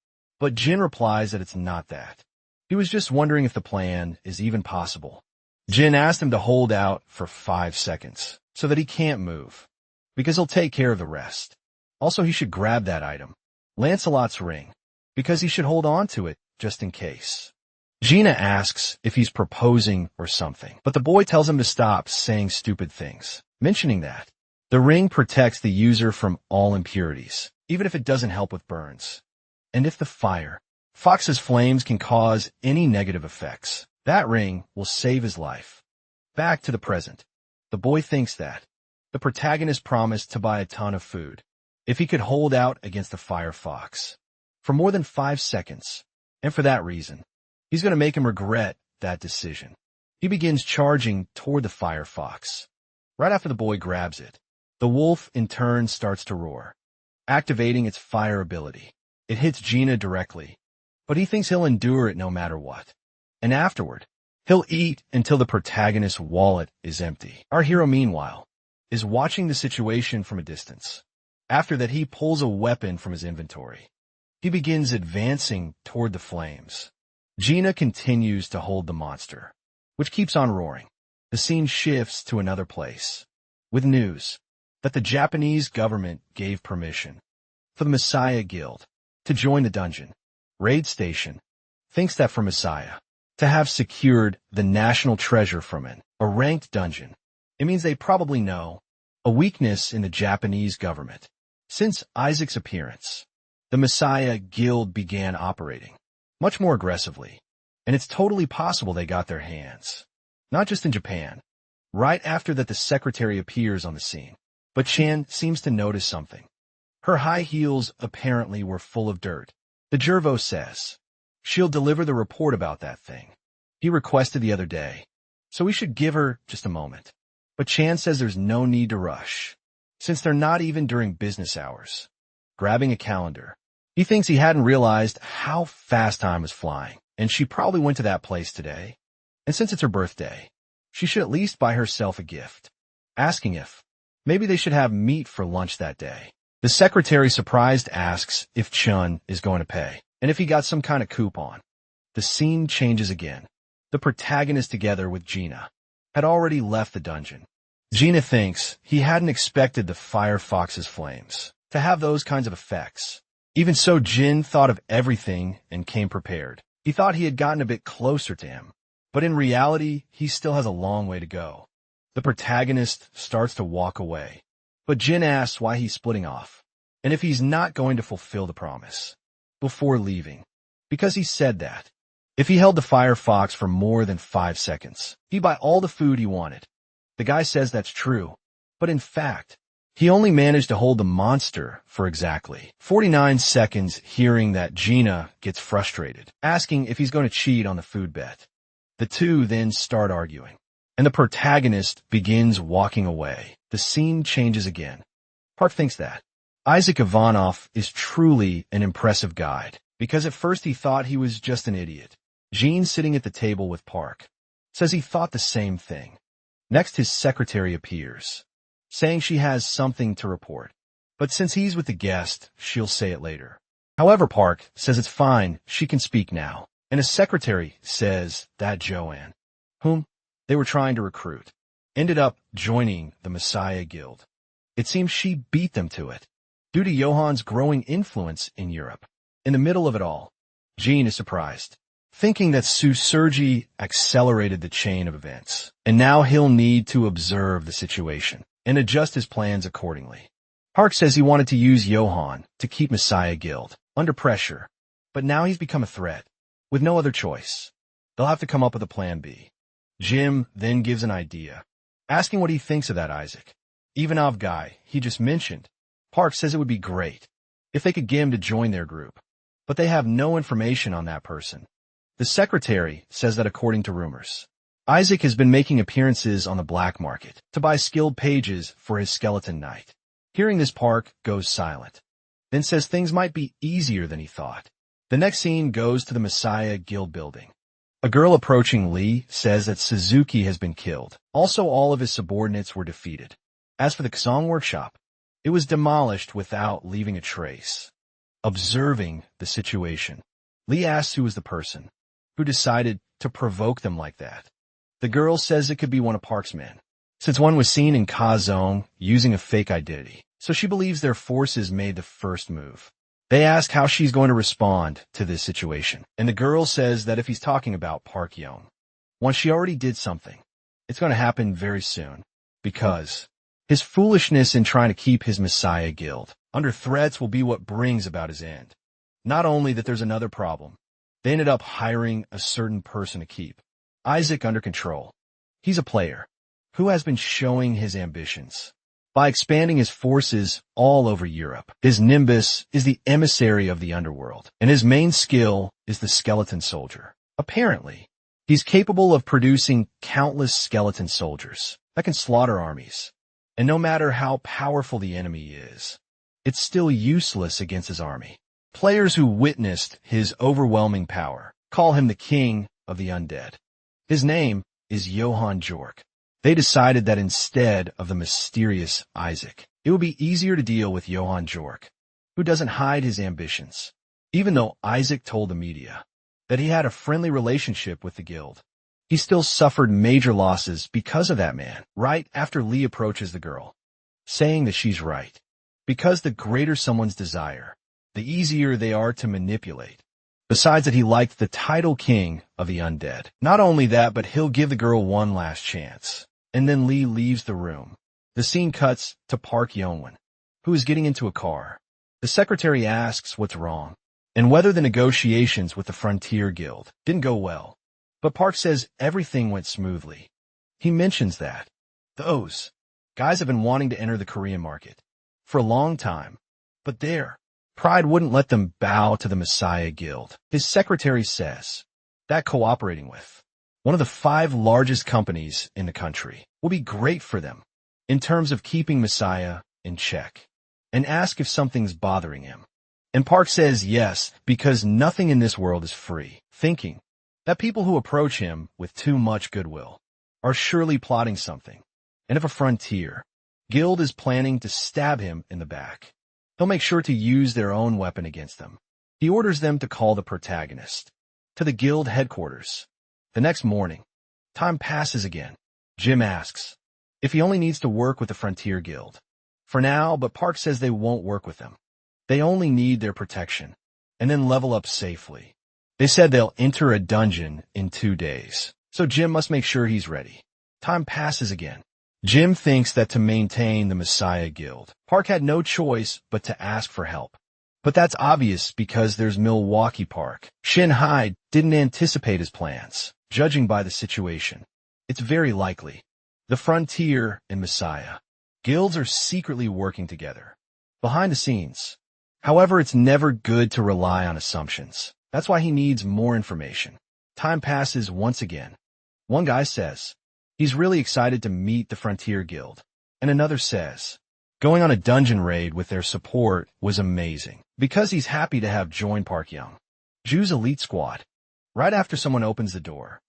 But Jin replies that it's not that. He was just wondering if the plan is even possible. Jin asked him to hold out for 5 seconds, so that he can't move, because he'll take care of the rest. Also, he should grab that item, Lancelot's ring, because he should hold on to it just in case. Gina asks if he's proposing or something, but the boy tells him to stop saying stupid things, mentioning that the ring protects the user from all impurities, even if it doesn't help with burns. And if the fire, Fox's flames can cause any negative effects, that ring will save his life. Back to the present. The boy thinks that the protagonist promised to buy a ton of food if he could hold out against the fire fox for more than 5 seconds, and for that reason, he's going to make him regret that decision. He begins charging toward the fire fox. Right after the boy grabs it, the wolf in turn starts to roar, activating its fire ability. It hits Gina directly, but he thinks he'll endure it no matter what. And afterward, he'll eat until the protagonist's wallet is empty. Our hero, meanwhile, is watching the situation from a distance. After that, he pulls a weapon from his inventory. He begins advancing toward the flames. Gina continues to hold the monster, which keeps on roaring. The scene shifts to another place, with news that the Japanese government gave permission for the Messiah Guild to join the dungeon. Raid Station thinks that for Messiah to have secured the national treasure from a ranked dungeon, it means they probably know a weakness in the Japanese government. Since Isaac's appearance, the Messiah Guild began operating much more aggressively, and it's totally possible they got their hands, not just in Japan. Right after that, the secretary appears on the scene, but Chan seems to notice something. Her high heels apparently were full of dirt. The Gervo says she'll deliver the report about that thing he requested the other day, so we should give her just a moment. But Chan says there's no need to rush, since they're not even during business hours. Grabbing a calendar, he thinks he hadn't realized how fast time was flying, and she probably went to that place today. And since it's her birthday, she should at least buy herself a gift, asking if maybe they should have meat for lunch that day. The secretary, surprised, asks if Chun is going to pay, and if he got some kind of coupon. The scene changes again. The protagonist, together with Gina, had already left the dungeon. Gina thinks he hadn't expected the fire fox's flames to have those kinds of effects. Even so, Jin thought of everything and came prepared. He thought he had gotten a bit closer to him, but in reality, he still has a long way to go. The protagonist starts to walk away, but Jin asks why he's splitting off, and if he's not going to fulfill the promise before leaving, because he said that If he held the Firefox for more than 5 seconds, he'd buy all the food he wanted. The guy says that's true, but in fact, he only managed to hold the monster for exactly 49 seconds, hearing that Gina gets frustrated, asking if he's going to cheat on the food bet. The two then start arguing, and the protagonist begins walking away. The scene changes again. Park thinks that Isaac Ivanov is truly an impressive guide, because at first he thought he was just an idiot. Jean, sitting at the table with Park, says he thought the same thing. Next, his secretary appears, saying she has something to report, but since he's with the guest, she'll say it later. However, Park says it's fine, she can speak now, and his secretary says that Joanne, whom they were trying to recruit, ended up joining the Messiah Guild. It seems she beat them to it, due to Johan's growing influence in Europe. In the middle of it all, Jean is surprised, thinking that Sergei accelerated the chain of events, and now he'll need to observe the situation and adjust his plans accordingly. Park says he wanted to use Johan to keep Messiah Guild under pressure, but now he's become a threat. With no other choice, they'll have to come up with a plan B. Jim then gives an idea, asking what he thinks of that Isaac Ivanov guy he just mentioned. Park says it would be great if they could get him to join their group, but they have no information on that person. The secretary says that according to rumors, Isaac has been making appearances on the black market to buy skilled pages for his skeleton knight. Hearing this, Park goes silent, then says things might be easier than he thought. The next scene goes to the Messiah Guild building. A girl approaching Lee says that Suzuki has been killed. Also, all of his subordinates were defeated. As for the Song workshop, it was demolished without leaving a trace. Observing the situation, Lee asks who was the person who decided to provoke them like that. The girl says it could be one of Park's men, since one was seen in Kazong using a fake identity, so she believes their forces made the first move. They ask how she's going to respond to this situation, and the girl says that if he's talking about Park Young, once she already did something, it's going to happen very soon, because his foolishness in trying to keep his Messiah Guild under threats will be what brings about his end. Not only that, there's another problem. They ended up hiring a certain person to keep Isaac under control. He's a player who has been showing his ambitions by expanding his forces all over Europe. His Nimbus is the emissary of the underworld, and his main skill is the skeleton soldier. Apparently, he's capable of producing countless skeleton soldiers that can slaughter armies. And no matter how powerful the enemy is, it's still useless against his army. Players who witnessed his overwhelming power call him the king of the undead. His name is Johann Jork. They decided that instead of the mysterious Isaac, it would be easier to deal with Johann Jork, who doesn't hide his ambitions. Even though Isaac told the media that he had a friendly relationship with the guild, he still suffered major losses because of that man. Right after Lee approaches the girl, saying that she's right, because the greater someone's desire, the easier they are to manipulate. Besides that, he liked the title king of the undead. Not only that, but he'll give the girl one last chance. And then Lee leaves the room. The scene cuts to Park Yeonwon, who is getting into a car. The secretary asks what's wrong, and whether the negotiations with the Frontier Guild didn't go well. But Park says everything went smoothly. He mentions that those guys have been wanting to enter the Korean market for a long time, but their pride wouldn't let them bow to the Messiah Guild. His secretary says that cooperating with one of the 5 largest companies in the country will be great for them in terms of keeping Messiah in check, and ask if something's bothering him. And Park says yes, because nothing in this world is free, thinking that people who approach him with too much goodwill are surely plotting something, and if a Frontier Guild is planning to stab him in the back, they'll make sure to use their own weapon against them. He orders them to call the protagonist to the guild headquarters. The next morning, time passes again. Jim asks if he only needs to work with the Frontier Guild for now, but Park says they won't work with them. They only need their protection and then level up safely. They said they'll enter a dungeon in 2 days, so Jim must make sure he's ready. Time passes again. Jim thinks that to maintain the Messiah Guild, Park had no choice but to ask for help. But that's obvious because there's Milwaukee Park. Shin Hai didn't anticipate his plans, judging by the situation. It's very likely. The Frontier and Messiah guilds are secretly working together, behind the scenes. However, it's never good to rely on assumptions. That's why he needs more information. Time passes once again. One guy says he's really excited to meet the Frontier Guild, and another says going on a dungeon raid with their support was amazing because he's happy to have joined Park Young Ju's elite squad. Right after someone opens the door,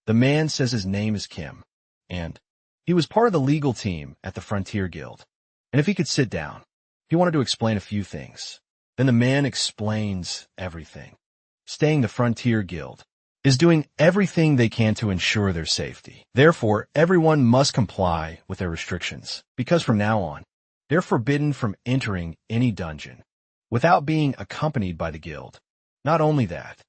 the man says his name is Kim, and he was part of the legal team at the Frontier Guild, and if he could sit down, he wanted to explain a few things. Then the man explains everything. Staying the Frontier Guild is doing everything they can to ensure their safety. Therefore, everyone must comply with their restrictions, because from now on, they're forbidden from entering any dungeon without being accompanied by the guild. Not only that,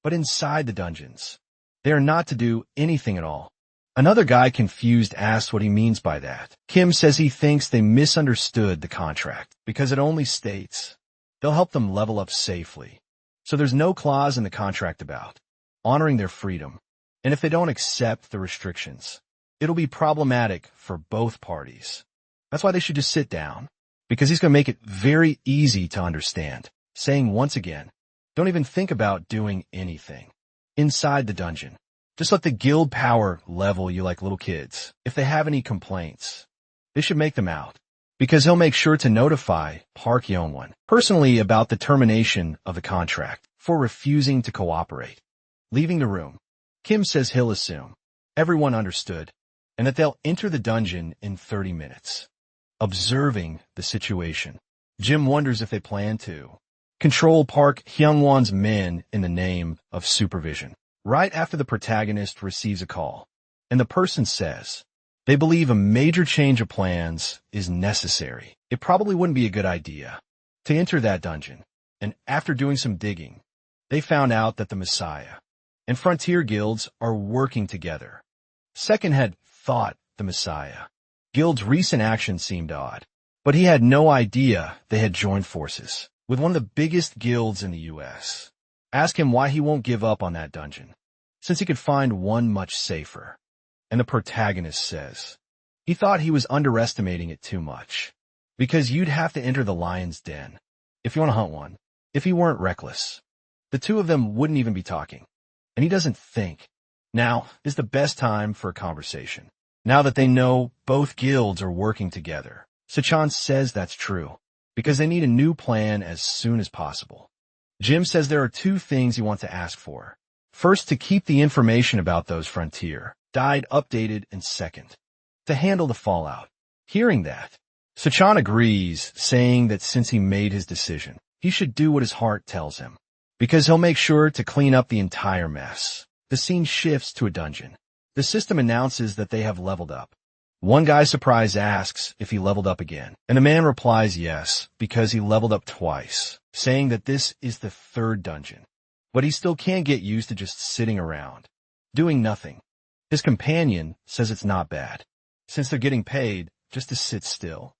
but inside the dungeons, they are not to do anything at all. Another guy confused asks what he means by that. Kim says he thinks they misunderstood the contract because it only states they'll help them level up safely. So there's no clause in the contract about honoring their freedom. And if they don't accept the restrictions, it'll be problematic for both parties. That's why they should just sit down, because he's going to make it very easy to understand, saying once again, don't even think about doing anything inside the dungeon. Just let the guild power level you like little kids. If they have any complaints, they should make them out, because he'll make sure to notify Park Young-won personally about the termination of the contract for refusing to cooperate. Leaving the room, Kim says he'll assume everyone understood and that they'll enter the dungeon in 30 minutes. Observing the situation, Jim wonders if they plan to control Park Hyung-won's men in the name of supervision. Right after the protagonist receives a call, and the person says they believe a major change of plans is necessary. It probably wouldn't be a good idea to enter that dungeon, and after doing some digging, they found out that the Messiah and Frontier guilds are working together. Second had thought the Messiah guild's recent actions seemed odd, but he had no idea they had joined forces with one of the biggest guilds in the U.S. Ask him why he won't give up on that dungeon, since he could find one much safer. And the protagonist says he thought he was underestimating it too much, because you'd have to enter the lion's den if you want to hunt one. If he weren't reckless, the two of them wouldn't even be talking. And he doesn't think now is the best time for a conversation, now that they know both guilds are working together. Sachan says that's true, because they need a new plan as soon as possible. Jim says there are two things he wants to ask for. First, to keep the information about those Frontier died updated, and second, to handle the fallout. Hearing that, Sachan agrees, saying that since he made his decision, he should do what his heart tells him, because he'll make sure to clean up the entire mess. The scene shifts to a dungeon. The system announces that they have leveled up. One guy surprised asks if he leveled up again, and the man replies yes, because he leveled up twice, saying that this is the third dungeon. But he still can't get used to just sitting around, doing nothing. His companion says it's not bad, since they're getting paid just to sit still.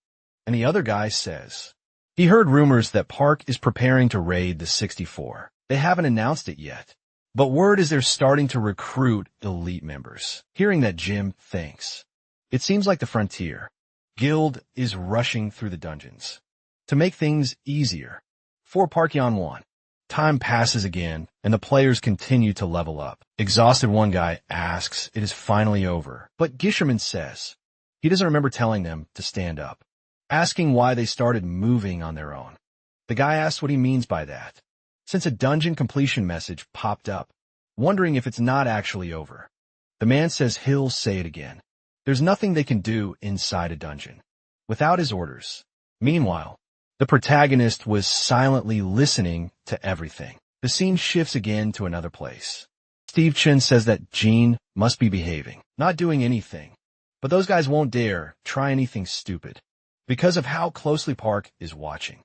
And the other guy says he heard rumors that Park is preparing to raid the 64. They haven't announced it yet, but word is they're starting to recruit elite members. Hearing that, Jim thinks it seems like the Frontier Guild is rushing through the dungeons to make things easier for Park Young-won. Time passes again, and the players continue to level up. Exhausted, one guy asks it is finally over, but Gisherman says he doesn't remember telling them to stand up, asking why they started moving on their own. The guy asks what he means by that, since a dungeon completion message popped up, wondering if it's not actually over. The man says he'll say it again. There's nothing they can do inside a dungeon without his orders. Meanwhile, the protagonist was silently listening to everything. The scene shifts again to another place. Steve Chen says that Jean must be behaving, not doing anything. But those guys won't dare try anything stupid because of how closely Park is watching.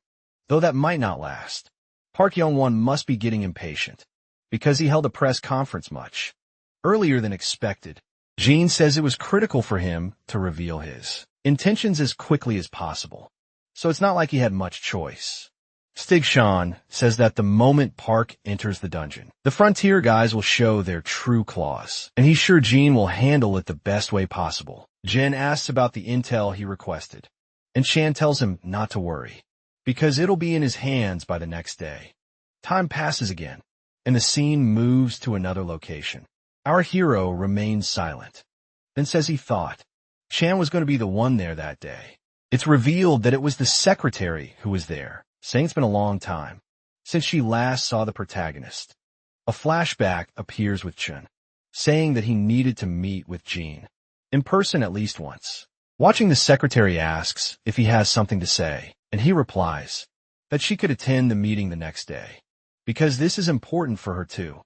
Though that might not last. Park Young-won must be getting impatient because he held a press conference much earlier than expected. Jean says it was critical for him to reveal his intentions as quickly as possible, so it's not like he had much choice. Stig Shan says that the moment Park enters the dungeon, the Frontier guys will show their true claws, and he's sure Jean will handle it the best way possible. Jin asks about the intel he requested, and Shan tells him not to worry, because it'll be in his hands by the next day. Time passes again, and the scene moves to another location. Our hero remains silent, then says he thought Shan was going to be the one there that day. It's revealed that it was the secretary who was there, saying it's been a long time since she last saw the protagonist. A flashback appears with Chun, saying that he needed to meet with Jean in person at least once. Watching, the secretary asks if he has something to say, and he replies that she could attend the meeting the next day, because this is important for her too.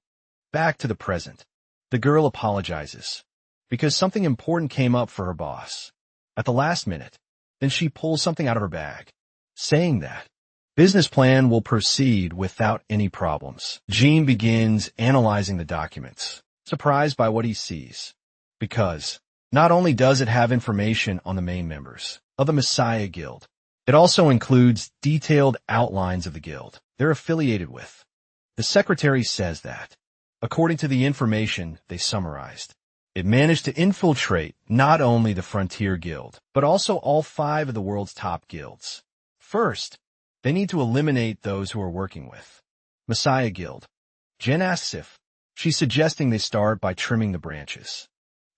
Back to the present. The girl apologizes, because something important came up for her boss at the last minute. Then she pulls something out of her bag, saying that business plan will proceed without any problems. Jean begins analyzing the documents, surprised by what he sees, because not only does it have information on the main members of the Messiah Guild, it also includes detailed outlines of the guild they're affiliated with. The secretary says that, according to the information they summarized, it managed to infiltrate not only the Frontier Guild, but also all 5 of the world's top guilds. First, they need to eliminate those who are working with Messiah Guild. Jen asks if she's suggesting they start by trimming the branches.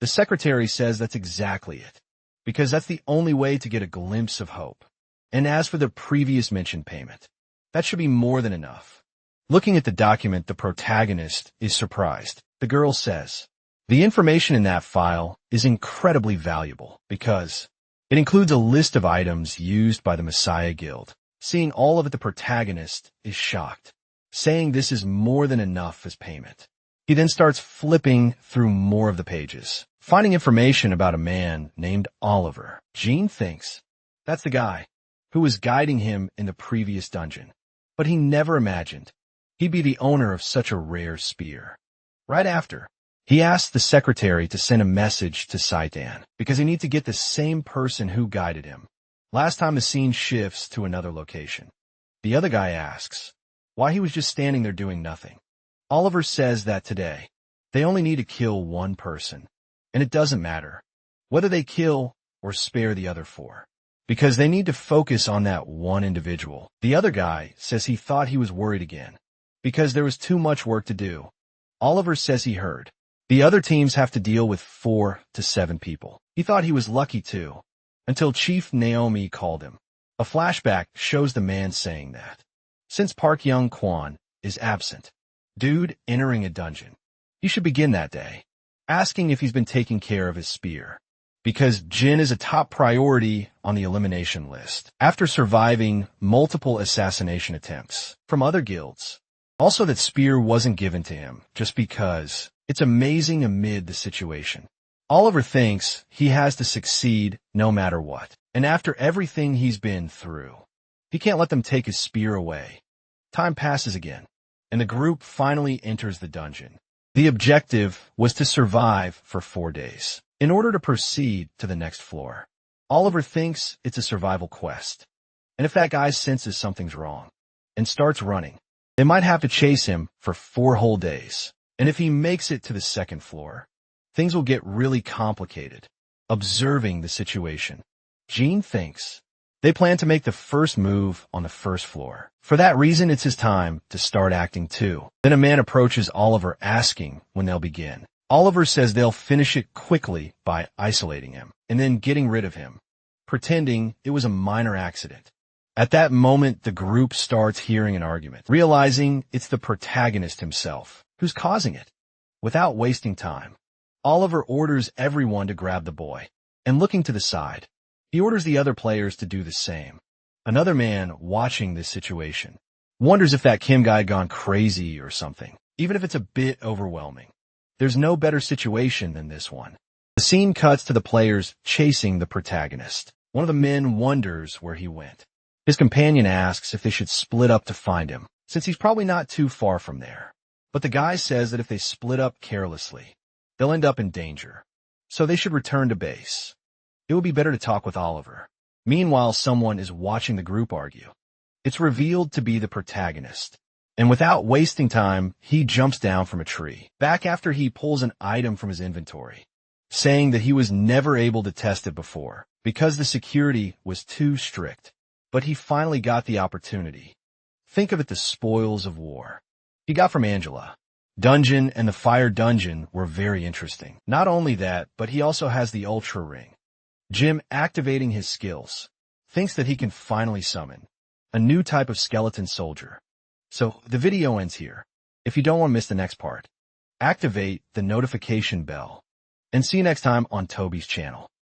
The secretary says that's exactly it, because that's the only way to get a glimpse of hope. And as for the previous mentioned payment, that should be more than enough. Looking at the document, the protagonist is surprised. The girl says, the information in that file is incredibly valuable because it includes a list of items used by the Messiah Guild. Seeing all of it, the protagonist is shocked, saying this is more than enough as payment. He then starts flipping through more of the pages, finding information about a man named Oliver. Jean thinks that's the guy who was guiding him in the previous dungeon, but he never imagined he'd be the owner of such a rare spear. Right after, he asked the secretary to send a message to Saitan because he needs to get the same person who guided him. Last time, the scene shifts to another location. The other guy asks why he was just standing there doing nothing. Oliver says that today they only need to kill one person, and it doesn't matter whether they kill or spare the other 4, because they need to focus on that one individual. The other guy says he thought he was worried again because there was too much work to do. Oliver says he heard the other teams have to deal with 4 to 7 people. He thought he was lucky too, until Chief Naomi called him. A flashback shows the man saying that, since Park Young Kwan is absent, dude entering a dungeon, he should begin that day, asking if he's been taking care of his spear, because Jin is a top priority on the elimination list, after surviving multiple assassination attempts from other guilds. Also, that spear wasn't given to him just because. It's amazing amid the situation. Oliver thinks he has to succeed no matter what, and after everything he's been through, he can't let them take his spear away. Time passes again, and the group finally enters the dungeon. The objective was to survive for 4 days in order to proceed to the next floor. Oliver thinks it's a survival quest, and if that guy senses something's wrong and starts running, they might have to chase him for 4 whole days. And if he makes it to the second floor, things will get really complicated. Observing the situation, Jean thinks they plan to make the first move on the first floor. For that reason, it's his time to start acting too. Then a man approaches Oliver asking when they'll begin. Oliver says they'll finish it quickly by isolating him and then getting rid of him, pretending it was a minor accident. At that moment, the group starts hearing an argument, realizing it's the protagonist himself who's causing it. Without wasting time, Oliver orders everyone to grab the boy, and looking to the side, he orders the other players to do the same. Another man watching this situation wonders if that Kim guy had gone crazy or something, even if it's a bit overwhelming. There's no better situation than this one. The scene cuts to the players chasing the protagonist. One of the men wonders where he went. His companion asks if they should split up to find him, since he's probably not too far from there. But the guy says that if they split up carelessly, they'll end up in danger, so they should return to base. It would be better to talk with Oliver. Meanwhile, someone is watching the group argue. It's revealed to be the protagonist. And without wasting time, he jumps down from a tree, back after he pulls an item from his inventory, saying that he was never able to test it before because the security was too strict. But he finally got the opportunity. Think of it, the spoils of war. He got from Angela. Dungeon and the Fire Dungeon were very interesting. Not only that, but he also has the Ultra Ring. Jim, activating his skills, thinks that he can finally summon a new type of skeleton soldier. So the video ends here. If you don't want to miss the next part, activate the notification bell. And see you next time on Toby's channel.